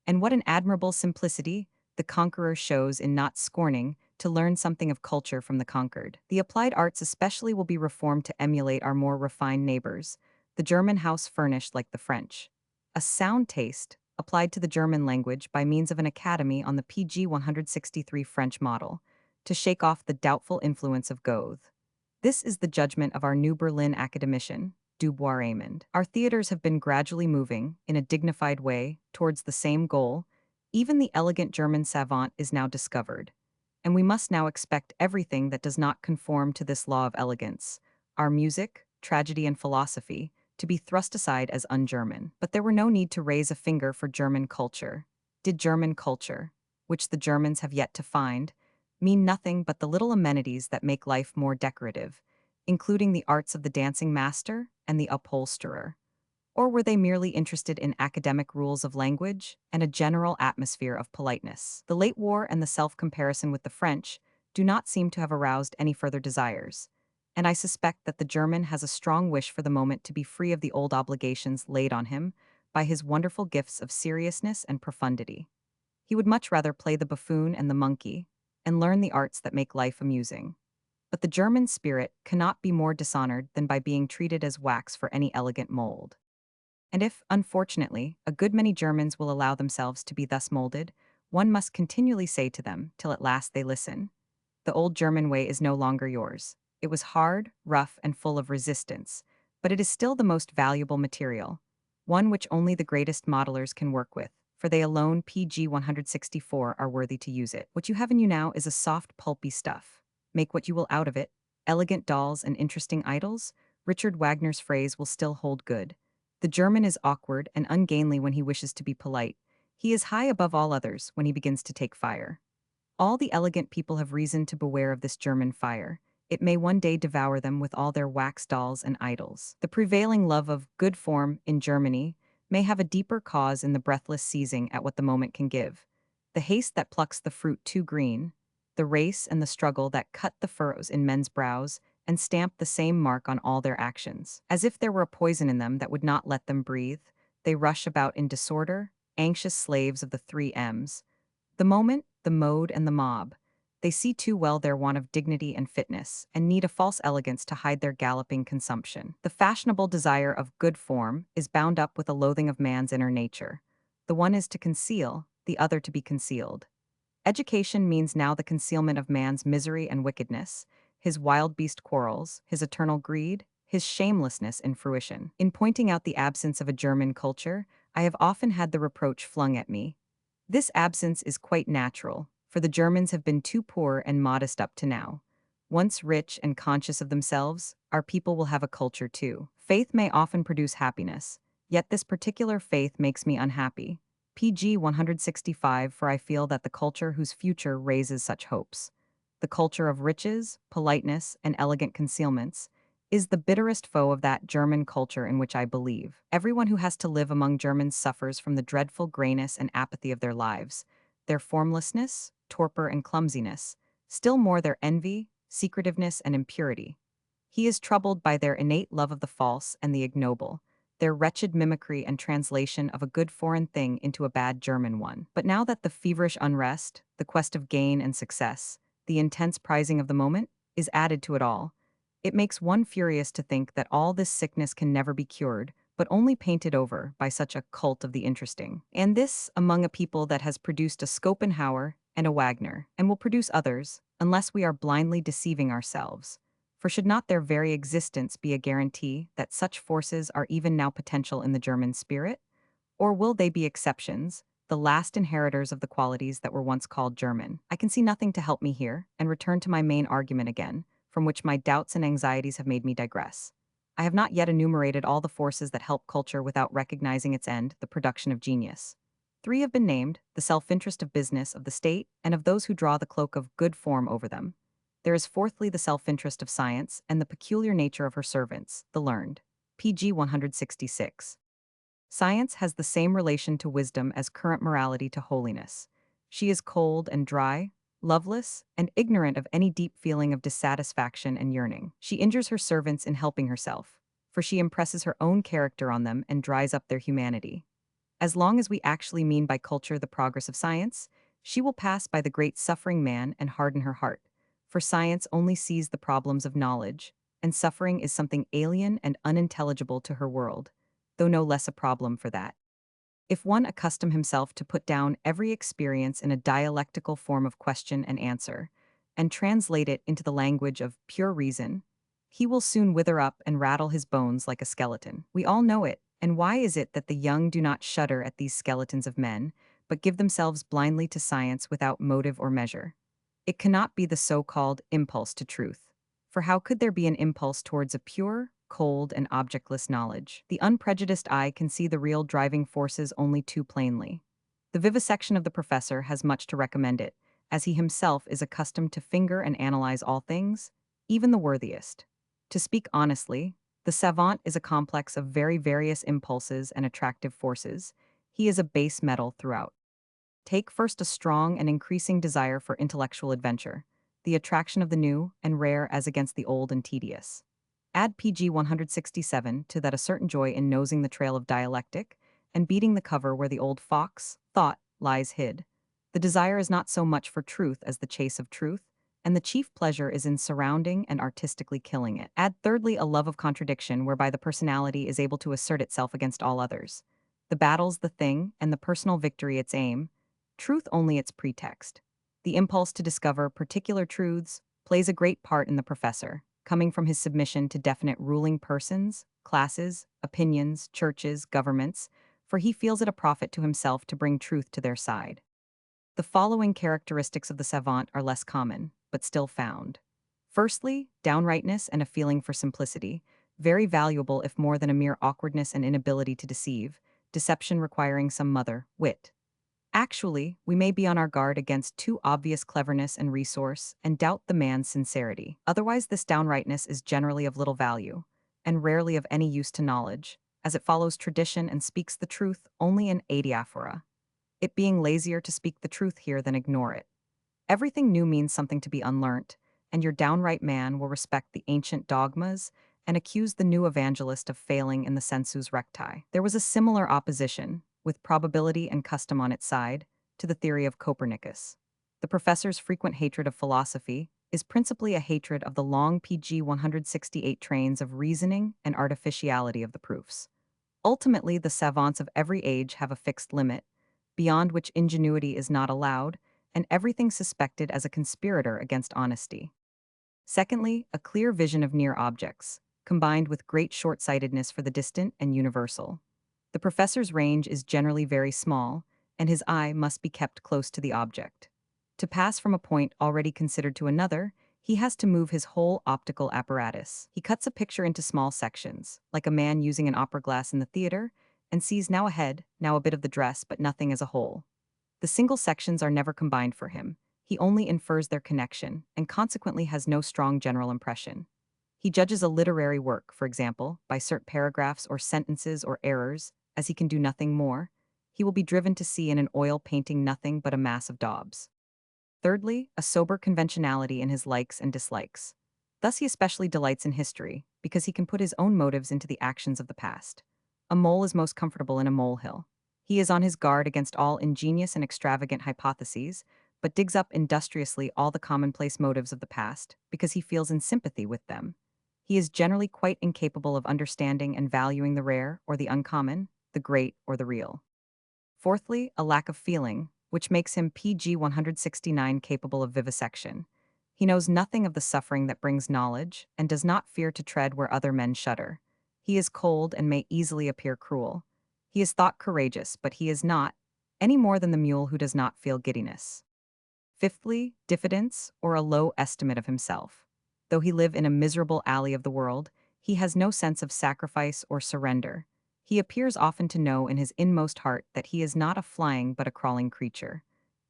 And what an admirable simplicity the conqueror shows in not scorning to learn something of culture from the conquered. The applied arts especially will be reformed to emulate our more refined neighbors, the German house furnished like the French. A sound taste, applied to the German language by means of an academy on the PG 163 French model, to shake off the doubtful influence of Goethe. This is the judgment of our new Berlin academician, Dubois Raymond. Our theaters have been gradually moving, in a dignified way, towards the same goal. Even the elegant German savant is now discovered, and we must now expect everything that does not conform to this law of elegance, our music, tragedy, and philosophy, to be thrust aside as un-German. But there were no need to raise a finger for German culture. Did German culture, which the Germans have yet to find, mean nothing but the little amenities that make life more decorative, including the arts of the dancing master and the upholsterer? Or were they merely interested in academic rules of language and a general atmosphere of politeness? The late war and the self-comparison with the French do not seem to have aroused any further desires, and I suspect that the German has a strong wish for the moment to be free of the old obligations laid on him by his wonderful gifts of seriousness and profundity. He would much rather play the buffoon and the monkey and learn the arts that make life amusing. But the German spirit cannot be more dishonored than by being treated as wax for any elegant mold. And if, unfortunately, a good many Germans will allow themselves to be thus molded, one must continually say to them, till at last they listen, the old German way is no longer yours. It was hard, rough, and full of resistance, but it is still the most valuable material, one which only the greatest modelers can work with, for they alone, PG 164, are worthy to use it. What you have in you now is a soft, pulpy stuff. Make what you will out of it. Elegant dolls and interesting idols, Richard Wagner's phrase will still hold good. The German is awkward and ungainly when he wishes to be polite. He is high above all others when he begins to take fire. All the elegant people have reason to beware of this German fire. It may one day devour them with all their wax dolls and idols. The prevailing love of good form in Germany may have a deeper cause in the breathless seizing at what the moment can give, the haste that plucks the fruit too green, the race and the struggle that cut the furrows in men's brows and stamp the same mark on all their actions. As if there were a poison in them that would not let them breathe, they rush about in disorder, anxious slaves of the three M's: the moment, the mode, and the mob. They see too well their want of dignity and fitness, and need a false elegance to hide their galloping consumption. The fashionable desire of good form is bound up with a loathing of man's inner nature. The one is to conceal, the other to be concealed. Education means now the concealment of man's misery and wickedness, his wild beast quarrels, his eternal greed, his shamelessness in fruition. In pointing out the absence of a German culture, I have often had the reproach flung at me. This absence is quite natural, for the Germans have been too poor and modest up to now. Once rich and conscious of themselves, our people will have a culture too. Faith may often produce happiness, yet this particular faith makes me unhappy. PG 165, for I feel that the culture whose future raises such hopes, the culture of riches, politeness, and elegant concealments, is the bitterest foe of that German culture in which I believe. Everyone who has to live among Germans suffers from the dreadful grayness and apathy of their lives, their formlessness, torpor, and clumsiness, still more their envy, secretiveness, and impurity. He is troubled by their innate love of the false and the ignoble, their wretched mimicry and translation of a good foreign thing into a bad German one. But now that the feverish unrest, the quest of gain and success, the intense prizing of the moment, is added to it all, it makes one furious to think that all this sickness can never be cured, but only painted over by such a cult of the interesting. And this among a people that has produced a Schopenhauer and a Wagner, and will produce others, unless we are blindly deceiving ourselves. For should not their very existence be a guarantee that such forces are even now potential in the German spirit? Or will they be exceptions, the last inheritors of the qualities that were once called German? I can see nothing to help me here, and return to my main argument again, from which my doubts and anxieties have made me digress. I have not yet enumerated all the forces that help culture without recognizing its end, the production of genius. Three have been named: the self-interest of business, of the state, and of those who draw the cloak of good form over them. There is fourthly the self-interest of science and the peculiar nature of her servants, the learned. PG 166. Science has the same relation to wisdom as current morality to holiness. She is cold and dry, loveless, and ignorant of any deep feeling of dissatisfaction and yearning. She injures her servants in helping herself, for she impresses her own character on them and dries up their humanity. As long as we actually mean by culture the progress of science, she will pass by the great suffering man and harden her heart, for science only sees the problems of knowledge, and suffering is something alien and unintelligible to her world, though no less a problem for that. If one accustom himself to put down every experience in a dialectical form of question and answer, and translate it into the language of pure reason, he will soon wither up and rattle his bones like a skeleton. We all know it, and why is it that the young do not shudder at these skeletons of men, but give themselves blindly to science without motive or measure? It cannot be the so-called impulse to truth. For how could there be an impulse towards a pure, cold, and objectless knowledge? The unprejudiced eye can see the real driving forces only too plainly. The vivisection of the professor has much to recommend it, as he himself is accustomed to finger and analyze all things, even the worthiest. To speak honestly, the savant is a complex of very various impulses and attractive forces. He is a base metal throughout. Take first a strong and increasing desire for intellectual adventure, the attraction of the new and rare as against the old and tedious. Add PG 167 to that a certain joy in nosing the trail of dialectic and beating the cover where the old fox, thought, lies hid. The desire is not so much for truth as the chase of truth, and the chief pleasure is in surrounding and artistically killing it. Add thirdly a love of contradiction whereby the personality is able to assert itself against all others. The battle's the thing, and the personal victory its aim, truth only its pretext. The impulse to discover particular truths plays a great part in the professor, coming from his submission to definite ruling persons, classes, opinions, churches, governments, for he feels it a profit to himself to bring truth to their side. The following characteristics of the savant are less common, but still found. Firstly, downrightness and a feeling for simplicity, very valuable if more than a mere awkwardness and inability to deceive, deception requiring some mother, wit. Actually, we may be on our guard against too obvious cleverness and resource and doubt the man's sincerity. Otherwise, this downrightness is generally of little value, and rarely of any use to knowledge, as it follows tradition and speaks the truth only in adiaphora, it being lazier to speak the truth here than ignore it. Everything new means something to be unlearnt, and your downright man will respect the ancient dogmas and accuse the new evangelist of failing in the sensus recti. There was a similar opposition, with probability and custom on its side, to the theory of Copernicus. The professor's frequent hatred of philosophy is principally a hatred of the long PG 168 trains of reasoning and artificiality of the proofs. Ultimately, the savants of every age have a fixed limit, beyond which ingenuity is not allowed, and everything suspected as a conspirator against honesty. Secondly, a clear vision of near objects, combined with great short-sightedness for the distant and universal. The professor's range is generally very small, and his eye must be kept close to the object. To pass from a point already considered to another, he has to move his whole optical apparatus. He cuts a picture into small sections, like a man using an opera glass in the theater, and sees now a head, now a bit of the dress, but nothing as a whole. The single sections are never combined for him. He only infers their connection, and consequently has no strong general impression. He judges a literary work, for example, by certain paragraphs or sentences or errors, as he can do nothing more. He will be driven to see in an oil painting nothing but a mass of daubs. Thirdly, a sober conventionality in his likes and dislikes. Thus he especially delights in history, because he can put his own motives into the actions of the past. A mole is most comfortable in a molehill. He is on his guard against all ingenious and extravagant hypotheses, but digs up industriously all the commonplace motives of the past, because he feels in sympathy with them. He is generally quite incapable of understanding and valuing the rare or the uncommon, the great or the real. Fourthly, a lack of feeling, which makes him PG 169 capable of vivisection. He knows nothing of the suffering that brings knowledge, and does not fear to tread where other men shudder. He is cold and may easily appear cruel. He is thought courageous, but he is not, any more than the mule who does not feel giddiness. Fifthly, diffidence, or a low estimate of himself. Though he live in a miserable alley of the world, he has no sense of sacrifice or surrender. He appears often to know in his inmost heart that he is not a flying but a crawling creature,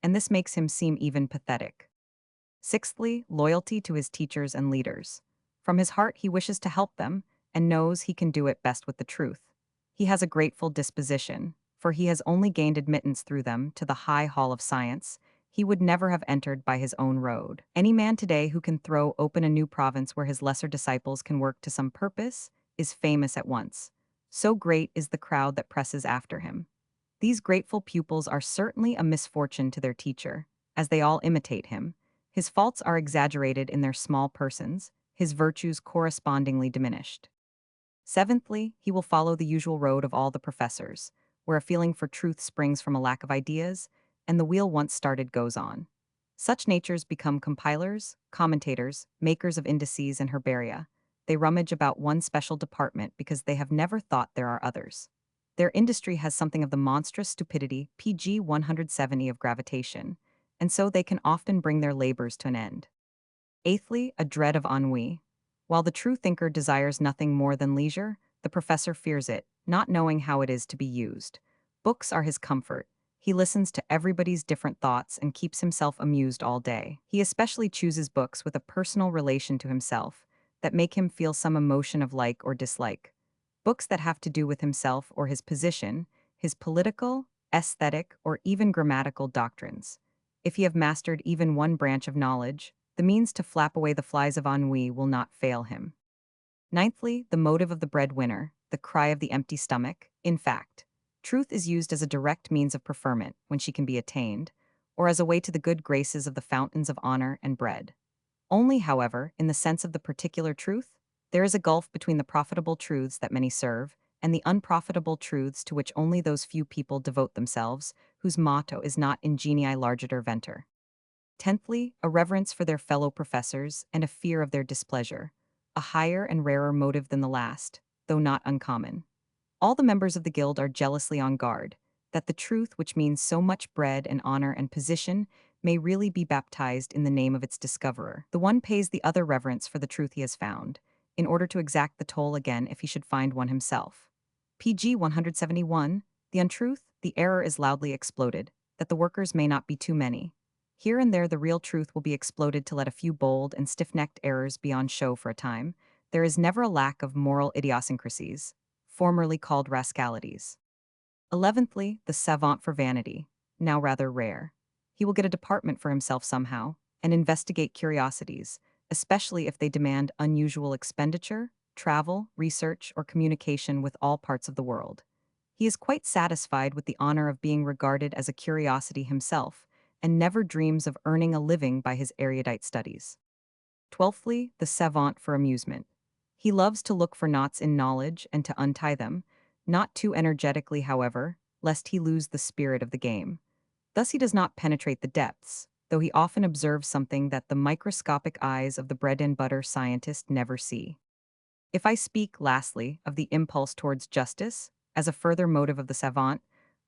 and this makes him seem even pathetic. Sixthly, loyalty to his teachers and leaders. From his heart he wishes to help them, and knows he can do it best with the truth. He has a grateful disposition, for he has only gained admittance through them to the high hall of science. He would never have entered by his own road. Any man today who can throw open a new province where his lesser disciples can work to some purpose is famous at once. So great is the crowd that presses after him. These grateful pupils are certainly a misfortune to their teacher, as they all imitate him. His faults are exaggerated in their small persons, his virtues correspondingly diminished. Seventhly, he will follow the usual road of all the professors, where a feeling for truth springs from a lack of ideas, and the wheel once started goes on. Such natures become compilers, commentators, makers of indices and herbaria. They rummage about one special department because they have never thought there are others. Their industry has something of the monstrous stupidity PG 170 of gravitation, and so they can often bring their labors to an end. Eighthly, a dread of ennui. While the true thinker desires nothing more than leisure, the professor fears it, not knowing how it is to be used. Books are his comfort. He listens to everybody's different thoughts and keeps himself amused all day. He especially chooses books with a personal relation to himself, that make him feel some emotion of like or dislike. Books that have to do with himself or his position, his political, aesthetic, or even grammatical doctrines. If he have mastered even one branch of knowledge, the means to flap away the flies of ennui will not fail him. Ninthly, the motive of the breadwinner, the cry of the empty stomach. In fact, truth is used as a direct means of preferment when she can be attained, or as a way to the good graces of the fountains of honor and bread. Only, however, in the sense of the particular truth, there is a gulf between the profitable truths that many serve and the unprofitable truths to which only those few people devote themselves, whose motto is not ingenii largiter venter. Tenthly, a reverence for their fellow professors and a fear of their displeasure, a higher and rarer motive than the last, though not uncommon. All the members of the guild are jealously on guard, that the truth which means so much bread and honor and position may really be baptized in the name of its discoverer. The one pays the other reverence for the truth he has found, in order to exact the toll again if he should find one himself. PG 171, the untruth, the error is loudly exploded, that the workers may not be too many. Here and there the real truth will be exploded to let a few bold and stiff-necked errors be on show for a time. There is never a lack of moral idiosyncrasies, formerly called rascalities. Eleventhly, the savant for vanity, now rather rare. He will get a department for himself somehow, and investigate curiosities, especially if they demand unusual expenditure, travel, research, or communication with all parts of the world. He is quite satisfied with the honor of being regarded as a curiosity himself, and never dreams of earning a living by his erudite studies. Twelfthly, the savant for amusement. He loves to look for knots in knowledge and to untie them, not too energetically, however, lest he lose the spirit of the game. Thus he does not penetrate the depths, though he often observes something that the microscopic eyes of the bread-and-butter scientist never see. If I speak, lastly, of the impulse towards justice, as a further motive of the savant,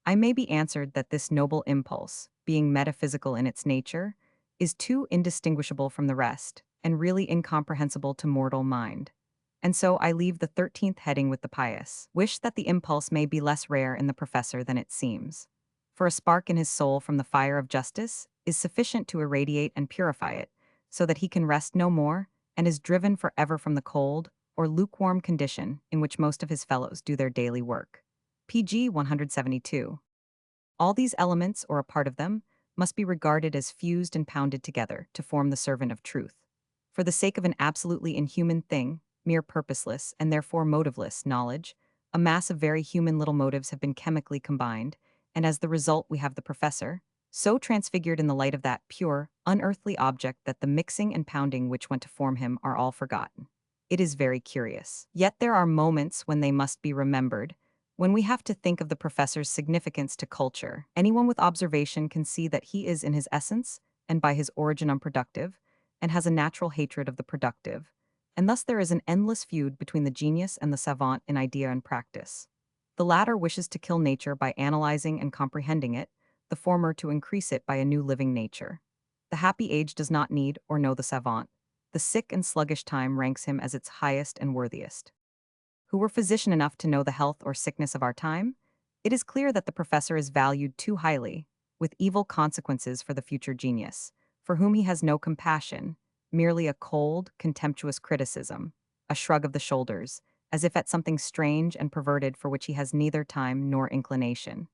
I may be answered that this noble impulse, being metaphysical in its nature, is too indistinguishable from the rest, and really incomprehensible to mortal mind. And so I leave the 13th heading with the pious, wish that the impulse may be less rare in the professor than it seems. For a spark in his soul from the fire of justice is sufficient to irradiate and purify it, so that he can rest no more, and is driven forever from the cold, or lukewarm condition in which most of his fellows do their daily work. PG 172. All these elements, or a part of them, must be regarded as fused and pounded together to form the servant of truth. For the sake of an absolutely inhuman thing, mere purposeless, and therefore motiveless knowledge, a mass of very human little motives have been chemically combined, and as the result we have the professor, so transfigured in the light of that pure, unearthly object that the mixing and pounding which went to form him are all forgotten. It is very curious. Yet there are moments when they must be remembered, when we have to think of the professor's significance to culture. Anyone with observation can see that he is in his essence, and by his origin unproductive, and has a natural hatred of the productive, and thus there is an endless feud between the genius and the savant in idea and practice. The latter wishes to kill nature by analyzing and comprehending it, the former to increase it by a new living nature. The happy age does not need or know the savant. The sick and sluggish time ranks him as its highest and worthiest. Who were physician enough to know the health or sickness of our time? It is clear that the professor is valued too highly, with evil consequences for the future genius, for whom he has no compassion, merely a cold, contemptuous criticism, a shrug of the shoulders, as if at something strange and perverted for which he has neither time nor inclination.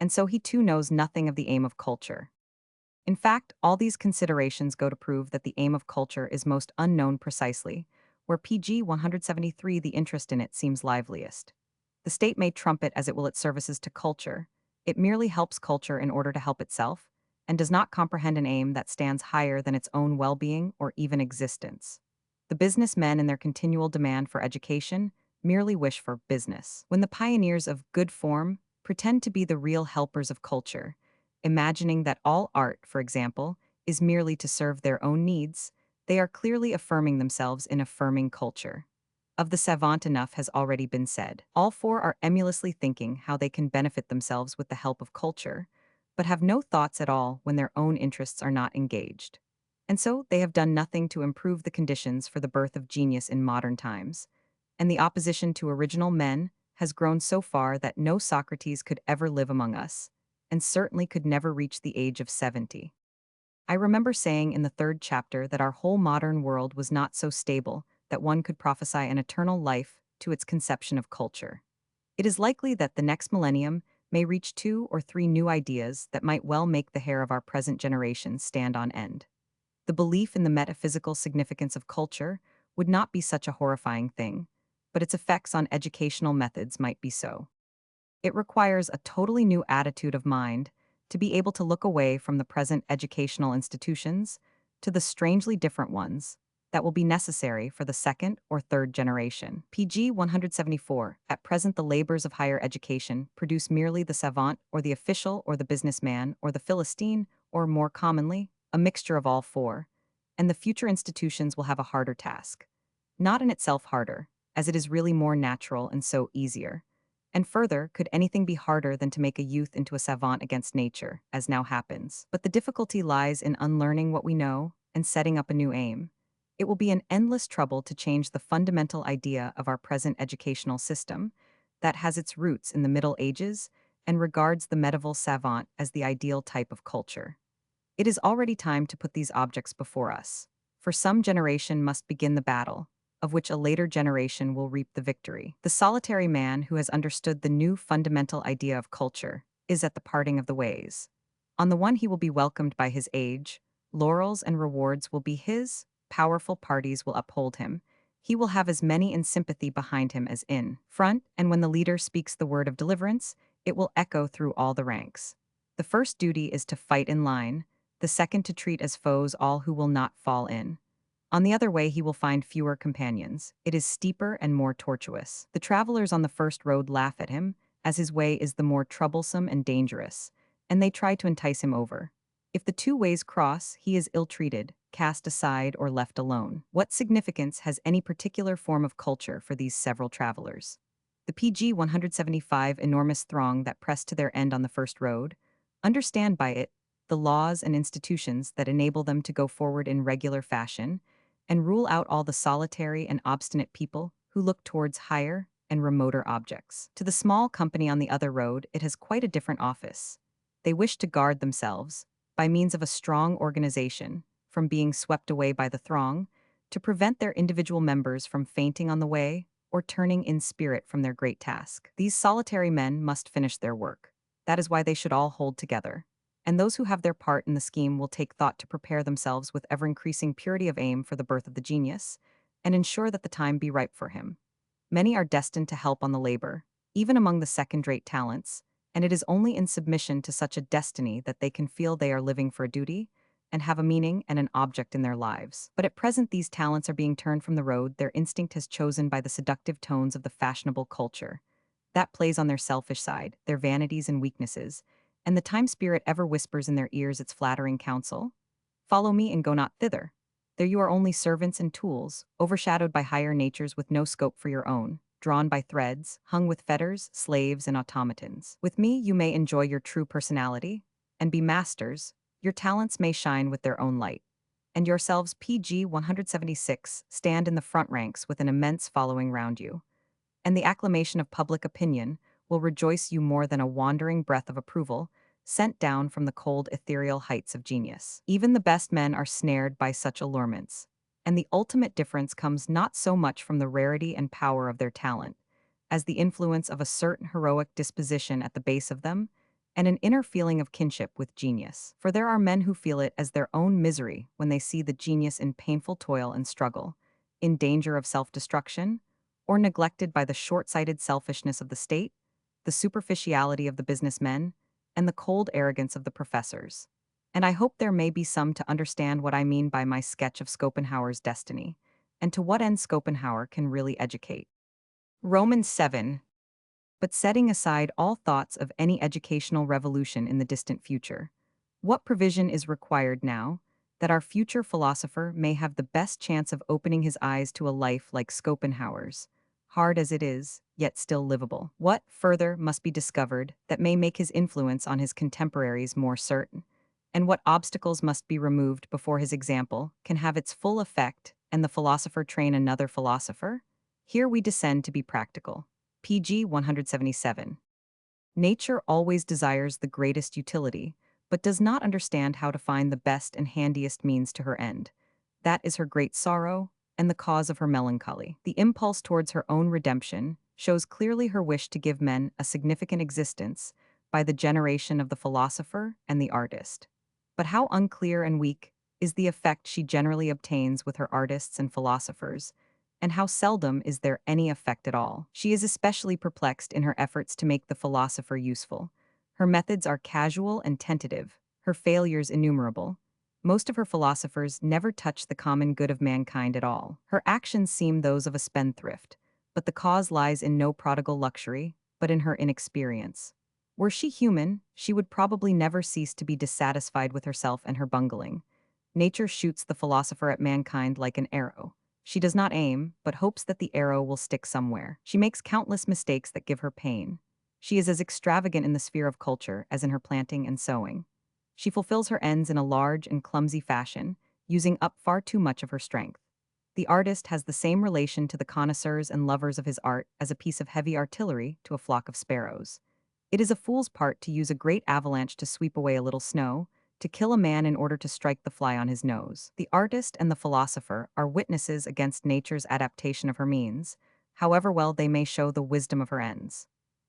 And so he too knows nothing of the aim of culture. In fact, all these considerations go to prove that the aim of culture is most unknown precisely, where PG 173 the interest in it seems liveliest. The state may trump it as it will its services to culture. It merely helps culture in order to help itself, and does not comprehend an aim that stands higher than its own well-being or even existence. The businessmen in their continual demand for education merely wish for business. When the pioneers of good form pretend to be the real helpers of culture, imagining that all art, for example, is merely to serve their own needs, they are clearly affirming themselves in affirming culture. Of the savant enough has already been said. All four are emulously thinking how they can benefit themselves with the help of culture, but have no thoughts at all when their own interests are not engaged. And so they have done nothing to improve the conditions for the birth of genius in modern times, and the opposition to original men has grown so far that no Socrates could ever live among us, and certainly could never reach the age of 70. I remember saying in the third chapter that our whole modern world was not so stable that one could prophesy an eternal life to its conception of culture. It is likely that the next millennium may reach 2 or 3 new ideas that might well make the hair of our present generation stand on end. The belief in the metaphysical significance of culture would not be such a horrifying thing, but its effects on educational methods might be so. It requires a totally new attitude of mind to be able to look away from the present educational institutions to the strangely different ones that will be necessary for the second or third generation. PG 174. At present, the labors of higher education produce merely the savant or the official or the businessman or the Philistine, or more commonly, a mixture of all four, and the future institutions will have a harder task. Not in itself harder, as it is really more natural and so easier. And further, could anything be harder than to make a youth into a savant against nature, as now happens? But the difficulty lies in unlearning what we know and setting up a new aim. It will be an endless trouble to change the fundamental idea of our present educational system that has its roots in the Middle Ages and regards the medieval savant as the ideal type of culture. It is already time to put these objects before us, for some generation must begin the battle, of which a later generation will reap the victory. The solitary man who has understood the new fundamental idea of culture is at the parting of the ways. On the one he will be welcomed by his age, laurels and rewards will be his, powerful parties will uphold him, he will have as many in sympathy behind him as in front, and when the leader speaks the word of deliverance, it will echo through all the ranks. The first duty is to fight in line, the second to treat as foes all who will not fall in. On the other way he will find fewer companions. It is steeper and more tortuous. The travelers on the first road laugh at him, as his way is the more troublesome and dangerous, and they try to entice him over. If the two ways cross, he is ill-treated, cast aside, or left alone. What significance has any particular form of culture for these several travelers? The PG 175 enormous throng that pressed to their end on the first road, understand by it the laws and institutions that enable them to go forward in regular fashion, and rule out all the solitary and obstinate people who look towards higher and remoter objects. To the small company on the other road, it has quite a different office. They wish to guard themselves, by means of a strong organization, from being swept away by the throng, to prevent their individual members from fainting on the way or turning in spirit from their great task. These solitary men must finish their work. That is why they should all hold together. And those who have their part in the scheme will take thought to prepare themselves with ever-increasing purity of aim for the birth of the genius, and ensure that the time be ripe for him. Many are destined to help on the labor, even among the second-rate talents, and it is only in submission to such a destiny that they can feel they are living for a duty and have a meaning and an object in their lives. But at present these talents are being turned from the road their instinct has chosen by the seductive tones of the fashionable culture. That plays on their selfish side, their vanities and weaknesses, and the time spirit ever whispers in their ears its flattering counsel. Follow me and go not thither. There you are only servants and tools, overshadowed by higher natures with no scope for your own, drawn by threads, hung with fetters, slaves, and automatons. With me you may enjoy your true personality, and be masters. Your talents may shine with their own light. And yourselves, PG 176, stand in the front ranks with an immense following round you. And the acclamation of public opinion will rejoice you more than a wandering breath of approval sent down from the cold ethereal heights of genius. Even the best men are snared by such allurements, and the ultimate difference comes not so much from the rarity and power of their talent, as the influence of a certain heroic disposition at the base of them, and an inner feeling of kinship with genius. For there are men who feel it as their own misery when they see the genius in painful toil and struggle, in danger of self-destruction, or neglected by the short-sighted selfishness of the state, the superficiality of the businessmen, and the cold arrogance of the professors. And I hope there may be some to understand what I mean by my sketch of Schopenhauer's destiny, and to what end Schopenhauer can really educate. Romans 7. But setting aside all thoughts of any educational revolution in the distant future, what provision is required now, that our future philosopher may have the best chance of opening his eyes to a life like Schopenhauer's, hard as it is, yet still livable? What, further, must be discovered that may make his influence on his contemporaries more certain? And what obstacles must be removed before his example can have its full effect and the philosopher train another philosopher? Here we descend to be practical. PG 177. Nature always desires the greatest utility, but does not understand how to find the best and handiest means to her end. That is her great sorrow, and the cause of her melancholy. The impulse towards her own redemption shows clearly her wish to give men a significant existence by the generation of the philosopher and the artist. But how unclear and weak is the effect she generally obtains with her artists and philosophers, and how seldom is there any effect at all. She is especially perplexed in her efforts to make the philosopher useful. Her methods are casual and tentative, her failures innumerable. Most of her philosophers never touch the common good of mankind at all. Her actions seem those of a spendthrift, but the cause lies in no prodigal luxury, but in her inexperience. Were she human, she would probably never cease to be dissatisfied with herself and her bungling. Nature shoots the philosopher at mankind like an arrow. She does not aim, but hopes that the arrow will stick somewhere. She makes countless mistakes that give her pain. She is as extravagant in the sphere of culture as in her planting and sowing. She fulfills her ends in a large and clumsy fashion, using up far too much of her strength. The artist has the same relation to the connoisseurs and lovers of his art as a piece of heavy artillery to a flock of sparrows. It is a fool's part to use a great avalanche to sweep away a little snow, to kill a man in order to strike the fly on his nose. The artist and the philosopher are witnesses against nature's adaptation of her means, however well they may show the wisdom of her ends.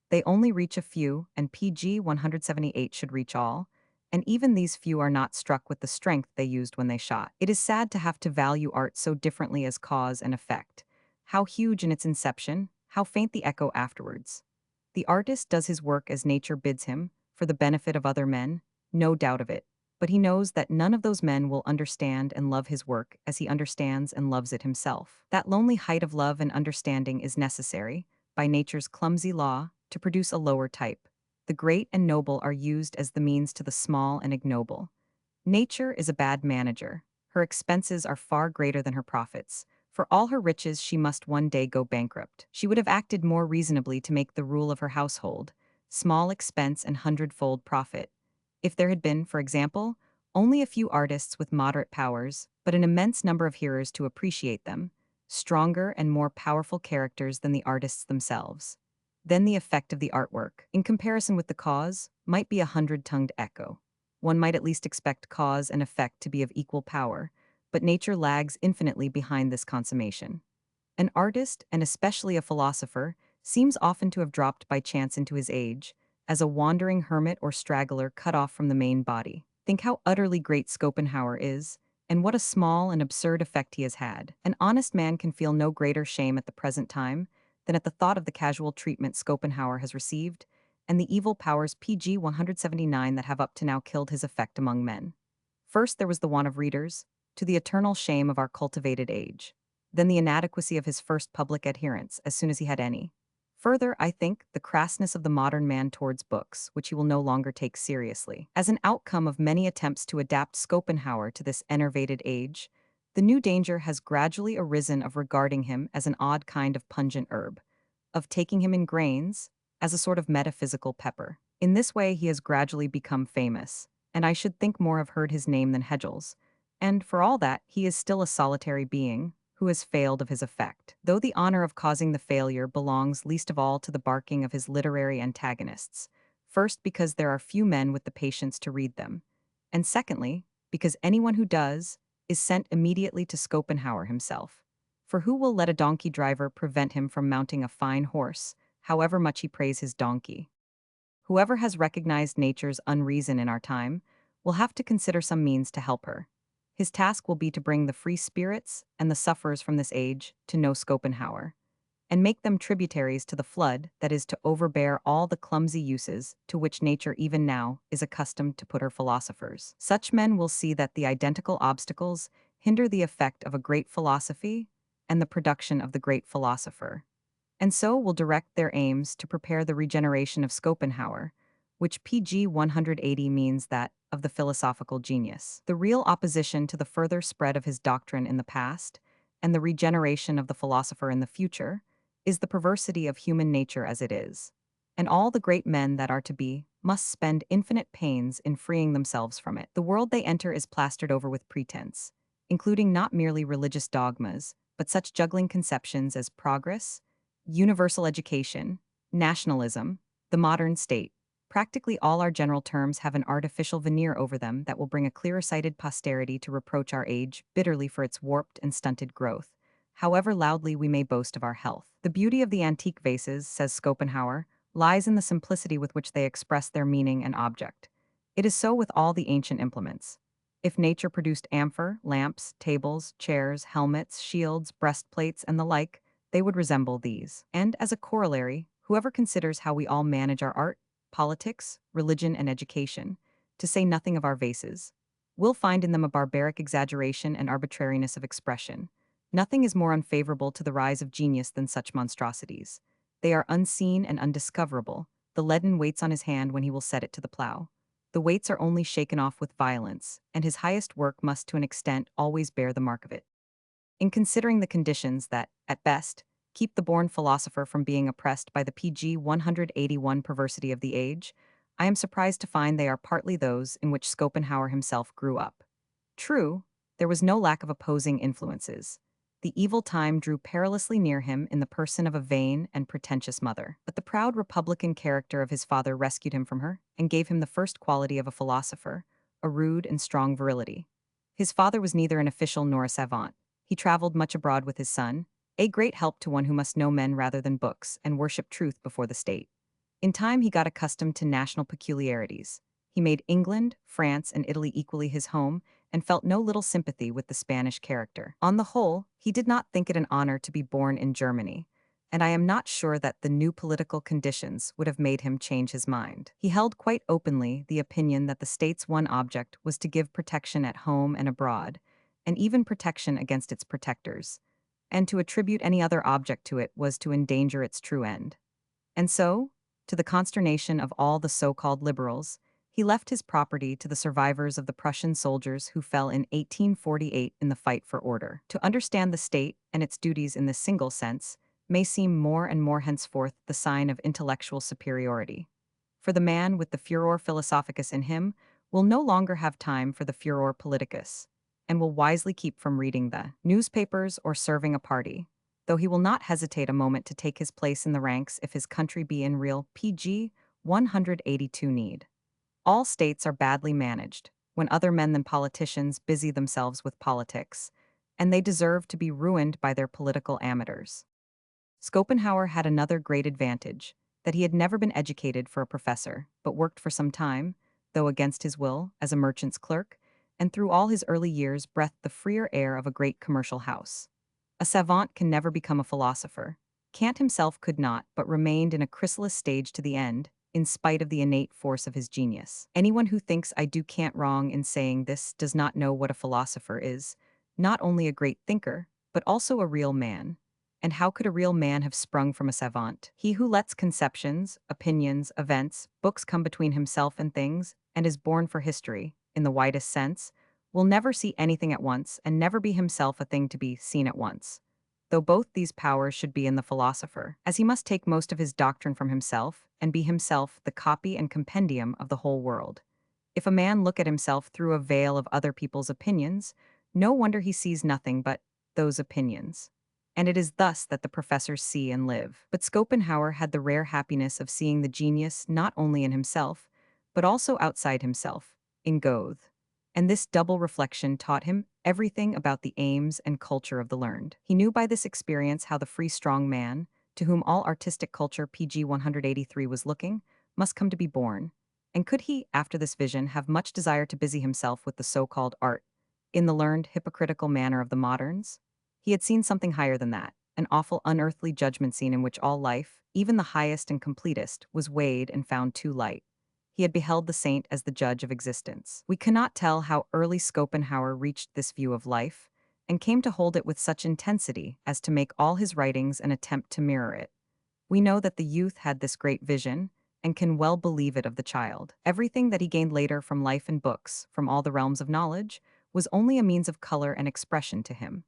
They only reach a few, and PG 178 should reach all, and even these few are not struck with the strength they used when they shot. It is sad to have to value art so differently as cause and effect. How huge in its inception, how faint the echo afterwards. The artist does his work as nature bids him, for the benefit of other men, no doubt of it, but he knows that none of those men will understand and love his work as he understands and loves it himself. That lonely height of love and understanding is necessary, by nature's clumsy law, to produce a lower type. The great and noble are used as the means to the small and ignoble. Nature is a bad manager. Her expenses are far greater than her profits. For all her riches, she must one day go bankrupt. She would have acted more reasonably to make the rule of her household small expense and hundredfold profit. If there had been, for example, only a few artists with moderate powers, but an immense number of hearers to appreciate them, stronger and more powerful characters than the artists themselves. Then the effect of the artwork, in comparison with the cause, might be a hundred-tongued echo. One might at least expect cause and effect to be of equal power, but nature lags infinitely behind this consummation. An artist, and especially a philosopher, seems often to have dropped by chance into his age, as a wandering hermit or straggler cut off from the main body. Think how utterly great Schopenhauer is, and what a small and absurd effect he has had. An honest man can feel no greater shame at the present time than at the thought of the casual treatment Schopenhauer has received, and the evil powers PG 179 that have up to now killed his effect among men. First there was the want of readers, to the eternal shame of our cultivated age. Then the inadequacy of his first public adherents, as soon as he had any. Further, I think, the crassness of the modern man towards books, which he will no longer take seriously. As an outcome of many attempts to adapt Schopenhauer to this enervated age, the new danger has gradually arisen of regarding him as an odd kind of pungent herb, of taking him in grains, as a sort of metaphysical pepper. In this way he has gradually become famous, and I should think more have heard his name than Hegel's, and for all that, he is still a solitary being, who has failed of his effect, though the honor of causing the failure belongs least of all to the barking of his literary antagonists, first because there are few men with the patience to read them, and secondly, because anyone who does is sent immediately to Schopenhauer himself. For who will let a donkey driver prevent him from mounting a fine horse, however much he praise his donkey? Whoever has recognized nature's unreason in our time will have to consider some means to help her. His task will be to bring the free spirits and the sufferers from this age to know Schopenhauer, and make them tributaries to the flood that is to overbear all the clumsy uses to which nature even now is accustomed to put her philosophers. Such men will see that the identical obstacles hinder the effect of a great philosophy and the production of the great philosopher, and so will direct their aims to prepare the regeneration of Schopenhauer, which PG 180 means that of the philosophical genius. The real opposition to the further spread of his doctrine in the past, and the regeneration of the philosopher in the future, is the perversity of human nature as it is. And all the great men that are to be must spend infinite pains in freeing themselves from it. The world they enter is plastered over with pretense, including not merely religious dogmas, but such juggling conceptions as progress, universal education, nationalism, the modern state. Practically all our general terms have an artificial veneer over them that will bring a clearer-sighted posterity to reproach our age bitterly for its warped and stunted growth, however loudly we may boast of our health. The beauty of the antique vases, says Schopenhauer, lies in the simplicity with which they express their meaning and object. It is so with all the ancient implements. If nature produced amphor, lamps, tables, chairs, helmets, shields, breastplates, and the like, they would resemble these. And, as a corollary, whoever considers how we all manage our art, politics, religion, and education, to say nothing of our vases, will find in them a barbaric exaggeration and arbitrariness of expression. Nothing is more unfavorable to the rise of genius than such monstrosities. They are unseen and undiscoverable. The leaden weights on his hand when he will set it to the plough. The weights are only shaken off with violence, and his highest work must to an extent always bear the mark of it. In considering the conditions that, at best, keep the born philosopher from being oppressed by the PG 181 perversity of the age, I am surprised to find they are partly those in which Schopenhauer himself grew up. True, there was no lack of opposing influences. The evil time drew perilously near him in the person of a vain and pretentious mother, but the proud republican character of his father rescued him from her and gave him the first quality of a philosopher, a rude and strong virility. His father was neither an official nor a savant. He traveled much abroad with his son, a great help to one who must know men rather than books and worship truth before the state. In time he got accustomed to national peculiarities. He made England, France, and Italy equally his home, and felt no little sympathy with the Spanish character. On the whole, he did not think it an honor to be born in Germany, and I am not sure that the new political conditions would have made him change his mind. He held quite openly the opinion that the state's one object was to give protection at home and abroad, and even protection against its protectors, and to attribute any other object to it was to endanger its true end. And so, To the consternation of all the so-called liberals, he left his property to the survivors of the Prussian soldiers who fell in 1848 in the fight for order. To understand the state and its duties in this single sense may seem more and more henceforth the sign of intellectual superiority. For the man with the furor philosophicus in him will no longer have time for the furor politicus, and will wisely keep from reading the newspapers or serving a party, though he will not hesitate a moment to take his place in the ranks if his country be in real PG 182 need. All states are badly managed, when other men than politicians busy themselves with politics, and they deserve to be ruined by their political amateurs. Schopenhauer had another great advantage, that he had never been educated for a professor, but worked for some time, though against his will, as a merchant's clerk, and through all his early years breathed the freer air of a great commercial house. A savant can never become a philosopher. Kant himself could not, but remained in a chrysalis stage to the end, in spite of the innate force of his genius. Anyone who thinks I do Kant wrong in saying this does not know what a philosopher is, not only a great thinker, but also a real man. And how could a real man have sprung from a savant? He who lets conceptions, opinions, events, books come between himself and things, and is born for history, in the widest sense, will never see anything at once and never be himself a thing to be seen at once. Though both these powers should be in the philosopher, as he must take most of his doctrine from himself and be himself the copy and compendium of the whole world. If a man look at himself through a veil of other people's opinions, no wonder he sees nothing but those opinions. And it is thus that the professors see and live. But Schopenhauer had the rare happiness of seeing the genius not only in himself, but also outside himself, in Goethe. And this double reflection taught him everything about the aims and culture of the learned. He knew by this experience how the free strong man, to whom all artistic culture PG 183 was looking, must come to be born. And could he, after this vision, have much desire to busy himself with the so-called art, in the learned, hypocritical manner of the moderns? He had seen something higher than that, an awful unearthly judgment scene in which all life, even the highest and completest, was weighed and found too light. He had beheld the saint as the judge of existence. We cannot tell how early Schopenhauer reached this view of life, and came to hold it with such intensity as to make all his writings an attempt to mirror it. We know that the youth had this great vision, and can well believe it of the child. Everything that he gained later from life and books, from all the realms of knowledge, was only a means of color and expression to him.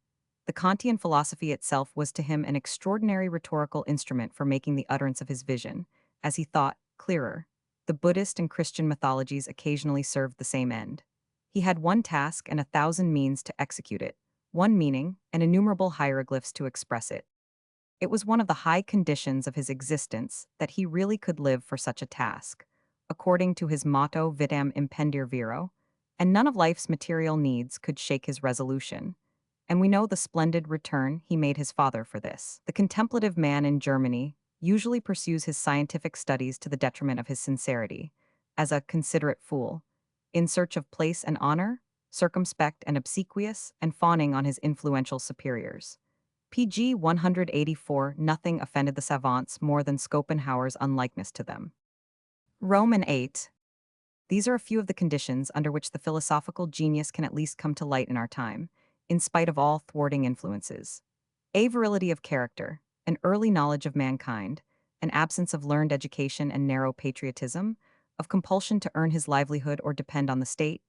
The Kantian philosophy itself was to him an extraordinary rhetorical instrument for making the utterance of his vision, as he thought, clearer. The Buddhist and Christian mythologies occasionally served the same end. He had one task and 1,000 means to execute it, one meaning and innumerable hieroglyphs to express it. It was one of the high conditions of his existence that he really could live for such a task, according to his motto vitam impendir viro, and none of life's material needs could shake his resolution. And we know the splendid return he made his father for this. The contemplative man in Germany usually pursues his scientific studies to the detriment of his sincerity, as a considerate fool, in search of place and honor, circumspect and obsequious, and fawning on his influential superiors. PG 184 Nothing offended the savants more than Schopenhauer's unlikeness to them. Roman 8. These are a few of the conditions under which the philosophical genius can at least come to light in our time, in spite of all thwarting influences. A virility of character, an early knowledge of mankind, an absence of learned education and narrow patriotism, of compulsion to earn his livelihood or depend on the state,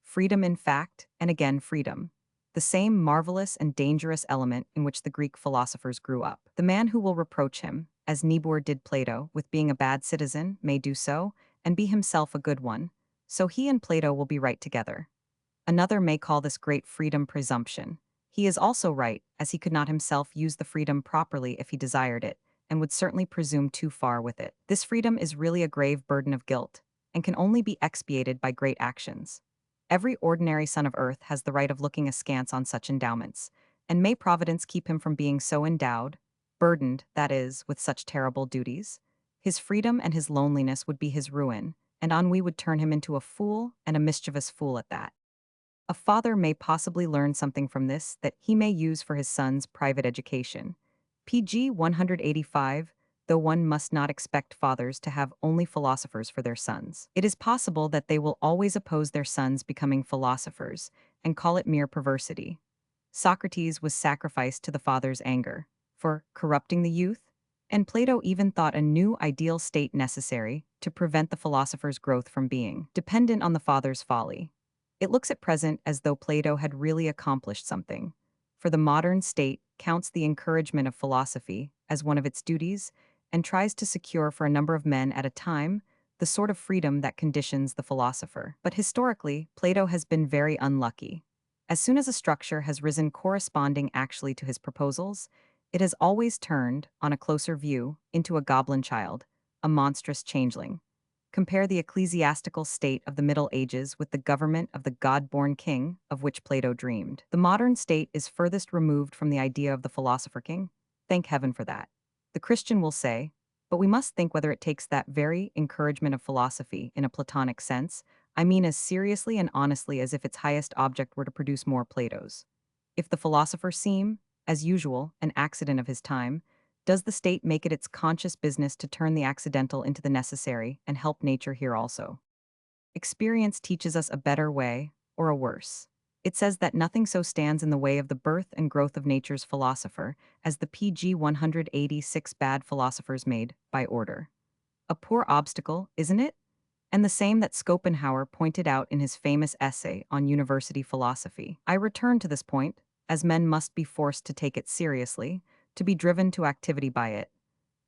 freedom in fact, and again freedom, the same marvelous and dangerous element in which the Greek philosophers grew up. The man who will reproach him, as Niebuhr did Plato, with being a bad citizen, may do so, and be himself a good one, so he and Plato will be right together. Another may call this great freedom presumption. He is also right, as he could not himself use the freedom properly if he desired it, and would certainly presume too far with it. This freedom is really a grave burden of guilt, and can only be expiated by great actions. Every ordinary son of earth has the right of looking askance on such endowments, and may Providence keep him from being so endowed, burdened, that is, with such terrible duties. His freedom and his loneliness would be his ruin, and ennui would turn him into a fool, and a mischievous fool at that. A father may possibly learn something from this that he may use for his son's private education. PG 185, though one must not expect fathers to have only philosophers for their sons. It is possible that they will always oppose their sons becoming philosophers, and call it mere perversity. Socrates was sacrificed to the father's anger, for corrupting the youth, And Plato even thought a new ideal state necessary to prevent the philosopher's growth from being dependent on the father's folly. It looks at present as though Plato had really accomplished something. For the modern state counts the encouragement of philosophy as one of its duties and tries to secure for a number of men at a time the sort of freedom that conditions the philosopher. But historically, Plato has been very unlucky. As soon as a structure has risen corresponding actually to his proposals, it has always turned, on a closer view, into a goblin child, a monstrous changeling. Compare the ecclesiastical state of the Middle Ages with the government of the God-born king of which Plato dreamed. The modern state is furthest removed from the idea of the philosopher king. Thank heaven for that. The Christian will say, but we must think whether it takes that very encouragement of philosophy in a Platonic sense, I mean as seriously and honestly as if its highest object were to produce more Platos. If the philosopher seem, as usual, an accident of his time, does the state make it its conscious business to turn the accidental into the necessary and help nature here also? Experience teaches us a better way, or a worse. It says that nothing so stands in the way of the birth and growth of nature's philosopher as the PG 186 bad philosophers made by order. A poor obstacle, isn't it? And the same that Schopenhauer pointed out in his famous essay on university philosophy. I return to this point, as men must be forced to take it seriously, to be driven to activity by it.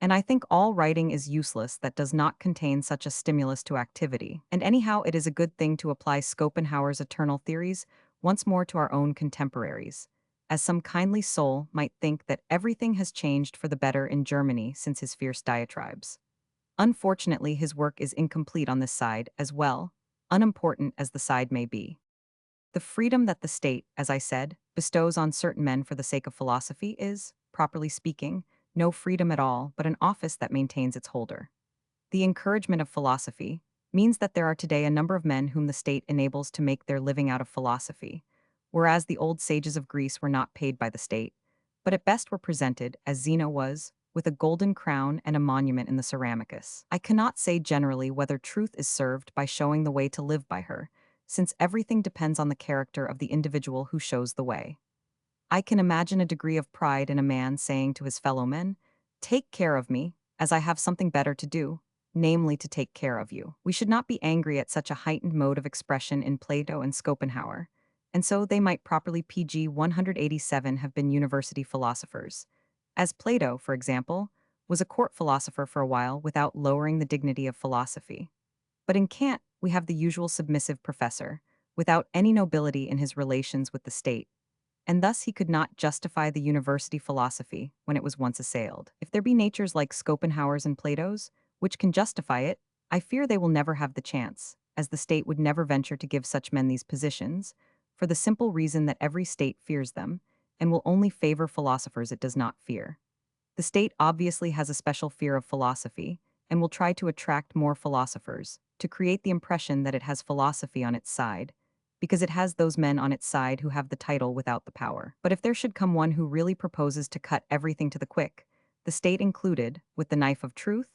And I think all writing is useless that does not contain such a stimulus to activity. And anyhow, it is a good thing to apply Schopenhauer's eternal theories once more to our own contemporaries, as some kindly soul might think that everything has changed for the better in Germany since his fierce diatribes. Unfortunately, his work is incomplete on this side as well, unimportant as the side may be. The freedom that the state, as I said, bestows on certain men for the sake of philosophy is, properly speaking, no freedom at all, but an office that maintains its holder. The encouragement of philosophy means that there are today a number of men whom the state enables to make their living out of philosophy, whereas the old sages of Greece were not paid by the state, but at best were presented, as Zeno was, with a golden crown and a monument in the Ceramicus. I cannot say generally whether truth is served by showing the way to live by her, since everything depends on the character of the individual who shows the way. I can imagine a degree of pride in a man saying to his fellow men, "Take care of me, as I have something better to do, namely to take care of you." We should not be angry at such a heightened mode of expression in Plato and Schopenhauer, and so they might properly PG 187 have been university philosophers. As Plato, for example, was a court philosopher for a while without lowering the dignity of philosophy. But in Kant, we have the usual submissive professor, without any nobility in his relations with the state, and thus he could not justify the university philosophy when it was once assailed. If there be natures like Schopenhauer's and Plato's, which can justify it, I fear they will never have the chance, as the state would never venture to give such men these positions, for the simple reason that every state fears them, and will only favor philosophers it does not fear. The state obviously has a special fear of philosophy, and will try to attract more philosophers, to create the impression that it has philosophy on its side, because it has those men on its side who have the title without the power. But if there should come one who really proposes to cut everything to the quick, the state included, with the knife of truth,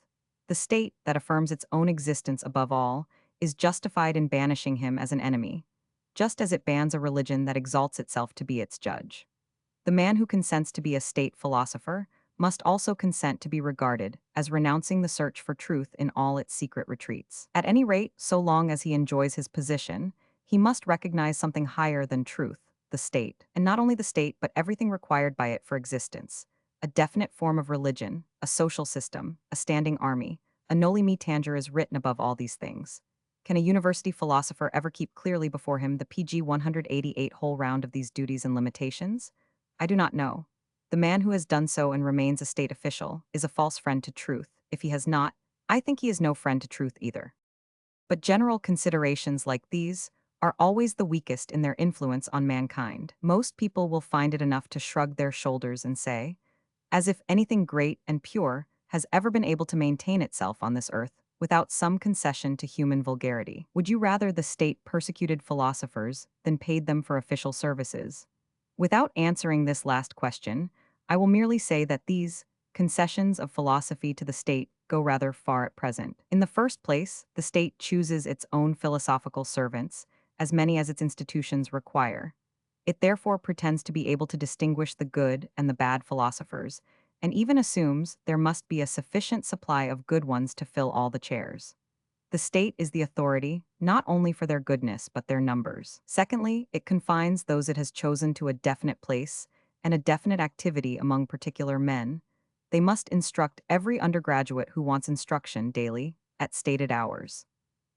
the state that affirms its own existence above all, is justified in banishing him as an enemy, just as it bans a religion that exalts itself to be its judge. The man who consents to be a state philosopher must also consent to be regarded as renouncing the search for truth in all its secret retreats. At any rate, so long as he enjoys his position, he must recognize something higher than truth, the state, and not only the state but everything required by it for existence. A definite form of religion, a social system, a standing army, a noli me tangere is written above all these things. Can a university philosopher ever keep clearly before him the PG 188 whole round of these duties and limitations? I do not know. The man who has done so and remains a state official is a false friend to truth. If he has not, I think he is no friend to truth either. But general considerations like these are always the weakest in their influence on mankind. Most people will find it enough to shrug their shoulders and say, as if anything great and pure has ever been able to maintain itself on this earth without some concession to human vulgarity. Would you rather the state persecuted philosophers than paid them for official services? Without answering this last question, I will merely say that these concessions of philosophy to the state go rather far at present. In the first place, the state chooses its own philosophical servants, as many as its institutions require. It therefore pretends to be able to distinguish the good and the bad philosophers, and even assumes there must be a sufficient supply of good ones to fill all the chairs. The state is the authority, not only for their goodness, but their numbers. Secondly, it confines those it has chosen to a definite place and a definite activity among particular men. They must instruct every undergraduate who wants instruction daily, at stated hours.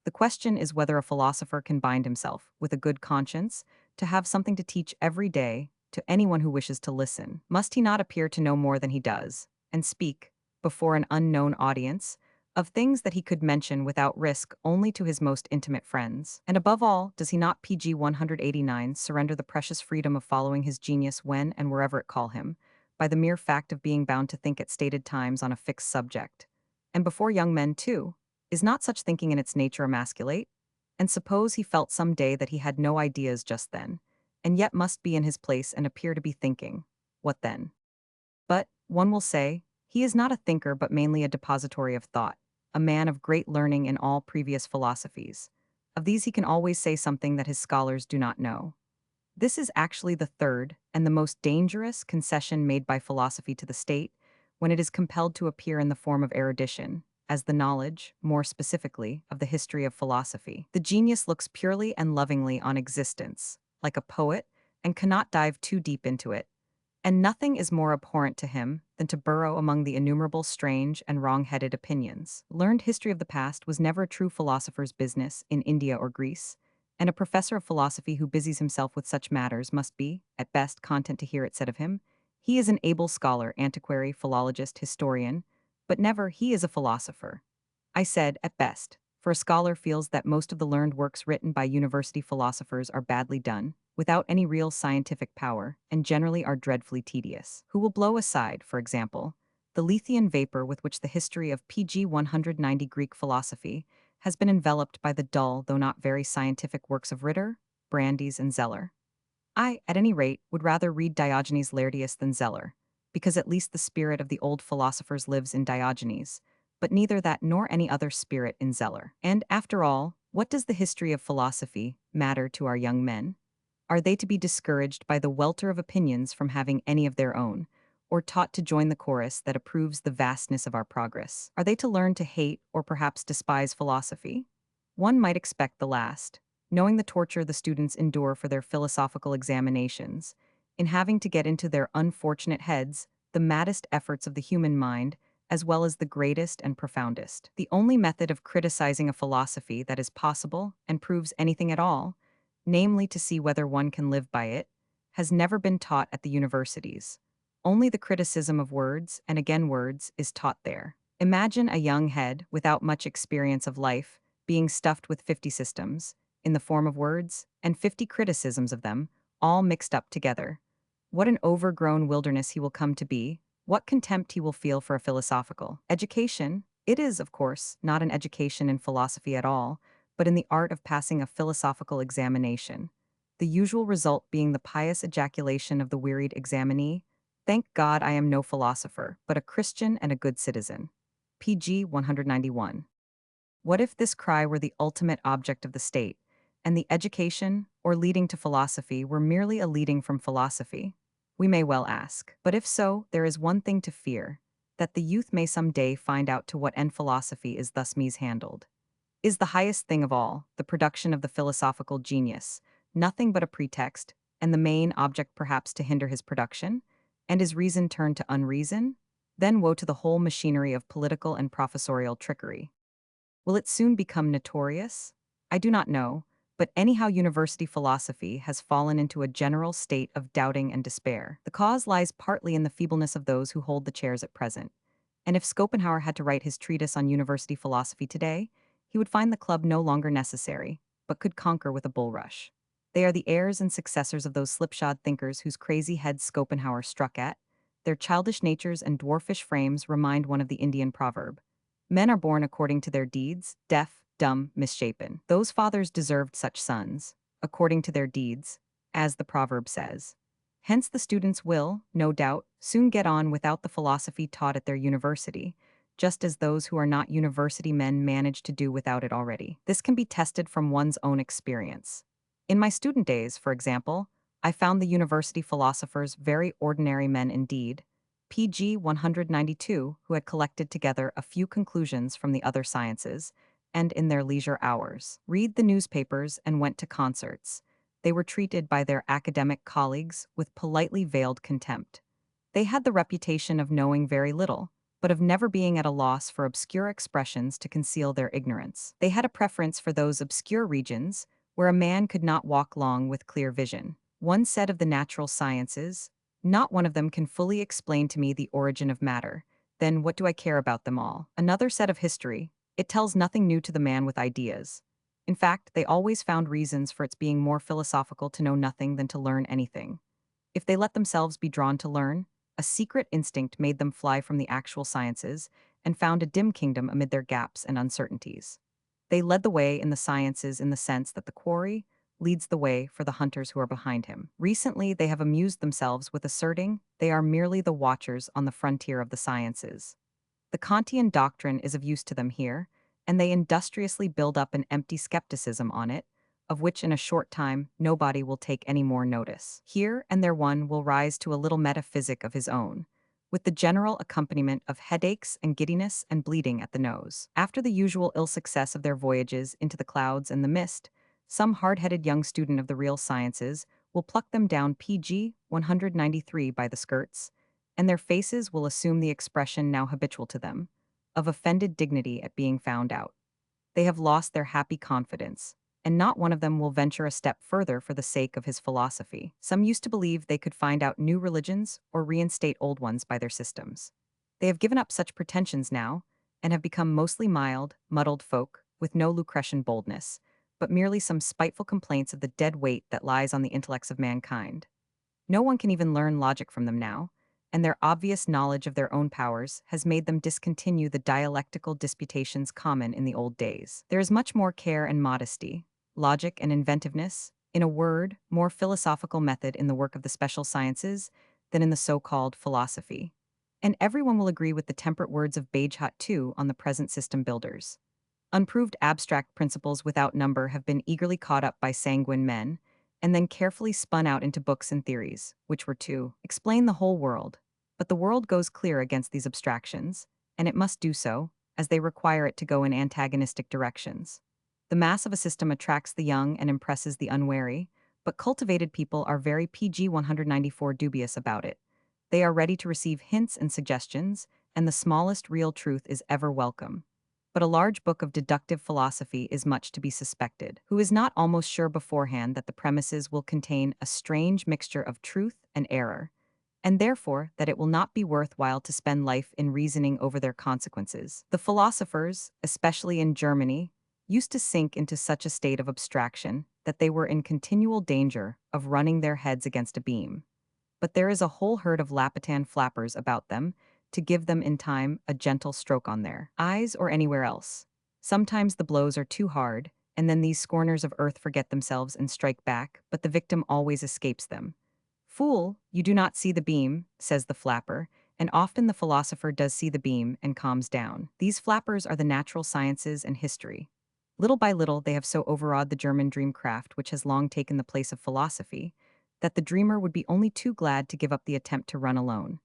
The question is whether a philosopher can bind himself, with a good conscience, to have something to teach every day to anyone who wishes to listen. Must he not appear to know more than he does, and speak, before an unknown audience, of things that he could mention without risk only to his most intimate friends? And above all, does he not PG 189 surrender the precious freedom of following his genius when and wherever it call him, by the mere fact of being bound to think at stated times on a fixed subject? And before young men, too, is not such thinking in its nature emasculate? And suppose he felt some day that he had no ideas just then, and yet must be in his place and appear to be thinking. What then? But, one will say, he is not a thinker but mainly a depository of thought, a man of great learning in all previous philosophies. Of these he can always say something that his scholars do not know. This is actually the third and the most dangerous concession made by philosophy to the state when it is compelled to appear in the form of erudition, as the knowledge, more specifically, of the history of philosophy. The genius looks purely and lovingly on existence, like a poet, and cannot dive too deep into it. And nothing is more abhorrent to him than to burrow among the innumerable strange and wrong-headed opinions. Learned history of the past was never a true philosopher's business in India or Greece, and a professor of philosophy who busies himself with such matters must be, at best, content to hear it said of him. He is an able scholar, antiquary, philologist, historian, but never he is a philosopher. I said, at best, for a scholar feels that most of the learned works written by university philosophers are badly done, without any real scientific power, and generally are dreadfully tedious. Who will blow aside, for example, the Lethean vapor with which the history of PG 190 Greek philosophy has been enveloped by the dull, though not very scientific works of Ritter, Brandes, and Zeller? I, at any rate, would rather read Diogenes Laertius than Zeller, because at least the spirit of the old philosophers lives in Diogenes, but neither that nor any other spirit in Zeller. And, after all, what does the history of philosophy matter to our young men? Are they to be discouraged by the welter of opinions from having any of their own, or taught to join the chorus that approves the vastness of our progress? Are they to learn to hate or perhaps despise philosophy? One might expect the last, knowing the torture the students endure for their philosophical examinations, in having to get into their unfortunate heads the maddest efforts of the human mind, as well as the greatest and profoundest. The only method of criticizing a philosophy that is possible and proves anything at all, namely to see whether one can live by it, has never been taught at the universities. Only the criticism of words, and again words, is taught there. Imagine a young head without much experience of life being stuffed with 50 systems, in the form of words, and 50 criticisms of them, all mixed up together. What an overgrown wilderness he will come to be, what contempt he will feel for a philosophical education. It is, of course, not an education in philosophy at all, but in the art of passing a philosophical examination, the usual result being the pious ejaculation of the wearied examinee, "Thank God I am no philosopher, but a Christian and a good citizen." PG 191. What if this cry were the ultimate object of the state, and the education, or leading to philosophy, were merely a leading from philosophy? We may well ask. But if so, there is one thing to fear, that the youth may some day find out to what end philosophy is thus mishandled. Is the highest thing of all, the production of the philosophical genius, nothing but a pretext, and the main object perhaps to hinder his production? And is reason turned to unreason? Then woe to the whole machinery of political and professorial trickery. Will it soon become notorious? I do not know, but anyhow university philosophy has fallen into a general state of doubting and despair. The cause lies partly in the feebleness of those who hold the chairs at present. And if Schopenhauer had to write his treatise on university philosophy today, he would find the club no longer necessary, but could conquer with a bull-rush. They are the heirs and successors of those slipshod thinkers whose crazy heads Schopenhauer struck at. Their childish natures and dwarfish frames remind one of the Indian proverb: "Men are born according to their deeds, deaf, dumb, misshapen." Those fathers deserved such sons, according to their deeds, as the proverb says. Hence the students will, no doubt, soon get on without the philosophy taught at their university, just as those who are not university men manage to do without it already. This can be tested from one's own experience. In my student days, for example, I found the university philosophers very ordinary men indeed, PG 192, who had collected together a few conclusions from the other sciences, and in their leisure hours, read the newspapers and went to concerts. They were treated by their academic colleagues with politely veiled contempt. They had the reputation of knowing very little, but of never being at a loss for obscure expressions to conceal their ignorance. They had a preference for those obscure regions where a man could not walk long with clear vision. One said of the natural sciences, "Not one of them can fully explain to me the origin of matter. Then what do I care about them all?" Another said of history, "It tells nothing new to the man with ideas." In fact, they always found reasons for its being more philosophical to know nothing than to learn anything. If they let themselves be drawn to learn, a secret instinct made them fly from the actual sciences and found a dim kingdom amid their gaps and uncertainties. They led the way in the sciences in the sense that the quarry leads the way for the hunters who are behind him. Recently, they have amused themselves with asserting they are merely the watchers on the frontier of the sciences. The Kantian doctrine is of use to them here, and they industriously build up an empty skepticism on it, of which in a short time nobody will take any more notice. Here and there one will rise to a little metaphysic of his own, with the general accompaniment of headaches and giddiness and bleeding at the nose. After the usual ill success of their voyages into the clouds and the mist, some hard-headed young student of the real sciences will pluck them down PG 193 by the skirts, and their faces will assume the expression now habitual to them, of offended dignity at being found out. They have lost their happy confidence, and not one of them will venture a step further for the sake of his philosophy. Some used to believe they could find out new religions or reinstate old ones by their systems. They have given up such pretensions now, and have become mostly mild, muddled folk, with no Lucretian boldness, but merely some spiteful complaints of the dead weight that lies on the intellects of mankind. No one can even learn logic from them now, and their obvious knowledge of their own powers has made them discontinue the dialectical disputations common in the old days. There is much more care and modesty, logic and inventiveness, in a word, more philosophical method in the work of the special sciences than in the so-called philosophy. And everyone will agree with the temperate words of Bagehot too on the present system builders. Unproved abstract principles without number have been eagerly caught up by sanguine men, and then carefully spun out into books and theories, which were to explain the whole world. But the world goes clear against these abstractions, and it must do so, as they require it to go in antagonistic directions. The mass of a system attracts the young and impresses the unwary, but cultivated people are very PG 194 dubious about it. They are ready to receive hints and suggestions, and the smallest real truth is ever welcome. But a large book of deductive philosophy is much to be suspected, who is not almost sure beforehand that the premises will contain a strange mixture of truth and error, and therefore that it will not be worthwhile to spend life in reasoning over their consequences. The philosophers, especially in Germany, used to sink into such a state of abstraction that they were in continual danger of running their heads against a beam. But there is a whole herd of Lapitan flappers about them to give them in time a gentle stroke on their eyes or anywhere else. Sometimes the blows are too hard, and then these scorners of earth forget themselves and strike back, but the victim always escapes them. "Fool, you do not see the beam," says the flapper, and often the philosopher does see the beam and calms down. These flappers are the natural sciences and history. Little by little, they have so overawed the German dreamcraft, which has long taken the place of philosophy, that the dreamer would be only too glad to give up the attempt to run alone.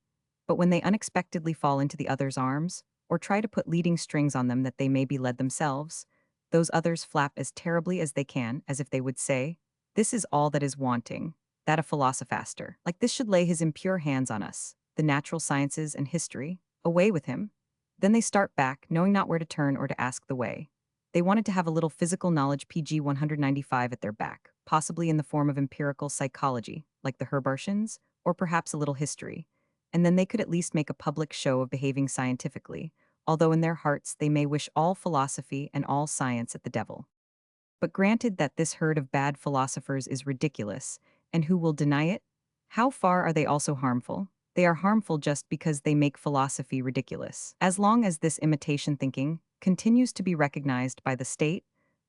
But when they unexpectedly fall into the other's arms, or try to put leading strings on them that they may be led themselves, those others flap as terribly as they can, as if they would say, "This is all that is wanting, that a philosophaster like this should lay his impure hands on us, the natural sciences and history, away with him." Then they start back, knowing not where to turn or to ask the way. They wanted to have a little physical knowledge PG 195 at their back, possibly in the form of empirical psychology, like the Herbartians, or perhaps a little history, and then they could at least make a public show of behaving scientifically, although in their hearts they may wish all philosophy and all science at the devil. But granted that this herd of bad philosophers is ridiculous, and who will deny it? How far are they also harmful? They are harmful just because they make philosophy ridiculous. As long as this imitation thinking continues to be recognized by the state,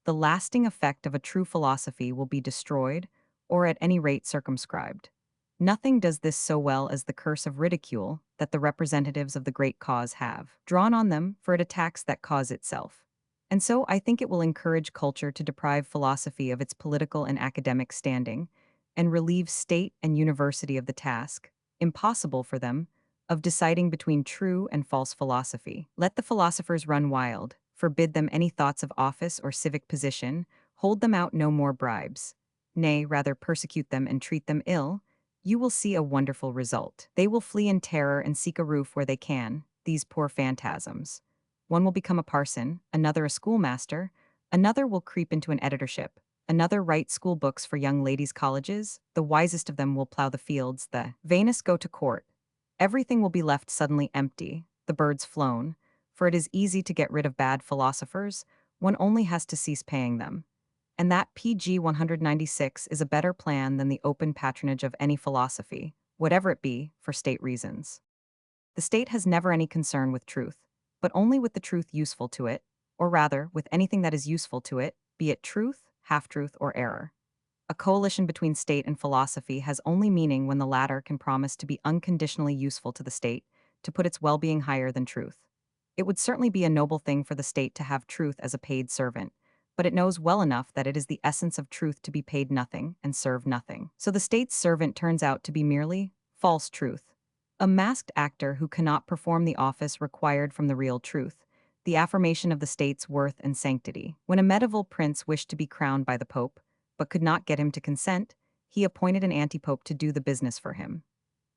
the lasting effect of a true philosophy will be destroyed, or at any rate circumscribed. Nothing does this so well as the curse of ridicule that the representatives of the great cause have drawn on them, for it attacks that cause itself. And so I think it will encourage culture to deprive philosophy of its political and academic standing, and relieve state and university of the task, impossible for them, of deciding between true and false philosophy. Let the philosophers run wild, forbid them any thoughts of office or civic position, hold them out no more bribes. Nay, rather persecute them and treat them ill, you will see a wonderful result. They will flee in terror and seek a roof where they can, these poor phantasms. One will become a parson, another a schoolmaster, another will creep into an editorship, another write school books for young ladies' colleges, the wisest of them will plow the fields, the vainest go to court. Everything will be left suddenly empty, the birds flown, for it is easy to get rid of bad philosophers, one only has to cease paying them. And that PG 196 is a better plan than the open patronage of any philosophy, whatever it be, for state reasons. The state has never any concern with truth, but only with the truth useful to it, or rather, with anything that is useful to it, be it truth, half-truth, or error. A coalition between state and philosophy has only meaning when the latter can promise to be unconditionally useful to the state, to put its well-being higher than truth. It would certainly be a noble thing for the state to have truth as a paid servant, but it knows well enough that it is the essence of truth to be paid nothing and serve nothing. So the state's servant turns out to be merely false truth, a masked actor who cannot perform the office required from the real truth, the affirmation of the state's worth and sanctity. When a medieval prince wished to be crowned by the Pope, but could not get him to consent, he appointed an antipope to do the business for him.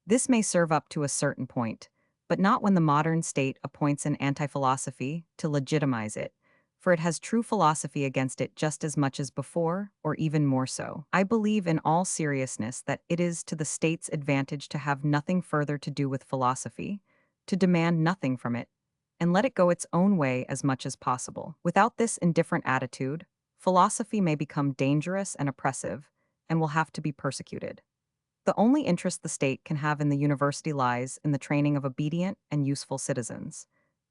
This may serve up to a certain point, but not when the modern state appoints an anti-philosophy to legitimize it, for it has true philosophy against it just as much as before, or even more so. I believe in all seriousness that it is to the state's advantage to have nothing further to do with philosophy, to demand nothing from it, and let it go its own way as much as possible. Without this indifferent attitude, philosophy may become dangerous and oppressive, and will have to be persecuted. The only interest the state can have in the university lies in the training of obedient and useful citizens,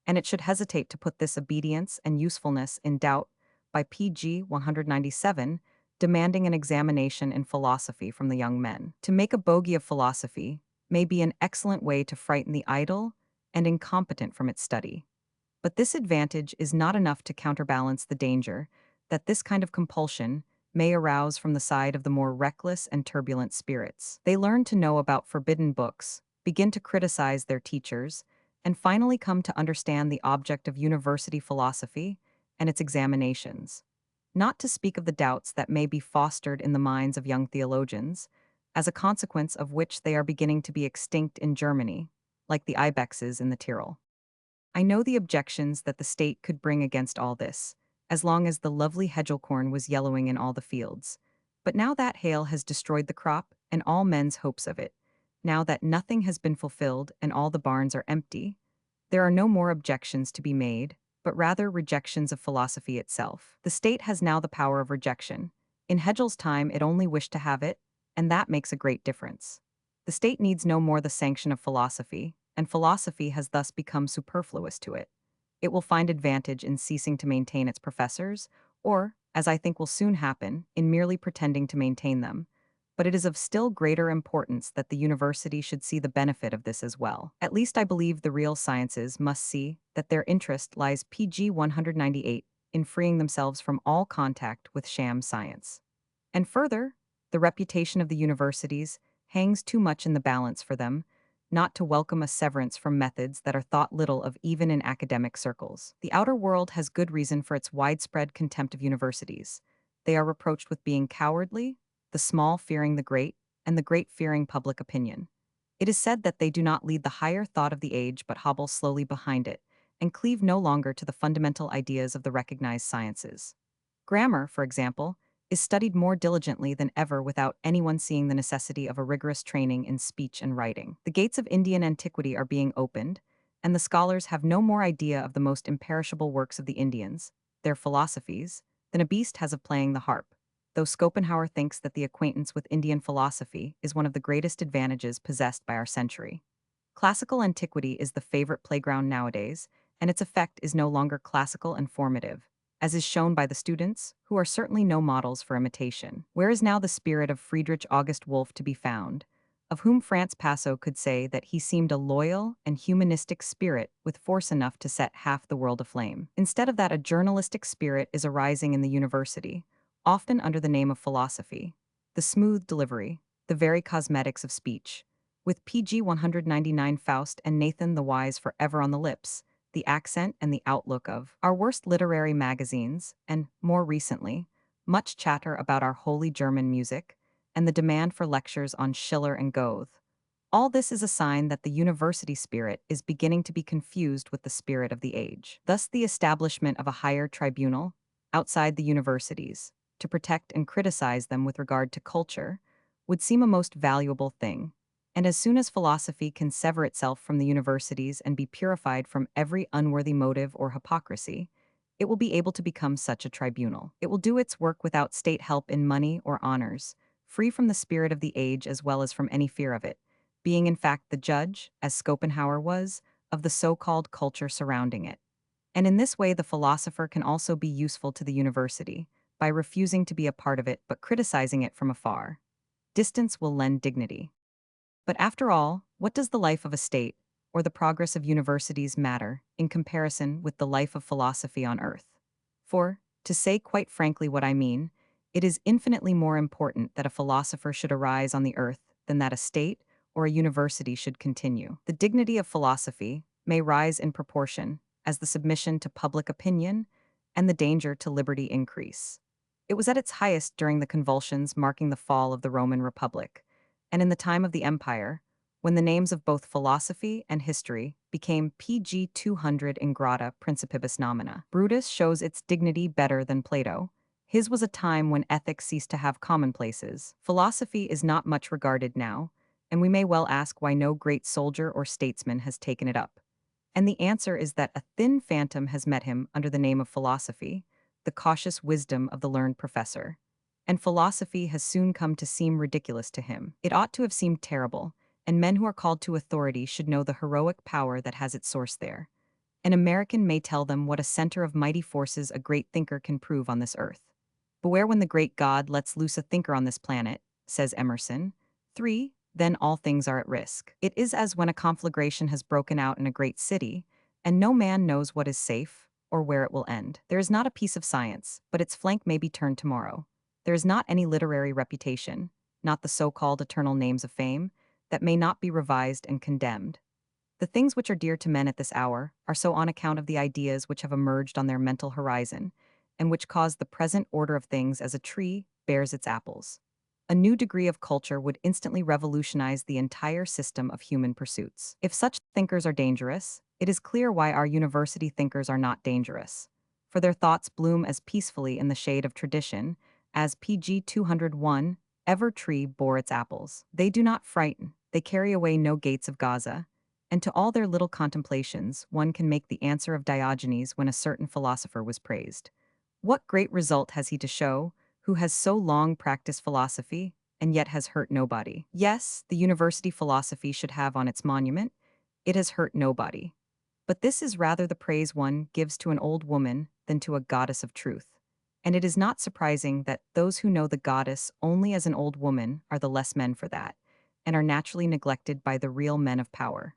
and it should hesitate to put this obedience and usefulness in doubt by PG 197, demanding an examination in philosophy from the young men. To make a bogey of philosophy may be an excellent way to frighten the idle and incompetent from its study. But this advantage is not enough to counterbalance the danger that this kind of compulsion may arouse from the side of the more reckless and turbulent spirits. They learn to know about forbidden books, begin to criticize their teachers, and finally come to understand the object of university philosophy and its examinations. Not to speak of the doubts that may be fostered in the minds of young theologians, as a consequence of which they are beginning to be extinct in Germany, like the ibexes in the Tyrol. I know the objections that the state could bring against all this, as long as the lovely hedgelcorn was yellowing in all the fields. But now that hail has destroyed the crop and all men's hopes of it, now that nothing has been fulfilled and all the barns are empty, there are no more objections to be made, but rather rejections of philosophy itself. The state has now the power of rejection. In Hegel's time, it only wished to have it, and that makes a great difference. The state needs no more the sanction of philosophy, and philosophy has thus become superfluous to it. It will find advantage in ceasing to maintain its professors, or, as I think will soon happen, in merely pretending to maintain them. But it is of still greater importance that the university should see the benefit of this as well. At least I believe the real sciences must see that their interest lies PG 198 in freeing themselves from all contact with sham science. And further, the reputation of the universities hangs too much in the balance for them not to welcome a severance from methods that are thought little of even in academic circles. The outer world has good reason for its widespread contempt of universities. They are reproached with being cowardly, the small fearing the great, and the great fearing public opinion. It is said that they do not lead the higher thought of the age but hobble slowly behind it, and cleave no longer to the fundamental ideas of the recognized sciences. Grammar, for example, is studied more diligently than ever without anyone seeing the necessity of a rigorous training in speech and writing. The gates of Indian antiquity are being opened, and the scholars have no more idea of the most imperishable works of the Indians, their philosophies, than a beast has of playing the harp, though Schopenhauer thinks that the acquaintance with Indian philosophy is one of the greatest advantages possessed by our century. Classical antiquity is the favorite playground nowadays, and its effect is no longer classical and formative, as is shown by the students, who are certainly no models for imitation. Where is now the spirit of Friedrich August Wolff to be found, of whom Franz Passo could say that he seemed a loyal and humanistic spirit with force enough to set half the world aflame? Instead of that, a journalistic spirit is arising in the university, often under the name of philosophy. The smooth delivery, the very cosmetics of speech, With PG 199 Faust and Nathan the Wise forever on the lips, the accent and the outlook of our worst literary magazines, and, more recently, much chatter about our holy German music, and the demand for lectures on Schiller and Goethe. All this is a sign that the university spirit is beginning to be confused with the spirit of the age. Thus, the establishment of a higher tribunal, outside the universities, to protect and criticize them with regard to culture, would seem a most valuable thing. And as soon as philosophy can sever itself from the universities and be purified from every unworthy motive or hypocrisy, it will be able to become such a tribunal. It will do its work without state help in money or honors, free from the spirit of the age as well as from any fear of it, being in fact the judge, as Schopenhauer was, of the so-called culture surrounding it. And in this way the philosopher can also be useful to the university, by refusing to be a part of it but criticizing it from afar. Distance will lend dignity. But after all, what does the life of a state, or the progress of universities matter, in comparison with the life of philosophy on earth? For, to say quite frankly what I mean, it is infinitely more important that a philosopher should arise on the earth than that a state or a university should continue. The dignity of philosophy may rise in proportion as the submission to public opinion and the danger to liberty increase. It was at its highest during the convulsions marking the fall of the Roman Republic, and in the time of the Empire, when the names of both philosophy and history became PG 200 in grata principibus nomina. Brutus shows its dignity better than Plato. His was a time when ethics ceased to have commonplaces. Philosophy is not much regarded now, and we may well ask why no great soldier or statesman has taken it up. And the answer is that a thin phantom has met him under the name of philosophy, the cautious wisdom of the learned professor. And philosophy has soon come to seem ridiculous to him. It ought to have seemed terrible, and men who are called to authority should know the heroic power that has its source there. An American may tell them what a center of mighty forces a great thinker can prove on this earth. Beware when the great God lets loose a thinker on this planet, says Emerson. 3. Then all things are at risk. It is as when a conflagration has broken out in a great city, and no man knows what is safe or where it will end. There is not a piece of science, but its flank may be turned tomorrow. There is not any literary reputation, not the so-called eternal names of fame, that may not be revised and condemned. The things which are dear to men at this hour are so on account of the ideas which have emerged on their mental horizon, and which cause the present order of things as a tree bears its apples. A new degree of culture would instantly revolutionize the entire system of human pursuits. If such thinkers are dangerous, it is clear why our university thinkers are not dangerous. For their thoughts bloom as peacefully in the shade of tradition as PG 201 ever tree bore its apples. They do not frighten, they carry away no gates of Gaza, and to all their little contemplations one can make the answer of Diogenes when a certain philosopher was praised. What great result has he to show, who has so long practiced philosophy, and yet has hurt nobody? Yes, the university philosophy should have on its monument, it has hurt nobody. But this is rather the praise one gives to an old woman than to a goddess of truth. And it is not surprising that those who know the goddess only as an old woman are the less men for that, and are naturally neglected by the real men of power.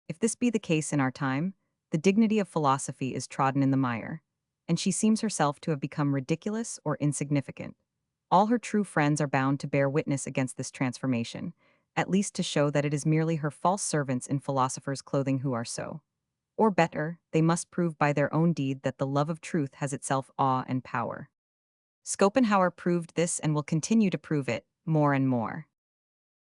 If this be the case in our time, the dignity of philosophy is trodden in the mire, and she seems herself to have become ridiculous or insignificant. All her true friends are bound to bear witness against this transformation, at least to show that it is merely her false servants in philosophers' clothing who are so. Or better, they must prove by their own deed that the love of truth has itself awe and power. Schopenhauer proved this and will continue to prove it more and more.